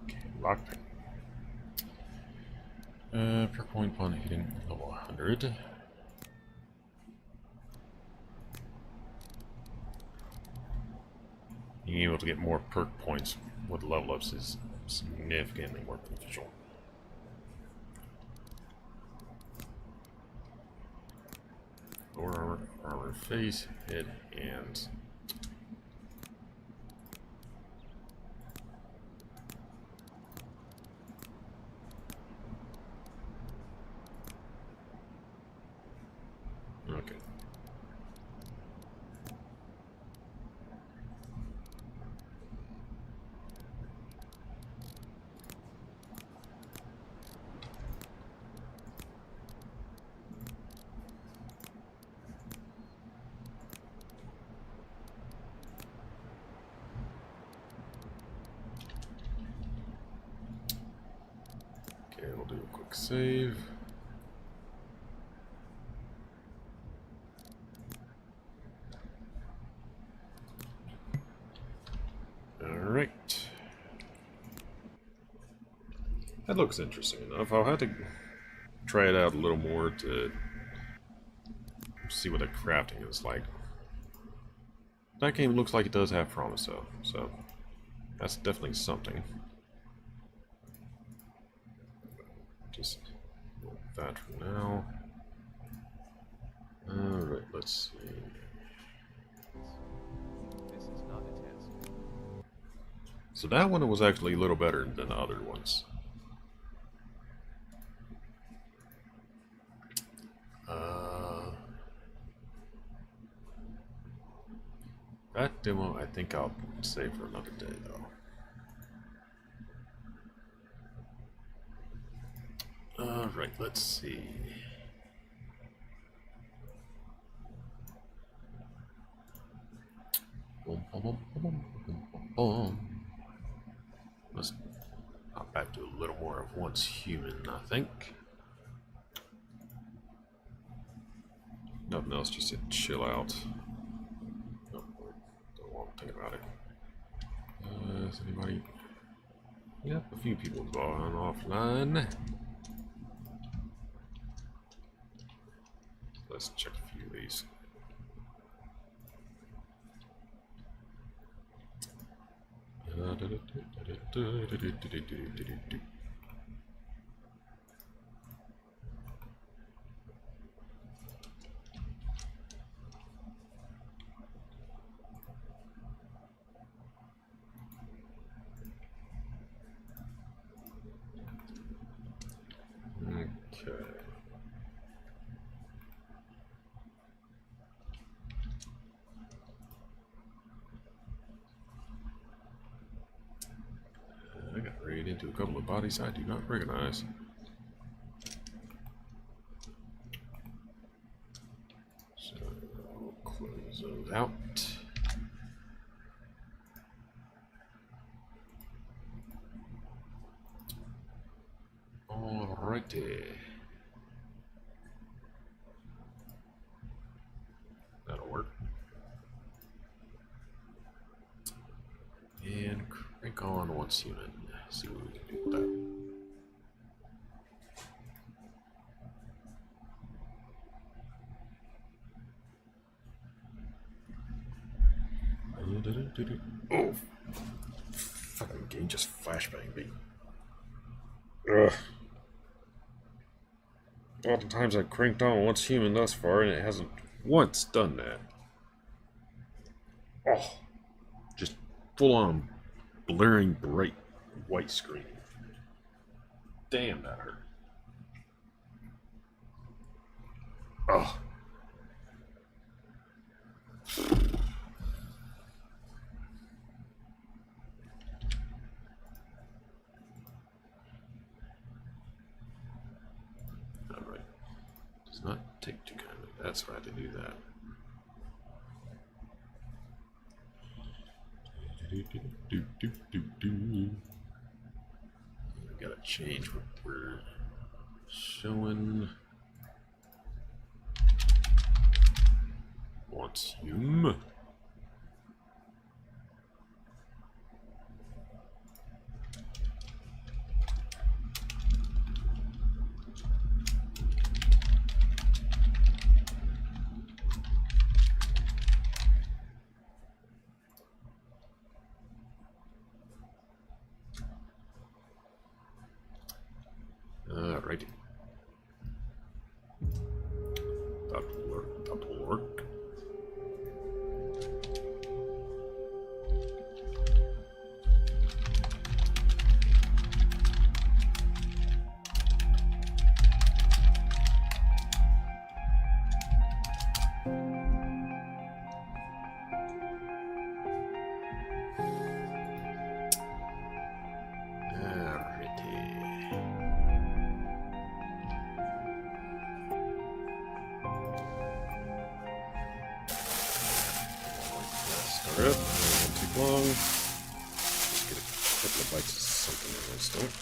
Okay, lockpick. Per point upon hitting level 100. Being able to get more perk points with level ups is significantly more beneficial. Lower armor, face, head, hands. Okay. Okay, we'll do a quick save. Alright. That looks interesting enough. I'll have to try it out a little more to see what the crafting is like. That game looks like it does have promise though, so that's definitely something. Just that for now. Alright, let's see. This is not a test. So that one was actually a little better than the other ones. That demo I think I'll save for another day though. Alright, let's see. Boom, boom, boom, boom, boom, boom, boom. Let's hop back to a little more of Once Human, I think. Nothing else, just to chill out. Nope, don't want to think about it. Is anybody? Yep, a few people gone offline. Let's check a few of these. Okay. I got raided into a couple of bodies I do not recognize. So we'll close those out. Alrighty. That'll work. And crank on Once Human. See what we can do with that. Oh! Fucking game just flashbang me. Ugh. All the times I've cranked on Once Human thus far, and it hasn't once done that. Oh, just full on blaring bright white screen. Damn, that hurt. Oh. Alright. Does not take too kindly. That's why I had to do that. gotta change what we're showing. Wants him. Alrighty. That will work. That will work. Start up, won't take long. Just get a couple of bites of something in my stomach.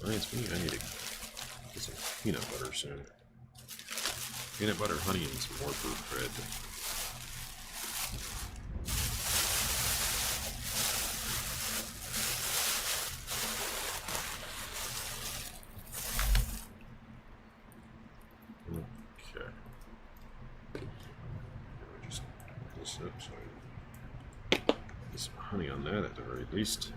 Reminds me, I need to get some peanut butter soon. Peanut butter, honey, and some more for bread. So get some honey on that at the very least.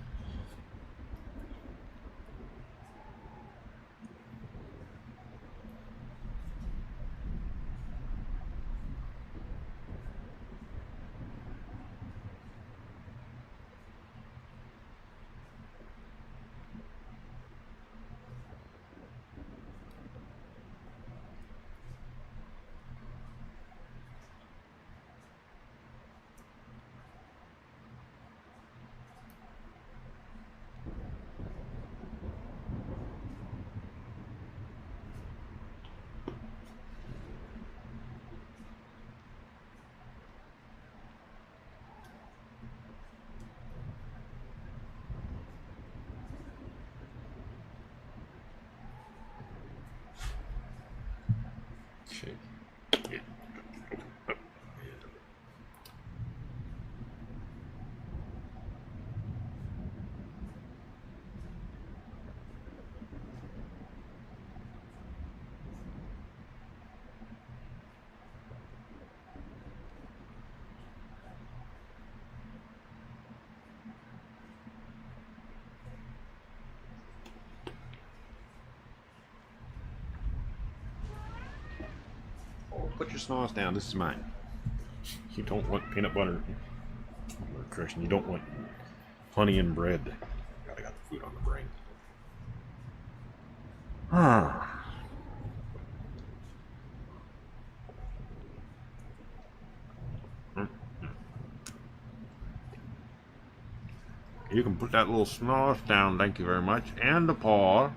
Okay. Put your sauce down. This is mine. You don't want peanut butter. Correction, you don't want honey and bread. God, I got the food on the brain. You can put that little sauce down, thank you very much. And the paw.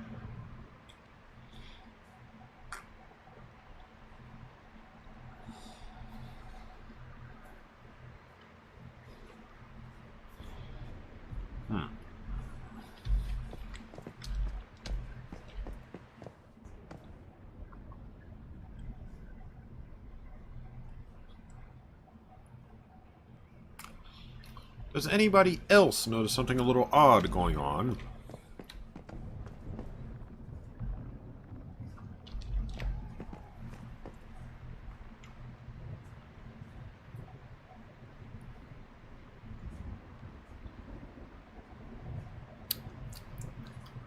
Does anybody else notice something a little odd going on?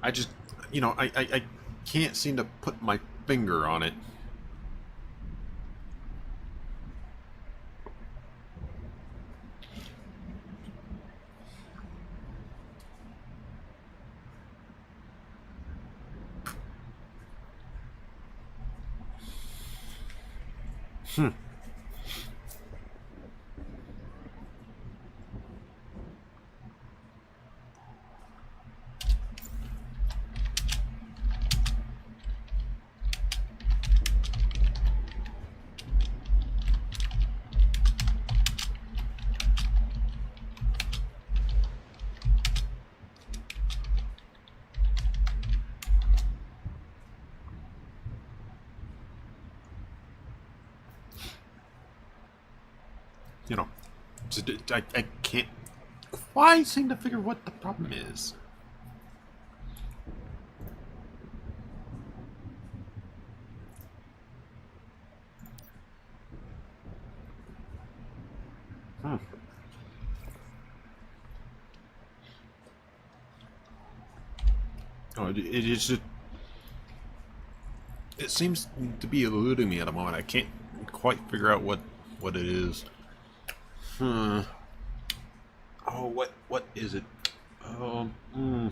I just, you know, I can't seem to put my finger on it. you know, I can't quite seem to figure what the problem is. Oh, it's just, it seems to be eluding me at the moment. I can't quite figure out what it is. Oh, what is it? Hmm.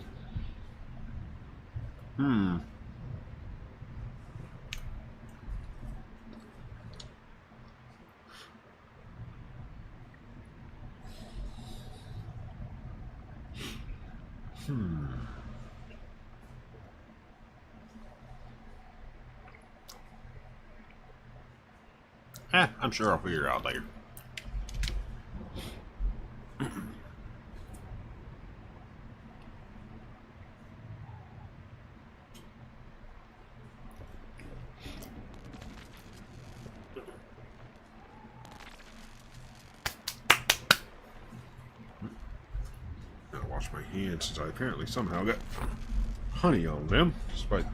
I'm sure I'll figure it out later. Gotta wash my hands since I apparently somehow got honey on them, despite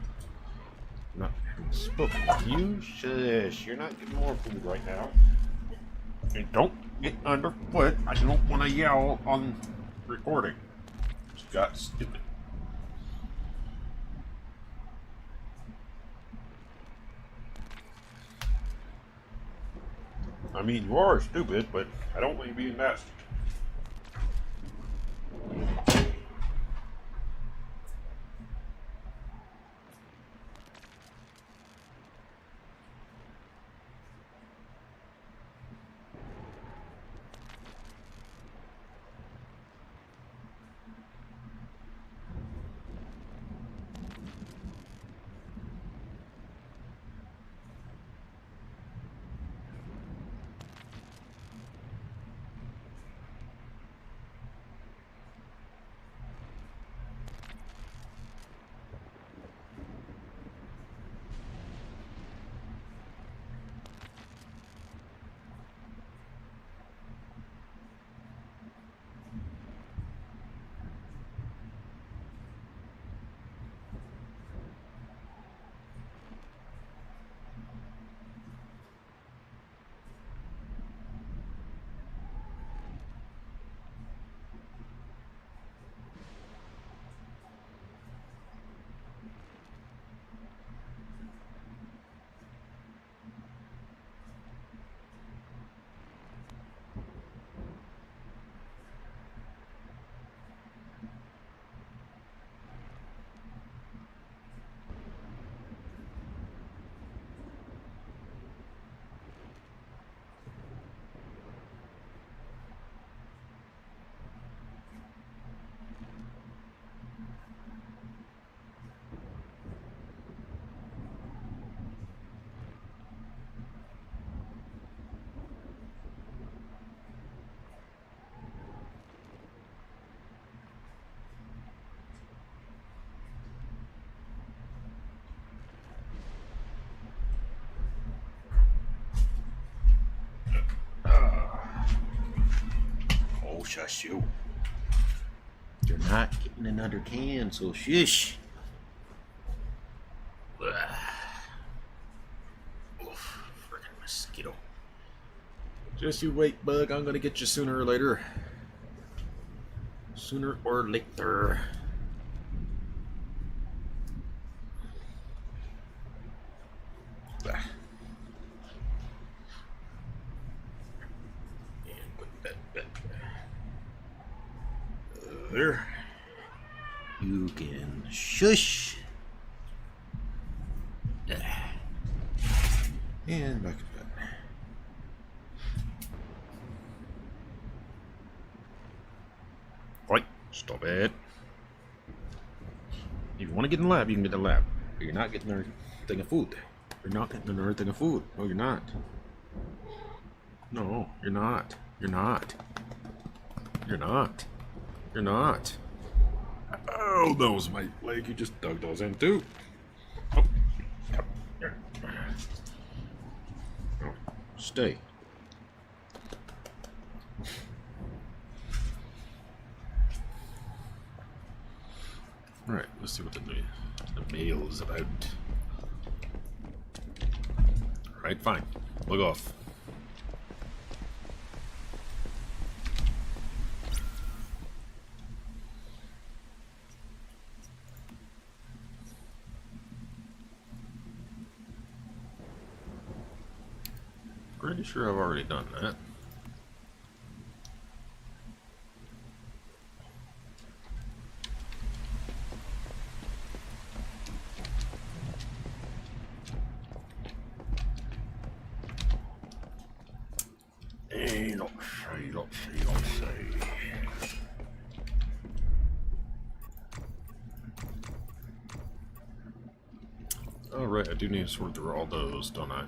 not having spoken with you. Shush, you're not getting more food right now. And don't get underfoot. I don't want to yell on recording. It's got stupid. I mean, you are stupid, but I don't want you being nasty. Oh, shush you. You're not getting another can, so shush. Freaking mosquito. Just you wait, bug. I'm gonna get you sooner or later. Sooner or later. There. You can shush. And back to bed. Right, stop it. If you want to get in the lab, you can get in the lab. But you're not getting another thing of food. You're not getting another thing of food. No, you're not. No, you're not. You're not. You're not. You're not. Oh, that was my leg. You just dug those in too. Oh, come here. Oh, stay. Alright, let's see what the mail is about. Alright, fine. Log off. Pretty sure I've already done that. Let's see. Alright, I do need to sort through all those, don't I?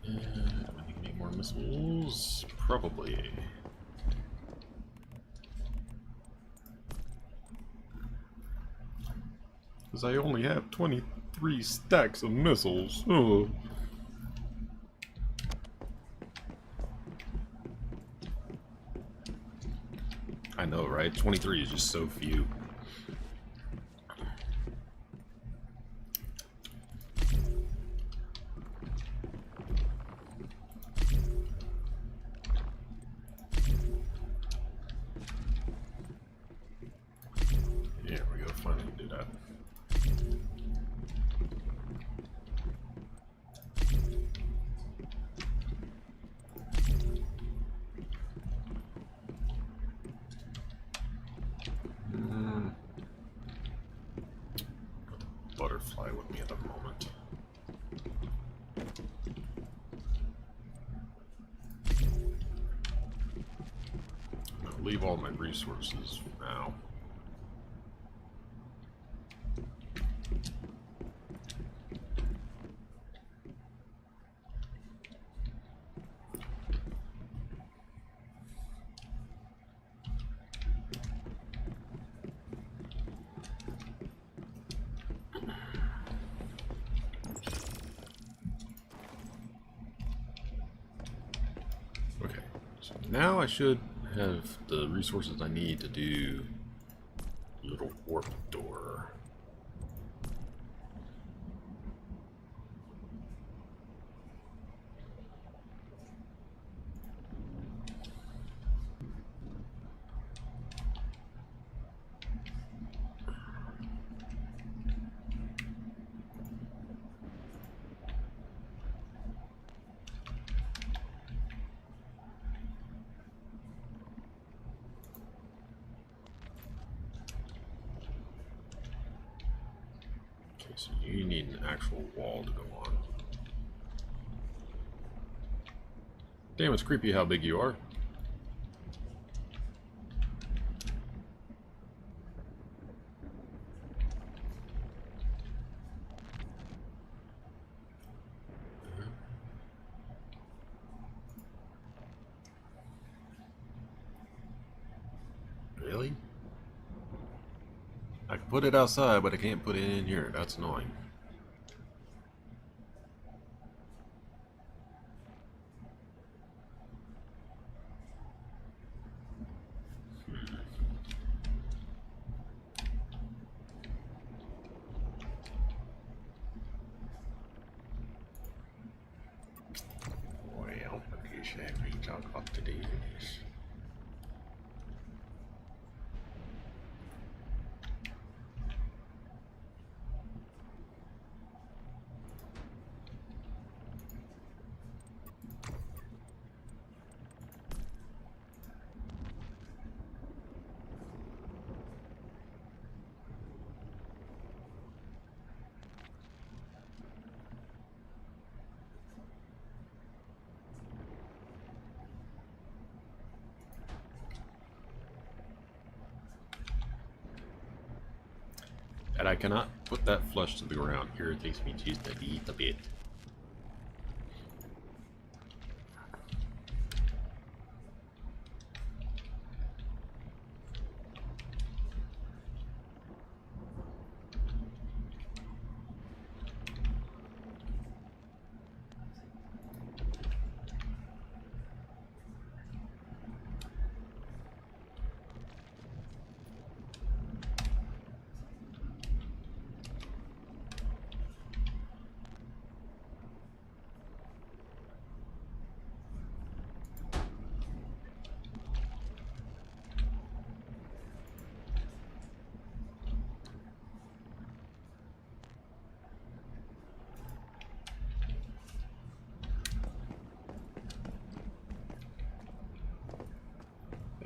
And do I need more missiles? Probably. Because I only have 23 stacks of missiles. Oh. I know, right? 23 is just so few. There we go, finally do that. Butterfly with me at the moment. I'm gonna leave all my resources for now. Okay, so now I should have the resources I need to do little warp door. Okay, so you need an actual wall to go on. Damn, it's creepy how big you are. Really? I can put it outside, but I can't put it in here. That's annoying. Well, I guess I reach out up to date with this. And I cannot put that flush to the ground. Here it takes me just a little bit.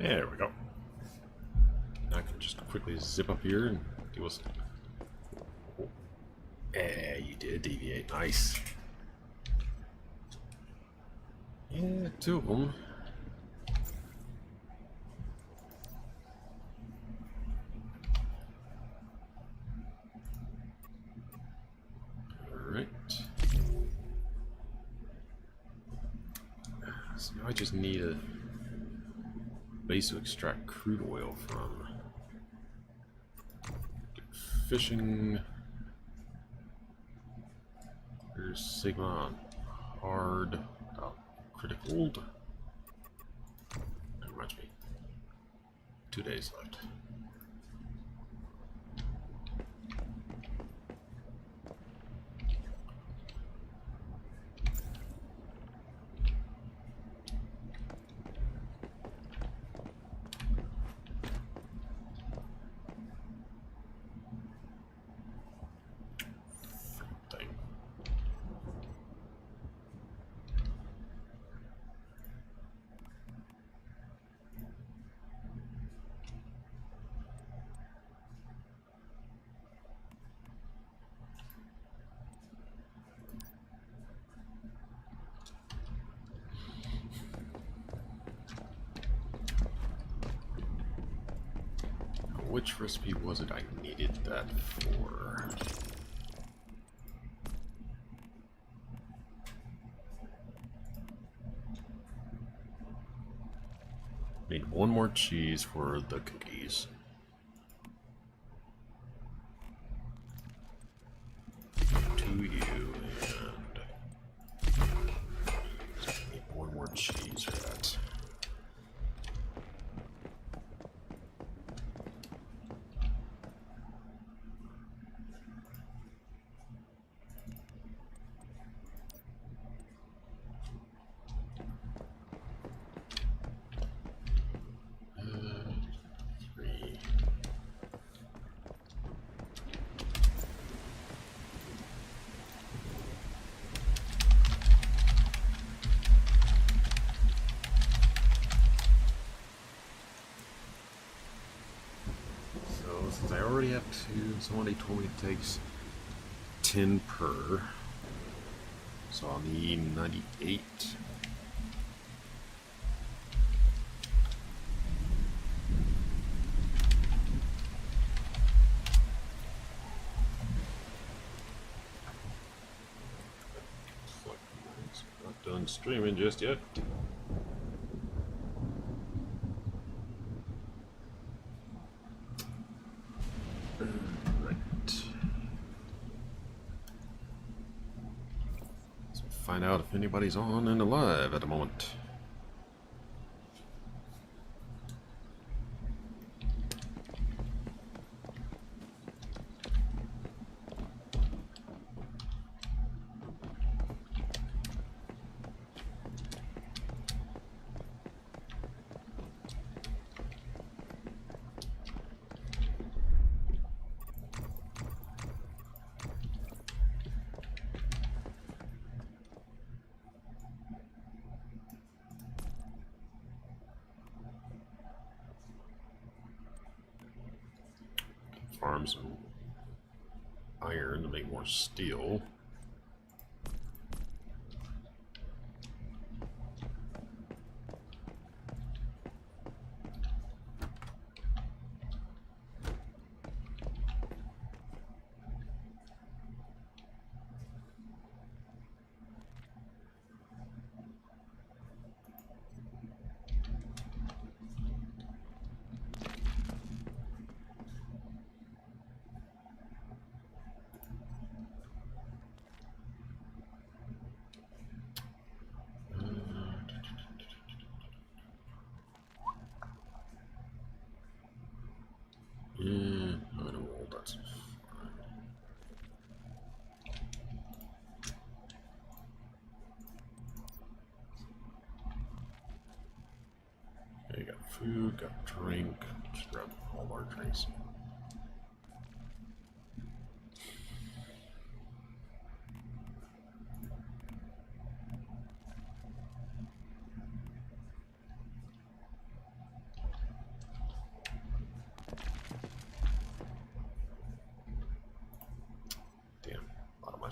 There we go. Now I can just quickly zip up here and deal with... Oh. Yeah, you did deviate. Nice. Yeah, 2 of them. Alright. So now I just need a base to extract crude oil from. Fishing. There's Sigma on hard. Critical. That reminds me. 2 days left. Which recipe was it I needed that for? Need 1 more cheese for the cookies. To you, and need 1 more cheese for that. Since I already have 2, somebody told me it takes 10 per. So I'll need 98. Not done streaming just yet. Find out if anybody's on and alive at the moment. Farm some iron to make more steel. Yeah, I know all that's fine. Okay, got food, got drink. Just grab all our drinks.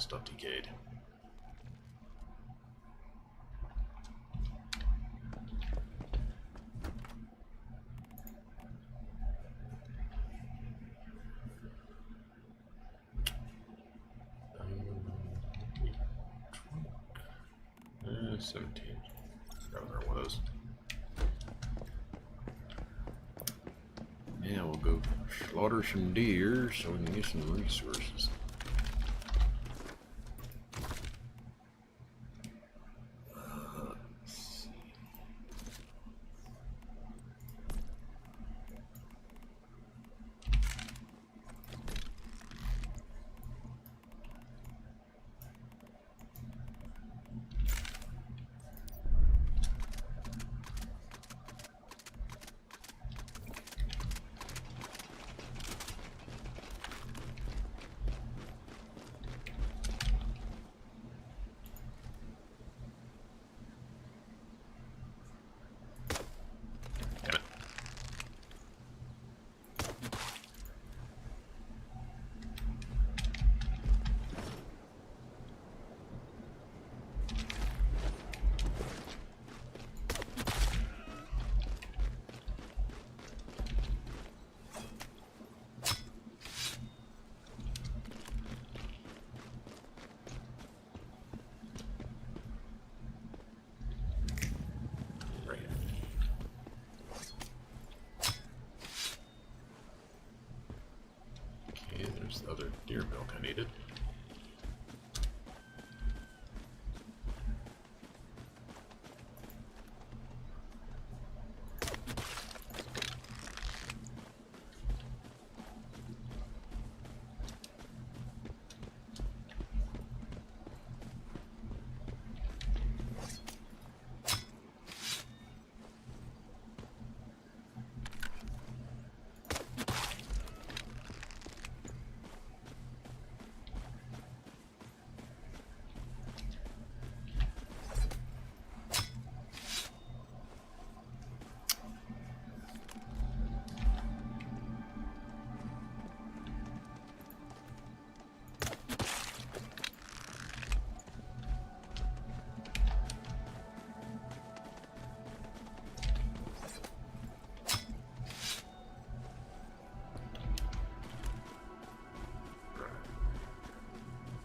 stuff decayed. Um, 17. Grab another one of those. Now we'll go slaughter some deer so we can get some resources. There's the other deer milk I needed.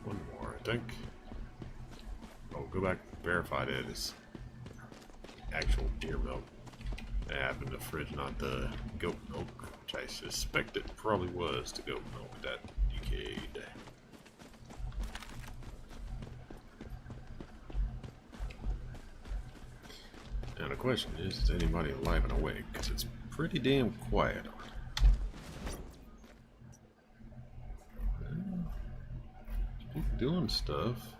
I think. Oh, go back and verify that it's actual deer milk. That happened in the fridge, not the goat milk, which I suspect it probably was the goat milk that decayed. Now the question is anybody alive and awake? Because it's pretty damn quiet. Doing stuff.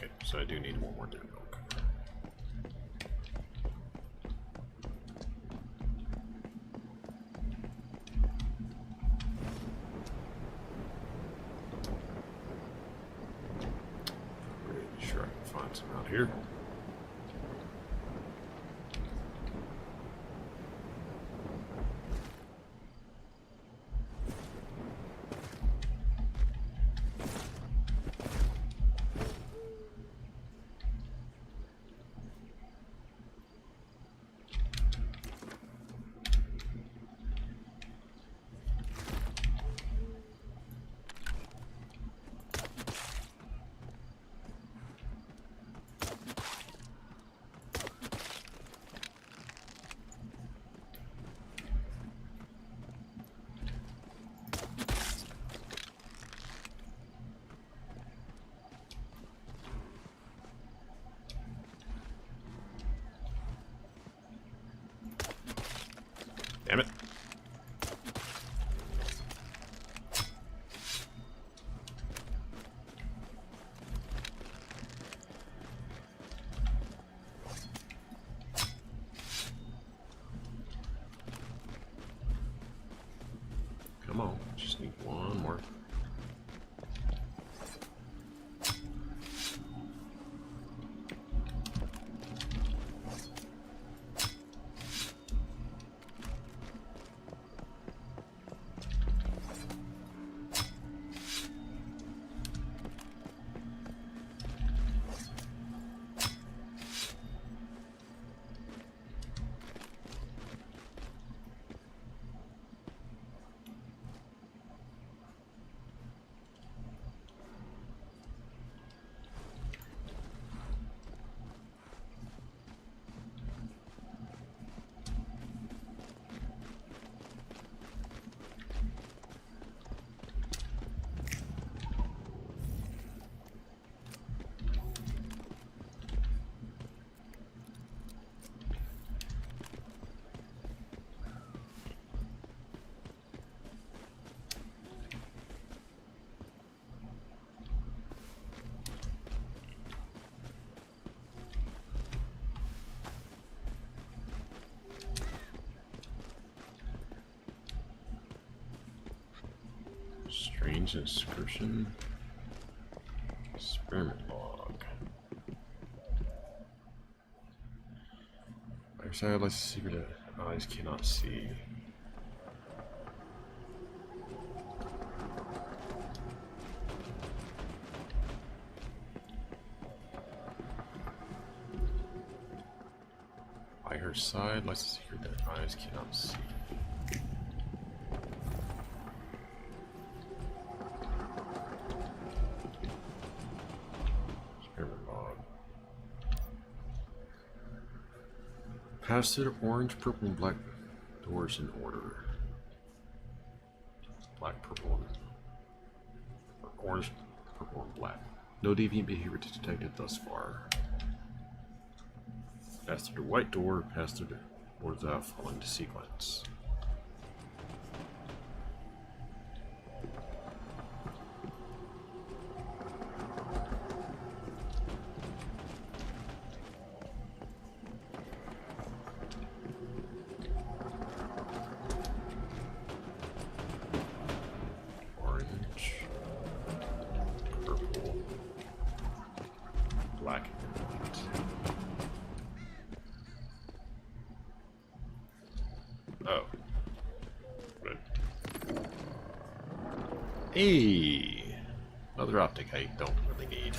Okay, so I do need one more deer milk. Pretty sure I can find some out here. now. Just need one more. Strange inscription. Experiment log. Fireside lights a secret that eyes cannot see. By her side lies a secret that eyes cannot see. Pass through the orange, purple, and black doors in order. Black, purple, and orange, purple, and black. No deviant behavior detected thus far. Pass through the white door, pass through the doors without following the sequence. Hey, another optic I don't really need.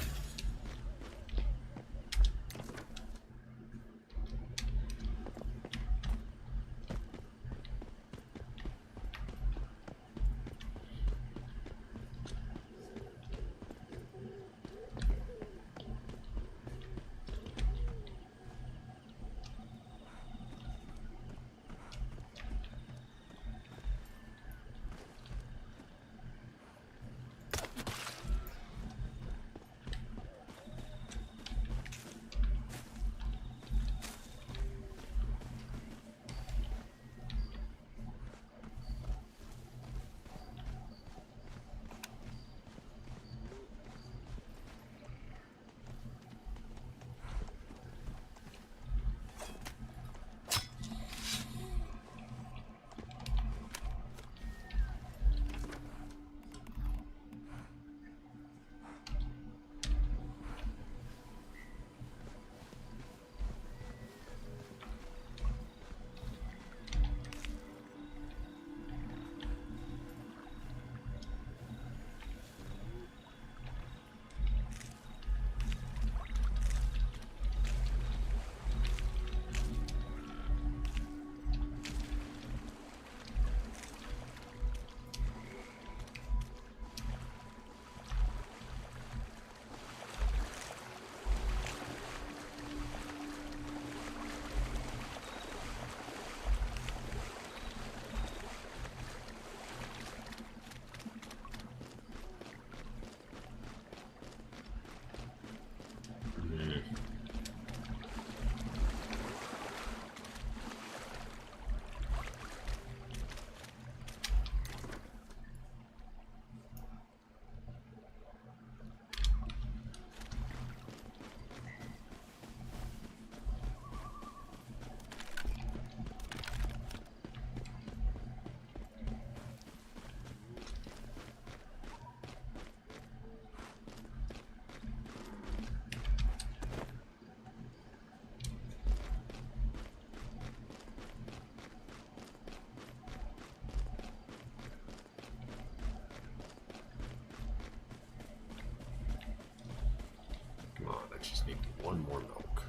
just need one more milk.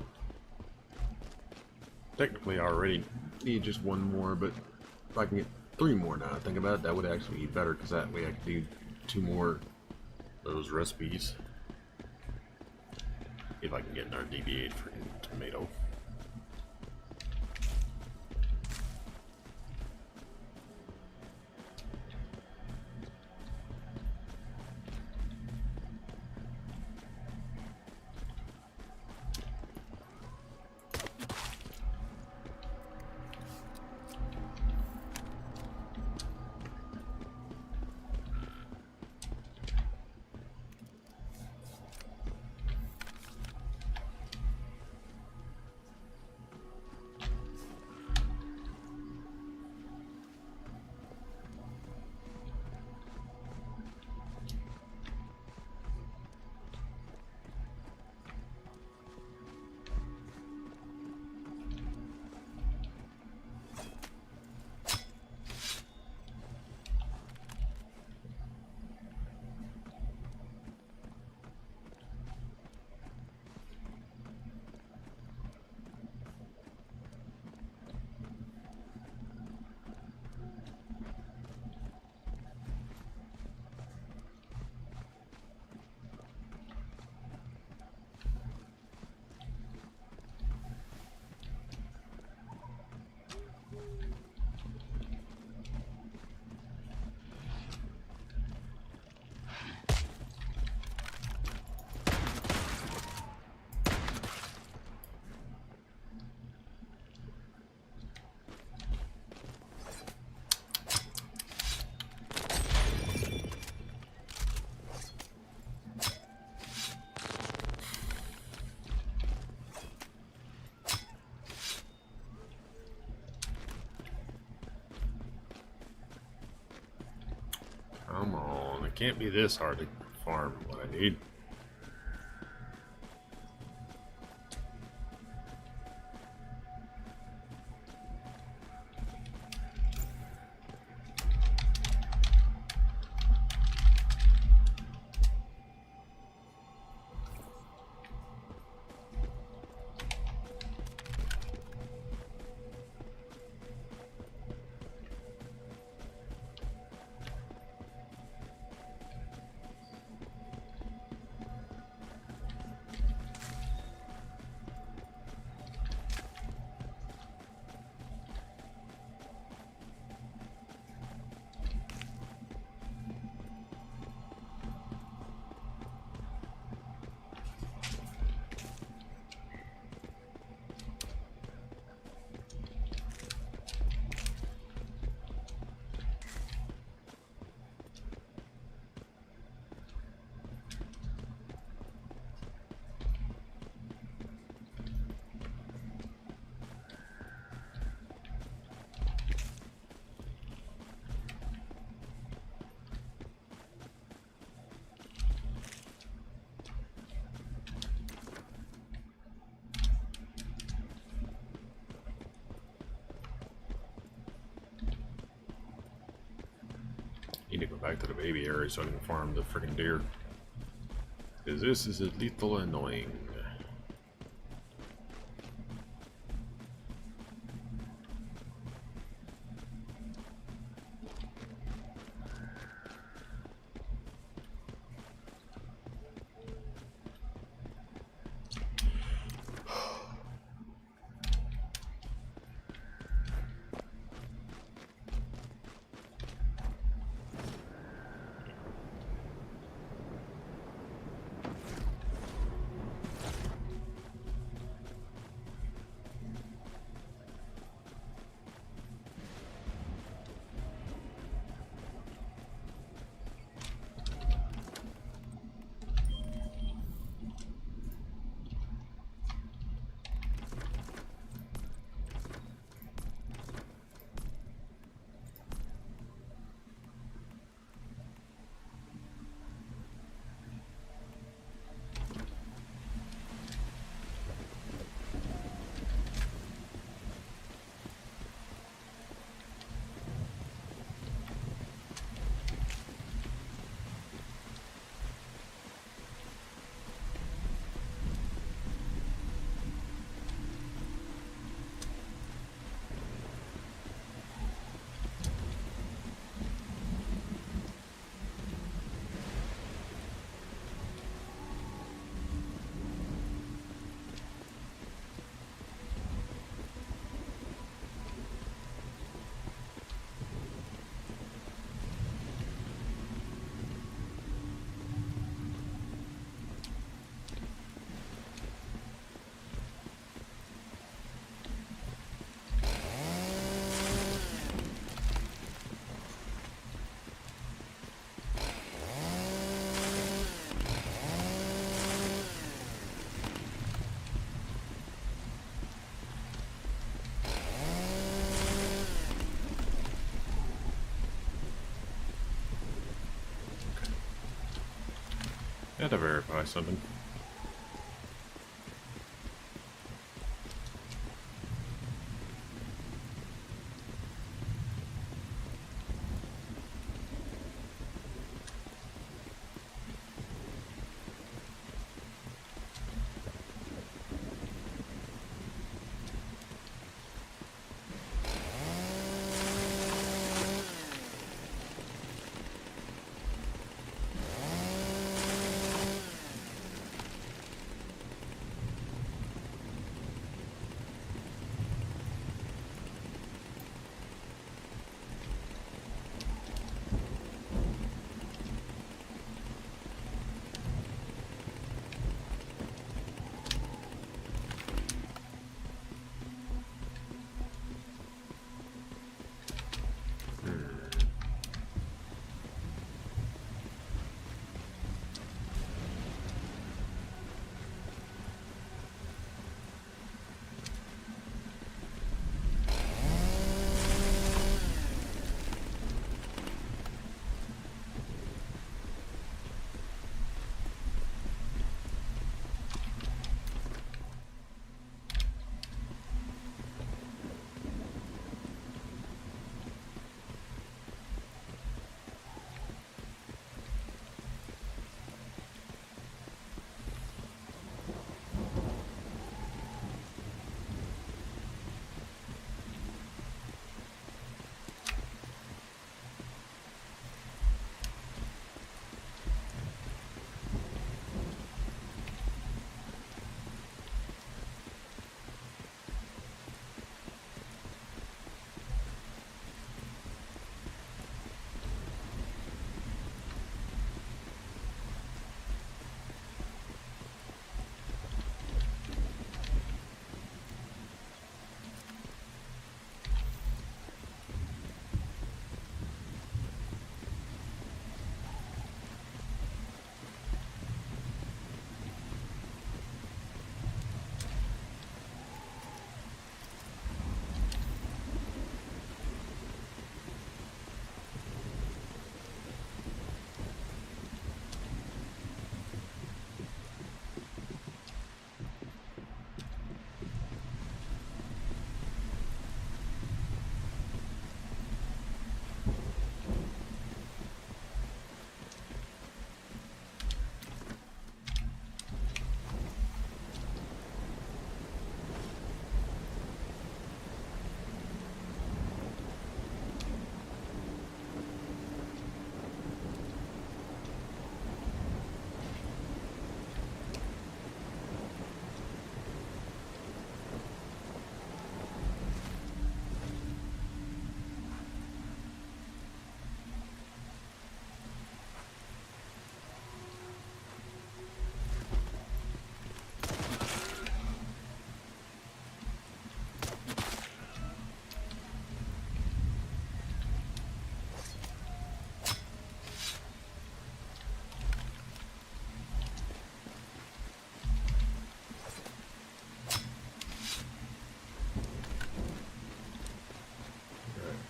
Technically, I already need just one more, but if I can get 3 more now, I think about it, that would actually be better, because that way I could do 2 more of those recipes. If I can get another DB8 for tomato. Come on, it can't be this hard to farm what I need. Need to go back to the baby area so I can farm the freaking deer. Because this is a little annoying. Had to verify something.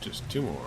Just two more.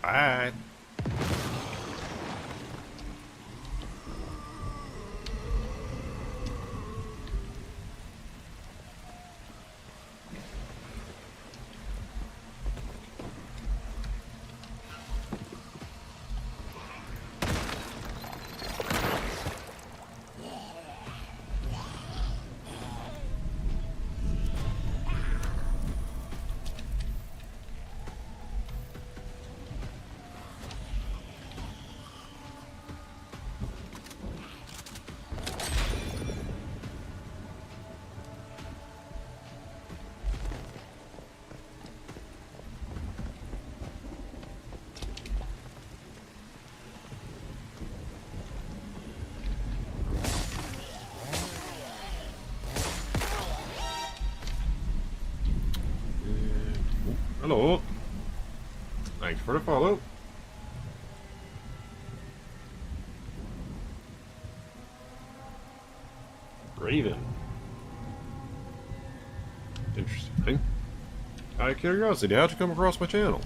Bye. Hello. Thanks for the follow. Raven. Interesting. Out of curiosity, how'd you come across my channel?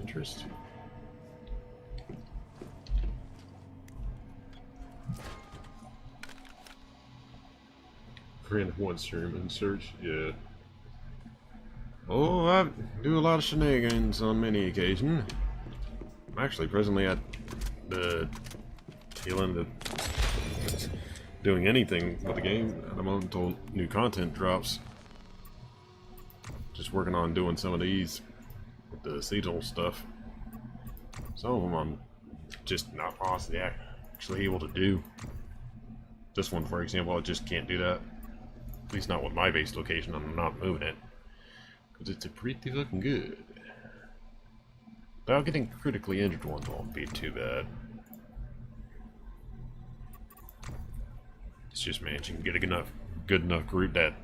Interest. Random one stream and search, yeah. Oh, I do a lot of shenanigans on many occasions. I'm actually presently at the tail end of doing anything with the game at the moment until new content drops. Just working on doing some of these with the seasonal stuff. Some of them I'm just not honestly actually able to do. This one, for example, I just can't do that. At least not with my base location. I'm not moving it because it's a pretty looking good. Without getting critically injured ones won't be too bad. It's just managing to get a good enough group that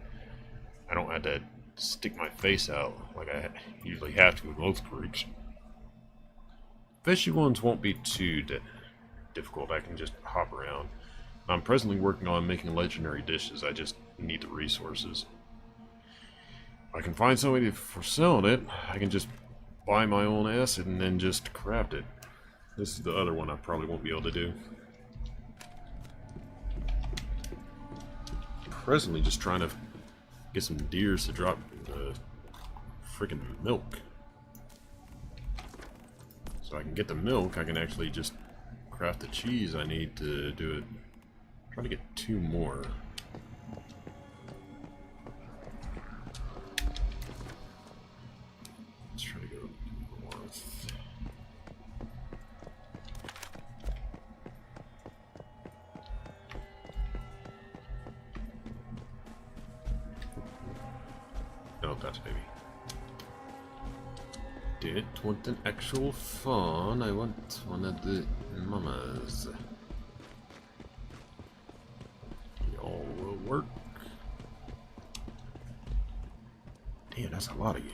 I don't have to stick my face out like I usually have to with most groups. Fishy ones won't be too difficult. I can just hop around. I'm presently working on making legendary dishes. I just need the resources. If I can find somebody for selling it, I can just buy my own acid and then just craft it. This is the other one I probably won't be able to do. Presently just trying to get some deers to drop freaking milk. So I can get the milk, I can actually just craft the cheese I need to do it. I'm trying to get 2 more. Let's try to go north. No, that's baby. Didn't want an actual fawn, I want one of the mamas. Y'all will work. Damn, that's a lot of you.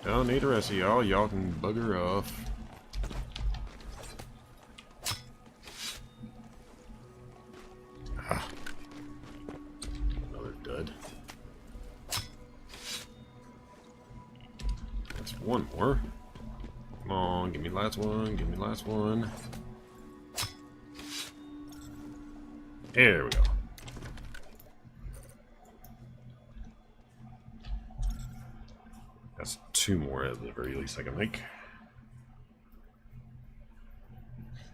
Don't need the rest of y'all. Y'all can bugger off. Ah. Another dud. That's one more. Come on, give me the last one. Give me the last one. There we go. That's 2 more at the very least I can make.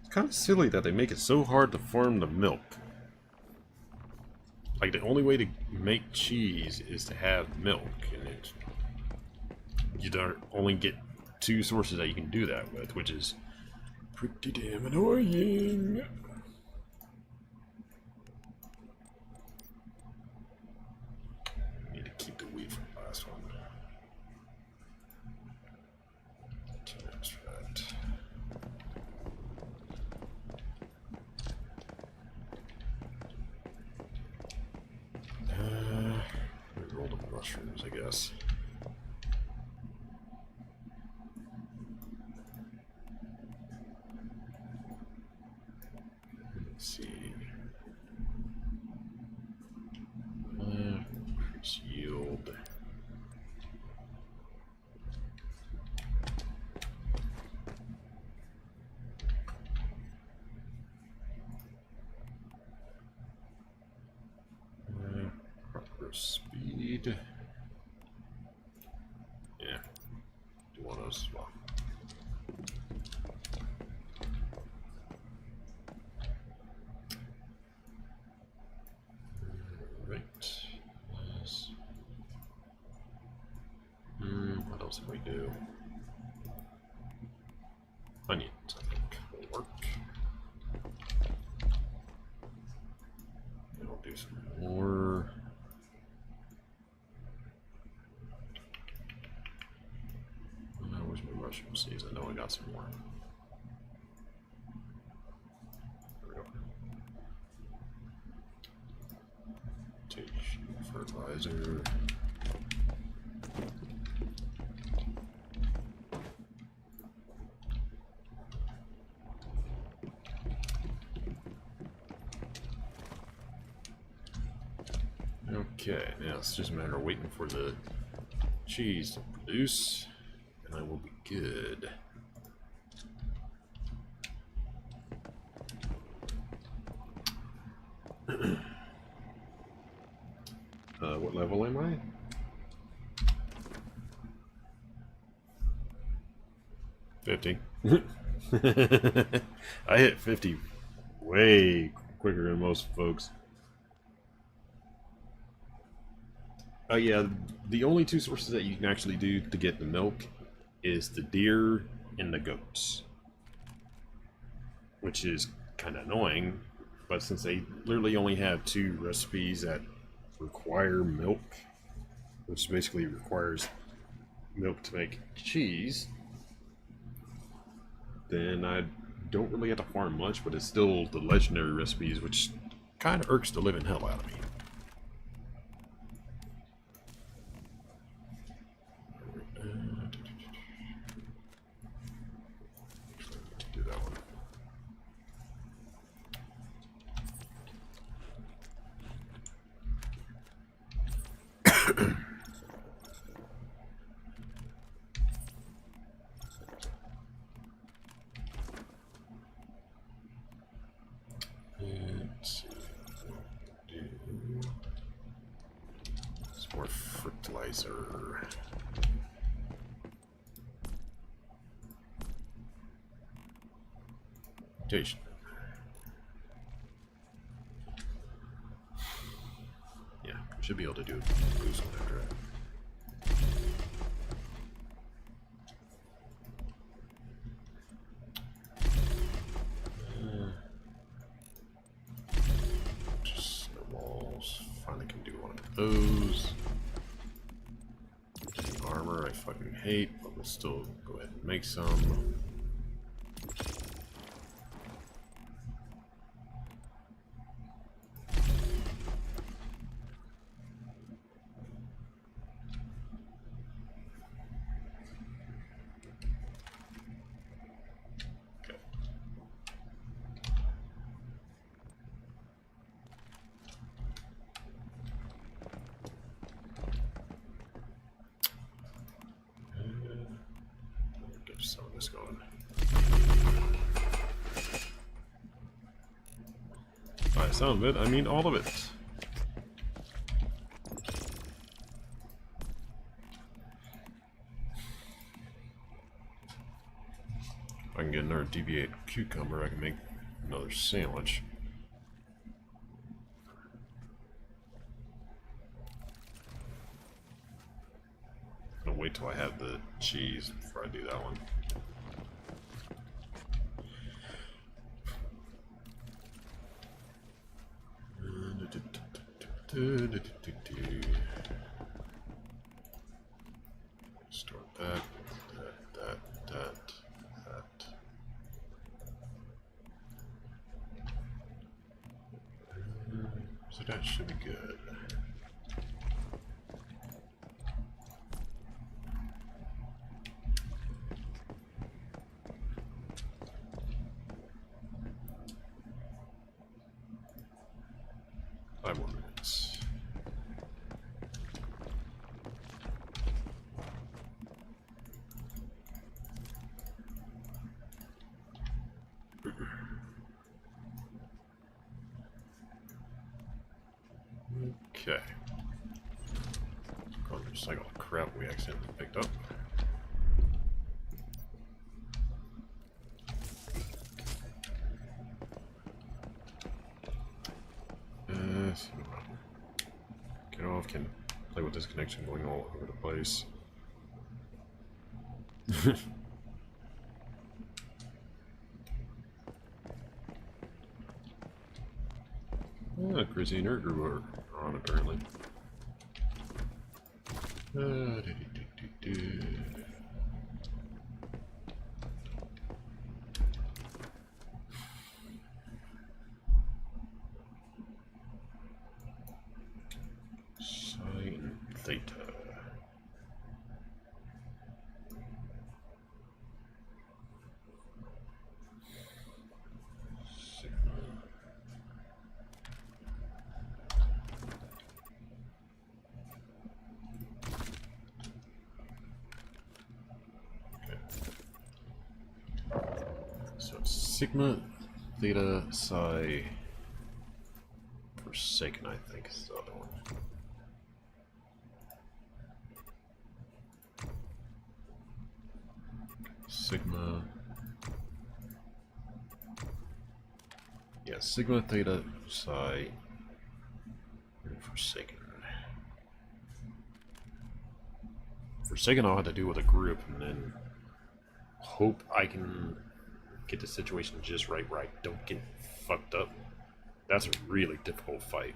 It's kind of silly that they make it so hard to farm the milk. Like, the only way to make cheese is to have milk, and you don't only get 2 sources that you can do that with, which is pretty damn annoying. Need to keep the wheat from the last one. Roll the mushrooms, I guess. Let's see. Increase yield. need. Yeah. Do one of those as well. Right. Yes. What else can we do? Onions, I think, will work. And I'll do some more. Where's my mushroom seeds? I know I got some more. There we go. Take fertilizer. Okay, now it's just a matter of waiting for the cheese to produce, and I will be good. What level am I? $50. I hit 50 way quicker than most folks. Yeah, the only two sources that you can actually do to get the milk is the deer and the goats. Which is kind of annoying, but since they literally only have 2 recipes that require milk, which basically requires milk to make cheese, then I don't really have to farm much, but it's still the legendary recipes, which kind of irks the living hell out of me. Do that one. Let's see. Do some more fertilizer. Mutation. Yeah, should be able to do a boost after it. Just snowballs. Finally can do one of those. The armor I fucking hate, but we'll still go ahead and make some. Some of this going. By some of it, I mean all of it. If I can get another deviate cucumber, I can make another sandwich. I'm gonna wait till I have the cheese before I do that one. Start that. So that should be good. Five more minutes. Okay. Recycle all the crap we accidentally picked up. Get off, can play with this connection going all over the place. Chrissy and her group are on apparently. Sine theta. So sigma, theta, psi, forsaken, I think is the other one. Sigma. Yeah, sigma, theta, psi, and forsaken. Forsaken I'll have to do with a group and then hope I can get the situation just right where I don't get fucked up. That's a really difficult fight.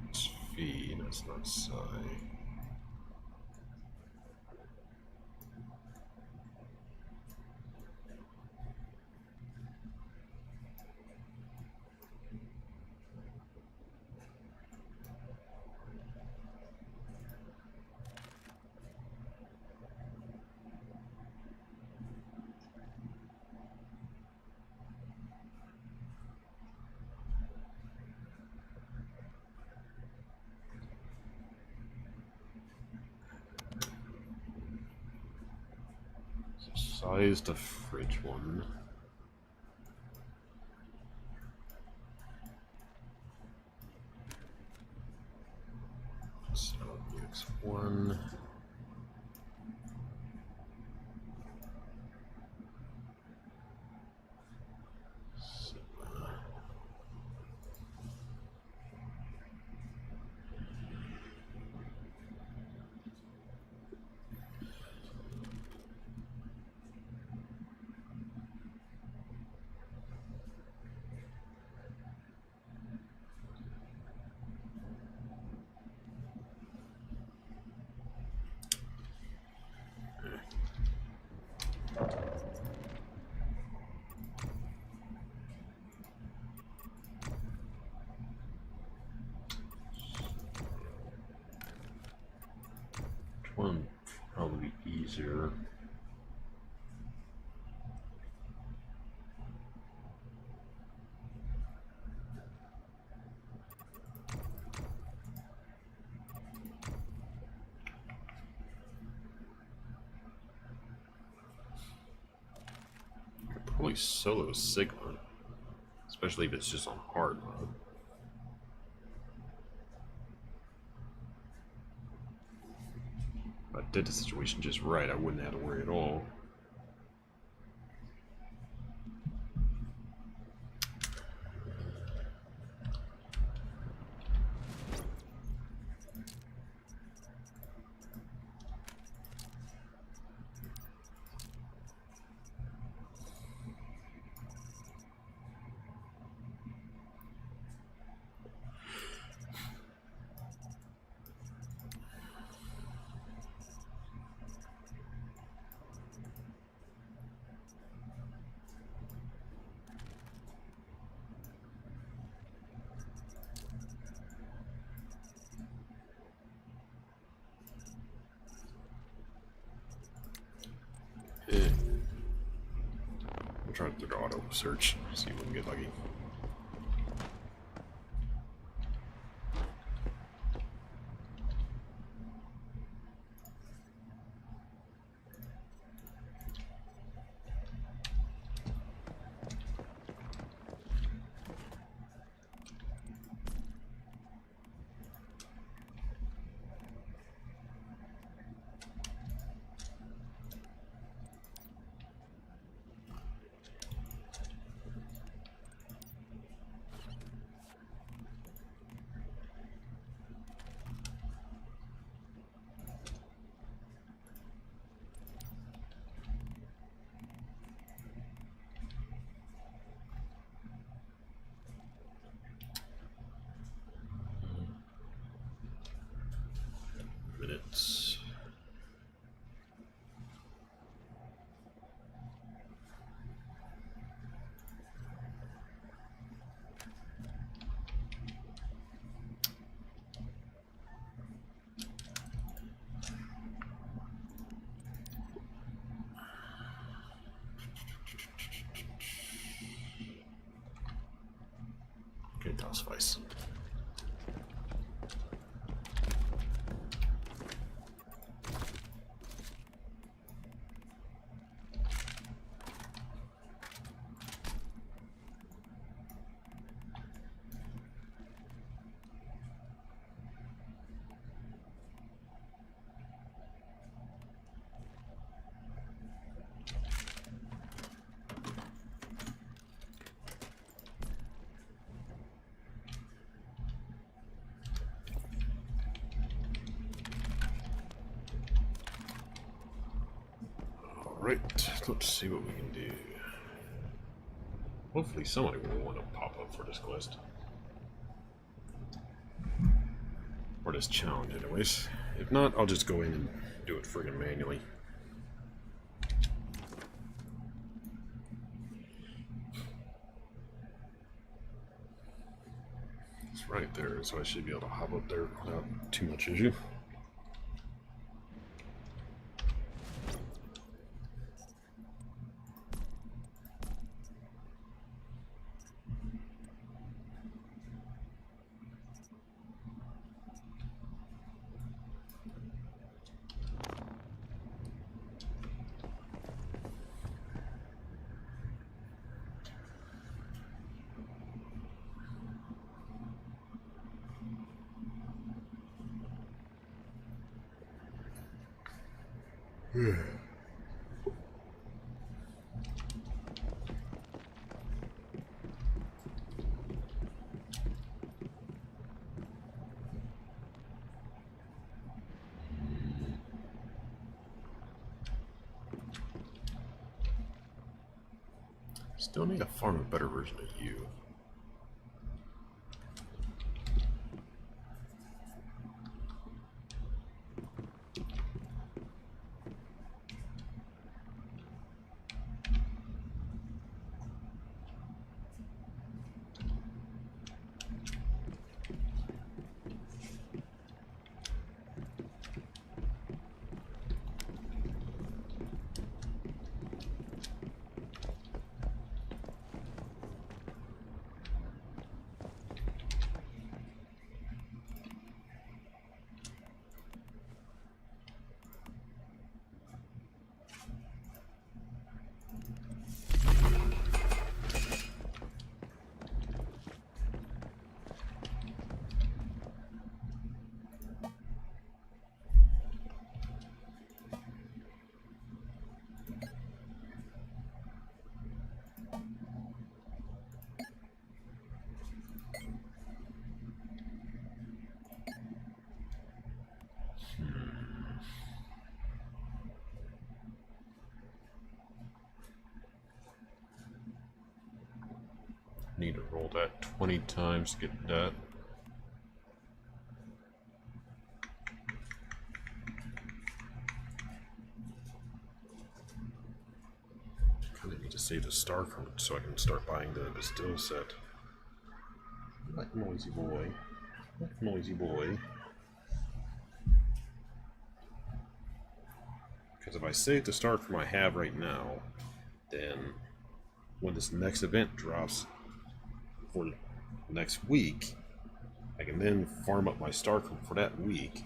It's V, that's not psi. Psi is the fridge one. So X1. One probably easier. Probably solo Sigma, especially if it's just on hard mode. If I did the situation just right, I wouldn't have to worry at all. try to do the auto search, see if we can get lucky. Minutes. Okay, that'll suffice. Alright, let's see what we can do. Hopefully somebody will want to pop up for this quest. Or this challenge anyways. If not, I'll just go in and do it friggin' manually. It's right there, so I should be able to hop up there without too much issue. Still need to farm a better version of you. Need to roll that 20 times to get that. Kinda need to save the star from it so I can start buying the Bastille set. Like noisy boy. Like noisy boy. Because if I save the star from I have right now, then when this next event drops for next week, I can then farm up my star code for that week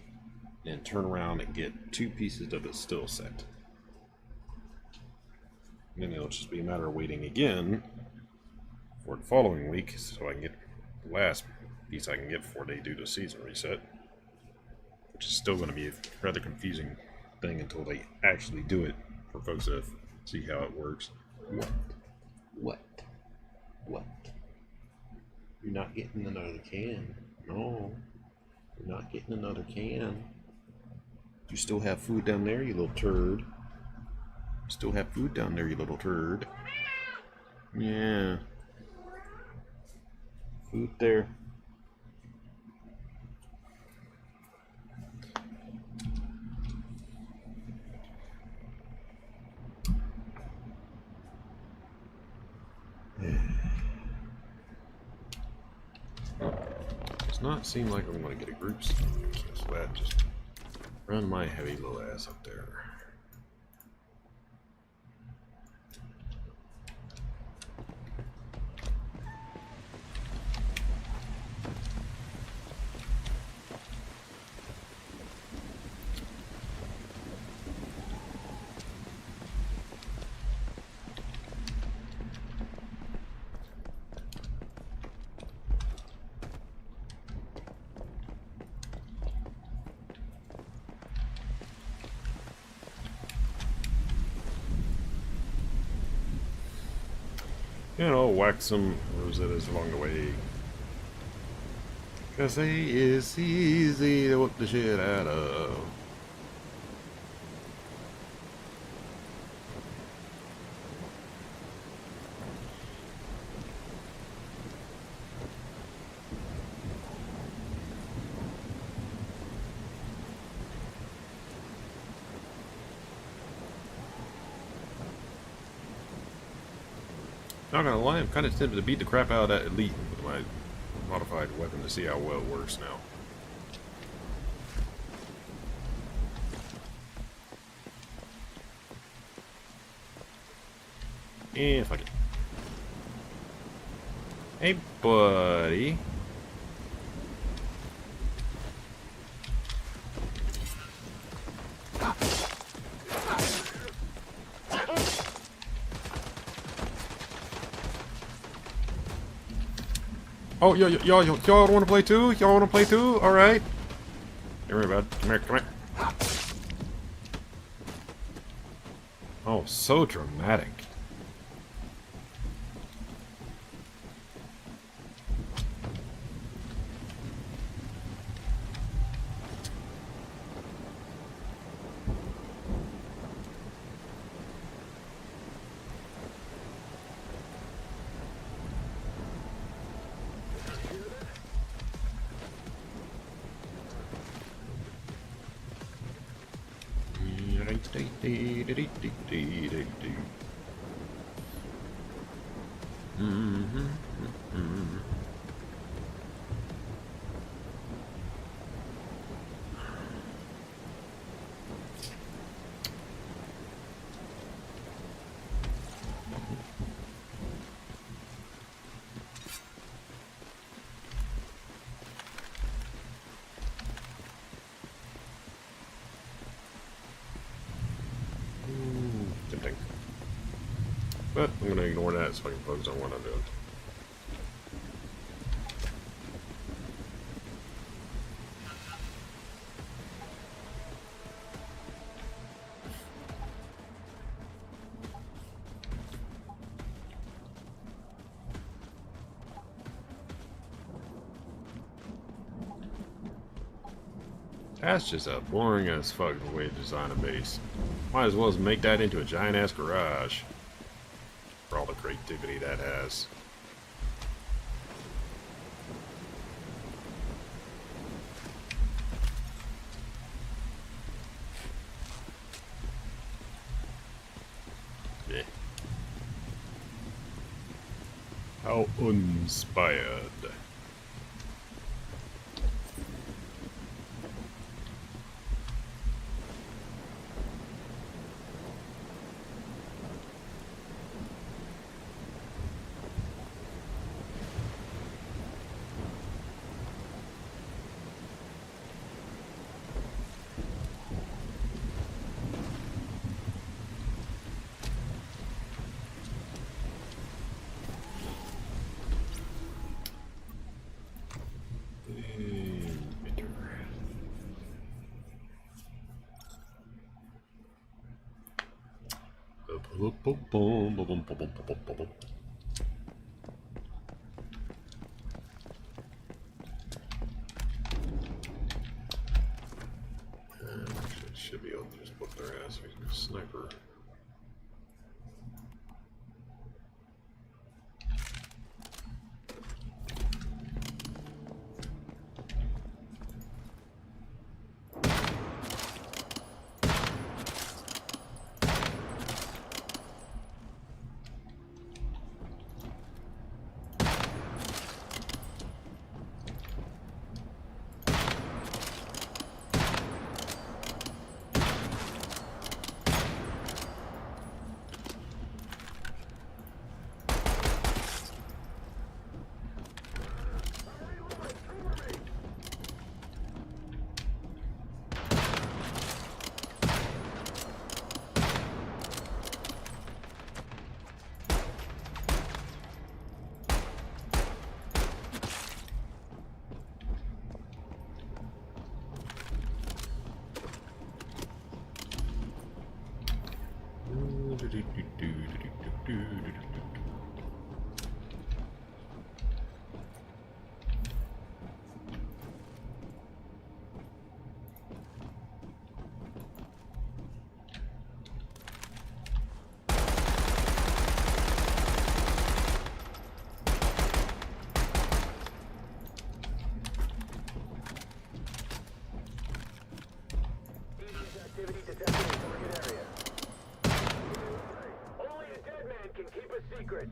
and turn around and get 2 pieces of the still set. And then it'll just be a matter of waiting again for the following week so I can get the last piece I can get before they do the season reset. Which is still going to be a rather confusing thing until they actually do it for folks to see how it works. What? You're not getting another can. No. You're not getting another can. You still have food down there, you little turd. You still have food down there, you little turd. Yeah. Food there. Does not seem like I'm going to get a group, so cancel that. Just run my heavy little ass up there. And I'll whack some Rosettas along the way. Cause they is easy to whoop the shit out of. Not gonna lie, I'm kind of tempted to beat the crap out of that elite with my modified weapon to see how well it works now. And fuck it. Hey, buddy. Oh, y'all want to play too? Y'all want to play too? All right. Come here, bud. Come here. Oh, so dramatic. Tempting. But I'm going to ignore that so I can focus on what I'm doing. That's just a boring as fuck way to design a base. Might as well make that into a giant ass garage. For all the creativity that has. Yeah. How uninspired. Should be able to just whip their ass with a sniper. Activity detected in target area. Only a dead man can keep a secret.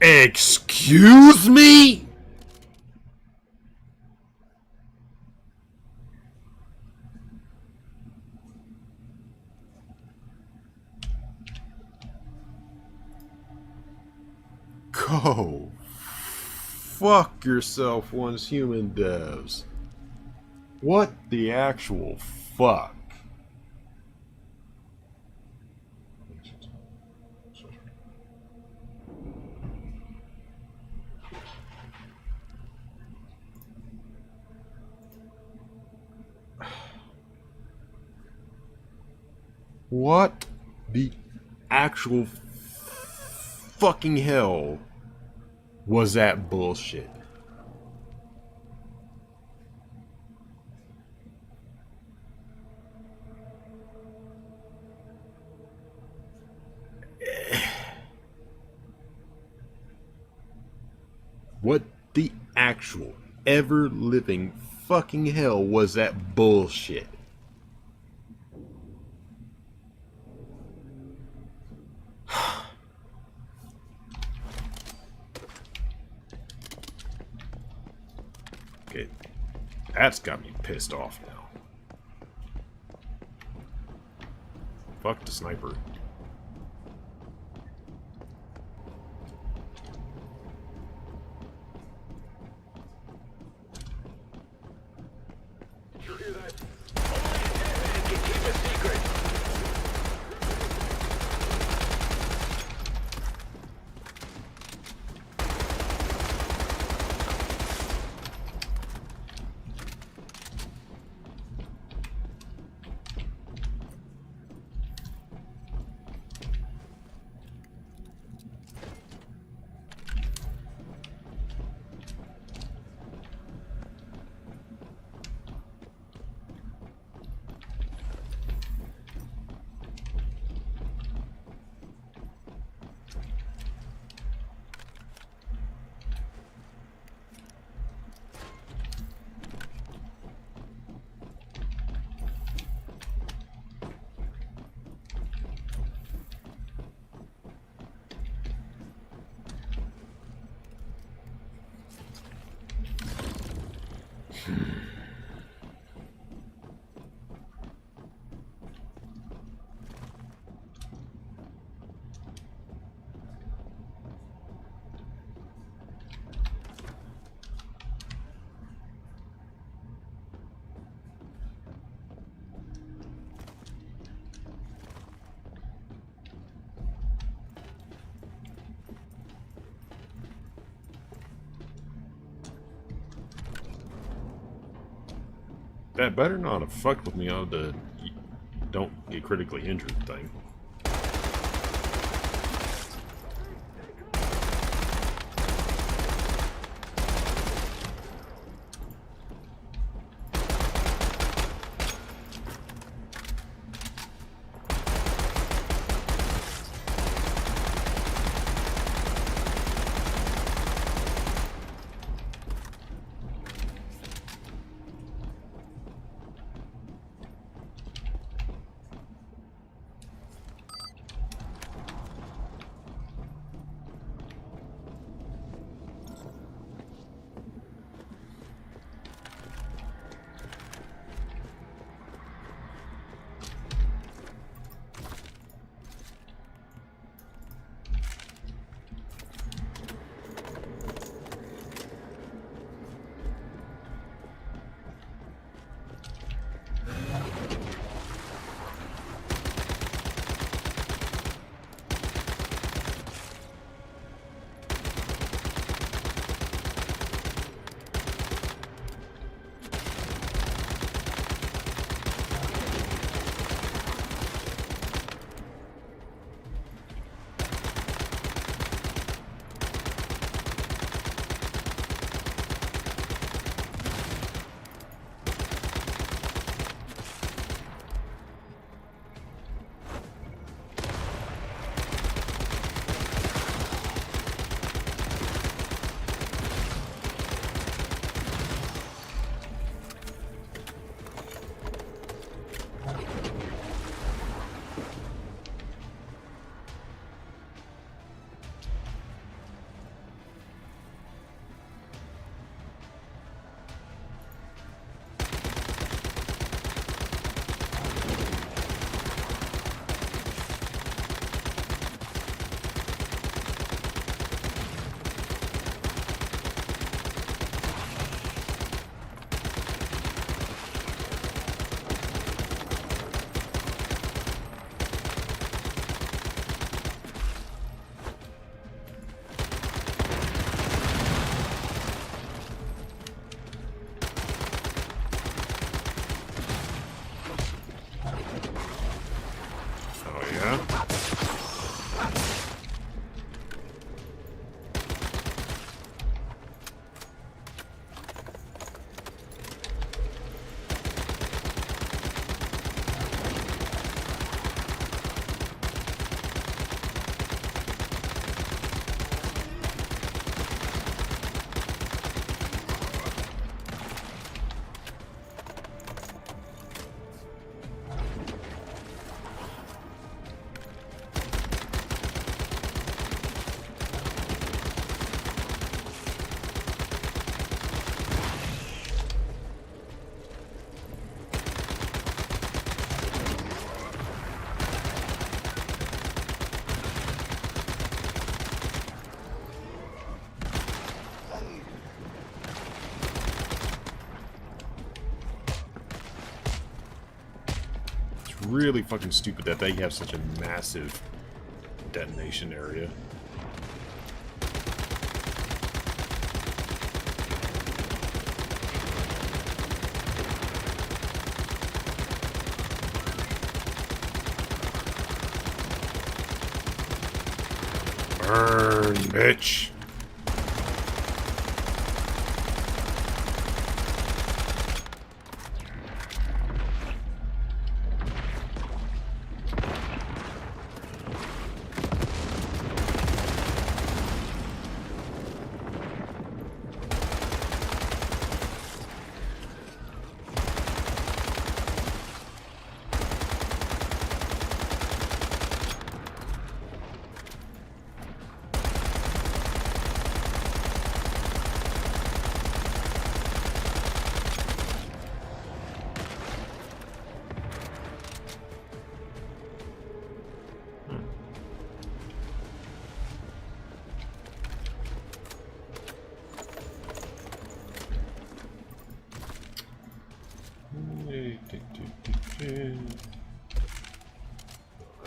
Excuse me? Go fuck yourself, once human devs. What the actual fuck? What the actual fucking hell was that bullshit? What the actual ever living fucking hell was that bullshit? Okay, that's got me pissed off now. Fuck the sniper. Did you hear that? Only a dead man can keep a secret. That better not have fucked with me on the don't get critically injured thing. Really fucking stupid that they have such a massive detonation area. Burn, bitch.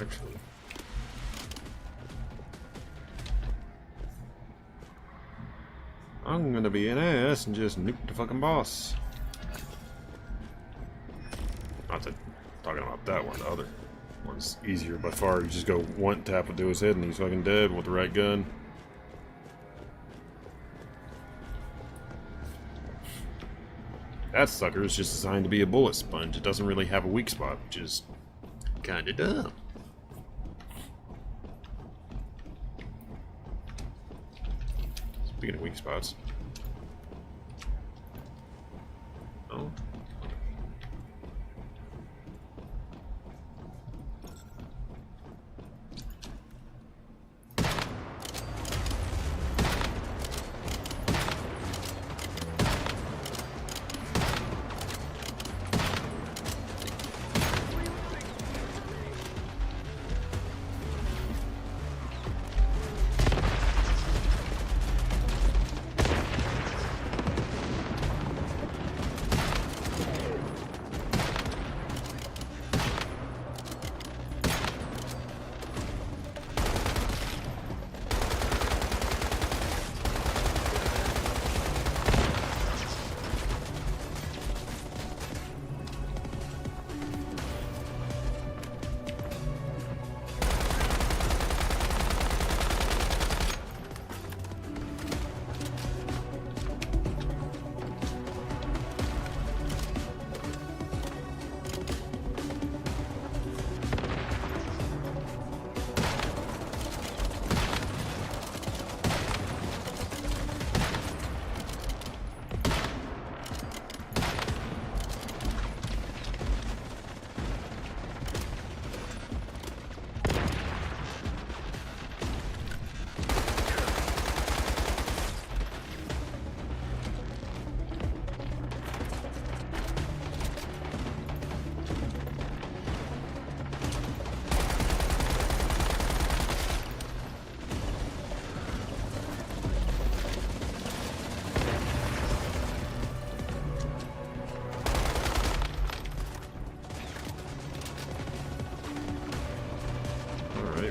Actually, I'm gonna be an ass and just nuke the fucking boss. Not to talking about that one. The other one's easier by far. You just go one tap into his head and he's fucking dead with the right gun. That sucker is just designed to be a bullet sponge. It doesn't really have a weak spot, which is kinda dumb. Speaking of weak spots. Oh.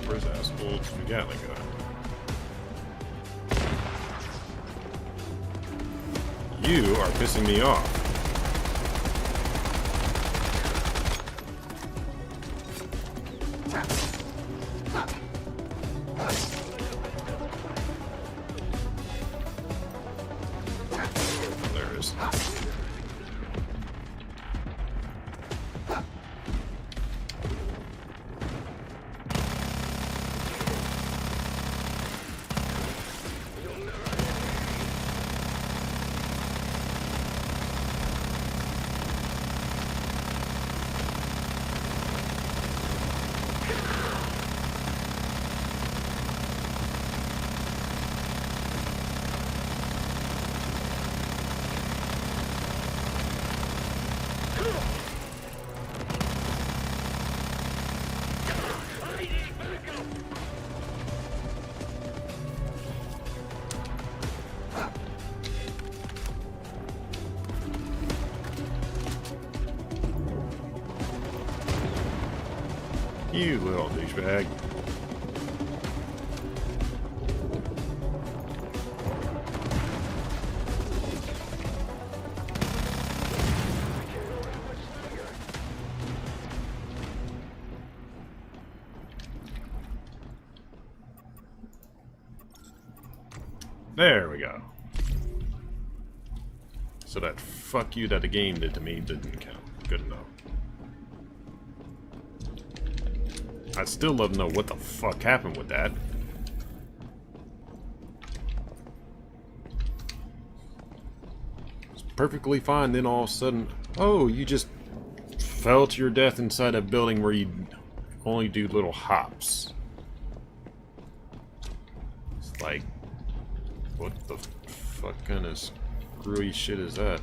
Where's asshole Gatling gun? You are pissing me off. There it is. You little douchebag. There we go. So that fuck you that the game did to me didn't count. Good enough. I'd still love to know what the fuck happened with that. It's perfectly fine, then all of a sudden, oh, you just fell to your death inside a building where you only do little hops. It's like, what the fuck kind of screwy shit is that?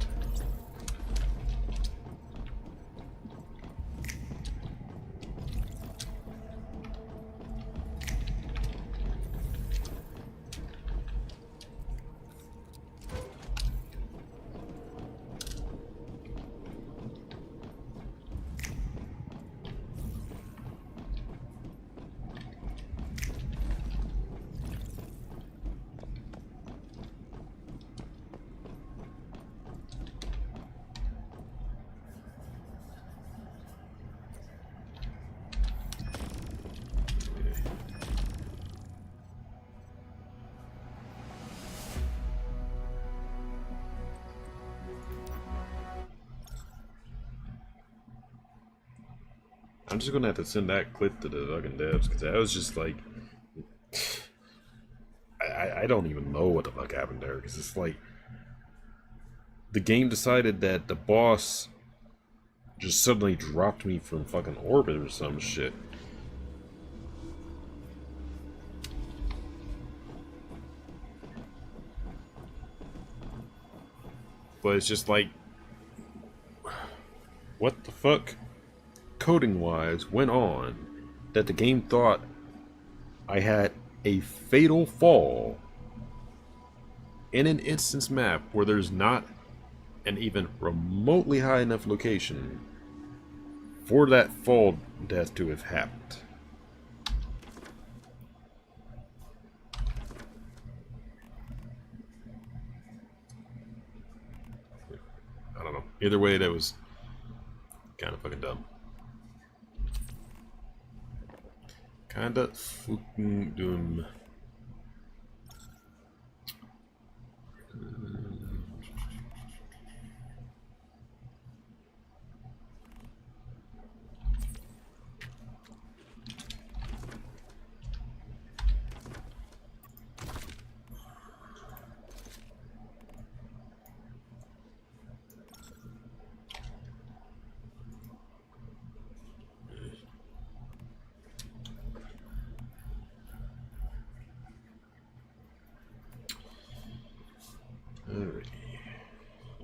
I'm just gonna have to send that clip to the fucking devs, because that was just like... I don't even know what the fuck happened there, because it's like... The game decided that the boss just suddenly dropped me from fucking orbit or some shit. But it's just like... What the fuck, coding-wise, went on that the game thought I had a fatal fall in an instance map where there's not an even remotely high enough location for that fall death to have happened. I don't know. Either way, that was kind of fucking dumb. Kinda fucking dumb. Alrighty.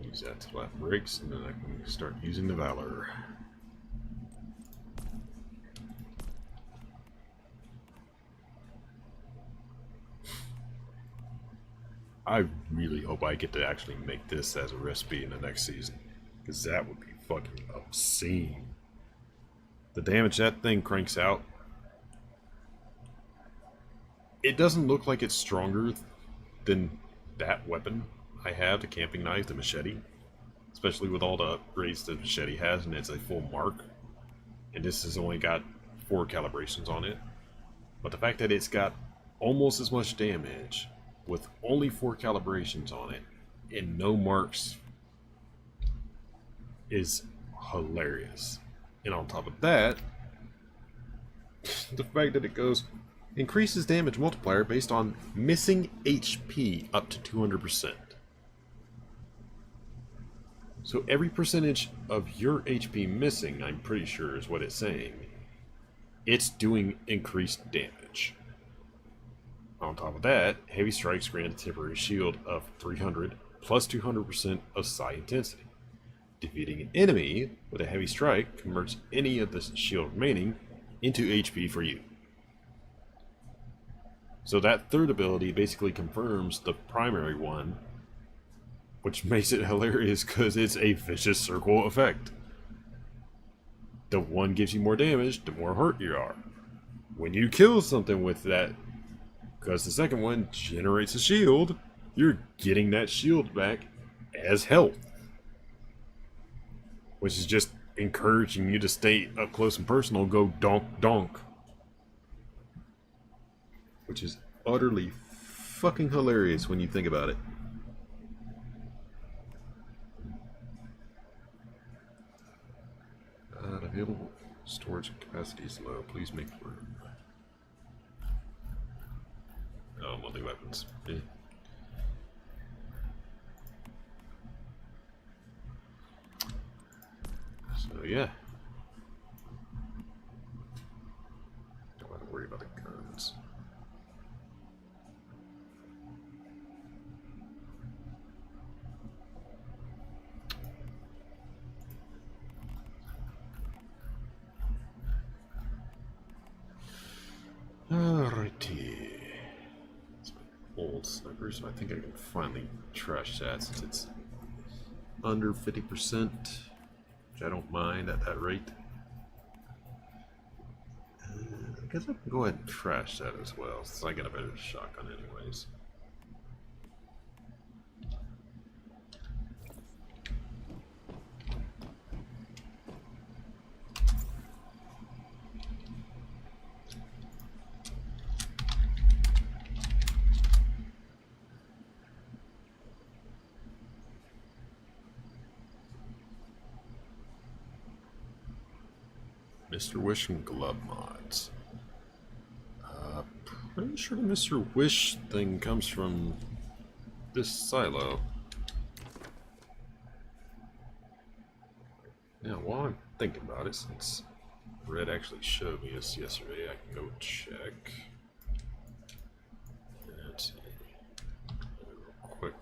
Use that till that breaks, and then I can start using the Valor. I really hope I get to actually make this as a recipe in the next season, because that would be fucking obscene. The damage that thing cranks out, it doesn't look like it's stronger than that weapon I have, the camping knife, the machete. Especially with all the upgrades the machete has, and it's a full mark. And this has only got 4 calibrations on it. But the fact that it's got almost as much damage with only 4 calibrations on it and no marks is hilarious. And on top of that, the fact that it goes increases damage multiplier based on missing HP up to 200%. So every percentage of your HP missing, I'm pretty sure is what it's saying, it's doing increased damage. On top of that, heavy strikes grant a temporary shield of 300 plus 200% of psi intensity. Defeating an enemy with a heavy strike converts any of the shield remaining into HP for you. So that third ability basically confirms the primary one, which makes it hilarious because it's a vicious circle effect. The one gives you more damage, the more hurt you are. When you kill something with that, because the second one generates a shield, you're getting that shield back as health. Which is just encouraging you to stay up close and personal, go donk donk. Which is utterly fucking hilarious when you think about it. Available storage capacity is low. Please make room. Oh, multi weapons. Yeah. So yeah. Don't have to worry about the guns. Alrighty. It's my old sniper, so I think I can finally trash that since it's under 50%, which I don't mind at that rate. I guess I can go ahead and trash that as well, since I get a better shotgun anyways. Mr. Wish and glove mods. Pretty sure the Mr. Wish thing comes from this silo. Now, while I'm thinking about it, since Red actually showed me this yesterday, I can go check. Let's see. Real quick.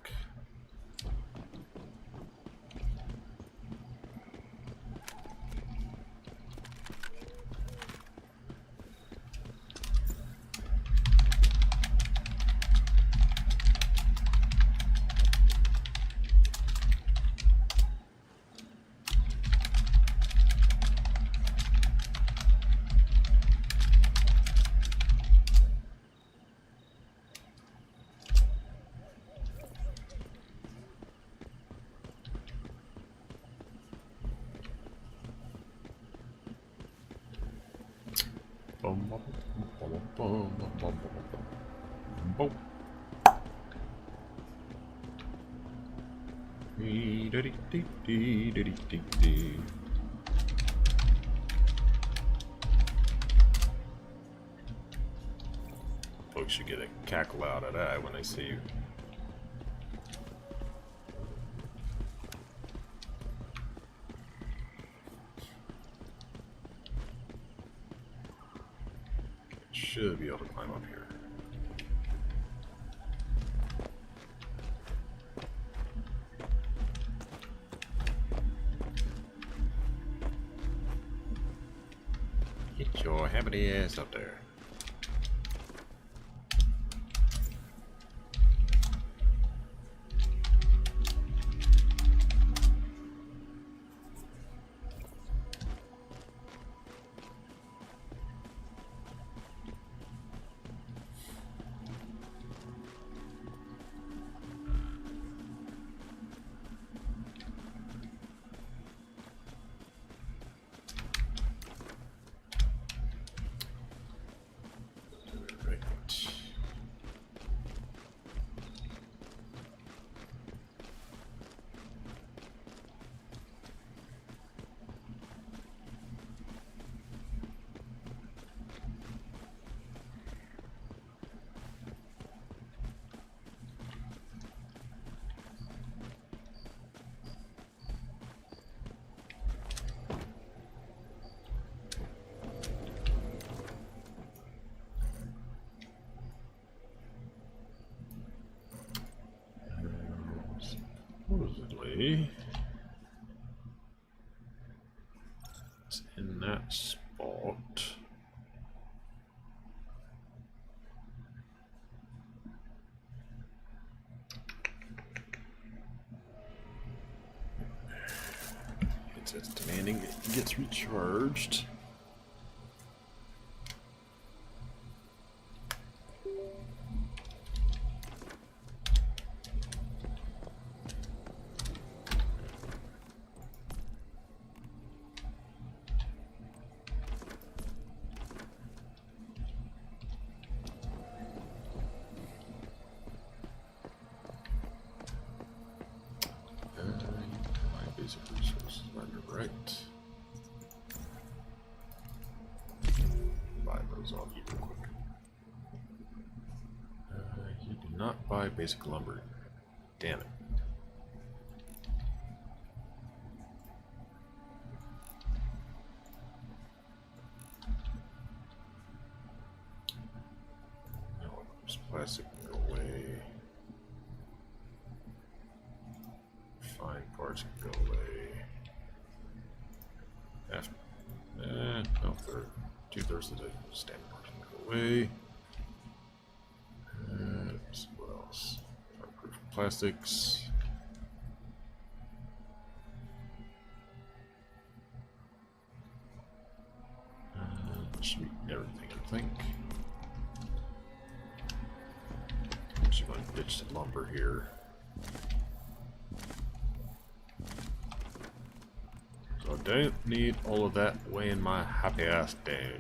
Folks should get a cackle out of that when they see you. Should be able to climb up here. Get your habity ass up there. Supposedly, it's in that spot. It's demanding it gets recharged. Resources under right. Buy those off you real quick. You do not buy basic lumber. Damn it. No, this plastic can go away. Fine parts can go away. Half, no, third, 2/3 of the standard parts can go away. What else? Fireproof plastics. Should be everything, I think. I'm just going to ditch the lumber here. So I don't need all of that weighing my happy ass down.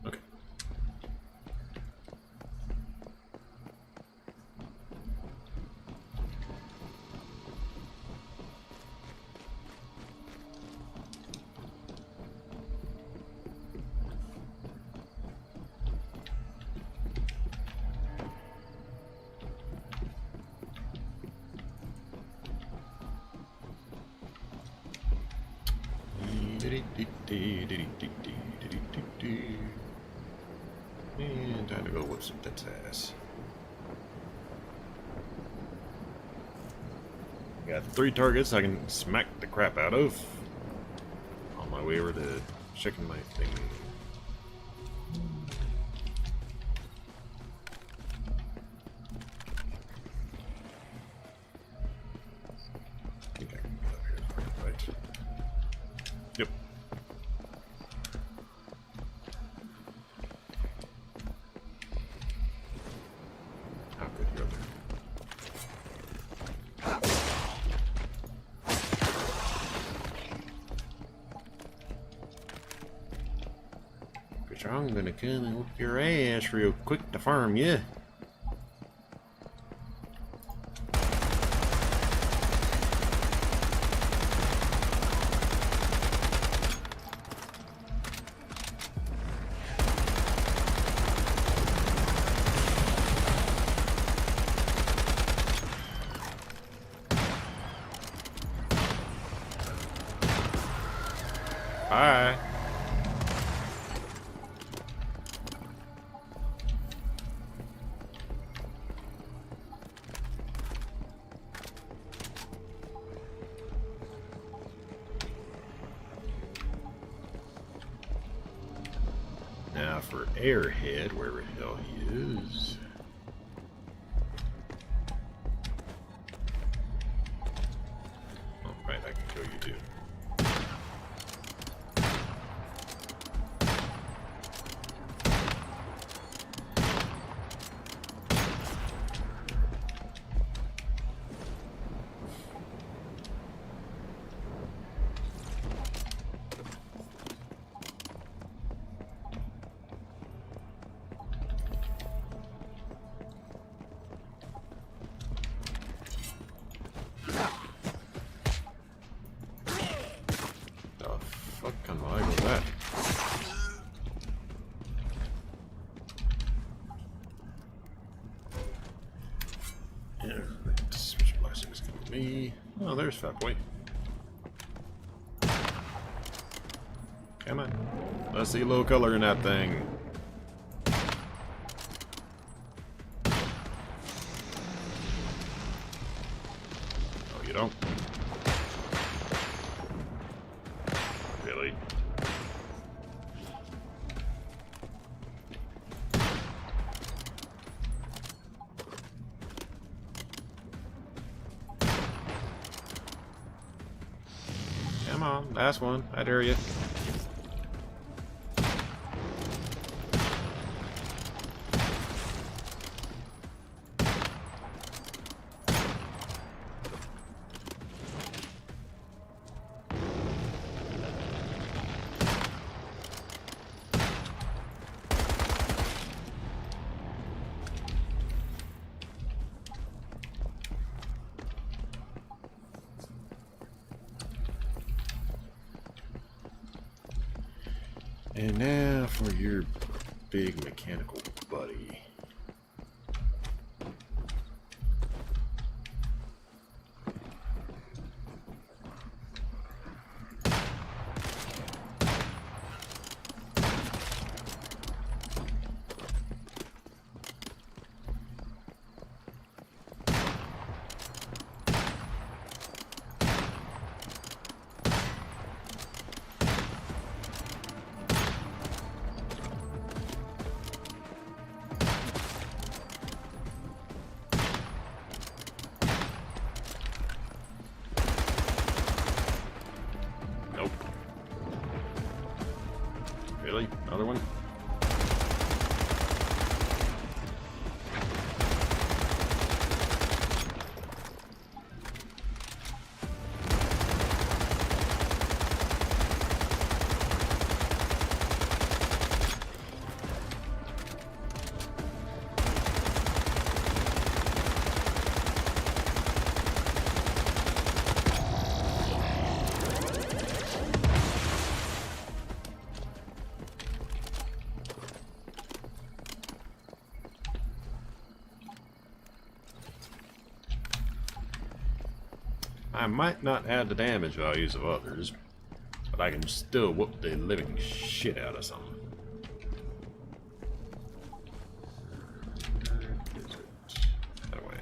Okay. And time to go whip some tits ass. Got 3 targets I can smack the crap out of. On my way over to checking my thing. I think I can get up here, right? Yep. How could you go there? I'm gonna come and whoop your ass real quick to farm you. Bye. Now for Airhead, wherever the hell he is. Alright, I can kill you too. Fuck can I go that? Yeah, switch blasting is coming to me. Oh, there's Fat Boy. Come on. Let's see low color in that thing. Oh, you don't? Really? Come on, last one. I dare you. And now for your big mechanical buddy. Really? Another one? I might not add the damage values of others, but But I can still whoop the living shit out of some. That way.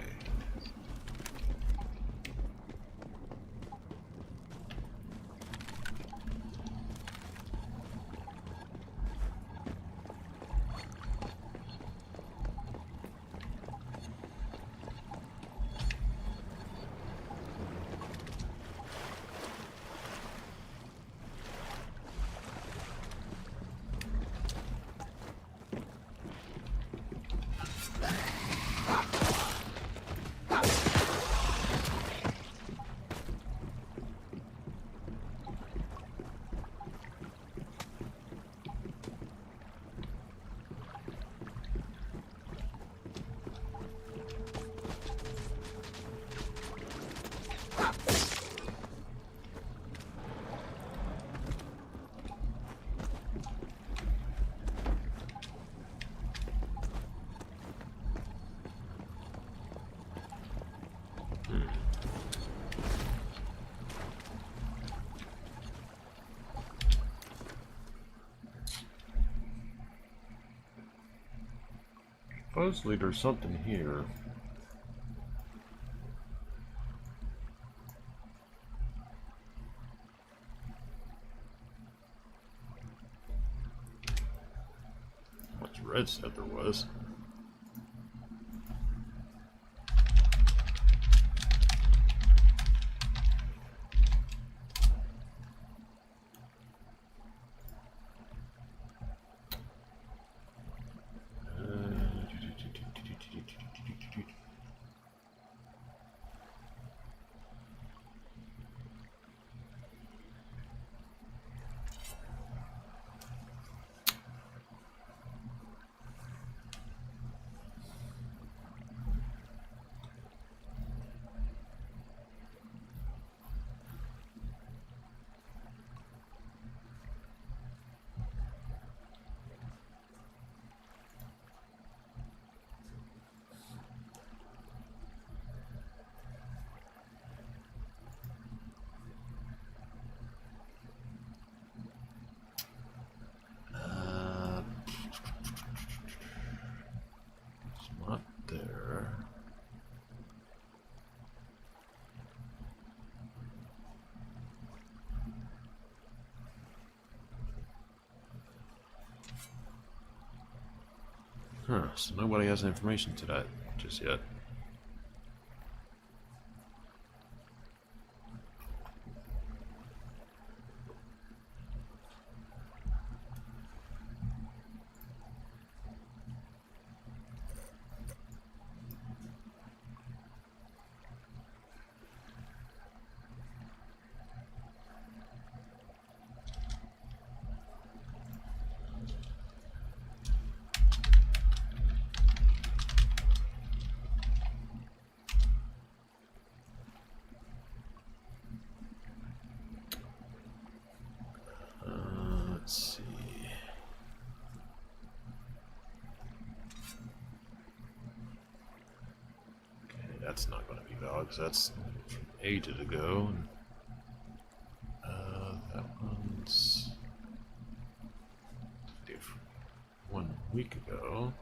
Supposedly there's something here. What Red said there was. Not there. Huh, so nobody has information to that just yet. Let's see. Okay, that's not going to be valid because that's from ages ago. That one's 1 week ago.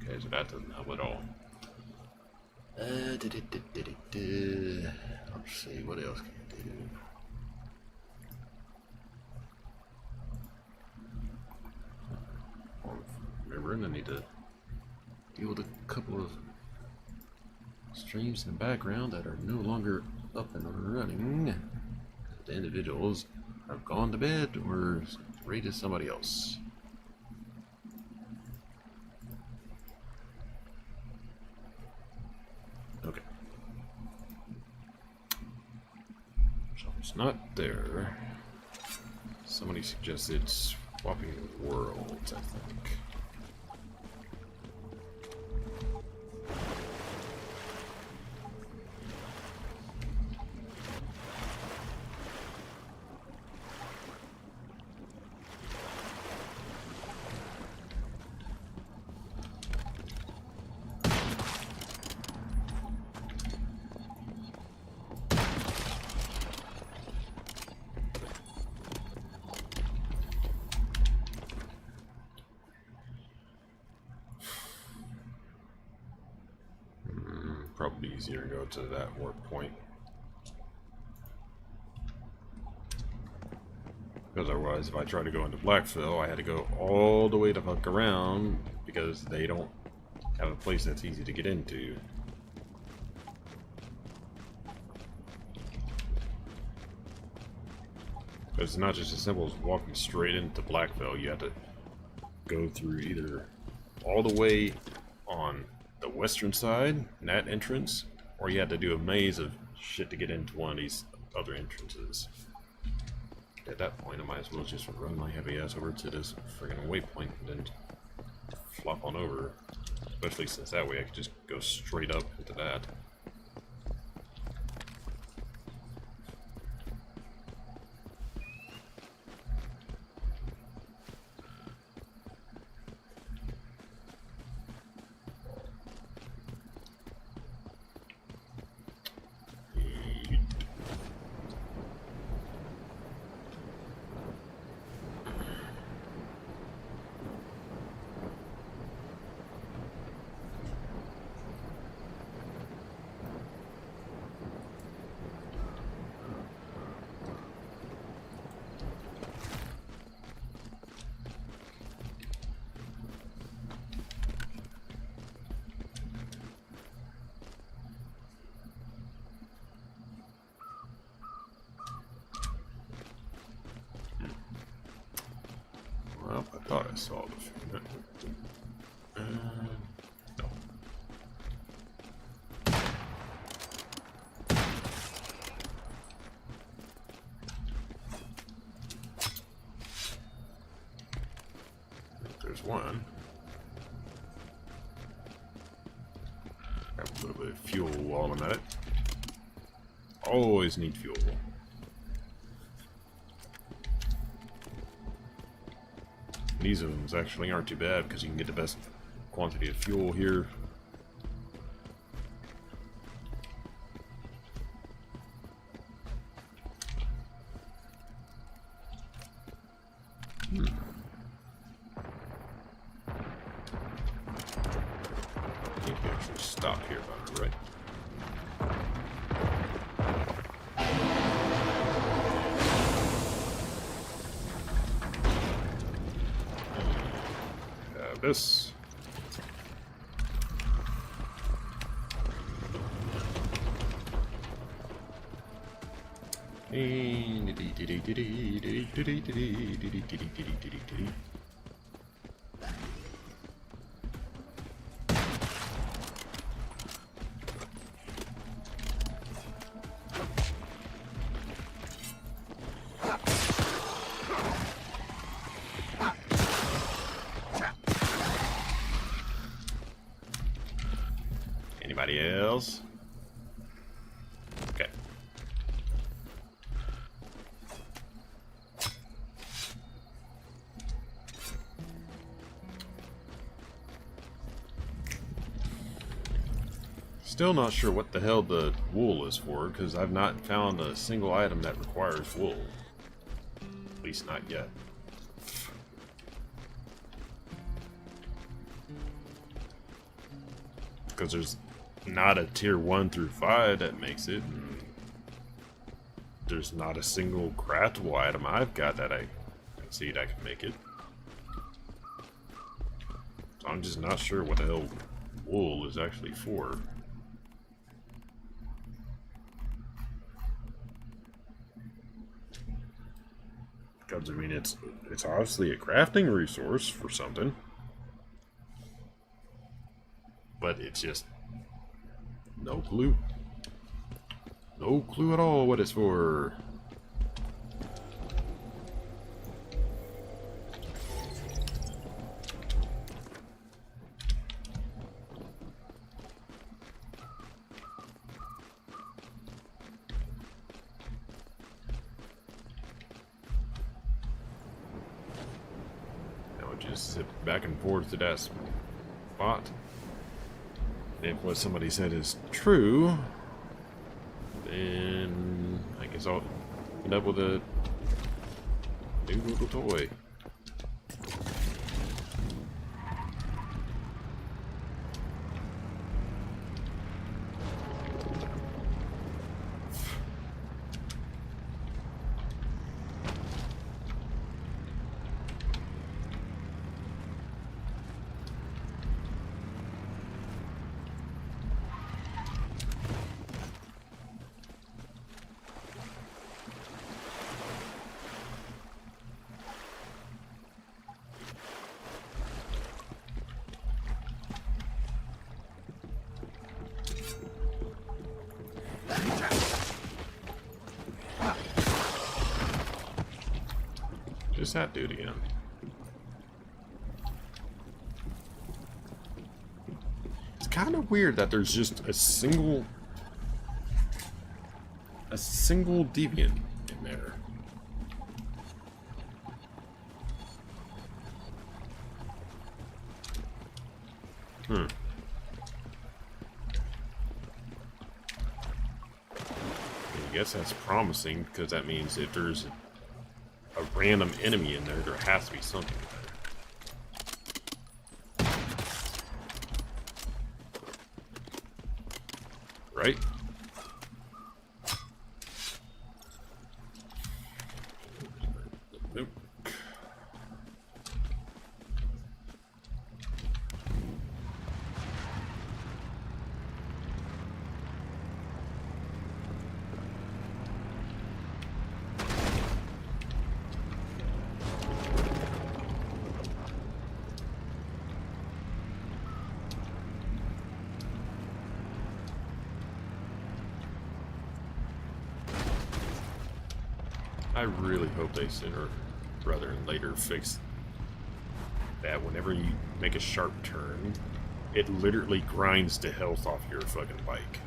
Okay, so that doesn't help at all. Let's see, what else can I do? Remembering I need to deal with a couple of streams in the background that are no longer up and running. The individuals have gone to bed or raided somebody else. not there. Somebody suggested swapping worlds, I think. Probably easier to go to that warp point. Because otherwise, if I try to go into Blackfill, I had to go all the way to fuck around because they don't have a place that's easy to get into. But it's not just as simple as walking straight into Blackfill. You have to go through either all the way on the western side, that entrance, or you have to do a maze of shit to get into one of these other entrances. At that point, I might as well just run my heavy ass over to this friggin' waypoint and then flop on over. Especially since that way I could just go straight up into that. Well, I thought I saw the thing. No. There's one. Have a little bit of fuel while I'm at it. Always need fuel. These ones actually aren't too bad because you can get the best quantity of fuel here. I think you actually stop here about it, right? This. Anybody else? Okay. Still not sure what the hell the wool is for, because I've not found a single item that requires wool. At least not yet. Because there's not a tier 1 through 5 that makes it. And there's not a single craftable item I've got that I can see that I can make it. So I'm just not sure what the hell wool is actually for. Because I mean it's obviously a crafting resource for something. But it's just no clue. No clue at all what it's for. just zip back and forth to that spot. If what somebody said is true, then I guess I'll end up with a new little toy. Just that dude again. It's kind of weird that there's just a single deviant in there. I guess that's promising, because that means if there's a random enemy in there, there has to be something there. Right? Nope. I really hope they sooner rather than later fix that whenever you make a sharp turn, it literally grinds the health off your fucking bike.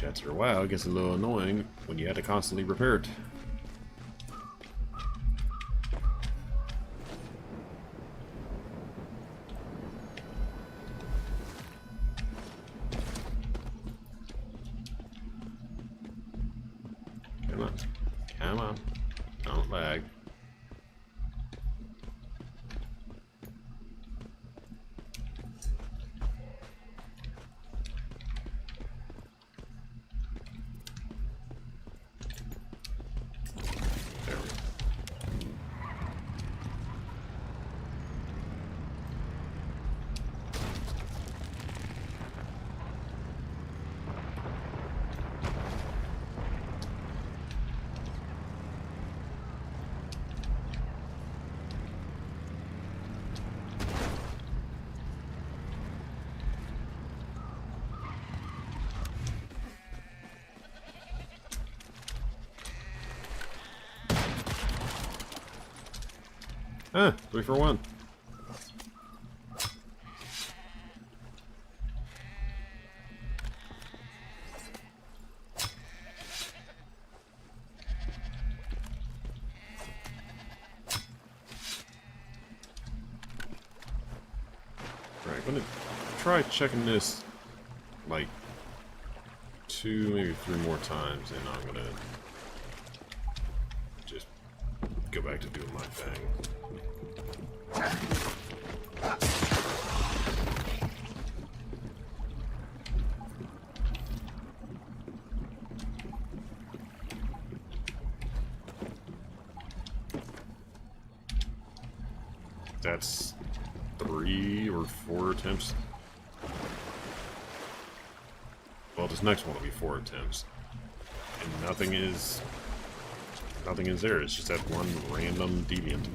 After a while, it gets a little annoying when you have to constantly repair it. Come on. Come on. Don't lag. Ah, 3 for 1. Right, I'm gonna try checking this like 2, maybe 3 more times, and I'm gonna just go back to doing my thing. That's 3 or 4 attempts. Well, this next one will be 4 attempts. And nothing is there. It's just that one random deviant.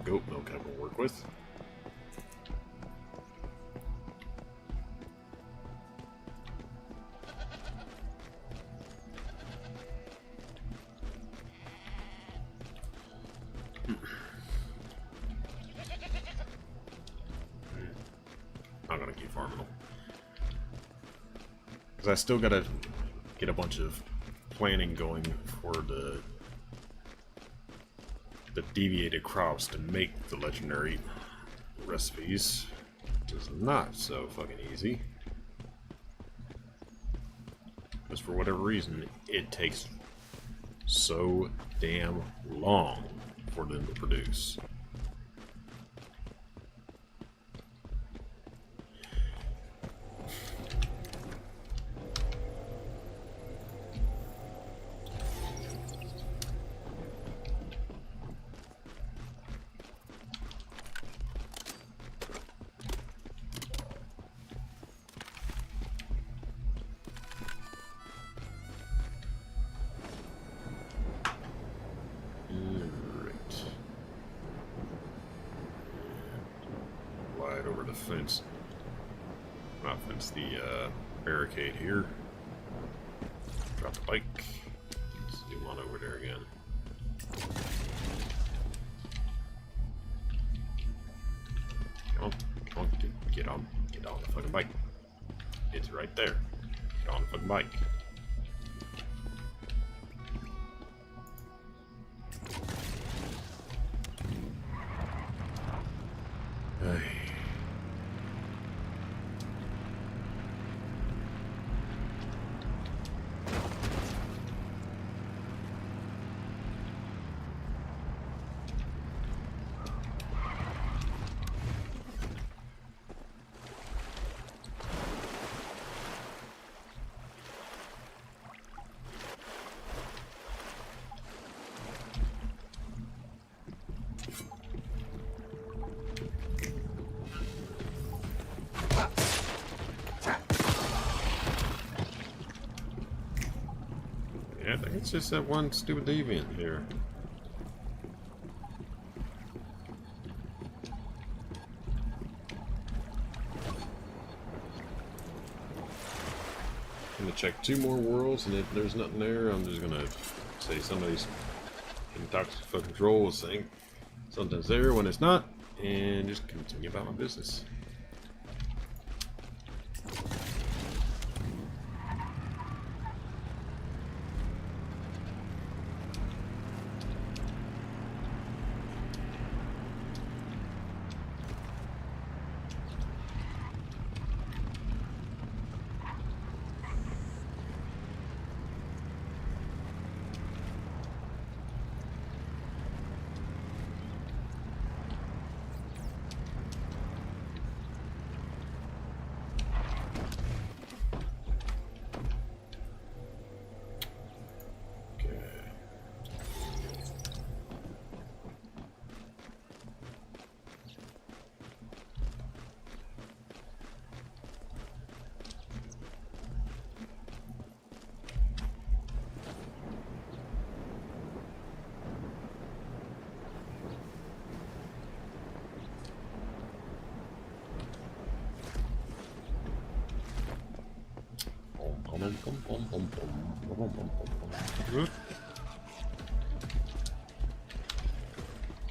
goat milk I can work with. Not gonna keep farming them. Because I still gotta get a bunch of planning going for the deviated crops to make the legendary recipes, which is not so fucking easy. Because for whatever reason, it takes so damn long for them to produce. Over the fence, not fence, the barricade here. Drop the bike. Let's zoom on over there again. Come on, get on the fucking bike. It's right there. Get on the fucking bike. Hey. Yeah, I think it's just that one stupid deviant here. I'm gonna check 2 more worlds, and if there's nothing there, I'm just gonna say somebody's in toxic fucking control saying something's there when it's not, and just continue about my business.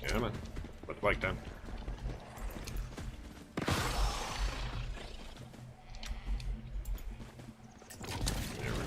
Yeah, man. Put the bike down. There we go.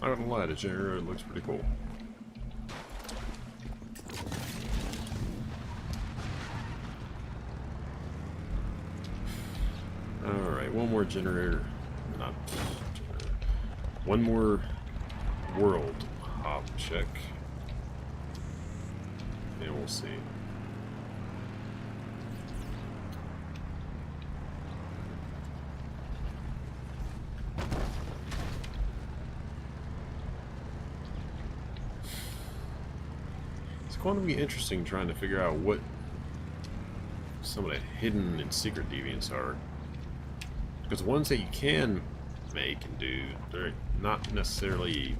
Not gonna lie, the generator looks pretty cool. Alright, one more generator. Not generator. One more world hop check. And we'll see. It's going to be interesting trying to figure out what some of the hidden and secret deviants are. Because the ones that you can make and do, they're not necessarily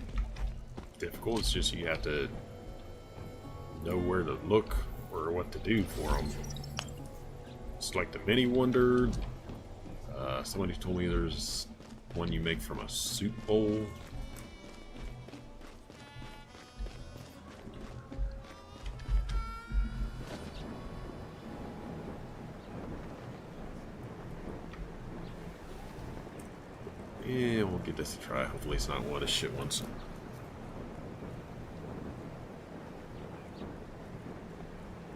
difficult. It's just you have to know where to look or what to do for them. It's like the mini wonder. Somebody told me there's one you make from a soup bowl. Yeah, we'll give this a try. Hopefully it's not one of the shit ones.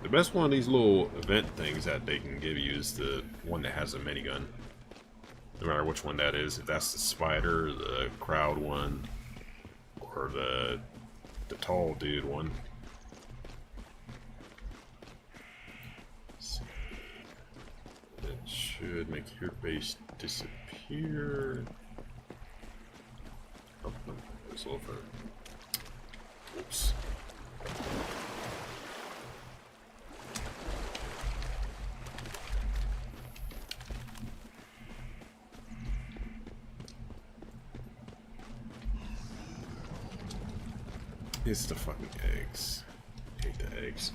The best one of these little event things that they can give you is the one that has a minigun. No matter which one that is, if that's the spider, the crowd one, or the tall dude one. It should make your base disappear. Oh, no, it's a little further. Oops. It's the fucking eggs. I hate the eggs.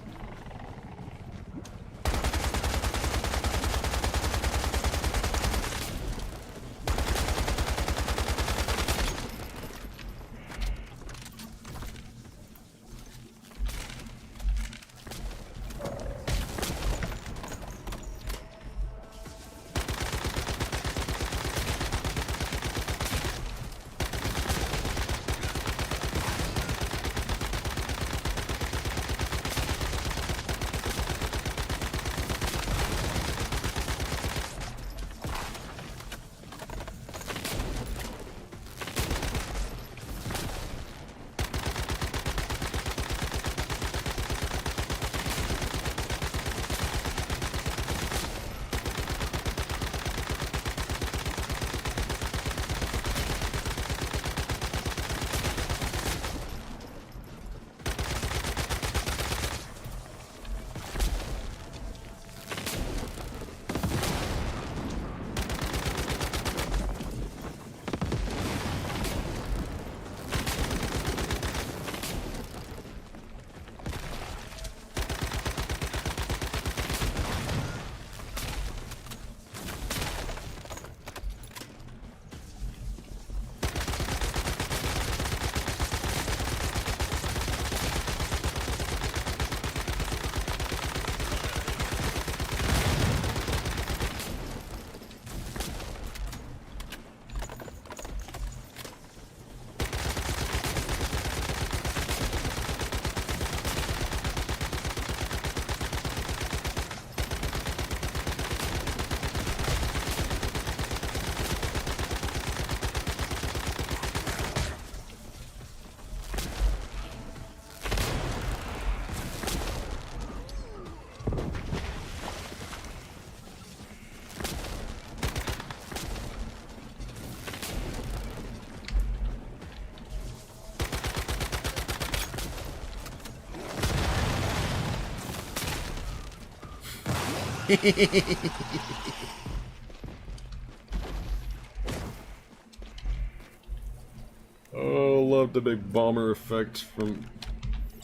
Oh, love the big bomber effect from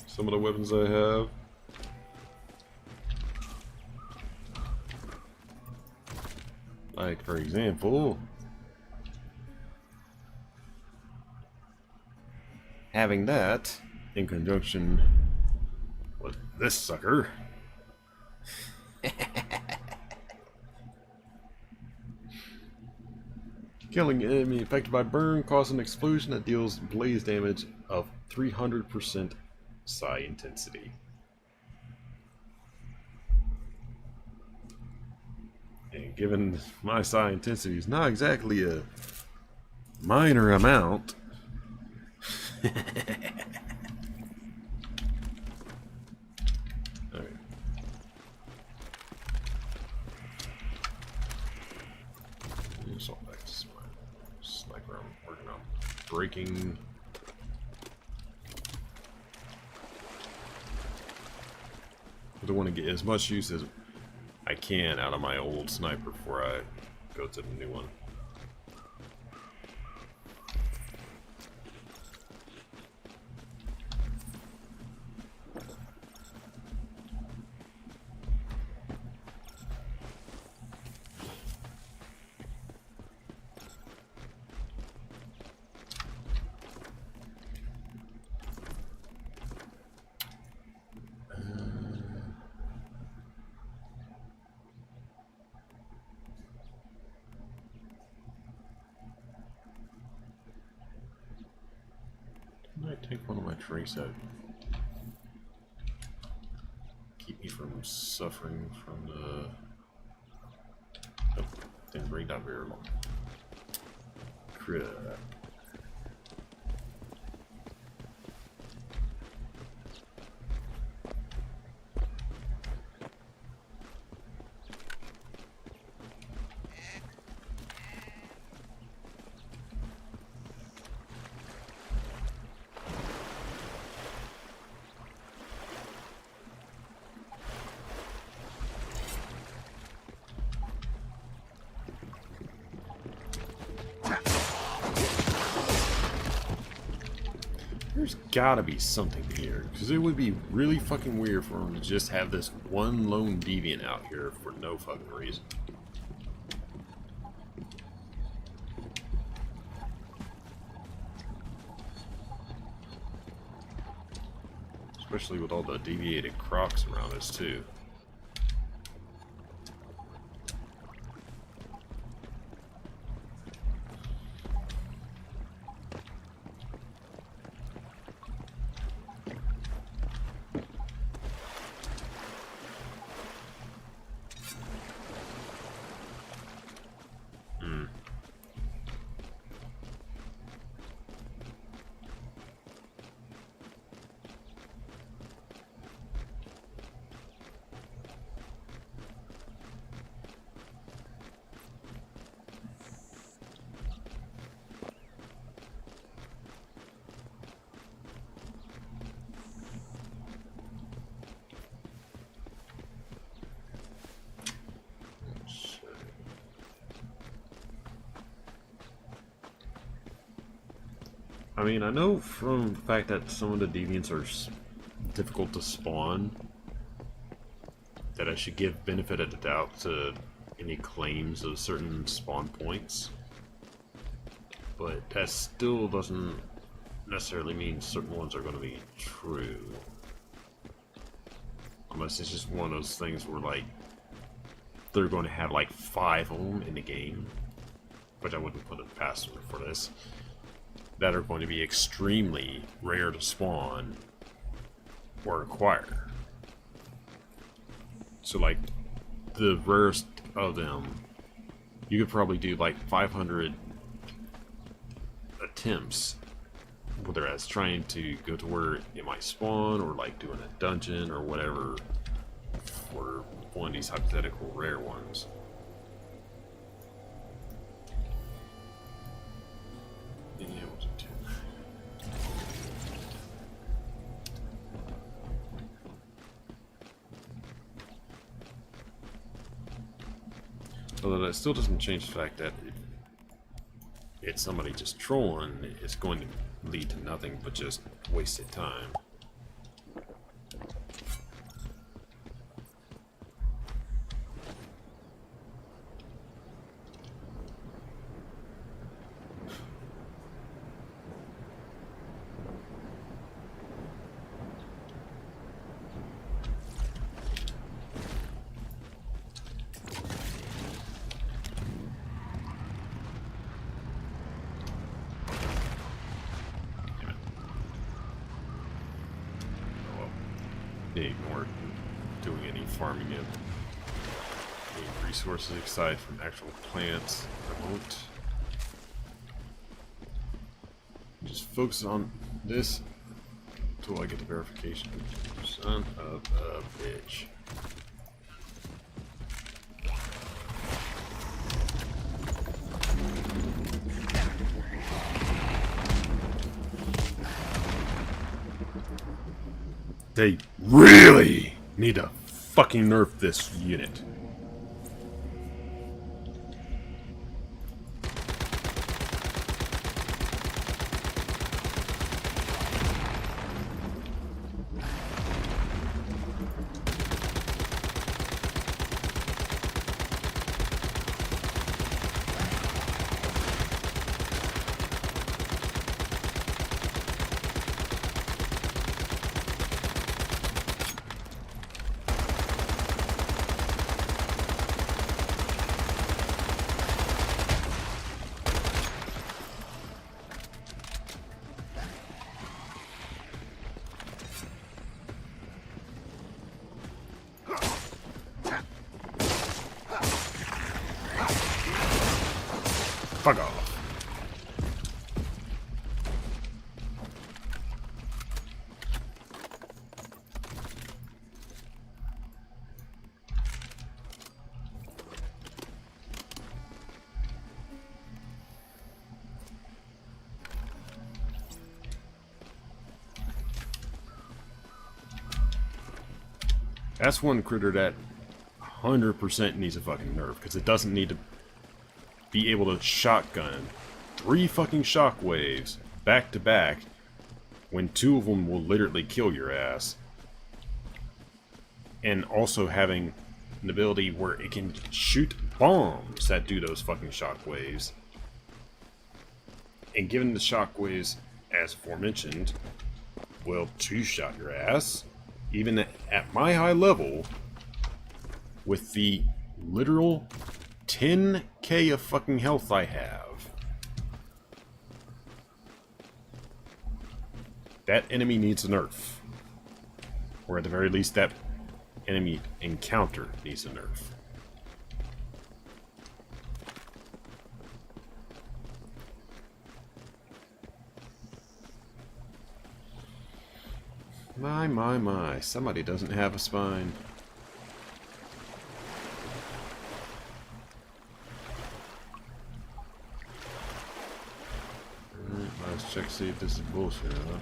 some of the weapons I have. Like, for example, having that in conjunction with this sucker. Killing an enemy affected by burn causes an explosion that deals blaze damage of 300% psi intensity. And given my psi intensity is not exactly a minor amount, alright. Assault back to sniper. I'm working on breaking. I want to get as much use as I can out of my old sniper before I go to the new one. I take one of my drinks out. Keep me from suffering from the... Oh, didn't bring that very long. Crit. There's gotta be something here, because it would be really fucking weird for him to just have this one lone deviant out here for no fucking reason. Especially with all the deviated crocs around us too. I mean, I know from the fact that some of the deviants are difficult to spawn that I should give benefit of the doubt to any claims of certain spawn points, but that still doesn't necessarily mean certain ones are going to be true. Unless it's just one of those things where, like, they're going to have like 5 of them in the game, which I wouldn't put it past them for this, that are going to be extremely rare to spawn or acquire. So, like, the rarest of them, you could probably do like 500 attempts, whether that's trying to go to where it might spawn or like doing a dungeon or whatever for one of these hypothetical rare ones. Although that still doesn't change the fact that it's somebody just trolling, it's going to lead to nothing but just wasted time. ignore doing any farming of any resources aside from actual plants. I won't. Just focus on this until I get the verification. Son of a bitch. They really need to fucking nerf this unit. Fuck off. That's one critter that 100% needs a fucking nerf, because it doesn't need to be able to shotgun 3 fucking shockwaves back to back when 2 of them will literally kill your ass. And also having an ability where it can shoot bombs that do those fucking shockwaves. And given the shockwaves, as aforementioned, will 2-shot your ass, even at my high level, with the literal 10k of fucking health I have. That enemy needs a nerf. Or at the very least, that enemy encounter needs a nerf. My, somebody doesn't have a spine. Alright, let's check see if this is bullshit or not.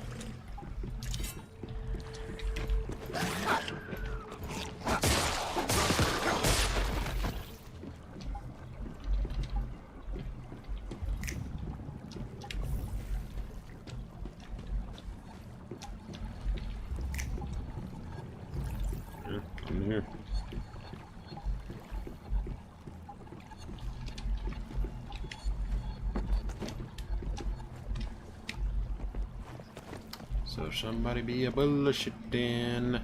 In here. So somebody be a bullshitting.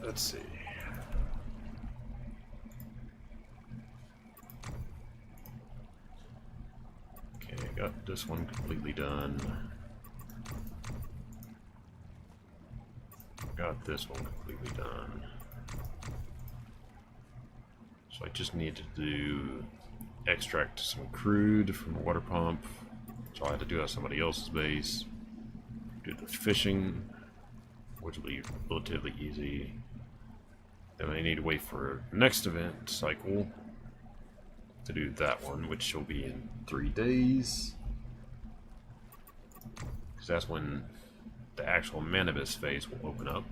Let's see. Got this one completely done. Got this one completely done. So I just need to do extract some crude from the water pump. So I had to do that at somebody else's base. Do the fishing, which will be relatively easy. Then I need to wait for the next event cycle to do that one, which will be in 3 days. Because that's when the actual Manibus phase will open up.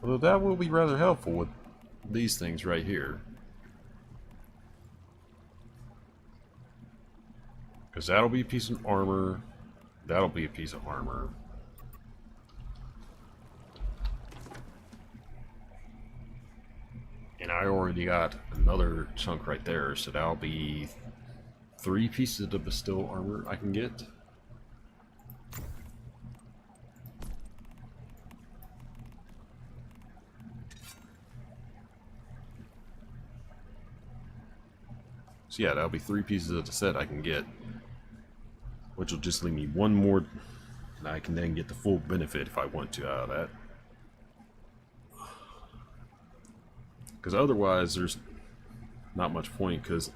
Although that will be rather helpful with these things right here. Because that'll be a piece of armor. That'll be a piece of armor. And I already got another chunk right there, so that'll be 3 pieces of Bastille armor I can get. So yeah, that'll be 3 pieces of the set I can get, which will just leave me 1 more, and I can then get the full benefit if I want to out of that. Because otherwise, there's not much point, because...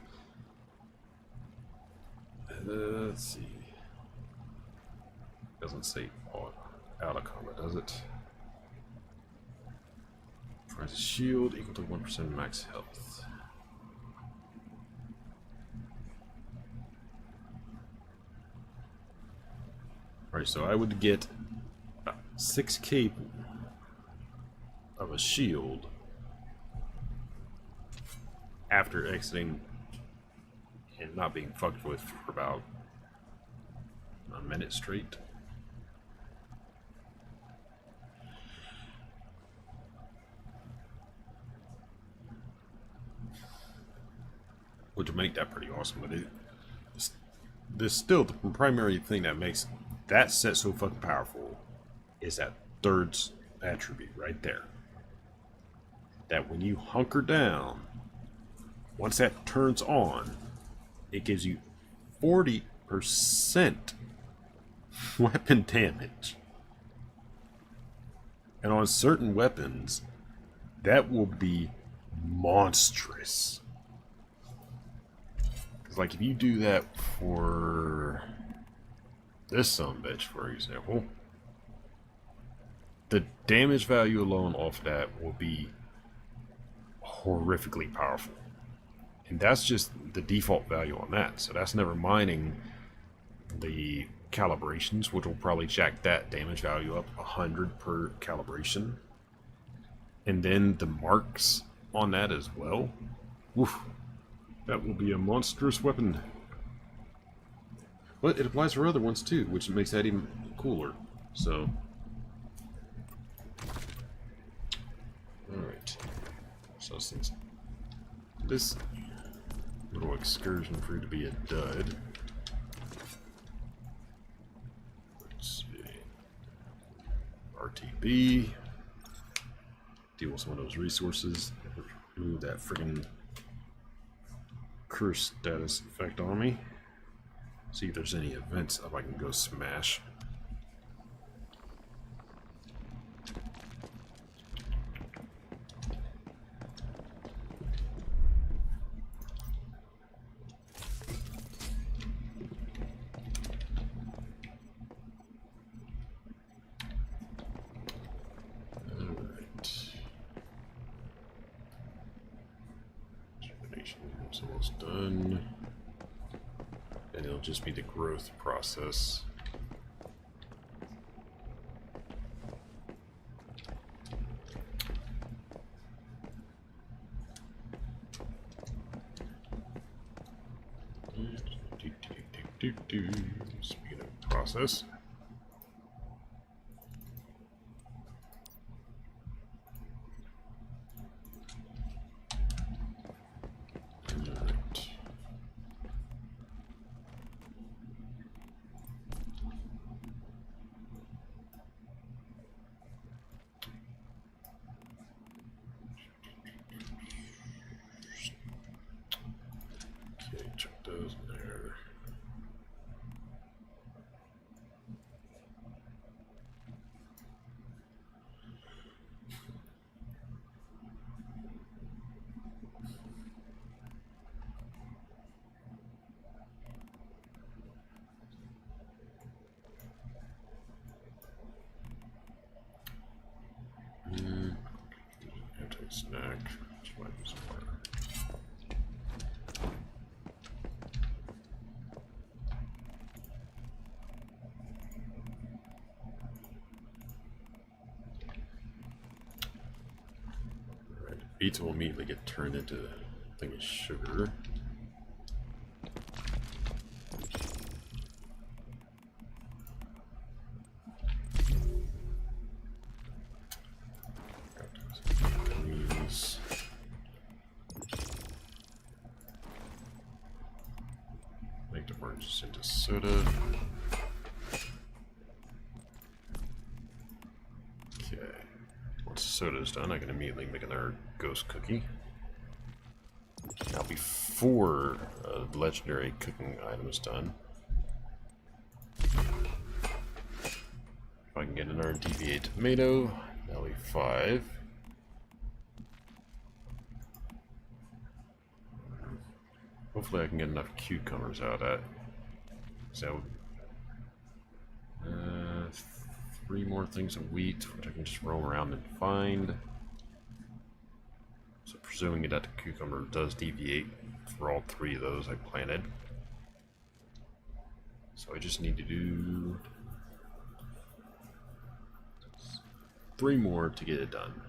let's see. Doesn't say out of combat, does it? Price of shield equal to 1% max health. Alright, so I would get 6k of a shield after exiting and not being fucked with for about a minute straight. Which would make that pretty awesome, but there's still the primary thing that makes that set so fucking powerful is that third attribute right there. That when you hunker down, once that turns on, it gives you 40% weapon damage. And on certain weapons, that will be monstrous. Because, like, if you do that for this sumbitch, for example, the damage value alone off that will be horrifically powerful. And that's just the default value on that. So that's never minding the calibrations, which will probably jack that damage value up 100 per calibration. And then the marks on that as well. Woof. That will be a monstrous weapon. But it applies for other ones too, which makes that even cooler. So. Alright. So since this little excursion proved to be a dud, let's see. RTB. Deal with some of those resources. Remove that friggin' curse status effect on me. See if there's any events up I can go smash. It's almost done. And it'll just be the growth process. Speed of process. Check those there. Anti-snack. Beets will immediately get turned into a thing of sugar. Make the oranges into soda. Okay. Once the soda is done, I can immediately make another ghost cookie. Now, before the legendary cooking item is done, if I can get another DVA tomato, that'll be 5. Hopefully I can get enough cucumbers out of that. So, 3 more things of wheat, which I can just roam around and find. So presuming that the cucumber does deviate for all 3 of those I planted. So I just need to do 3 more to get it done.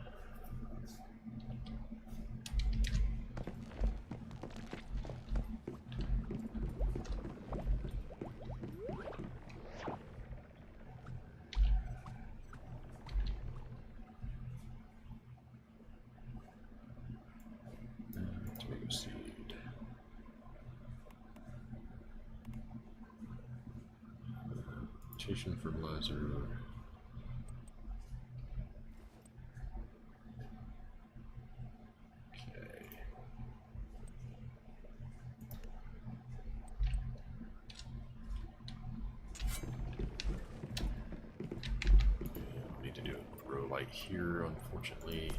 Tomato seed. Rotation fertilizer. Need to do a grow light here, unfortunately.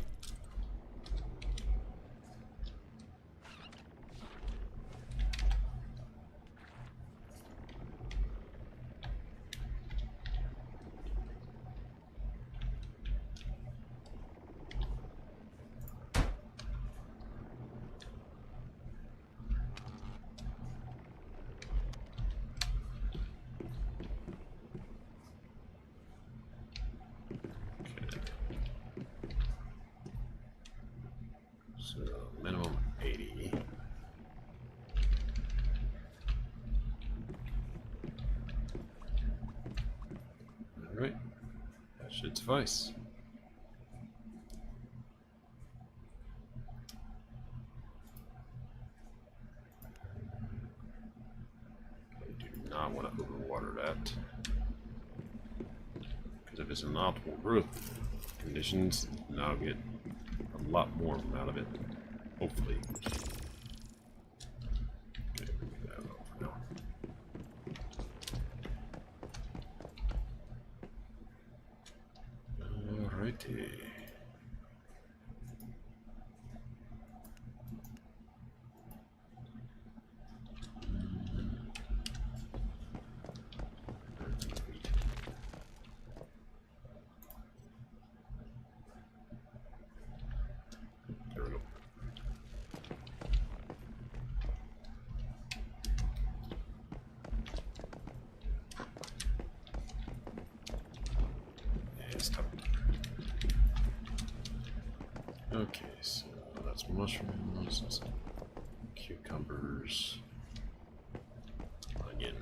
So, minimum 80. Alright, that should suffice. I do not want to overwater that. Because if it's in optimal growth conditions, then I'll get a lot more out of it, hopefully. Okay, leave that alone for now. Alrighty. There we go. It's tough. Okay, so that's mushrooms, that's cucumbers, onion.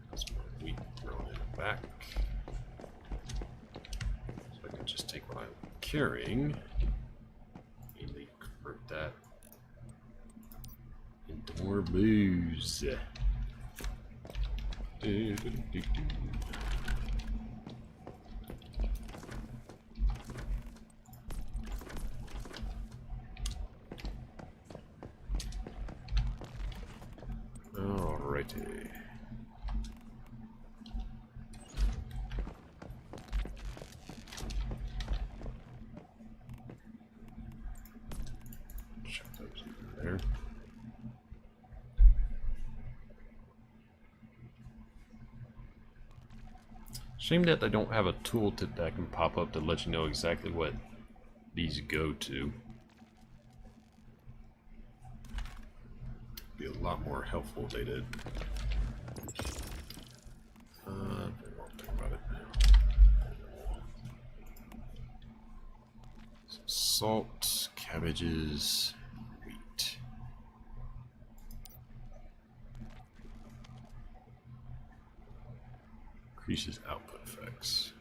That's my wheat thrown in the back. So I can just take what I'm carrying, immediately convert that into more booze. Alrighty. Check those in there. Shame that I don't have a tooltip that can pop up to let you know exactly what these go to. Be a lot more helpful if they did. I won't think about it. Some salt, cabbages, wheat. Increases output effects.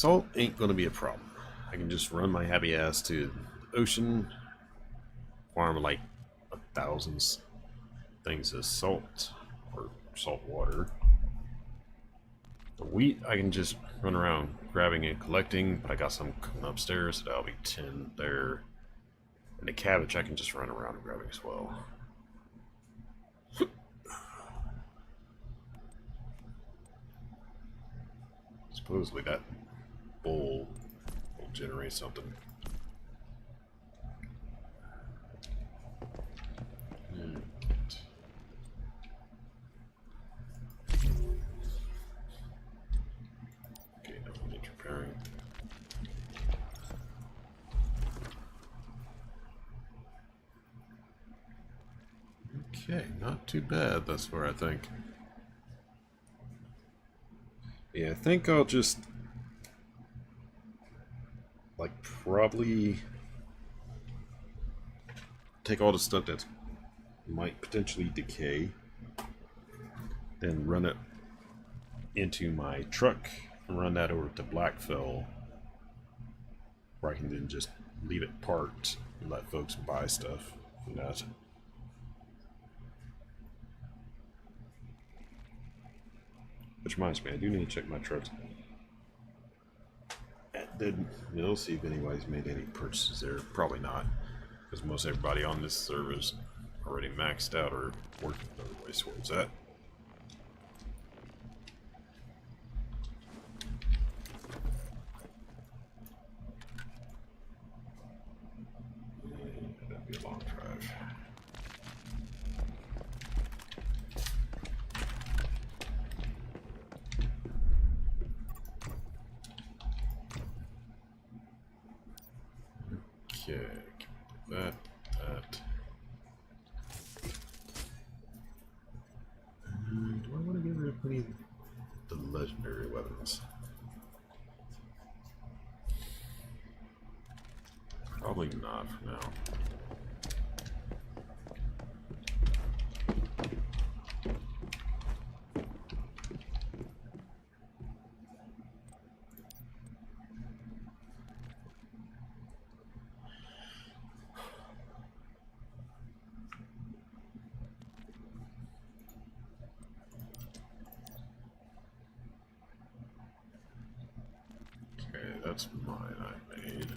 salt ain't gonna be a problem. I can just run my happy ass to the ocean, farm like 1,000 things of salt or salt water. The wheat I can just run around grabbing and collecting, but I got some coming upstairs, so that'll be 10 there. And the cabbage I can just run around and grabbing as well. Supposedly that bowl will generate something. Okay, no need repairing. Okay, not too bad thus far, I think. Yeah, I think I'll just like probably take all the stuff that might potentially decay, then run it into my truck and run that over to Blackfell, where I can then just leave it parked and let folks buy stuff from that. Which reminds me, I do need to check my trucks at Dead Mill, see if anybody's made any purchases there. Probably not, because most everybody on this server is already maxed out or working other ways towards that. That'd be a long drive. Okay, that. Do I want to get rid of any of the legendary weapons? Probably not for now. Okay, that's mine I made.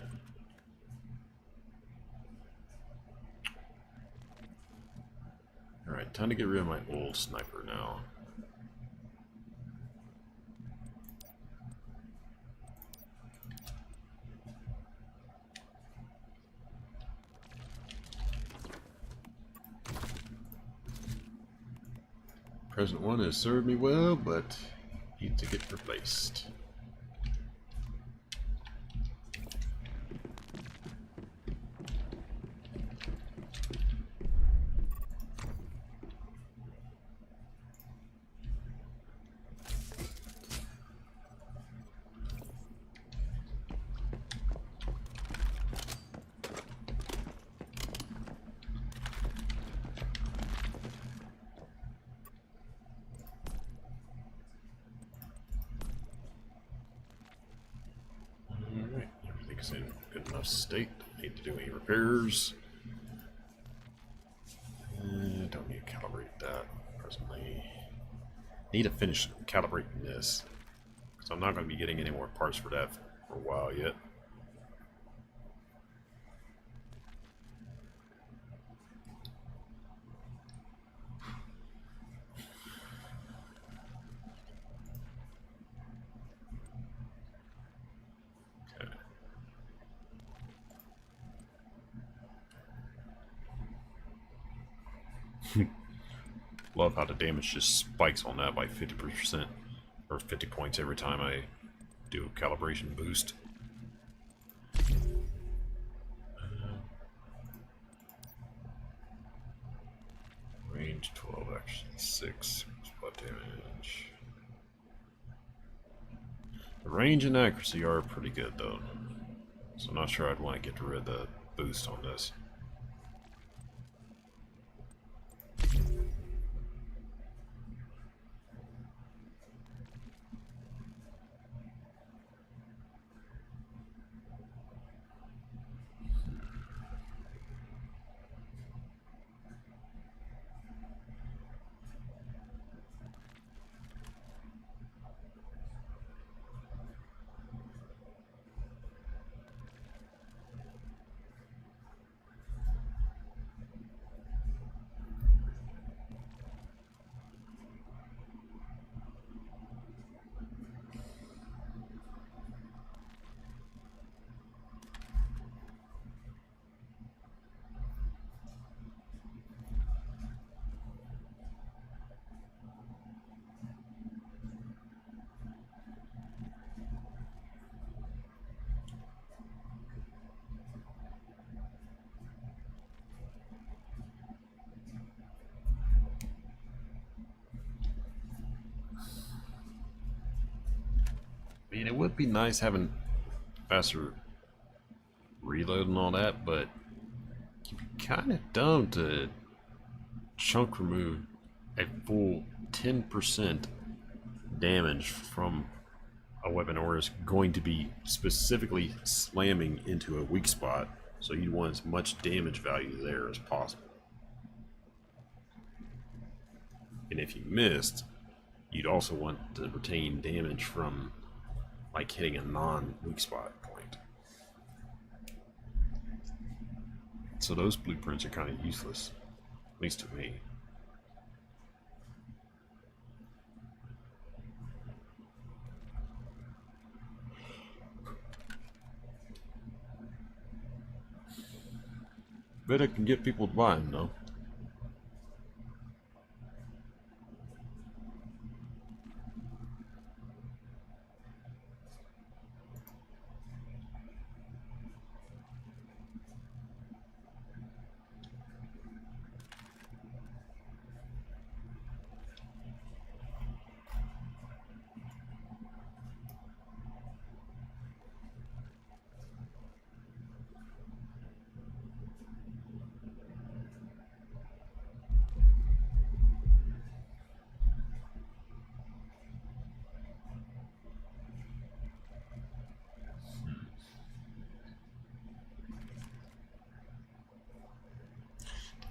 Alright, time to get rid of my old sniper now. Present one has served me well, but needs to get replaced. Alright, everything's in good enough state. Don't need to do any repairs. Don't need to calibrate that presently. Need to finish calibrating this, because I'm not going to be getting any more parts for that for a while yet. Love how the damage just spikes on that by 50% or 50 points every time I do a calibration boost. Range 12, action 6, spot damage. The range and accuracy are pretty good though, so I'm not sure I'd want to get rid of the boost on this. mean, it would be nice having faster reload and all that, but you'd be kind of dumb to chunk remove a full 10% damage from a weapon, or is going to be specifically slamming into a weak spot, so you'd want as much damage value there as possible. And if you missed, you'd also want to retain damage from like hitting a non-weak spot point. So those blueprints are kind of useless, at least to me. Bet I can get people to buy them, though.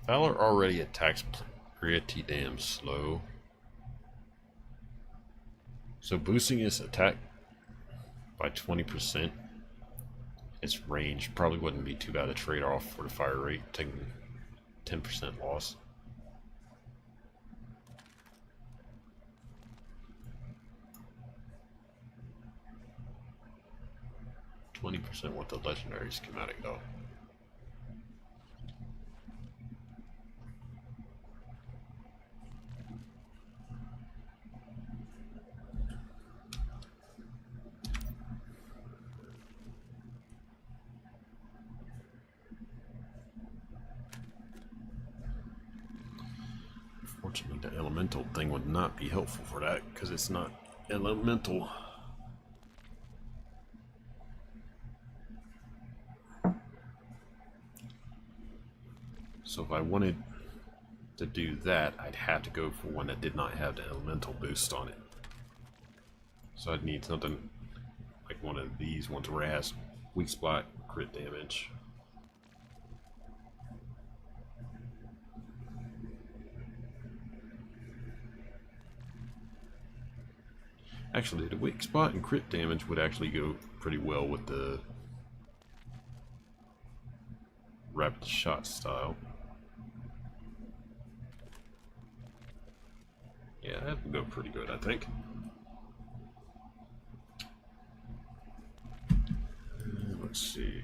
Valor already attacks pretty damn slow. So boosting his attack by 20%, its range probably wouldn't be too bad a trade-off for the fire rate, taking 10% loss. %, with the legendary schematic though. Unfortunately, the elemental thing would not be helpful for that because it's not elemental. So if I wanted to do that, I'd have to go for one that did not have the elemental boost on it. So I'd need something like one of these ones where it has weak spot, crit damage. Actually, the weak spot and crit damage would actually go pretty well with the rapid shot style. Yeah, that would go pretty good, I think. Let's see.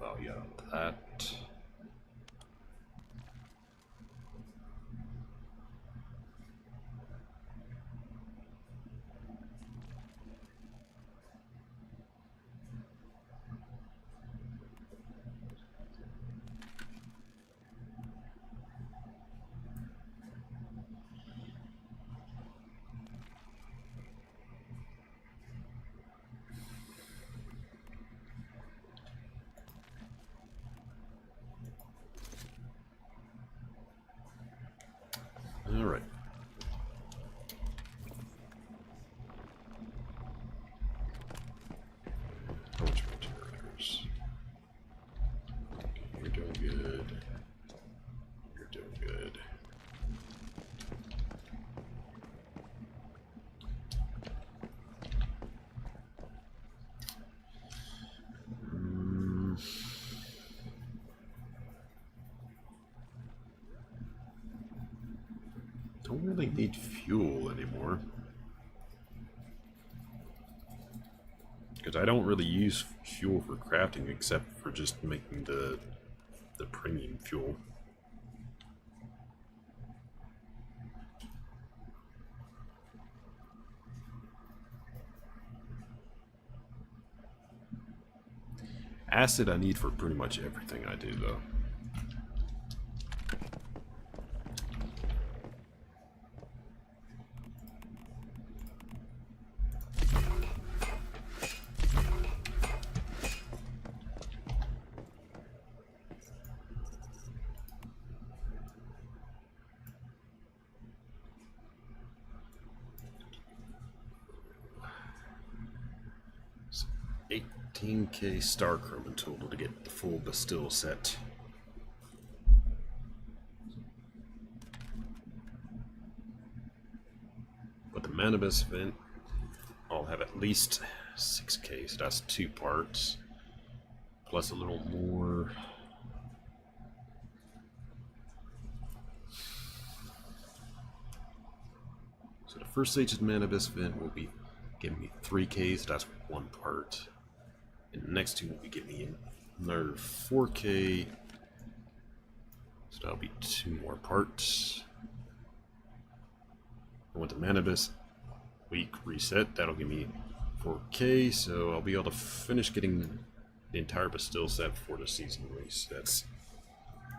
Value out of that. All right. How much materials? You're doing good. You're doing good. Don't really need fuel anymore, because I don't really use fuel for crafting except for just making the premium fuel. Acid I need for pretty much everything I do, though. So 18k Starchrome in total to get the full Bastille set. But the Manibus event, I'll have at least 6k, so that's 2 parts. Plus a little more. So the first stage of the Manibus event will be giving me 3k, so that's 1 part. And the next 2 will be giving me another 4k, so that'll be 2 more parts. And with the Manibus week reset, that'll give me 4k, so I'll be able to finish getting the entire Bastille set for the season release. That's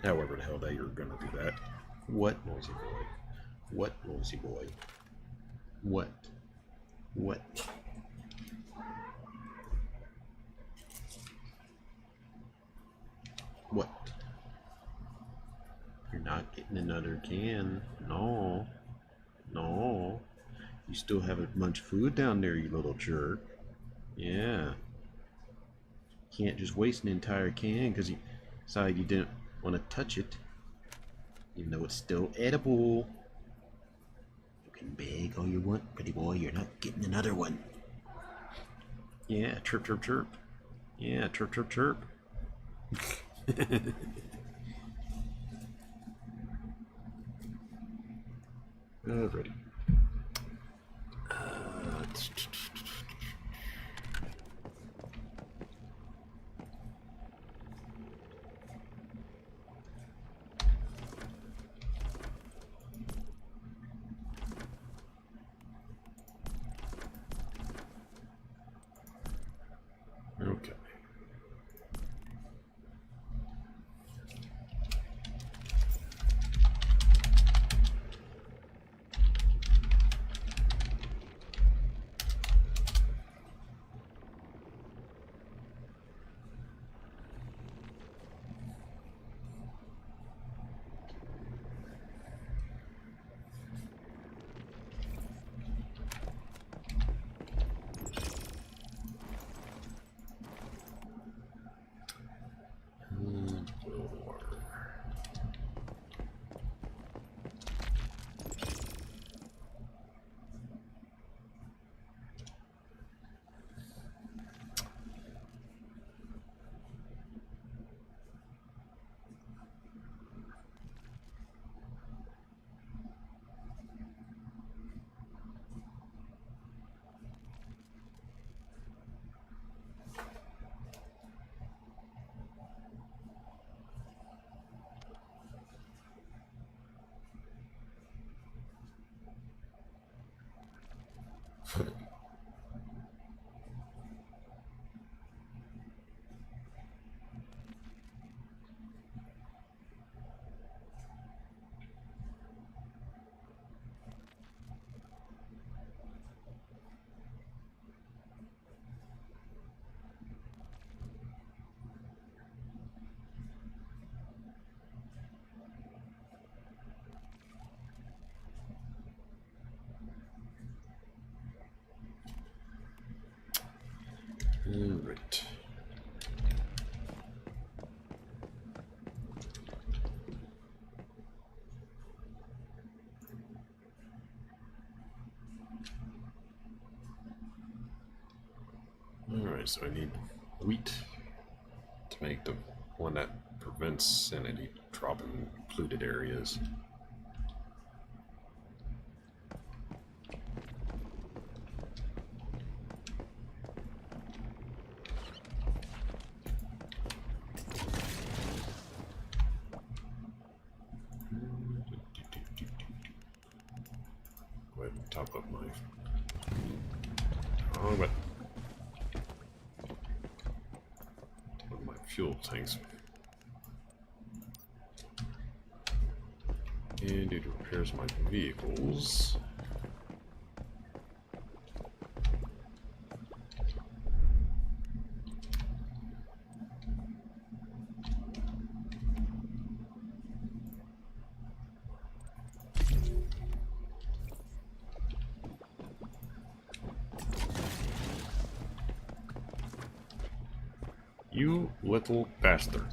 however the hell that you're gonna do that. What, noisy boy? What, noisy boy? What? What? What? You're not getting another can. No. No. You still have a bunch of food down there, you little jerk. Yeah. Can't just waste an entire can because you decided you didn't want to touch it. Even though it's still edible. You can beg all you want, pretty boy. You're not getting another one. Yeah, chirp, chirp, chirp. Yeah, chirp, chirp, chirp. Alrighty. Okay. Alright. Alright, so I need wheat to make the one that prevents sanity drop in polluted areas. Go ahead and top up my... Oh, but... fuel tanks. And do repairs of my vehicles. You little bastard.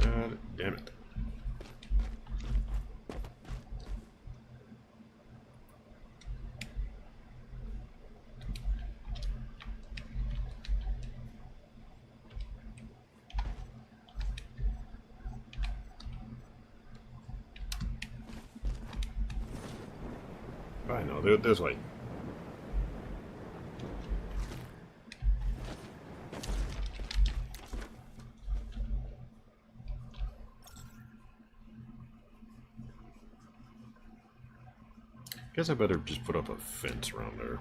God damn it. I know, this way. Guess I better just put up a fence around there.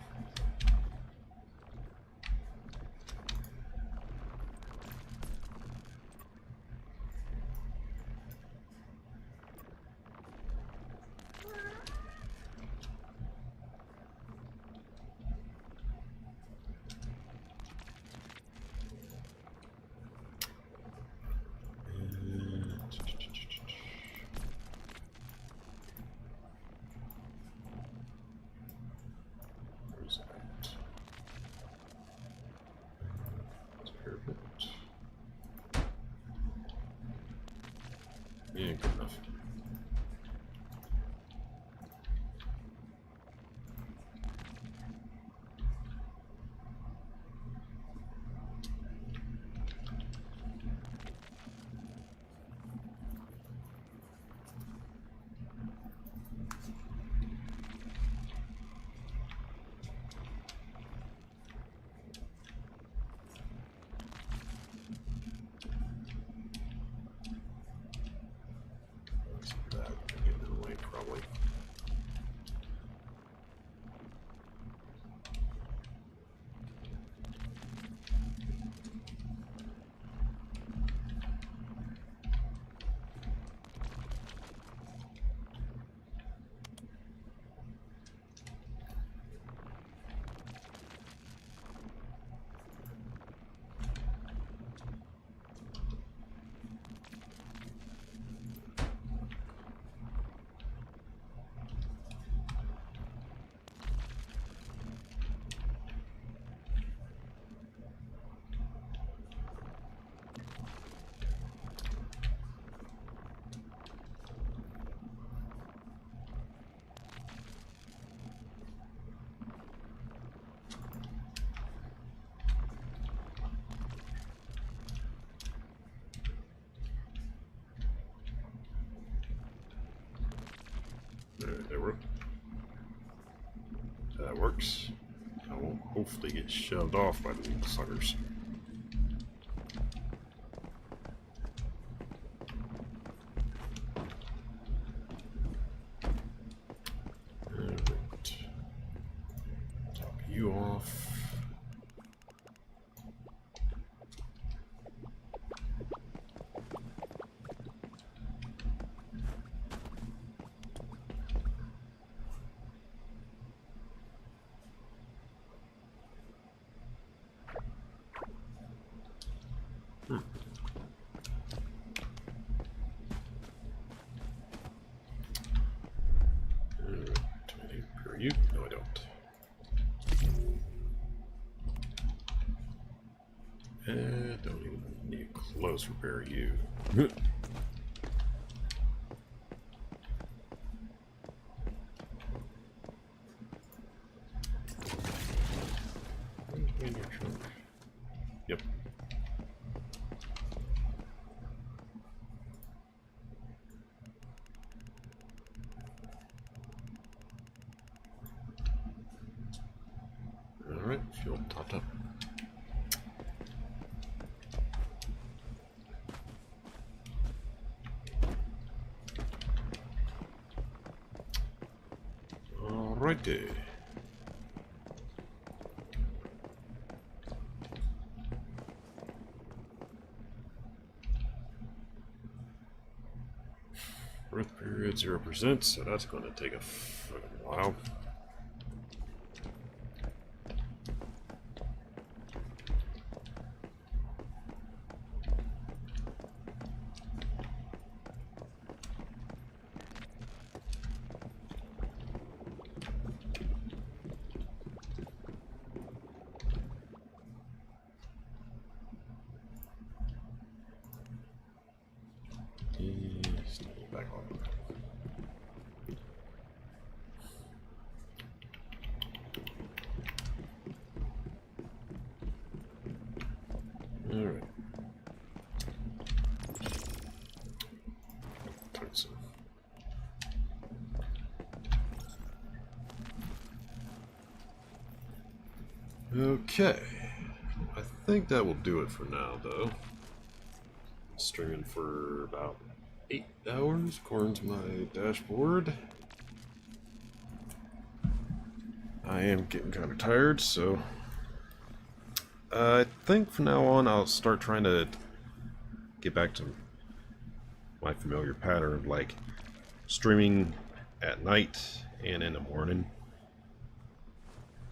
Yeah, good enough. Probably. There we go. That works. I will hopefully get shoved off by the suckers. Alright. Top you off. Don't even need a close repair you. Yep. Alright, fuel topped up. Alrighty. Birth period 0%, so that's going to take a fucking while. Back on. All right. Tungsten. Okay. I think that will do it for now, though. Streaming for about 8 hours according to my dashboard. I am getting kind of tired, so I think from now on I'll start trying to get back to my familiar pattern of like streaming at night and in the morning.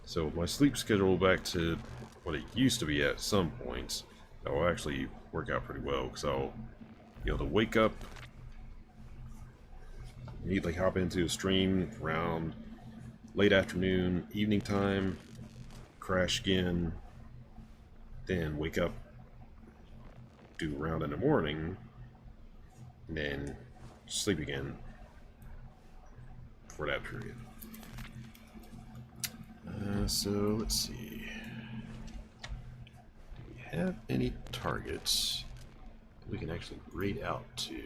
So my sleep schedule back to what it used to be at some points, that will actually work out pretty well, because I'll be able to wake up, immediately hop into a stream around late afternoon, evening time, crash again, then wake up, do a round in the morning, and then sleep again for that period. So let's see. Do we have any targets we can actually raid out to?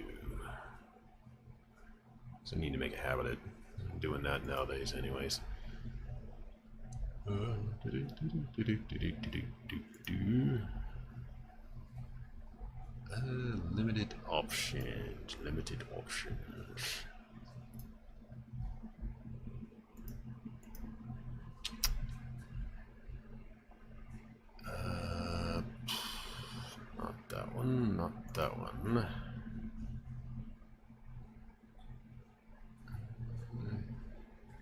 So I need to make a habit of doing that nowadays anyways. Limited options. Limited options. Not that one, not that one.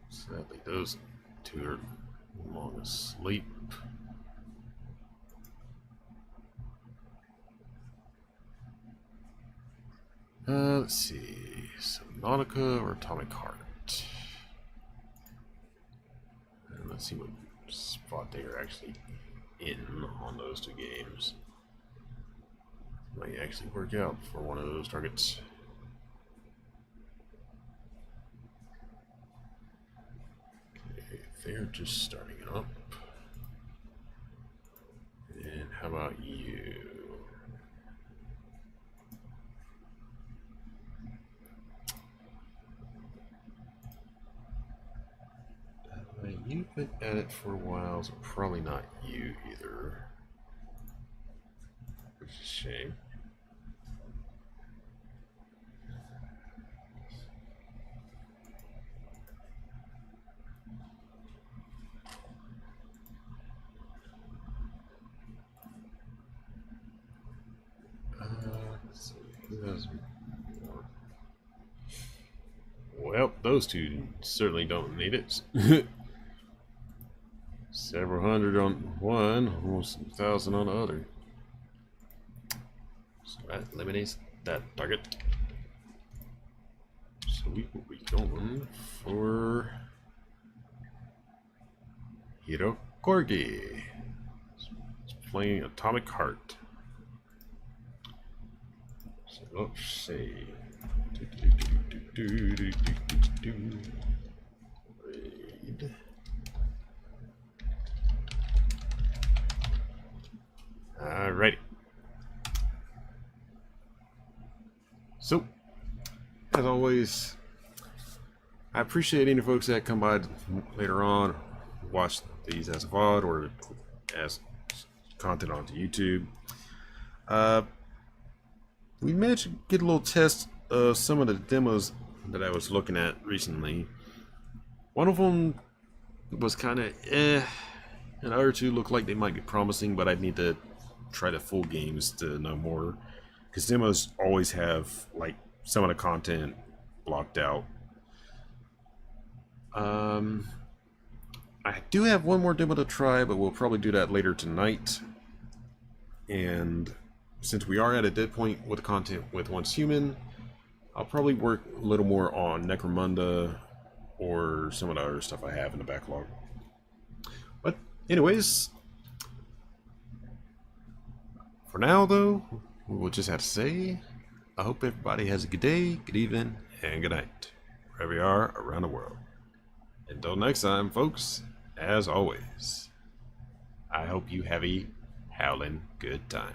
Sadly, those two are long asleep. Let's see. Subnautica or Atomic Heart? And let's see what spot they are actually in on those two games. Might actually work out for one of those targets. Okay, they're just starting up. And how about you? You've been at it for a while, so probably not you either. Which is a shame. Let's see, who has more? Well, those two certainly don't need it. Several hundred on one, almost 1,000 on the other. So that eliminates that target. So we will be going for Hirokorgi. It's playing Atomic Heart. So let's see. Raid. Alrighty. So, as always, I appreciate any folks that come by later on, watch these as a VOD or as content onto YouTube. We managed to get a little test of some of the demos that I was looking at recently. One of them was kind of and the other two look like they might be promising, but I'd need to try the full games to know more, because demos always have like some of the content blocked out. I do have one more demo to try, but we'll probably do that later tonight. And since we are at a dead point with the content with Once Human, I'll probably work a little more on Necromunda or some of the other stuff I have in the backlog. But anyways, for now though, we'll just have to say, I hope everybody has a good day, good evening, and good night, wherever you are around the world. Until next time, folks, as always, I hope you have a howling good time.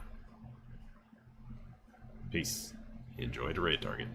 Peace. Enjoy the raid target.